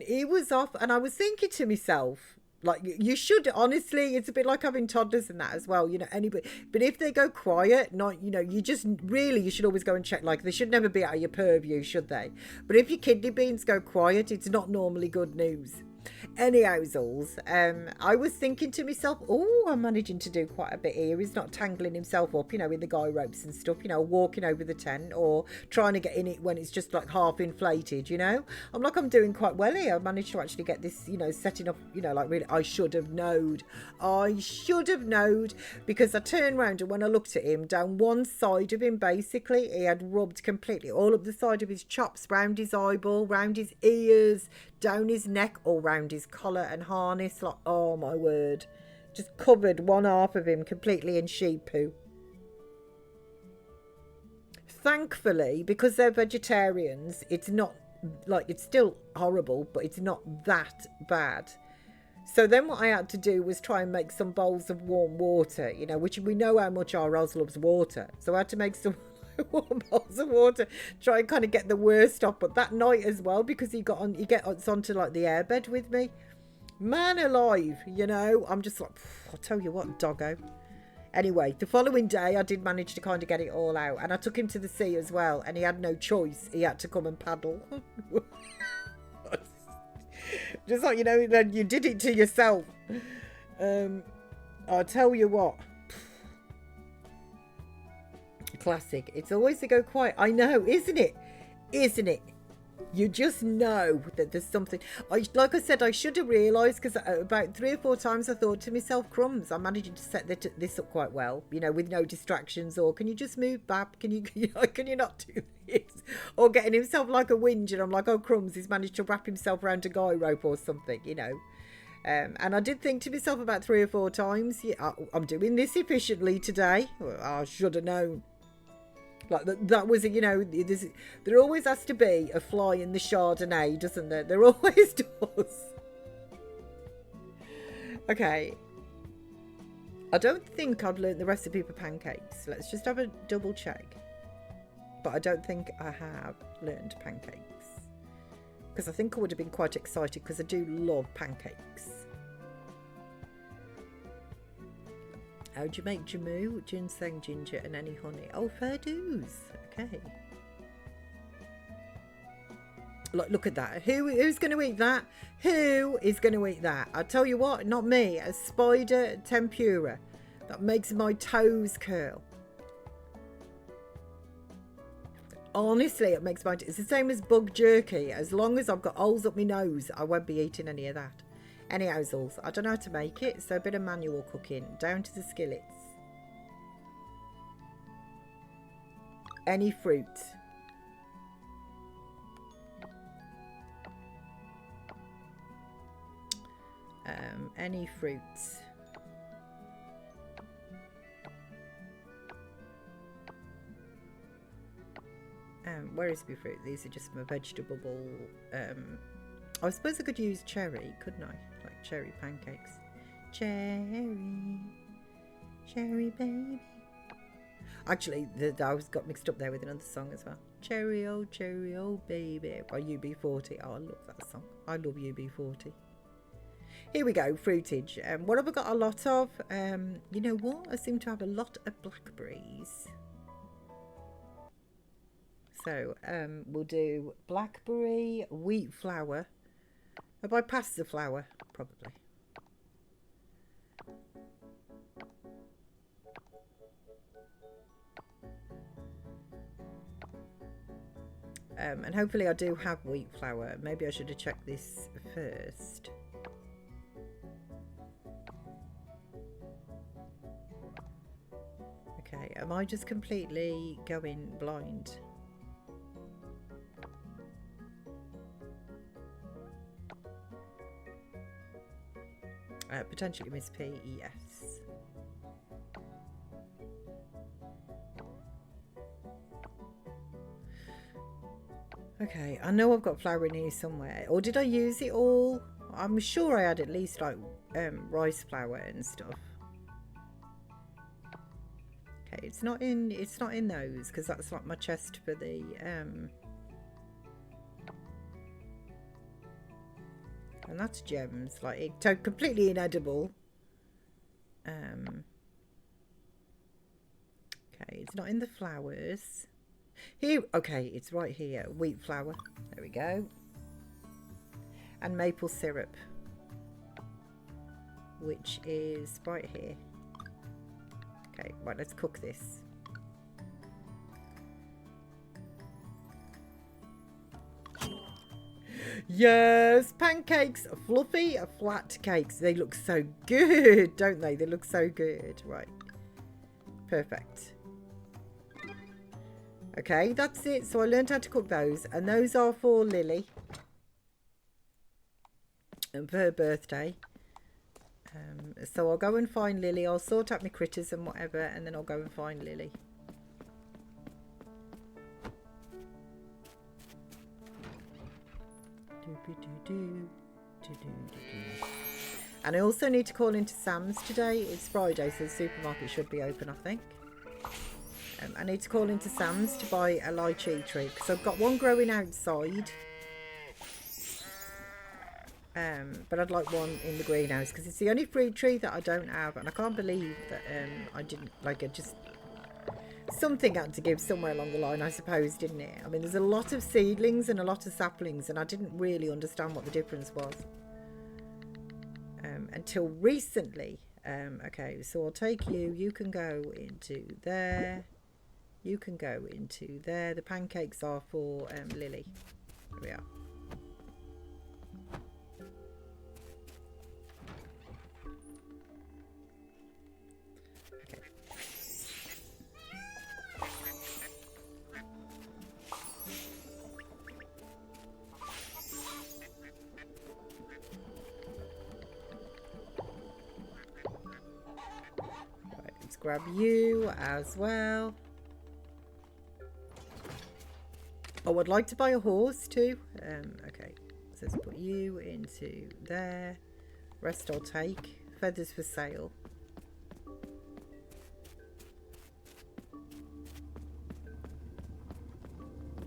he was off, and I was thinking to myself, like, you should, honestly, it's a bit like having toddlers and that as well, you know, anybody. But if they go quiet, not, you know, you just really, you should always go and check. Like, they should never be out of your purview, should they? But if your kidney beans go quiet, it's not normally good news. Anyhow, I was thinking to myself, oh, I'm managing to do quite a bit here. He's not tangling himself up, you know, with the guy ropes and stuff, you know, walking over the tent or trying to get in it when it's just like half inflated, you know. I'm like, I'm doing quite well here. I managed to actually get this, you know, setting up, you know, like really, I should have knowed. Because I turned around and when I looked at him, down one side of him, basically, he had rubbed completely all up the side of his chops, round his eyeball, round his ears, down his neck, all round his collar and harness. Like, oh my word, just covered one half of him completely in sheep poo. Thankfully, because they're vegetarians, it's not like, it's still horrible, but it's not that bad. So then what I had to do was try and make some bowls of warm water, you know, which we know how much our Roz loves water. So I had to make some warm bowls of water, try and kind of get the worst off. But that night as well, because he gets onto like the airbed with me. Man alive, you know, I'm just like, I'll tell you what, doggo. Anyway, the following day, I did manage to kind of get it all out. And I took him to the sea as well. And he had no choice. He had to come and paddle. Just like, you know, then you did it to yourself. I'll tell you what. Classic. It's always to go quiet. I know, isn't it? Isn't it? You just know that there's something. Like I said, I should have realised, because about 3 or 4 times I thought to myself, crumbs, I'm managing to set this up quite well, you know, with no distractions. Or can you just move back? Can you not do this? Or getting himself like a whinge, and I'm like, oh, crumbs, he's managed to wrap himself around a guy rope or something, you know. And I did think to myself about 3 or 4 times, yeah, I'm doing this efficiently today. Well, I should have known. Like that was, you know, there always has to be a fly in the Chardonnay, doesn't there? There always does. Okay. I don't think I've learnt the recipe for pancakes. Let's just have a double check. But I don't think I have learned pancakes. Because I think I would have been quite excited, because I do love pancakes. How do you make jamu, ginseng, ginger and any honey? Oh, fair dues. Okay. Look at that. Who's going to eat that? Who is going to eat that? I'll tell you what, not me. A spider tempura. That makes my toes curl. Honestly, it makes my... It's the same as bug jerky. As long as I've got holes up my nose, I won't be eating any of that. Any households. I don't know how to make it, so a bit of manual cooking. Down to the skillets. Any fruit. Any fruits. Where is my fruit? These are just my vegetable bowl. I suppose I could use cherry, couldn't I? Like cherry pancakes. Cherry, cherry baby. Actually, I got mixed up there with another song as well. Cherry oh baby by UB40. Oh, I love that song. I love UB40. Here we go, fruitage. What have I got a lot of? You know what? I seem to have a lot of blackberries. So we'll do blackberry, wheat flour. Have I passed the flour? Probably. And hopefully I do have wheat flour. Maybe I should have checked this first. Okay, am I just completely going blind? Potentially Miss P, yes. Okay, I know I've got flour in here somewhere. Or did I use it all? I'm sure I had at least like rice flour and stuff. Okay, it's not in those, because that's like my chest for the and that's gems, like it completely inedible. Okay, it's not in the flowers. Here, okay, it's right here. Wheat flour. There we go. And maple syrup, which is right here. Okay, right, let's cook this. Yes, pancakes, fluffy, flat cakes. They look so good, don't they? They look so good. Right, perfect. Okay, that's it. So I learned how to cook those, and those are for Lily and for her birthday. So I'll go and find Lily. I'll sort out my critters and whatever, and then I'll go and find Lily. And I also need to call into Sam's today. It's Friday, so the supermarket should be open, I think. I need to call into Sam's to buy a lychee tree because I've got one growing outside. But I'd like one in the greenhouse because it's the only fruit tree that I don't have, and I can't believe that I didn't like it. Just something had to give somewhere along the line, I suppose, didn't it? I mean, there's a lot of seedlings and a lot of saplings, and I didn't really understand what the difference was until recently. Okay, so I'll take you. You can go into there. You can go into there. The pancakes are for Lily. There we are. Grab you as well. Oh, I'd like to buy a horse too. Okay, so let's put you into there. Rest I'll take. Feathers for sale.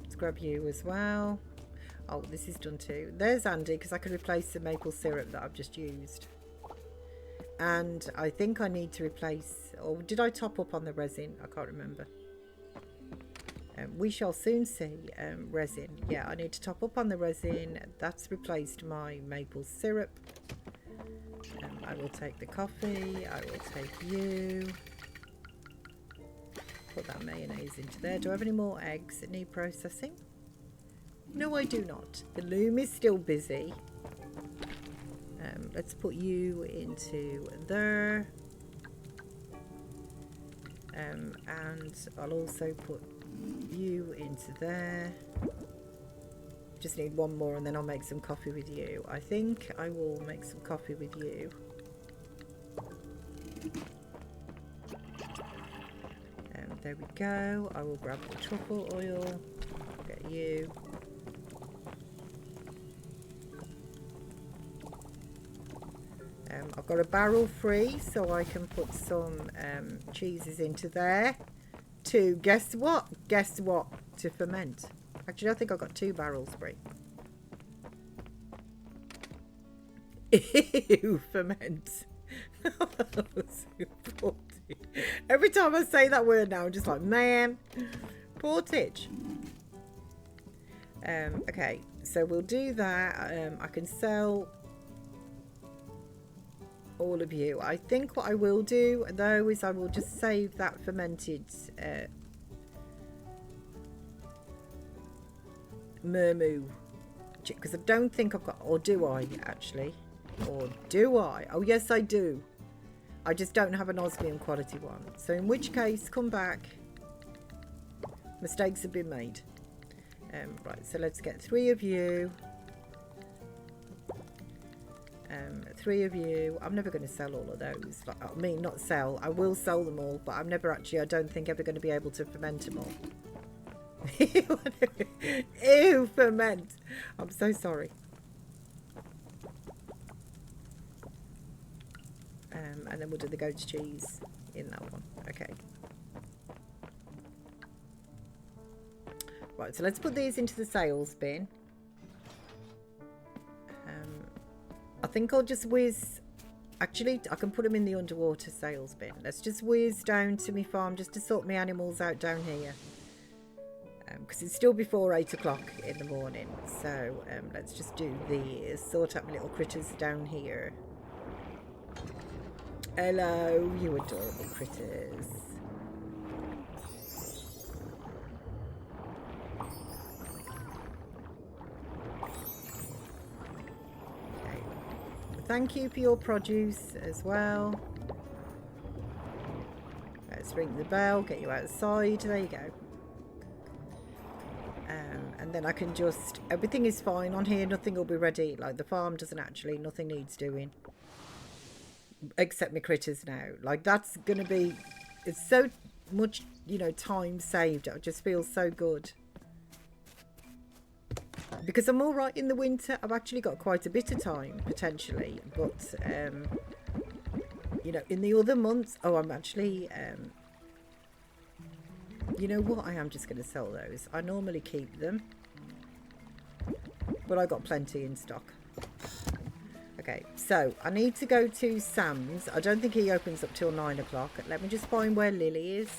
Let's grab you as well. Oh, this is done too. There's Andy, because I can replace the maple syrup that I've just used. And I think I need to replace, or did I top up on the resin? I can't remember. We shall soon see. Resin. Yeah, I need to top up on the resin. That's replaced my maple syrup. I will take the coffee. I will take you. Put that mayonnaise into there. Do I have any more eggs that need processing? No, I do not. The loom is still busy. Let's put you into there. And I'll also put you into there. Just need one more and then I'll make some coffee with you. I think I will make some coffee with you. There we go. I will grab the truffle oil. Get you. I've got a barrel free, so I can put some cheeses into there to, guess what? Guess what? To ferment. Actually, I think I've got 2 barrels free. Ew, ferment. Every time I say that word now, I'm just like, man, portage. Okay, so we'll do that. I can sell all of you. I think what I will do though is I will just save that fermented mermoo, because I don't think I've got, or do I actually, or do I? Oh yes, I do. I just don't have an osmium quality one, so in which case come back. Mistakes have been made. Right, so let's get 3 of you. 3 of you. I'm never going to sell all of those. Like, I mean, not sell. I will sell them all, but I'm never actually, I don't think, ever going to be able to ferment them all. Ew, ferment. I'm so sorry. And then we'll do the goat's cheese in that one. Okay. Right, so let's put these into the sales bin. I think I'll just whiz, actually I can put them in the underwater sales bin. Let's just whiz down to my farm just to sort my animals out down here. Because it's still before 8 o'clock in the morning. So let's just do these, sort out my little critters down here. Hello, you adorable critters. Thank you for your produce as well. Let's ring the bell, get you outside. There you go. And then I can just, everything is fine on here. Nothing will be ready. Like the farm doesn't actually, nothing needs doing. Except my critters now. Like that's going to be, it's so much, you know, time saved. It just feels so good. Because I'm all right in the winter. I've actually got quite a bit of time, potentially. But, you know, in the other months... Oh, I'm actually... You know what? I am just going to sell those. I normally keep them, but I got plenty in stock. Okay, so I need to go to Sam's. I don't think he opens up till 9 o'clock. Let me just find where Lily is.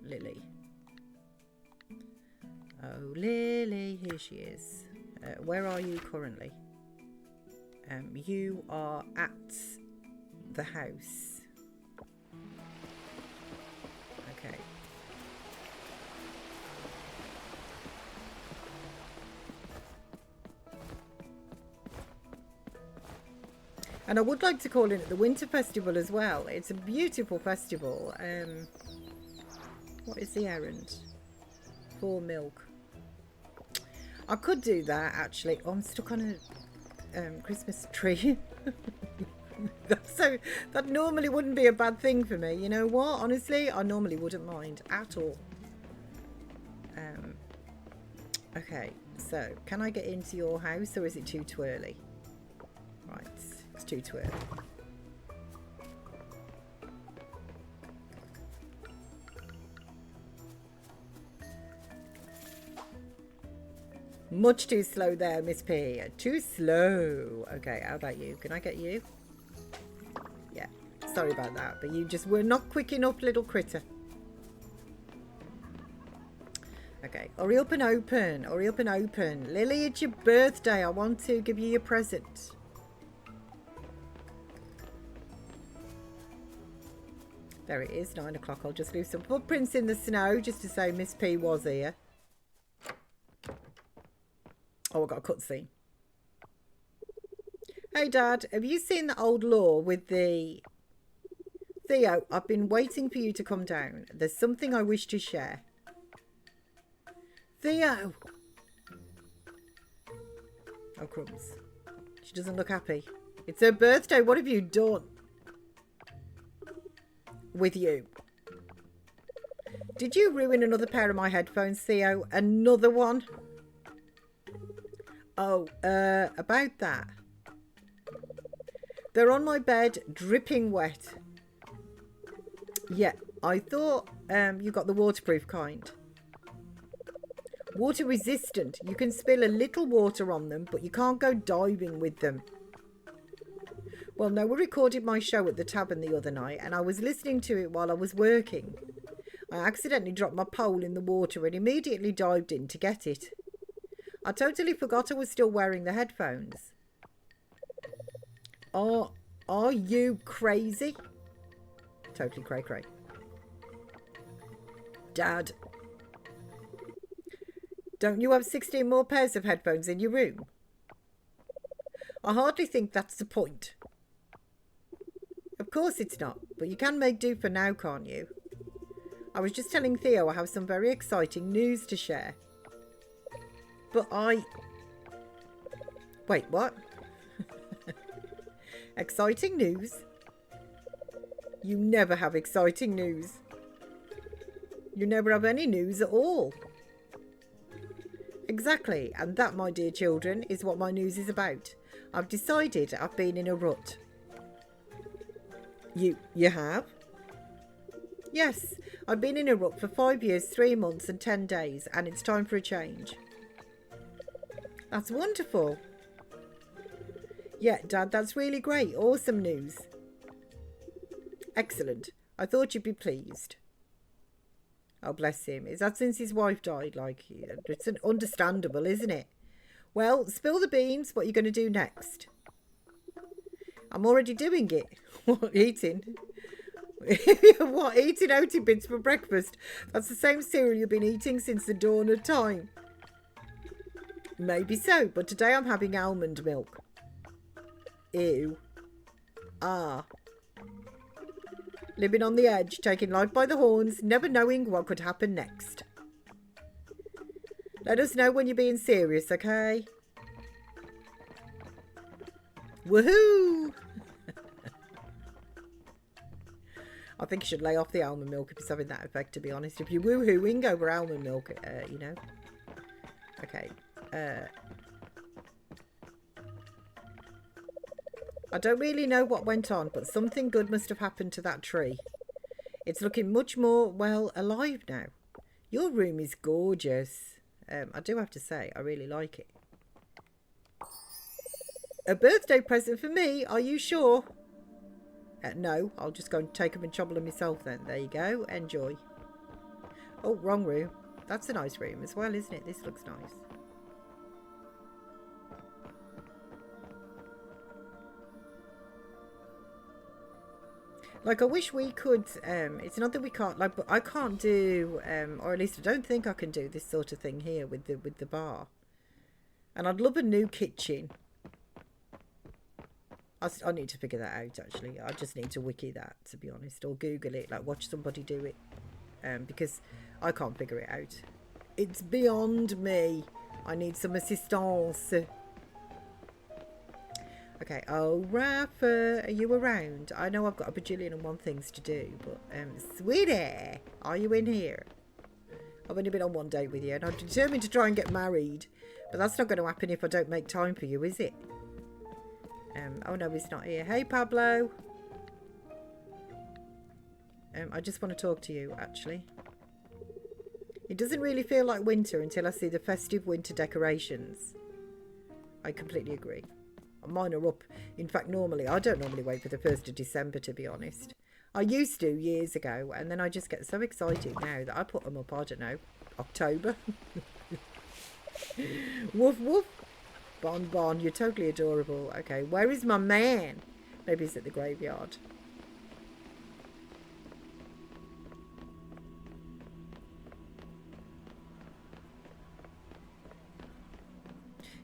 Lily. Oh, Lily, here she is. Where are you currently? You are at the house. Okay. And I would like to call it the Winter Festival as well. It's a beautiful festival. What is the errand? For milk. I could do that actually. Oh, I'm stuck on a Christmas tree. So that normally wouldn't be a bad thing for me. You know what? Honestly, I normally wouldn't mind at all. Okay, so can I get into your house or is it too early? Right, it's too early. Much too slow there, Miss P. Too slow. Okay, how about you? Can I get you? Yeah, sorry about that, but you just were not quick enough, little critter. Okay, hurry up and open. Hurry up and open. Lily, it's your birthday. I want to give you your present. There it is, 9 o'clock. I'll just leave some footprints in the snow just to say Miss P was here. Oh, I got a cutscene. Hey, Dad, have you seen the old law with the... Theo, I've been waiting for you to come down. There's something I wish to share. Theo! Oh, crumbs. She doesn't look happy. It's her birthday. What have you done? With you. Did you ruin another pair of my headphones, Theo? Another one? Oh, about that. They're on my bed, dripping wet. Yeah, I thought you got the waterproof kind. Water resistant. You can spill a little water on them, but you can't go diving with them. Well, no, we recorded my show at the tavern the other night, and I was listening to it while I was working. I accidentally dropped my pole in the water and immediately dived in to get it. I totally forgot I was still wearing the headphones. Oh, are you crazy? Totally cray-cray. Dad. Don't you have 16 more pairs of headphones in your room? I hardly think that's the point. Of course it's not, but you can make do for now, can't you? I was just telling Theo I have some very exciting news to share. But Wait, what? Exciting news? You never have exciting news. You never have any news at all. Exactly, and that, my dear children, is what my news is about. I've decided I've been in a rut. You have? Yes, I've been in a rut for 5 years, 3 months and 10 days, and it's time for a change. That's wonderful. Yeah, Dad, that's really great. Awesome news. Excellent. I thought you'd be pleased. Oh, bless him. Is that since his wife died? Like, it's understandable, isn't it? Well, spill the beans. What are you going to do next? I'm already doing it. What, eating? What, eating oaty bits for breakfast? That's the same cereal you've been eating since the dawn of time. Maybe so, but today I'm having almond milk. Ew. Ah. Living on the edge, taking life by the horns, never knowing what could happen next. Let us know when you're being serious, okay? Woohoo! I think you should lay off the almond milk if it's having that effect, to be honest. If you're woohooing over almond milk, you know. Okay. I don't really know what went on, but something good must have happened to that tree. It's looking much more, well, alive now. Your room is gorgeous. I do have to say, I really like it. A birthday present for me? Are you sure? No, I'll just go and take them and chobble them myself then. There you go. Enjoy. Oh, wrong room. That's a nice room as well, isn't it? This looks nice. Like, I wish we could, it's not that we can't, like, but I can't do, or at least I don't think I can do this sort of thing here with the bar. And I'd love a new kitchen. I need to figure that out, actually. I just need to wiki that, to be honest, or Google it, like watch somebody do it, because I can't figure it out. It's beyond me. I need some assistance. Okay, oh, Rafa, are you around? I know I've got a bajillion and one things to do, but, sweetie, are you in here? I've only been on one date with you, and I'm determined to try and get married, but that's not going to happen if I don't make time for you, is it? Oh no, he's not here. Hey, Pablo. I just want to talk to you, actually. It doesn't really feel like winter until I see the festive winter decorations. I completely agree. Mine are up. In fact, normally, I don't normally wait for the 1st of December, to be honest. I used to years ago, and then I just get so excited now that I put them up, I don't know, October. Woof, woof. Bon Bon, you're totally adorable. Okay, where is my man? Maybe he's at the graveyard.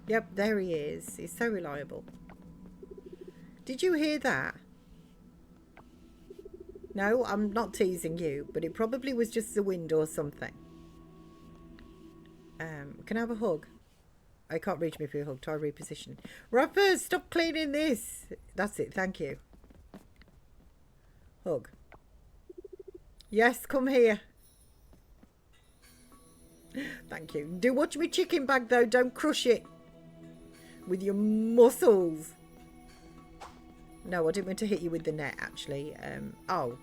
Yep, there he is. He's so reliable. Did you hear that? No, I'm not teasing you, but it probably was just the wind or something. Can I have a hug? I can't reach me for a hug. Try reposition. Rafa, stop cleaning this. That's it. Thank you. Hug. Yes, come here. Thank you. Do watch me chicken bag though. Don't crush it with your muscles. No, I didn't mean to hit you with the net, actually. Oh.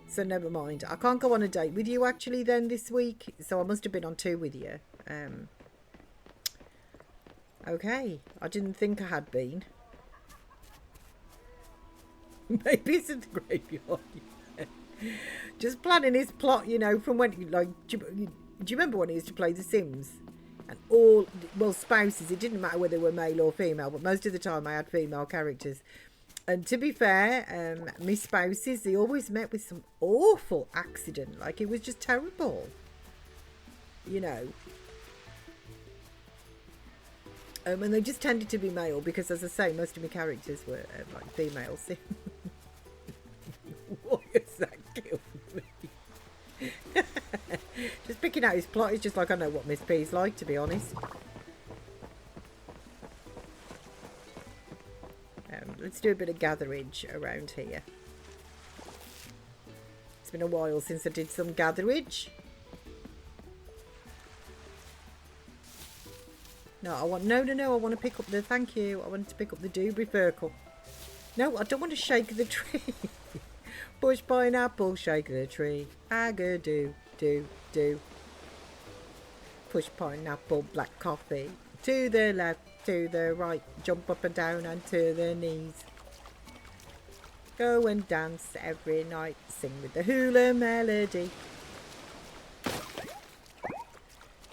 So never mind. I can't go on a date with you, actually, then, this week. So I must have been on 2 with you. Okay. I didn't think I had been. Maybe it's in the graveyard. Just planning his plot, you know, from when, like, do you remember when he used to play The Sims? And all, well, spouses, it didn't matter whether they were male or female, but most of the time I had female characters. And to be fair, my spouses, they always met with some awful accident. Like, it was just terrible. You know. And they just tended to be male because, as I say, most of my characters were, like, females. Why is that killing me? Just picking out his plot is just like, I know what Miss P's like, to be honest. Let's do a bit of gatherage around here. It's been a while since I did some gatherage. No, I want, no, I want to pick up the, thank you. I wanted to pick up the dewberry firkle. No, I don't want to shake the tree. Bush pineapple, shake the tree. Agadoo, do. Push pineapple, black coffee. To the left, to the right. Jump up and down and to the knees. Go and dance every night. Sing with the hula melody.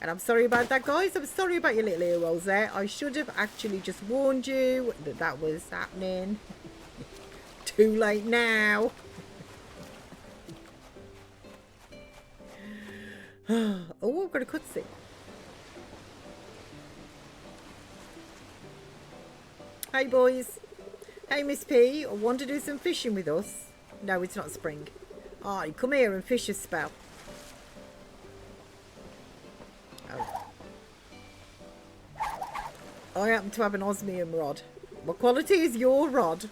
And I'm sorry about that, guys. I'm sorry about your little ear rolls there. I should have actually just warned you that that was happening. Too late now. Oh, I've got a cutscene. Hey, boys. Hey, Miss P. Want to do some fishing with us? No, it's not spring. Ah, you come here and fish a spell. Oh. I happen to have an osmium rod. What quality is your rod?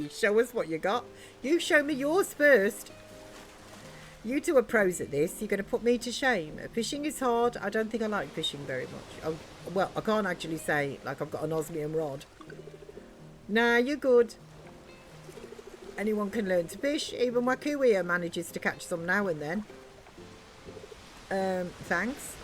Show us what you got. You show me yours first. You two are pros at this. You're going to put me to shame. Fishing is hard. I don't think I like fishing very much. Oh, well, I can't actually say, like, I've got an osmium rod. Nah, you're good. Anyone can learn to fish. Even Waku here manages to catch some now and then. Thanks.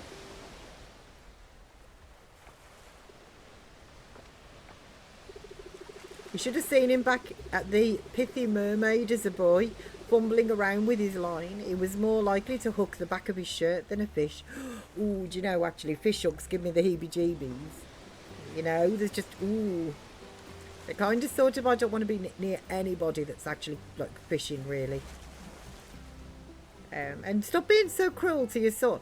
You should have seen him back at the Pithy Mermaid as a boy, fumbling around with his line. He was more likely to hook the back of his shirt than a fish. Ooh, do you know, actually, fish hooks give me the heebie-jeebies. You know, there's just, ooh. The kind of sort of, I don't want to be near anybody that's actually, like, fishing, really. And stop being so cruel to your son.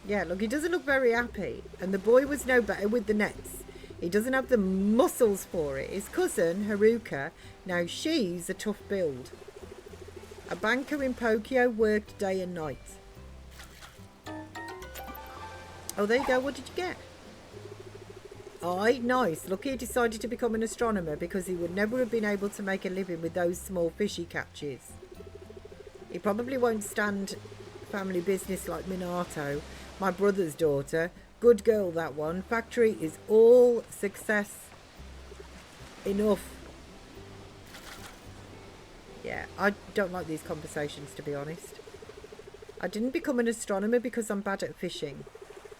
Yeah, look, he doesn't look very happy. And the boy was no better with the nets. He doesn't have the muscles for it. His cousin, Haruka, now she's a tough build. A banker in Pokio worked day and night. Oh, there you go. What did you get? Aye, nice. Look, he decided to become an astronomer because he would never have been able to make a living with those small fishy catches. He probably won't stand family business like Minato, my brother's daughter. Good girl, that one. Factory is all success enough. Yeah, I don't like these conversations, to be honest. I didn't become an astronomer because I'm bad at fishing.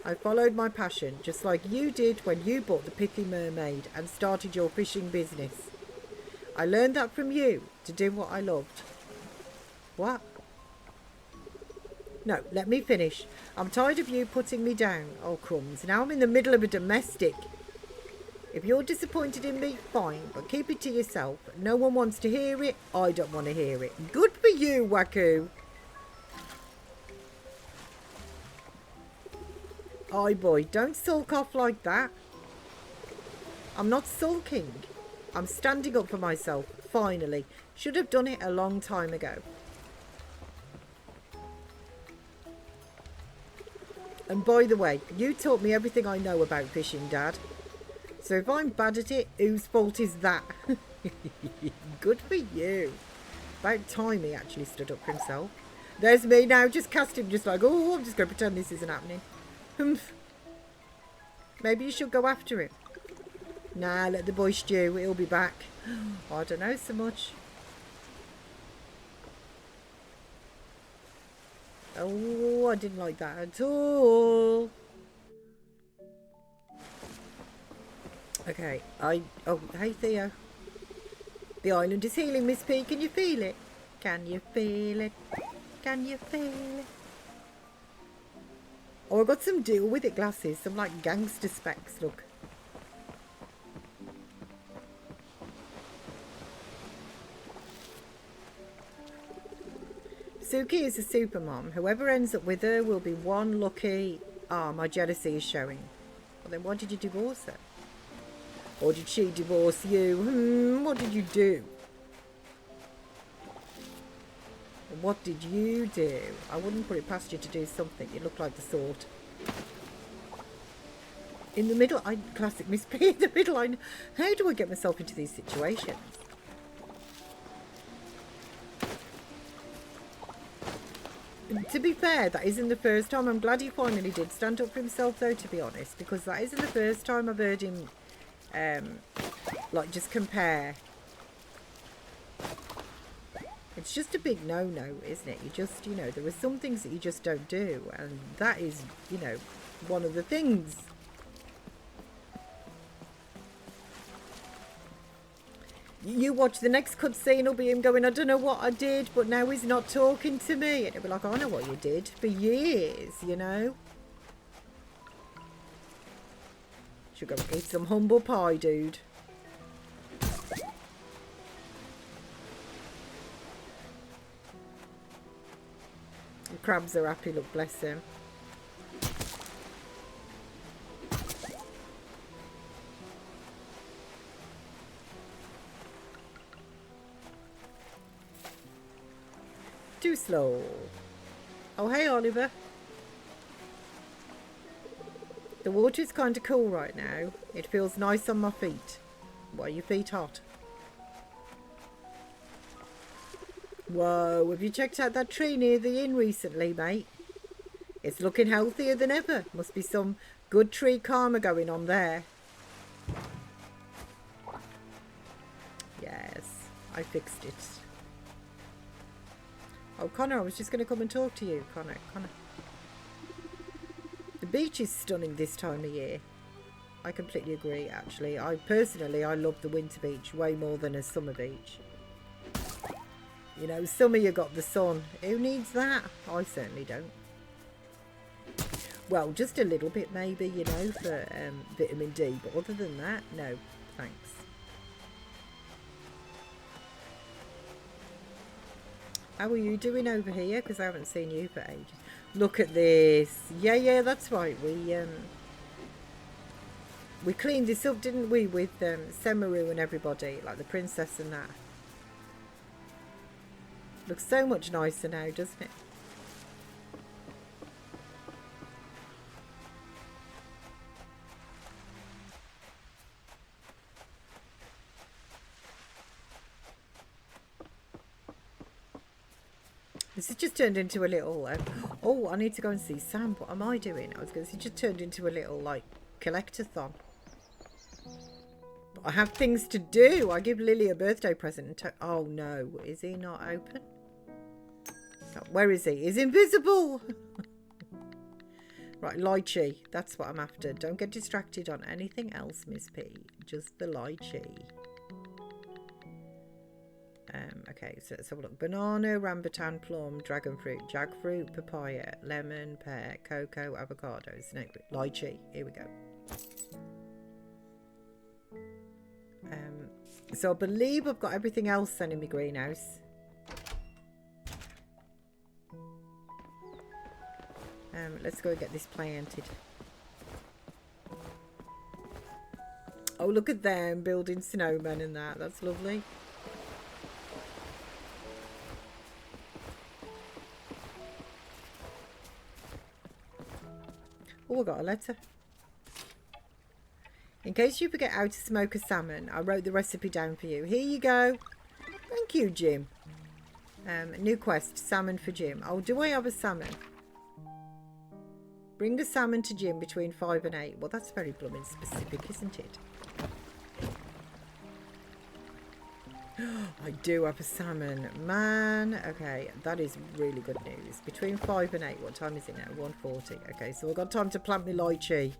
I followed my passion, just like you did when you bought the Pithy Mermaid and started your fishing business. I learned that from you, to do what I loved. What? No, let me finish. I'm tired of you putting me down. Oh, crumbs. Now I'm in the middle of a domestic. If you're disappointed in me, fine, but keep it to yourself. No one wants to hear it. I don't want to hear it. Good for you, Waku. Aye, boy, don't sulk off like that. I'm not sulking. I'm standing up for myself, finally. Should have done it a long time ago. And by the way, you taught me everything I know about fishing, Dad. So if I'm bad at it, whose fault is that? Good for you. About time he actually stood up for himself. There's me now, just cast him just like, oh, I'm just going to pretend this isn't happening. Maybe you should go after him. Nah, let the boy stew. He'll be back. Oh, I don't know so much. Oh, I didn't like that at all. Okay, oh, hey Theo. The island is healing, Miss P. Can you feel it? Can you feel it? Can you feel it? Oh, I got some deal with it glasses, some like gangster specs, look. Suki is a super mom. Whoever ends up with her will be one lucky... Ah, my jealousy is showing. Well then why did you divorce her? Or did she divorce you? What did you do? What did you do? I wouldn't put it past you to do something. You look like the sort. In the middle, classic Miss P. In the middle, how do I get myself into these situations? To be fair, that isn't the first time. I'm glad he finally did stand up for himself, though, to be honest, because that isn't the first time I've heard him, like, just compare. It's just a big no-no, isn't it? You just, you know, there are some things that you just don't do, and that is, you know, one of the things. You watch the next cutscene, will be him going, I don't know what I did, but now he's not talking to me. And it'll be like, I know what you did for years, you know. Should go eat some humble pie, dude. The crabs are happy, look, bless him. Too slow. Oh, hey, Oliver. The water is kind of cool right now. It feels nice on my feet. Why are your feet hot? Whoa, have you checked out that tree near the inn recently, mate? It's looking healthier than ever. Must be some Good tree karma going on there. Yes, I fixed it. Oh, Connor, I was just going to come and talk to you. Connor. The beach is stunning this time of year. I completely agree, actually. I love the winter beach way more than a summer beach. You know, summer you got the sun. Who needs that? I certainly don't. Well, just a little bit maybe, you know, for vitamin D. But other than that, no, thanks. How are you doing over here? Because I haven't seen you for ages. Look at this. Yeah, that's right. We cleaned this up, didn't we, with Semaru and everybody, like the princess and that. Looks so much nicer now, doesn't it? This has just turned into a little... oh, I need to go and see Sam. What am I doing? I was going to say, it just turned into a little, like, collectathon. I have things to do. I give Lily a birthday present. And oh, no. Is he not open? Oh, where is he? He's invisible. Right, lychee. That's what I'm after. Don't get distracted on anything else, Miss P. Just the lychee. Okay, so let's have a look. Banana, rambutan, plum, dragon fruit, jackfruit, papaya, lemon, pear, cocoa, avocado, snake, lychee. Here we go. So I believe I've got everything else then in my greenhouse. Let's go and get this planted. Oh, look at them building snowmen and that. That's lovely. Oh, I got a letter. In case you forget how to smoke a salmon, I wrote the recipe down for you. Here you go. Thank you, Jim. New quest, salmon for Jim. Oh, do I have a salmon? Bring a salmon to Jim between 5 and 8. Well, that's very blooming specific, isn't it? I do have a salmon. Man, okay, that is really good news. Between 5 and 8. What time is it now? 1:40. Okay, so I've got time to plant my lychee.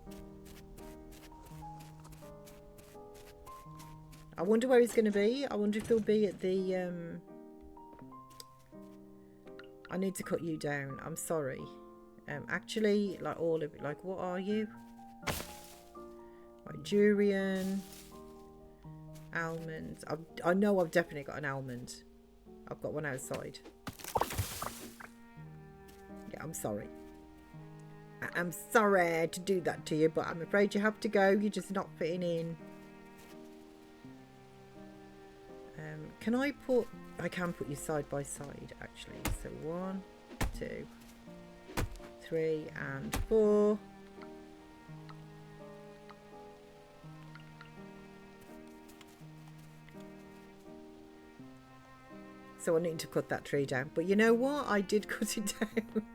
I wonder where he's going to be. I wonder if he'll be at the... I need to cut you down. I'm sorry. Actually, like all of it. Like, what are you? Like durian... Almonds. I know I've definitely got an almond. I've got one outside. Yeah, I'm sorry. I'm sorry to do that to you, but I'm afraid you have to go. You're just not fitting in. Can I put... I can put you side by side, actually. So 1, 2, 3 and 4. So I need to cut that tree down. But you know what? I did cut it down.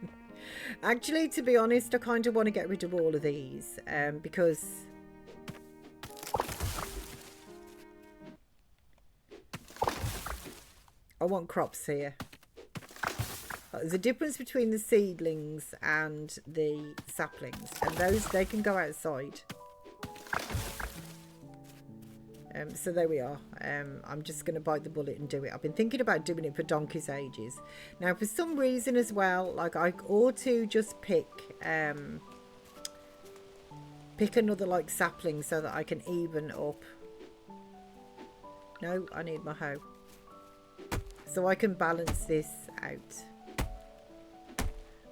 Actually, to be honest, I kind of want to get rid of all of these. Because... I want crops here. There's a difference between the seedlings and the saplings. And those, they can go outside. So there we are. I'm just going to bite the bullet and do it. I've been thinking about doing it for donkey's ages. Now, for some reason as well, like I ought to just pick another like sapling so that I can even up. No, I need my hoe. So I can balance this out.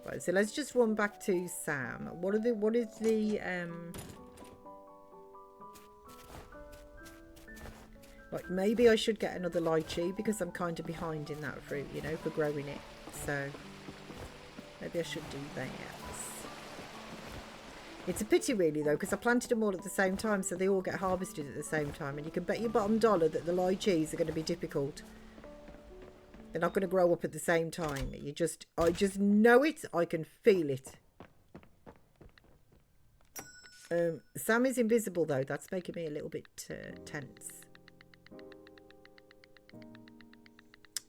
Right, so let's just run back to Sam. What is the like, maybe I should get another lychee because I'm kind of behind in that fruit, you know, for growing it. So maybe I should do that. It's a pity really though, because I planted them all at the same time, so they all get harvested at the same time. And you can bet your bottom dollar that the lychees are going to be difficult. They're not going to grow up at the same time. I just know it. I can feel it. Sam is invisible though. That's making me a little bit tense.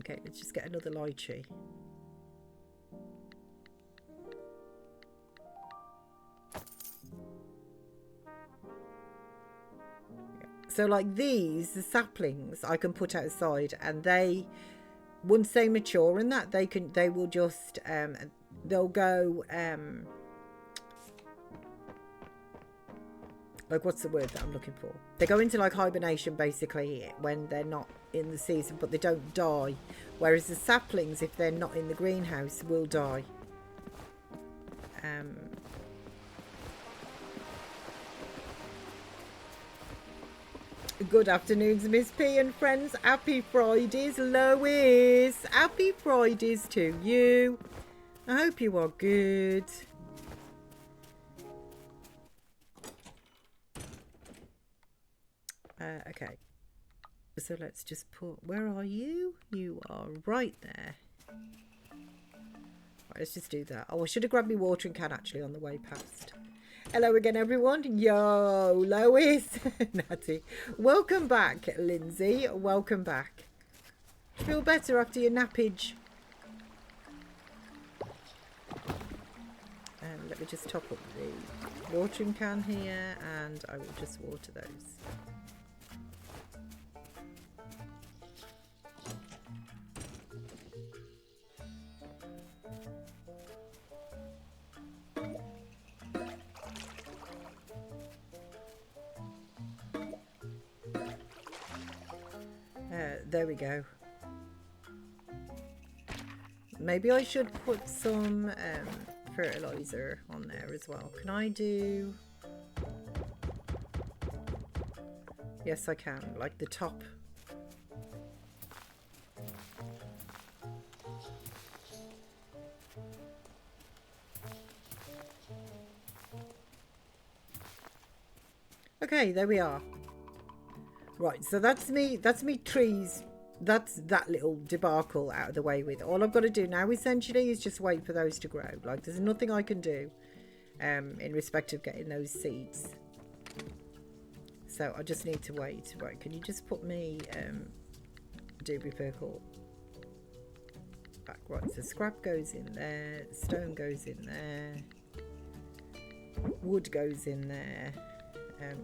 Okay, let's just get another lychee. So like these, the saplings, I can put outside, and they, once they mature and that, they will just they'll go like, what's the word that I'm looking for? They go into like hibernation basically when they're not in the season, but they don't die. Whereas the saplings, if they're not in the greenhouse, will die. Good afternoons, Miss P and friends. Happy Fridays, Lois. Happy Fridays to you. I hope you are good. Okay. So let's just put, where are you? You are right there. Right, let's just do that. Oh, I should have grabbed my watering can actually on the way past. Hello again, everyone. Yo, Lois. Natty. Welcome back, Lindsay. Welcome back. Feel better after your nappage? Let me just top up the watering can here, and I will just water those. There we go. Maybe I should put some fertilizer on there as well. Can I do... Yes, I can. Like the top. Okay, there we are. Right, so that's me trees. That's that little debacle out of the way with. All I've got to do now essentially is just wait for those to grow. Like, there's nothing I can do in respect of getting those seeds. So I just need to wait. Right, can you just put me Doobie Purple back? Right, so scrap goes in there, stone goes in there, wood goes in there.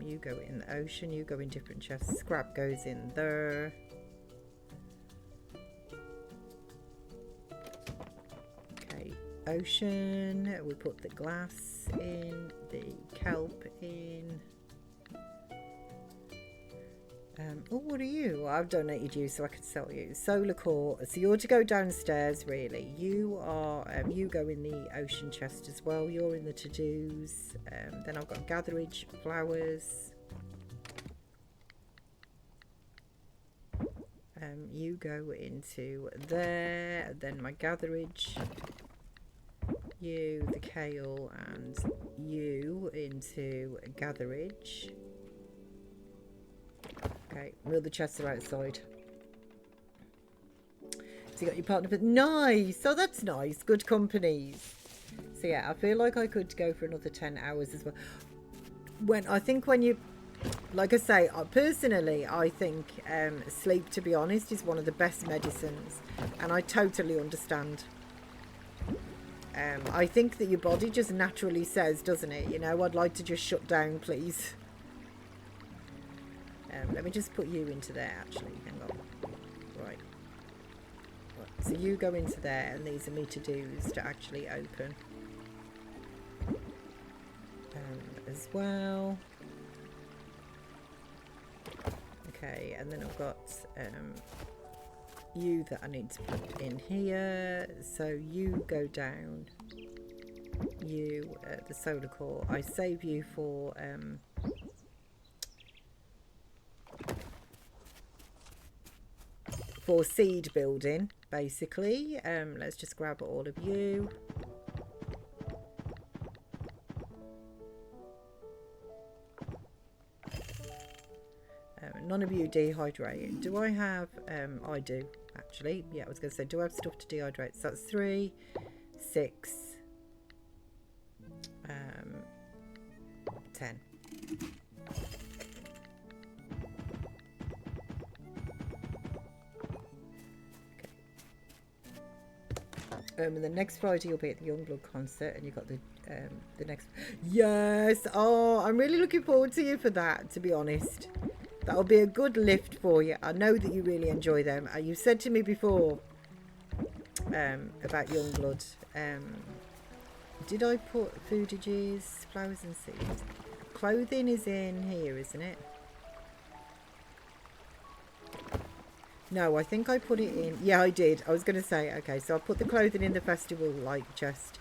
You go in the ocean, you go in different chests. Scrap goes in there. Okay, ocean. We put the glass in, the kelp in. Oh, what are you? I've donated you so I can sell you. Solar core. So you're to go downstairs, really. You are. You go in the ocean chest as well. You're in the to-dos. Then I've got gatherage, flowers. You go into there. Then my gatherage. You, the kale, and you into gatherage. Okay, all the chests are outside. So you got your partner, but nice. Oh, that's nice. Good companies. So yeah, I feel like I could go for another 10 hours as well. When you, like I say, personally, I think sleep, to be honest, is one of the best medicines, and I totally understand. I think that your body just naturally says, doesn't it? You know, I'd like to just shut down, please. Let me just put you into there, actually. Hang on. Right. So you go into there, and these are me to-dos to actually open. As well. Okay, and then I've got you that I need to put in here. So you go down. You, the solar core. I save you for... for seed building, basically. Let's just grab all of you. None of you dehydrate. Do I have... I do, actually. Yeah, I was going to say, do I have stuff to dehydrate? So that's 3, 6, 10. 10. And the next Friday you'll be at the Youngblood concert, and you've got the next. Yes. Oh, I'm really looking forward to you for that, to be honest. That'll be a good lift for you. I know that you really enjoy them. You said to me before about Youngblood. Did I put foodages, flowers and seeds? Clothing is in here, isn't it? No, I think I put it in. Yeah, I did. I was going to say, okay, so I put the clothing in the festival like chest.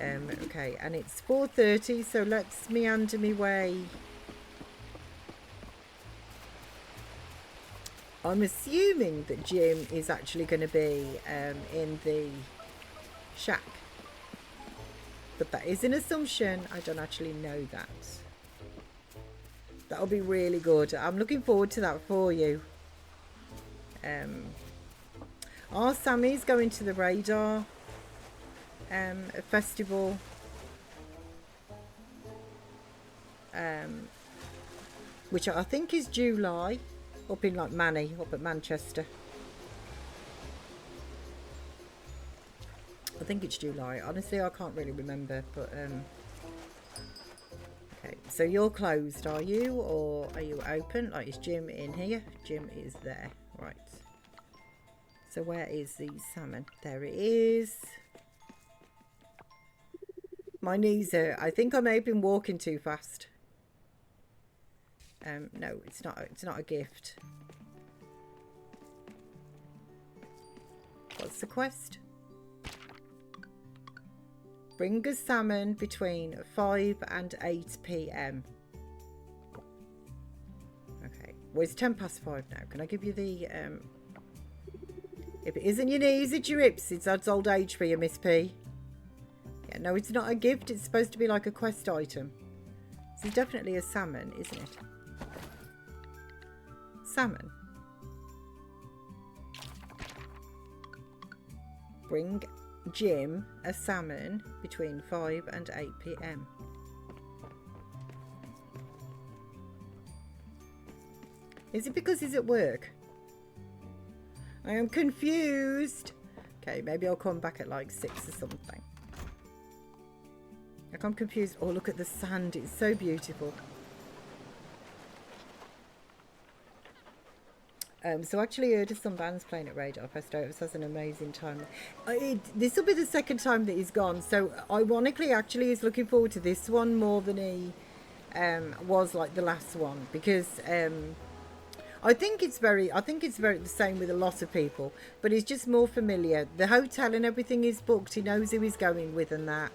Okay, and it's 4:30, so let's meander me way. I'm assuming that Jim is actually going to be in the shack. But that is an assumption. I don't actually know that. That'll be really good. I'm looking forward to that for you. Our Sammy's going to the Radar festival. Which I think is July, up in like Manny, up at Manchester. I think it's July. Honestly, I can't really remember, but okay. So you're closed, are you, or are you open? Like, is Jim in here? Jim is there, right? So where is the salmon? There it is. My knees are. I think I may have been walking too fast. No, it's not. It's not a gift. What's the quest? Bring us salmon between 5 and 8 p.m. Okay. Well, it's 5 now. Can I give you the... If it isn't your knees, it's your hips. It's that's old age for you, Miss P. Yeah, no, it's not a gift. It's supposed to be like a quest item. This is definitely a salmon, isn't it? Salmon. Bring Jim a salmon between 5 and 8 p.m. Is it because he's at work? I am confused. Okay, maybe I'll come back at like 6 or something. Like, I'm confused. Oh, look at the sand. It's so beautiful. So actually heard of some bands playing at Radar Fest. It has an amazing time. This will be the second time that he's gone. So ironically, actually, he's looking forward to this one more than he was like the last one, because I think it's very the same with a lot of people, but he's just more familiar. The hotel and everything is booked. He knows who he's going with and that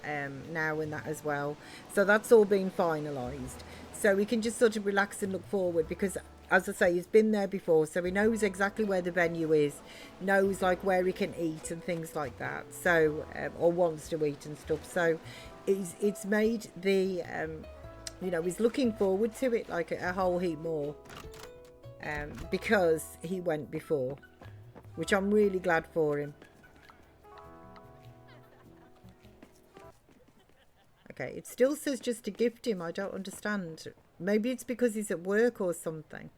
now and that as well. So that's all been finalised. So he can just sort of relax and look forward, because, as I say, he's been there before, so he knows exactly where the venue is, knows like where he can eat and things like that. So or wants to eat and stuff. So it's made the you know, he's looking forward to it like a whole heap more. Because he went before, which I'm really glad for him. Okay, it still says just to gift him. I don't understand. Maybe it's because he's at work or something,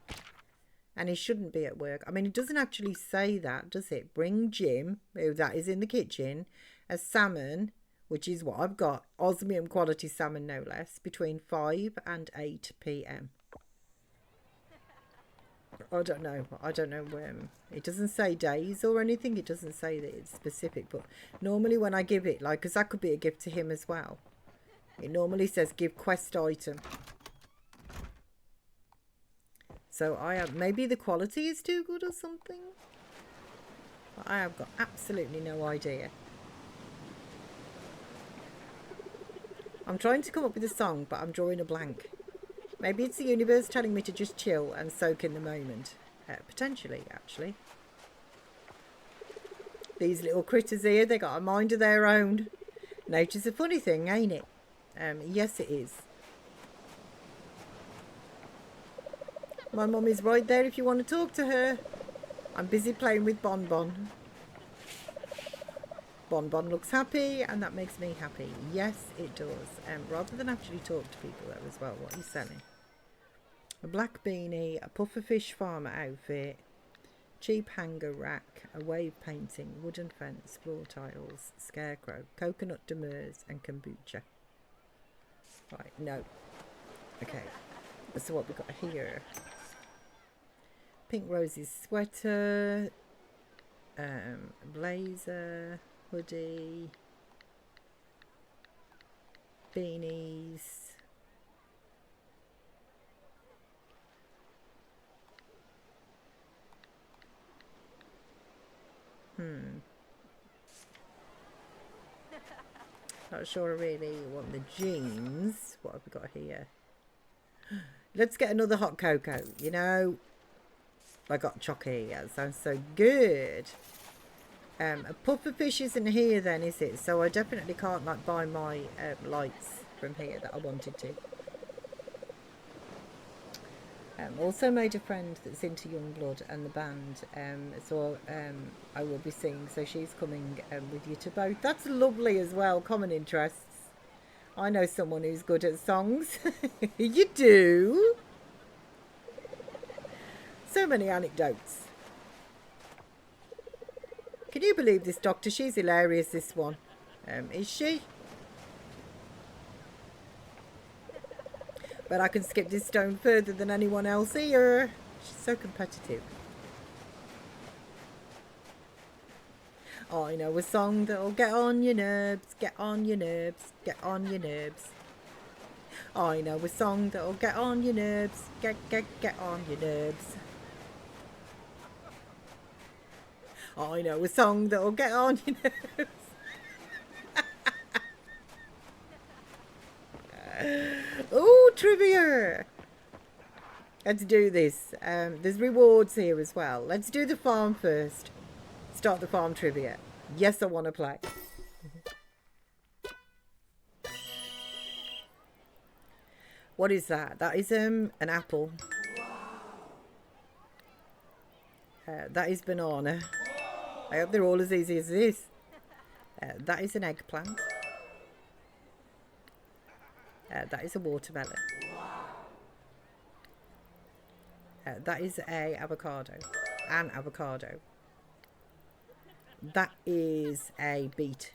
and he shouldn't be at work. I mean, it doesn't actually say that, does it? Bring Jim, who that is in the kitchen, a salmon, which is what I've got, osmium quality salmon no less, between 5 and 8 p.m. I don't know. It doesn't say days or anything. It doesn't say that it's specific. But normally when I give it, like, because that could be a gift to him as well. It normally says give quest item. So I have, maybe the quality is too good or something. But I have got absolutely no idea. I'm trying to come up with a song, but I'm drawing a blank. Maybe it's the universe telling me to just chill and soak in the moment. Potentially, actually. These little critters here, they got a mind of their own. Nature's a funny thing, ain't it? Yes, it is. My mum is right there if you want to talk to her. I'm busy playing with Bon Bon. Bon looks happy, and that makes me happy. Yes, it does. Rather than actually talk to people though as well. What are you selling? A black beanie, a pufferfish farmer outfit, cheap hanger rack, a wave painting, wooden fence, floor tiles, scarecrow, coconut demers, and kombucha. Right, no. Okay, so what we got here? Pink roses sweater, blazer, hoodie, beanies. Not sure I really want the jeans. What have we got here? Let's get another hot cocoa, you know. I got chocolate here. Sounds so good. A puffer fish isn't here then, is it? So I definitely can't like buy my lights from here that I wanted to. Also made a friend that's into Youngblood and the band, so I will be seeing. So she's coming with you to both. That's lovely as well. Common interests. I know someone who's good at songs. You do. So many anecdotes. Can you believe this doctor? She's hilarious, this one. Is she? But I can skip this stone further than anyone else here. She's so competitive. I know a song that'll get on your nerves, get on your nerves, get on your nerves. I know a song that'll get on your nerves, get on your nerves. I know a song that'll get on your nerves. Oh, trivia! Let's do this. There's rewards here as well. Let's do the farm first. Start the farm trivia. Yes, I want to play. What is that? That is an apple. That is banana. I hope they're all as easy as this. That is an eggplant. That is a watermelon. That is a avocado. An avocado. That is a beet.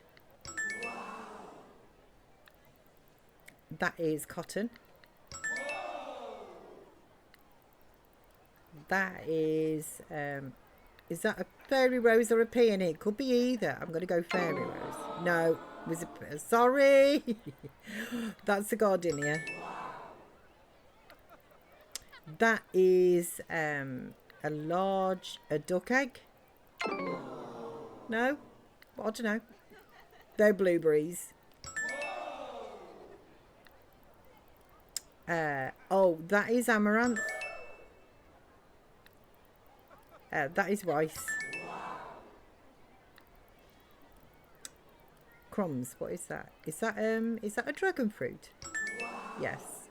That is cotton. That is that a fairy rose or a peony? It could be either. I'm going to go fairy rose. No, it was a, sorry. That's a gardenia. That is a duck egg. No, I don't know. They're blueberries. Oh, that is amaranth. That is rice. Crumbs. What is that? Is that a dragon fruit? Yes.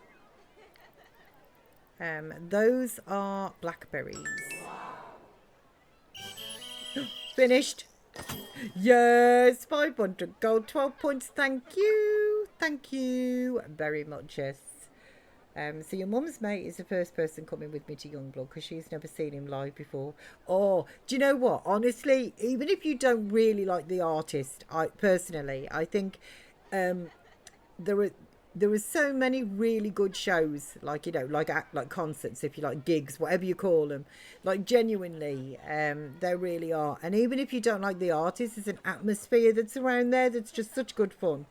Those are blackberries. Finished. Yes, 500 gold, 12 points. Thank you very much. Yes. So your mum's mate is the first person coming with me to Youngblood because she's never seen him live before. Oh, do you know what? Honestly, even if you don't really like the artist, I think there are so many really good shows, like, you know, like concerts, if you like, gigs, whatever you call them. Like, genuinely, there really are. And even if you don't like the artist, there's an atmosphere that's around there that's just such good fun.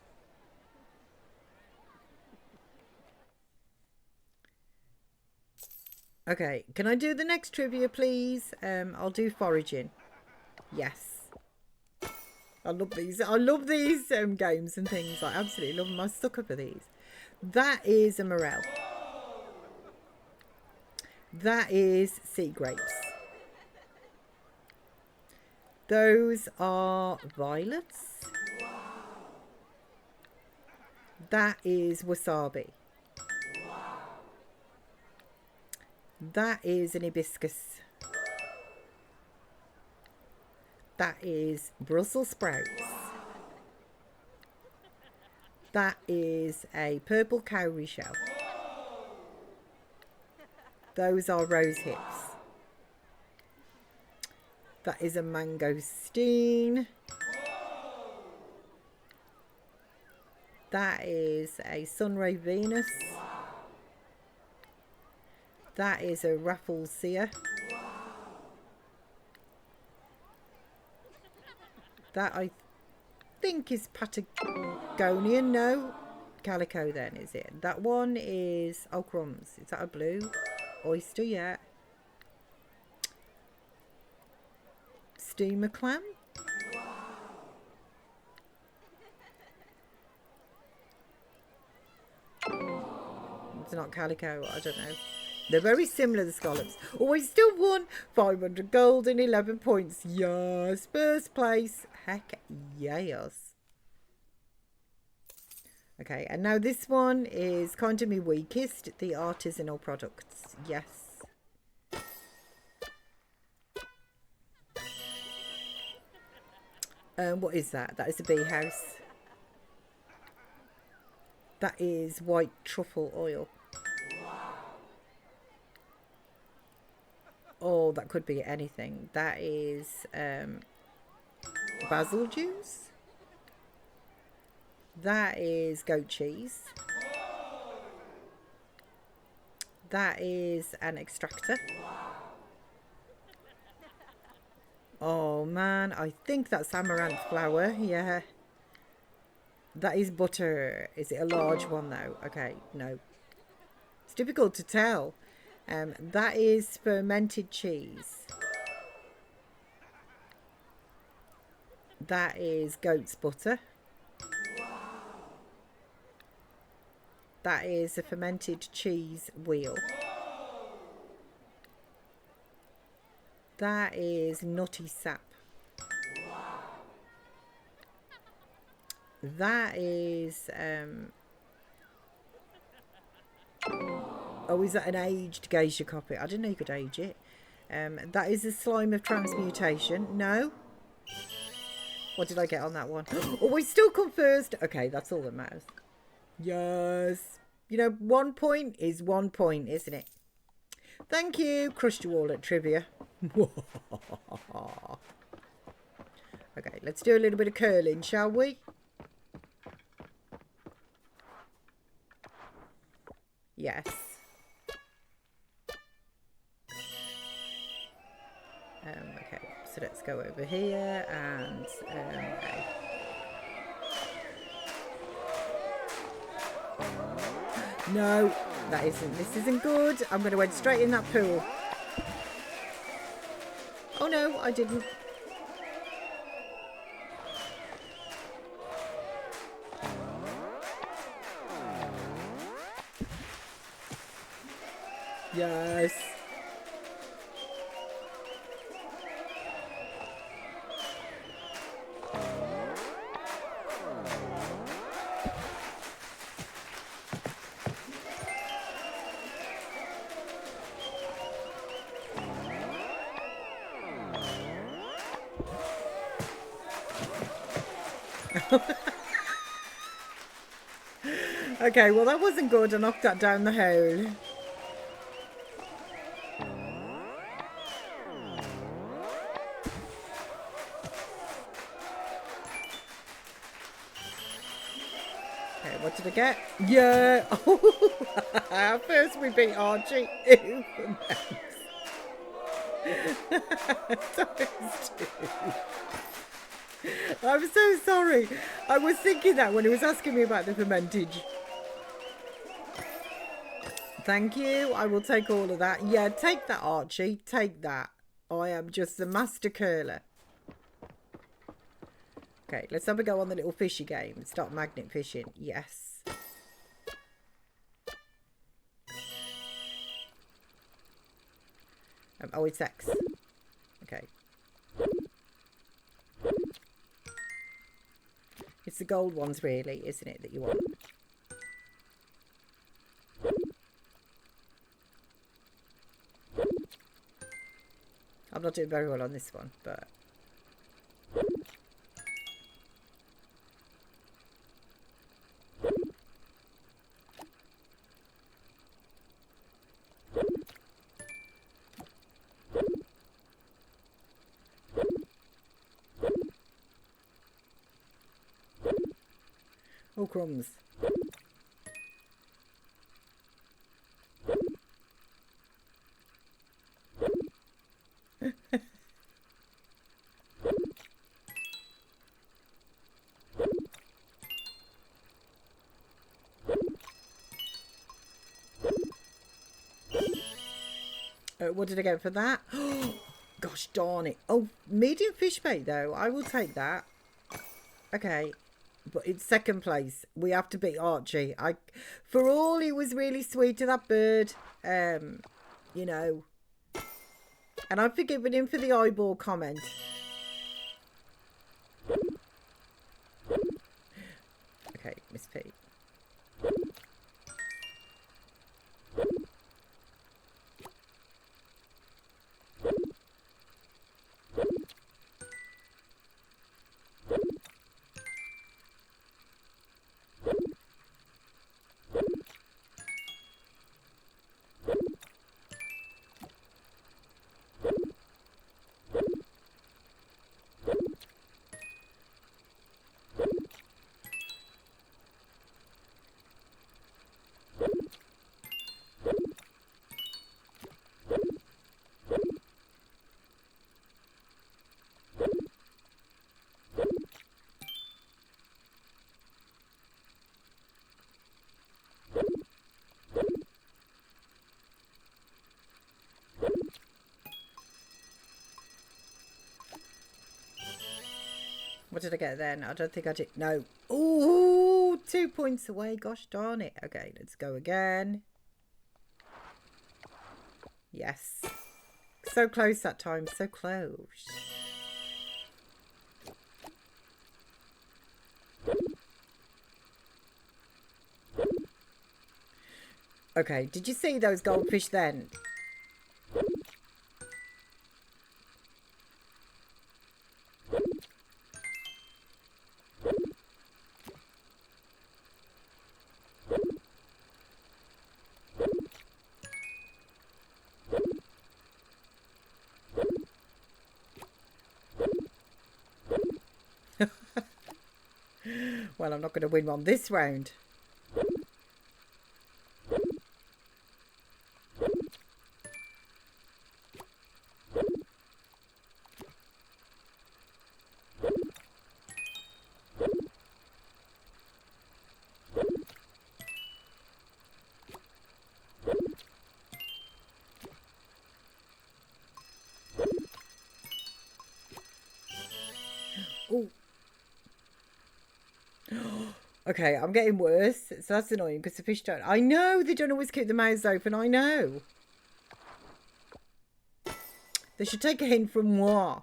Okay, can I do the next trivia, please? I'll do foraging. Yes. I love these. I love these games and things. I absolutely love them. I'm stuck up for these. That is a morel. That is sea grapes. Those are violets. That is wasabi. That is an hibiscus. That is Brussels sprouts. That is a purple cowrie shell. Those are rose hips. That is a mangosteen. That is a sunray Venus. That is a Rafflesia. That I think is Patagonian. No, calico then, is it? That one is, oh crumbs, is that a blue? Oyster, yeah. Steamer clam. It's not calico, I don't know. They're very similar, the scallops. Oh, I still won 500 gold and 11 points. Yes, first place. Heck yes. Okay, and now this one is kind of my weakest, the artisanal products. Yes. What is that? That is a bee house. That is white truffle oil. Oh, that could be anything. That is basil juice. That is goat cheese. That is an extractor. Oh man, I think that's amaranth flour. Yeah. That is butter. Is it a large one though? Okay, no. It's difficult to tell. That is fermented cheese. That is goat's butter. That is a fermented cheese wheel. That is nutty sap. That is oh, is that an aged geisha copy? I didn't know you could age it. That is a slime of transmutation. No. What did I get on that one? Oh, we still come first. Okay, that's all that matters. Yes. You know, 1 point is 1 point, isn't it? Thank you. Crushed you all at trivia. Okay, let's do a little bit of curling, shall we? Yes. Okay, so let's go over here and okay. No, that isn't. This isn't good. I'm going to went straight in that pool. Oh no, I didn't. Yes. Okay, well that wasn't good. I knocked that down the hole. Okay, what did I get? Yeah! First we beat Archie. I'm so sorry. I was thinking that when he was asking me about the fermentage. Thank you. I will take all of that. Yeah, take that, Archie. Take that. I am just the master curler. Okay, let's have a go on the little fishy game. Start magnet fishing. Yes. Oh, it's X. Okay. It's the gold ones, really, isn't it, that you want? I'm not doing very well on this one, but... Oh, crumbs. What did I get for that? Gosh darn it. Oh, medium fish bait though. I will take that. Okay. But it's second place. We have to beat Archie. For all he was really sweet to that bird, you know. And I've forgiven him for the eyeball comment. Okay, Miss P. What did I get then? I don't think I did. No. Ooh, 2 points away. Gosh darn it. Okay, let's go again. Yes. So close that time. So close. Okay, did you see those goldfish then? Well, I'm not going to win one this round. Oh. Okay, I'm getting worse. So that's annoying because the fish don't... I know they don't always keep their mouths open. I know. They should take a hint from moi.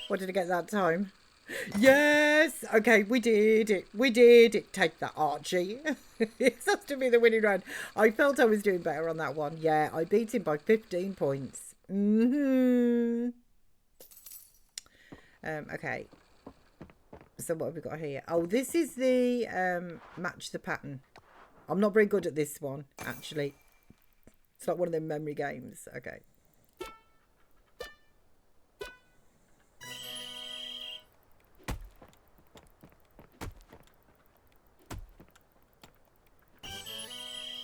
What did I get that time? Yes! Okay, we did it. We did it. Take that, Archie. It has to be the winning round. I felt I was doing better on that one. Yeah, I beat him by 15 points. Okay. So what have we got here? Oh, this is the match the pattern. I'm not very good at this one, actually. It's like one of them memory games. Okay.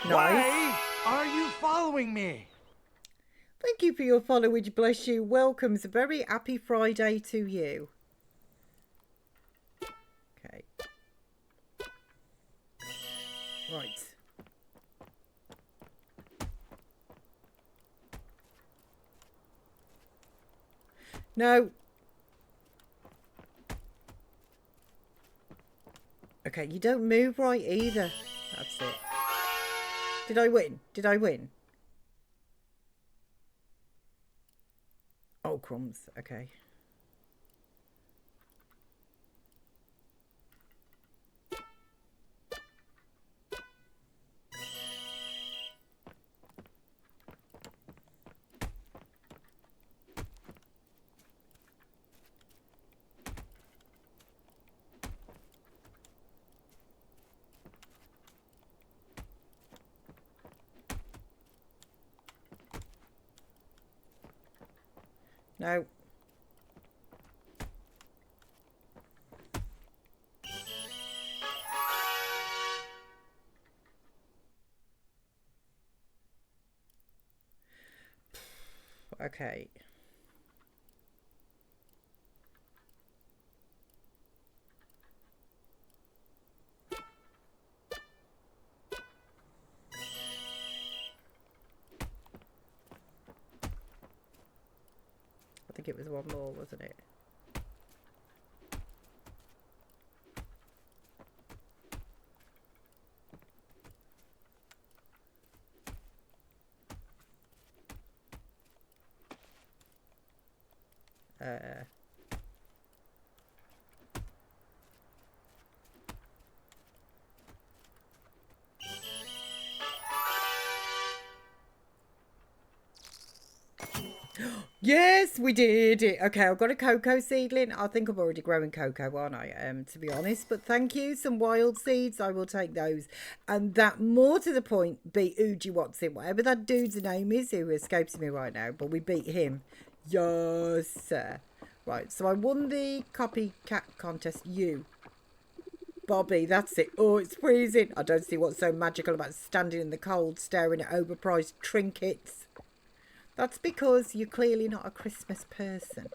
Nice. Why are you following me? Thank you for your followage. Bless you. Welcome's a very happy Friday to you. No. Okay, you don't move right either. That's it. Did I win? Did I win? Oh, crumbs. Okay. No. Okay. I think it was one more, wasn't it? Yes, we did it. Okay, I've got a cocoa seedling. I think I'm already growing cocoa, aren't I? To be honest, but thank you. Some wild seeds, I will take those. And that, more to the point, beat Uji Watson, whatever that dude's name is, who escapes me right now, but we beat him. Yes, sir. Right, so I won the copycat contest. You, Bobby, that's it. Oh, it's freezing. I don't see what's so magical about standing in the cold, staring at overpriced trinkets. That's because you're clearly not a Christmas person.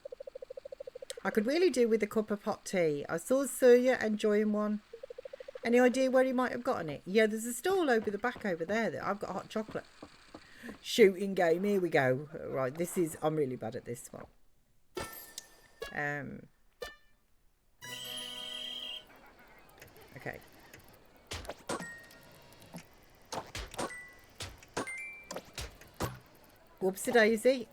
I could really do with a cup of hot tea. I saw Surya enjoying one. Any idea where he might have gotten it? Yeah, there's a stall over the back over there that I've got hot chocolate. Shooting game, here we go. Right, this is, I'm really bad at this one. Okay. Whoopsie daisy.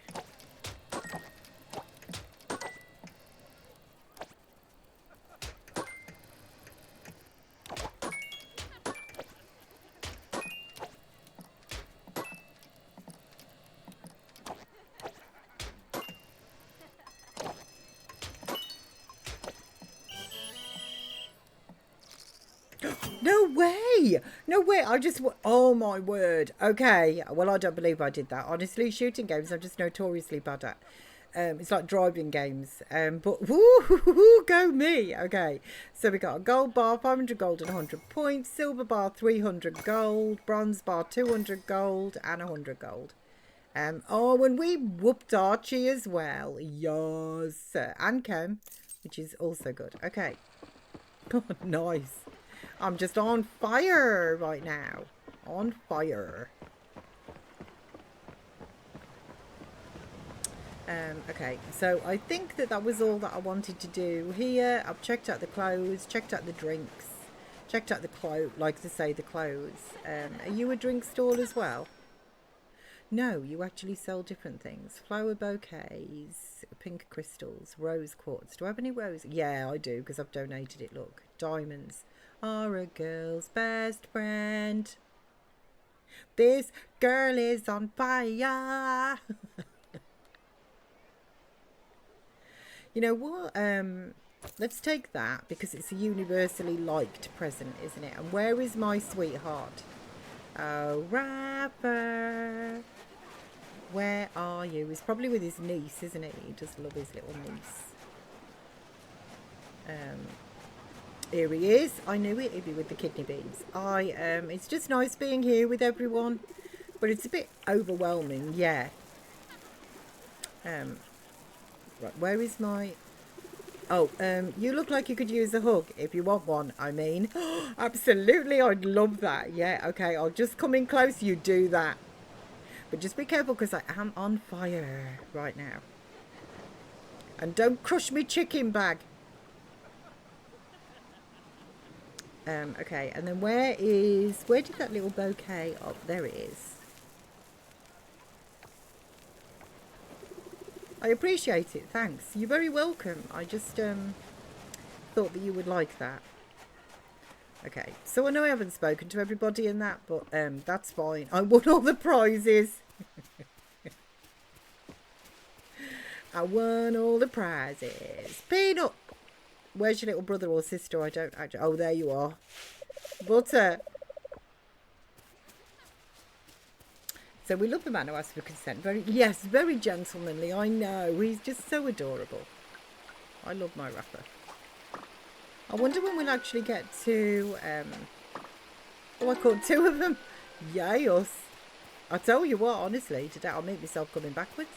No way! No way! I just... Oh, my word. Okay. Well, I don't believe I did that. Honestly, shooting games I'm just notoriously bad at. It's like driving games. But, woo, go me. Okay. So we got a gold bar, 500 gold and 100 points. Silver bar, 300 gold. Bronze bar, 200 gold and 100 gold. Oh, and we whooped Archie as well. Yes. And Ken, which is also good. Okay. Nice. I'm just on fire right now. On fire. Okay, so I think that was all that I wanted to do here. I've checked out the clothes, checked out the drinks, checked out the clothes, like to say the clothes. Are you a drink stall as well? No, you actually sell different things. Flower bouquets, pink crystals, rose quartz. Do I have any rose? Yeah, I do, because I've donated it. Look, diamonds are a girl's best friend. This girl is on fire. You know what? Let's take that, because it's a universally liked present, isn't it? And where is my sweetheart? Oh, rapper. Where are you? He's probably with his niece, isn't he? He does love his little niece. Here he is. I knew it. He'd be with the kidney beans. It's just nice being here with everyone, but it's a bit overwhelming. Yeah. Right. Where is my? Oh, you look like you could use a hug if you want one. I mean, absolutely. I'd love that. Yeah. Okay. I'll just come in close. You do that, but just be careful because I am on fire right now. And don't crush me chicken bag. Okay, and then where did that little bouquet? Oh, there it is. I appreciate it, thanks. You're very welcome. I just thought that you would like that. Okay, so I know I haven't spoken to everybody in that, but that's fine. I won all the prizes. I won all the prizes. Peanut! Where's your little brother or sister? I don't actually... Oh, there you are. Butter. So we love the man who asks for consent. Yes, very gentlemanly. I know. He's just so adorable. I love my rapper. I wonder when we'll actually get to... Oh, I caught 2 of them. Yay us. I tell you what, honestly, today I'll make myself coming backwards.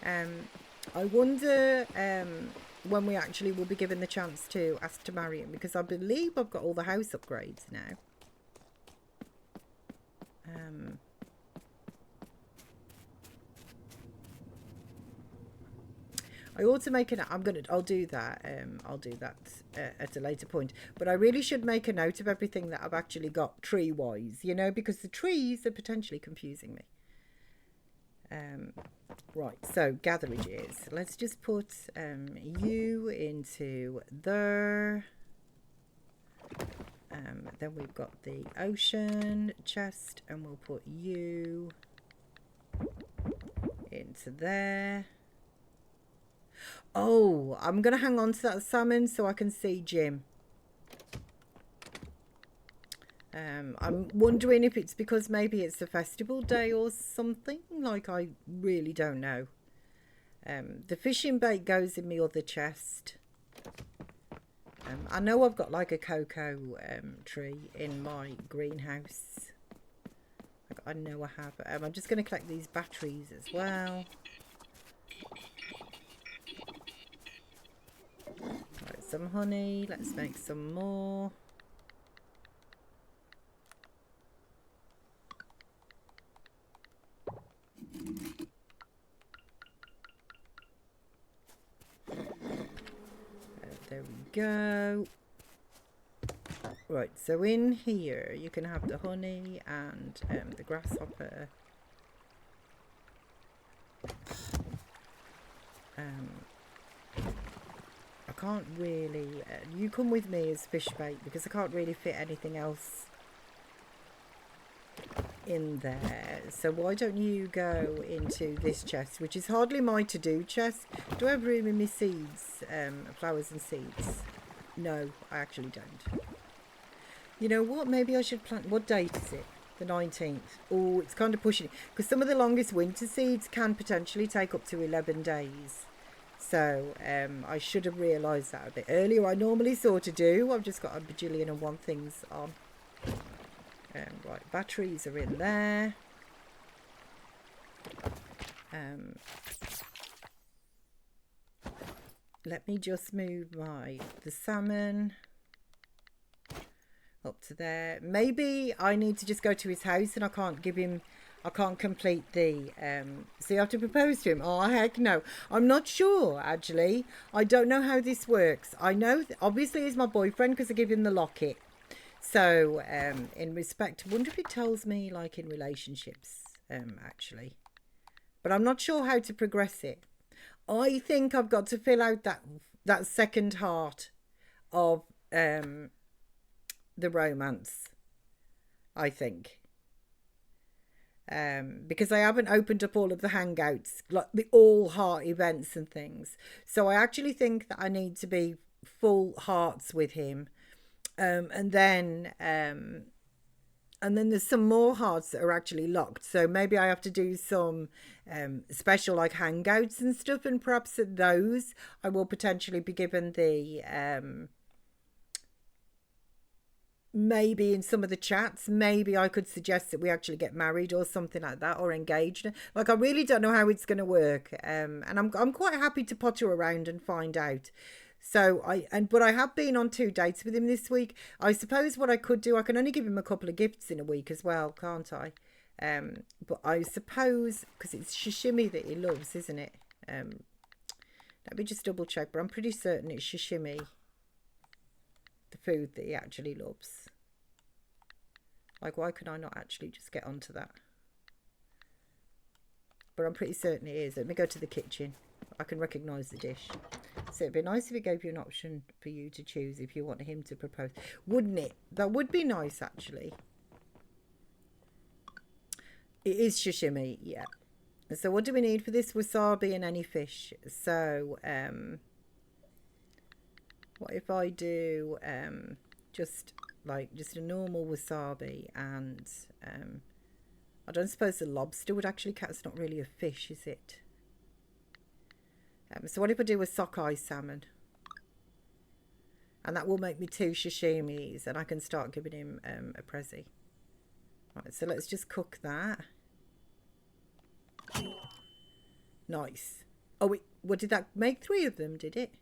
I wonder... when we actually will be given the chance to ask to marry him, because I believe I've got all the house upgrades now. I ought to make I'll do that. I'll do that at a later point. But I really should make a note of everything that I've actually got tree-wise, you know, because the trees are potentially confusing me. Right, so gatherages. Let's just put you into there. Then we've got the ocean chest, and we'll put you into there. Oh, I'm going to hang on to that salmon so I can see Jim. I'm wondering if it's because maybe it's a festival day or something. Like, I really don't know. The fishing bait goes in my other chest. I know I've got like a cocoa tree in my greenhouse. I know I have. I'm just going to collect these batteries as well. Right, some honey. Let's make some more. There we go. Right, so in here you can have the honey and the grasshopper. I can't really... you come with me as fish bait because I can't really fit anything else in there. So why don't you go into this chest, which is hardly my to-do chest. Do I have room in my seeds, flowers and seeds? No, I actually don't. You know what, maybe I should plant... What date is it? The 19th. Oh, it's kind of pushing it, because some of the longest winter seeds can potentially take up to 11 days. So I should have realised that a bit earlier. I normally sort of do. I've just got a bajillion and one things on. Right, batteries are in there. Let me just move the salmon up to there. Maybe I need to just go to his house and I can't complete the so you have to propose to him. Oh heck no, I'm not sure actually. I don't know how this works. I know obviously he's my boyfriend because I give him the locket. So, in respect, I wonder if it tells me, like, in relationships, actually. But I'm not sure how to progress it. I think I've got to fill out that second heart of the romance, I think. Because I haven't opened up all of the hangouts, like the all-heart events and things. So I actually think that I need to be full hearts with him. And then there's some more hearts that are actually locked. So maybe I have to do some special like hangouts and stuff. And perhaps at those I will potentially be given the... maybe in some of the chats, maybe I could suggest that we actually get married or something like that, or engaged. Like, I really don't know how it's going to work. And I'm quite happy to potter around and find out. So but I have been on 2 dates with him this week. I suppose what I could do, I can only give him a couple of gifts in a week as well, can't I? But I suppose, because it's sashimi that he loves, isn't it? Let me just double check, but I'm pretty certain it's sashimi, the food that he actually loves. Like, why can I not actually just get onto that? But I'm pretty certain it is. Let me go to the kitchen. I can recognise the dish. So it'd be nice if he gave you an option for you to choose if you want him to propose. Wouldn't it? That would be nice, actually. It is sashimi, yeah. So what do we need for this? Wasabi and any fish. So, what if I do just a normal wasabi and I don't suppose the lobster would actually count. It's not really a fish, is it? So what if I do a sockeye salmon? And that will make me 2 sashimis, and I can start giving him a prezi. Right, so let's just cook that. Nice. Oh, what did that make? 3 of them, did it?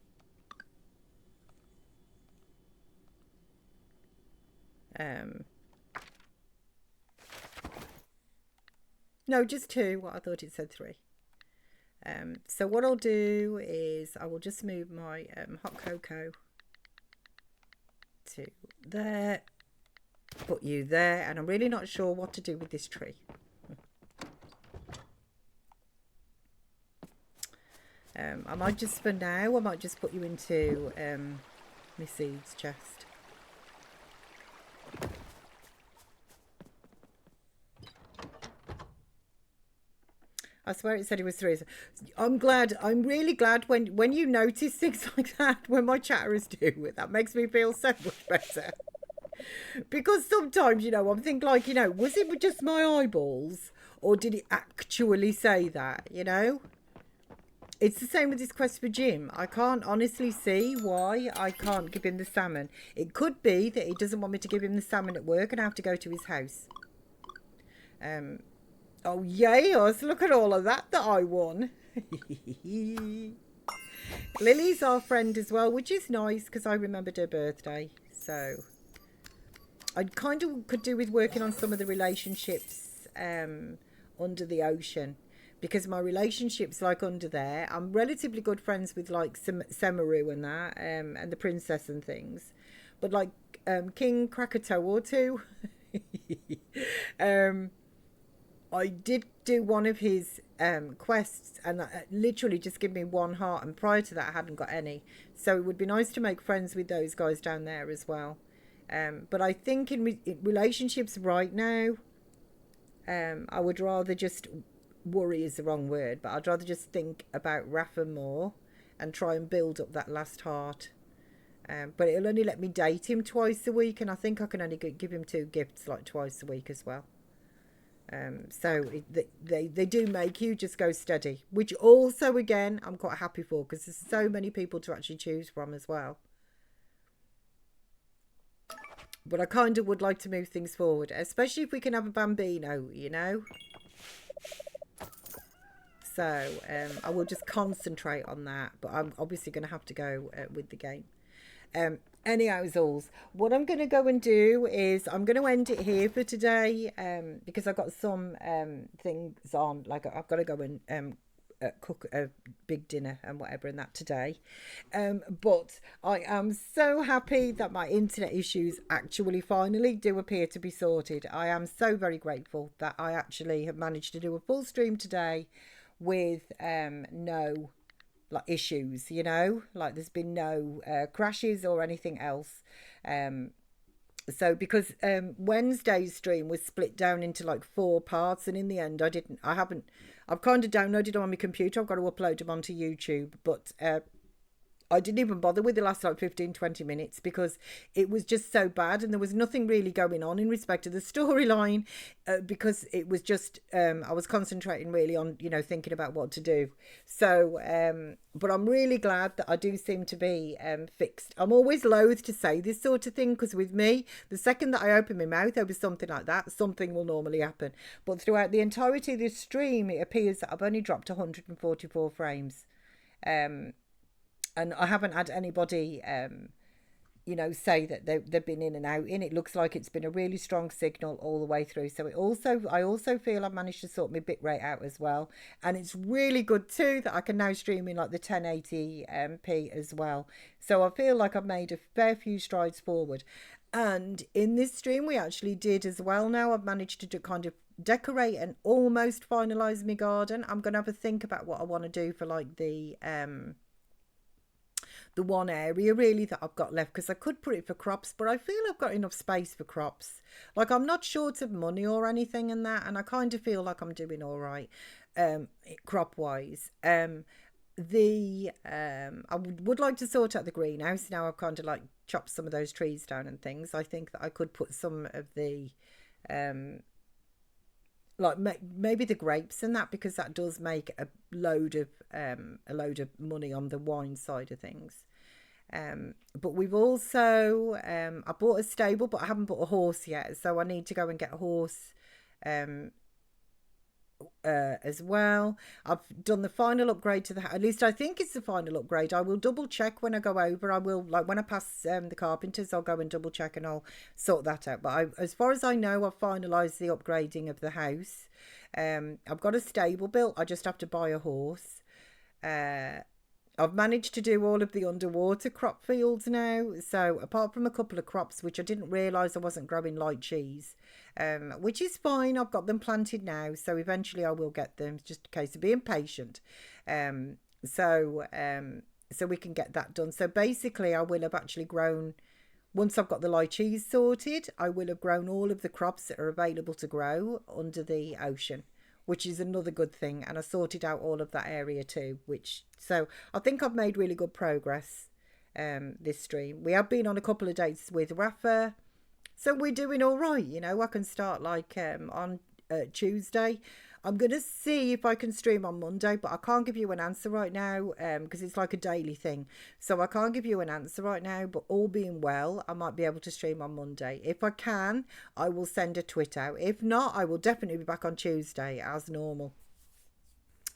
No, just 2. Well, I thought it said 3. So what I'll do is I will just move my hot cocoa to there, put you there, and I'm really not sure what to do with this tree. I might just, for now, I might just put you into my seeds chest. I swear it said it was 3. I'm glad. I'm really glad when you notice things like that, when my chatterers do it. That makes me feel so much better. Because sometimes, you know, I'm thinking like, you know, was it just my eyeballs? Or did it actually say that, you know? It's the same with this quest for Jim. I can't honestly see why I can't give him the salmon. It could be that he doesn't want me to give him the salmon at work and I have to go to his house. Oh, yes, look at all of that I won. Lily's our friend as well, which is nice because I remembered her birthday. So I kind of could do with working on some of the relationships under the ocean. Because my relationships, like, under there, I'm relatively good friends with, like, Semaru and that, and the princess and things. But, like, King Krakatoa or 2, I did do one of his quests, and that literally just give me 1 heart, and prior to that I hadn't got any. So it would be nice to make friends with those guys down there as well. But I think in relationships right now, I would rather just... worry is the wrong word, but I'd rather just think about Rafa more and try and build up that last heart. But it'll only let me date him twice a week, and I think I can only give him 2 gifts like twice a week as well. So they do make you just go steady, which also again I'm quite happy for because there's so many people to actually choose from as well. But I kind of would like to move things forward, especially if we can have a bambino, you know. So I will just concentrate on that, but I'm obviously going to have to go with the game. Anyhow, what I'm going to go and do is I'm going to end it here for today because I've got some things on, like I've got to go and cook a big dinner and whatever and that today. But I am so happy that my internet issues actually finally do appear to be sorted. I am so very grateful that I actually have managed to do a full stream today with no like issues, you know, like there's been no crashes or anything else. So because Wednesday's stream was split down into like 4 parts, and in the end I've kind of downloaded them on my computer. I've got to upload them onto YouTube, but I didn't even bother with the last like 15-20 minutes because it was just so bad, and there was nothing really going on in respect to the storyline because it was just I was concentrating really on, you know, thinking about what to do. So but I'm really glad that I do seem to be fixed. I'm always loath to say this sort of thing because with me, the second that I open my mouth over something like that, something will normally happen. But throughout the entirety of this stream, it appears that I've only dropped 144 frames. And I haven't had anybody say that they've been in and out in. It looks like it's been a really strong signal all the way through. So I also feel I've managed to sort my bit rate out as well. And it's really good too that I can now stream in like the 1080p as well. So I feel like I've made a fair few strides forward. And in this stream we actually did as well. Now I've managed to kind of decorate and almost finalise my garden. I'm going to have a think about what I want to do for like the one area really that I've got left, because I could put it for crops, but I feel I've got enough space for crops. Like I'm not short of money or anything in that, and I kind of feel like I'm doing all right crop wise. I would like to sort out the greenhouse. Now I've kind of like chopped some of those trees down and things. I think that I could put some of the like maybe the grapes and that, because that does make a load of money on the wine side of things. But we've also I bought a stable, but I haven't bought a horse yet, so I need to go and get a horse as well. I've done the final upgrade to the, at least I think it's the final upgrade. I will double check when I go over. I will, like when I pass the carpenters, I'll go and double check and I'll sort that out. But as far as I know, I've finalised the upgrading of the house. I've got a stable built. I just have to buy a horse. I've managed to do all of the underwater crop fields now. So apart from a couple of crops, which I didn't realise I wasn't growing light cheese, which is fine. I've got them planted now. So eventually I will get them. It's just a case of being patient. So we can get that done. So basically I will have actually grown, once I've got the light cheese sorted, I will have grown all of the crops that are available to grow under the ocean, which is another good thing. And I sorted out all of that area too, so I think I've made really good progress this stream. We have been on a couple of dates with Rafa, so we're doing all right. I can start like on Tuesday. I'm going to see if I can stream on Monday, but I can't give you an answer right now because it's like a daily thing. So I can't give you an answer right now, but all being well, I might be able to stream on Monday. If I can, I will send a tweet out. If not, I will definitely be back on Tuesday as normal.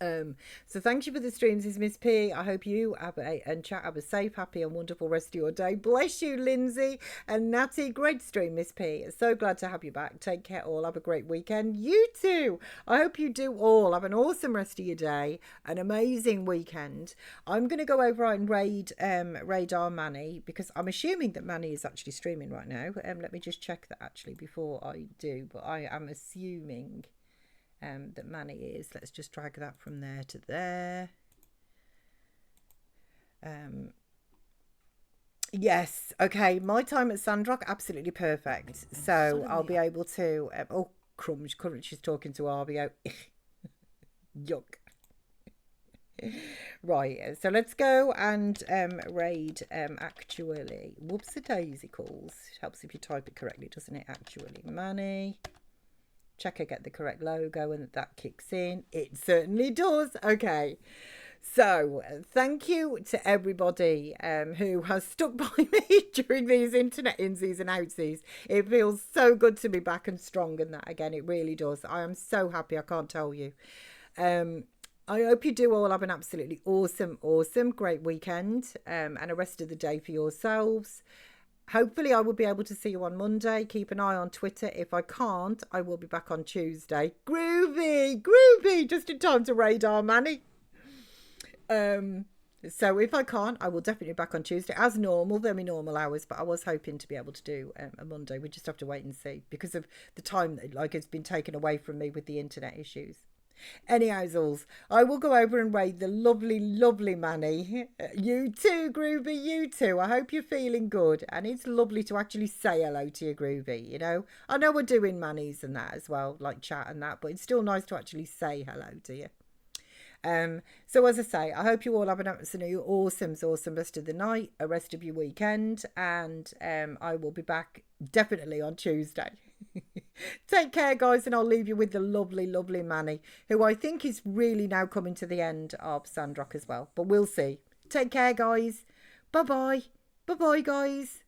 So thank you for the streams, is Miss P. I hope you and chat have a safe, happy and wonderful rest of your day. Bless you, Lindsay and Natty. Great stream, Miss P. So glad to have you back. Take care all. Have a great weekend. You too. I hope you do all. Have an awesome rest of your day. An amazing weekend. I'm going to go over and raid our Manny, because I'm assuming that Manny is actually streaming right now. Let me just check that actually before I do. But I am assuming that Manny is. Let's just drag that from there to there. Yes, okay, my time at Sandrock, absolutely perfect. So I'll be able to oh crumbs, she's talking to RBO. Yuck. Right, so let's go and raid actually, whoops-a-daisy calls. It helps if you type it correctly, doesn't it? Actually Manny. Check I get the correct logo and that kicks in. It certainly does. Okay. So thank you to everybody who has stuck by me during these internet insies and outsies. It feels so good to be back and strong and that again. It really does. I am so happy. I can't tell you. I hope you do all have an absolutely awesome, great weekend and a rest of the day for yourselves. Hopefully I will be able to see you on Monday. Keep an eye on Twitter. If I can't, I will be back on Tuesday. Groovy, just in time to raid our Manny. So if I can't, I will definitely be back on Tuesday as normal, very normal hours. But I was hoping to be able to do a Monday. We just have to wait and see because of the time that it's been taken away from me with the internet issues. Anyhow, I will go over and raid the lovely Manny. You too, Groovy, you too. I hope you're feeling good. And it's lovely to actually say hello to you, Groovy, I know we're doing Mannies and that as well, like chat and that, but it's still nice to actually say hello to you. So as I say, I hope you all have an absolutely awesome rest of the night, a rest of your weekend, and I will be back definitely on Tuesday. Take care, guys, and I'll leave you with the lovely Manny, who I think is really now coming to the end of Sandrock as well, but we'll see. Take care, guys. Bye-bye, guys.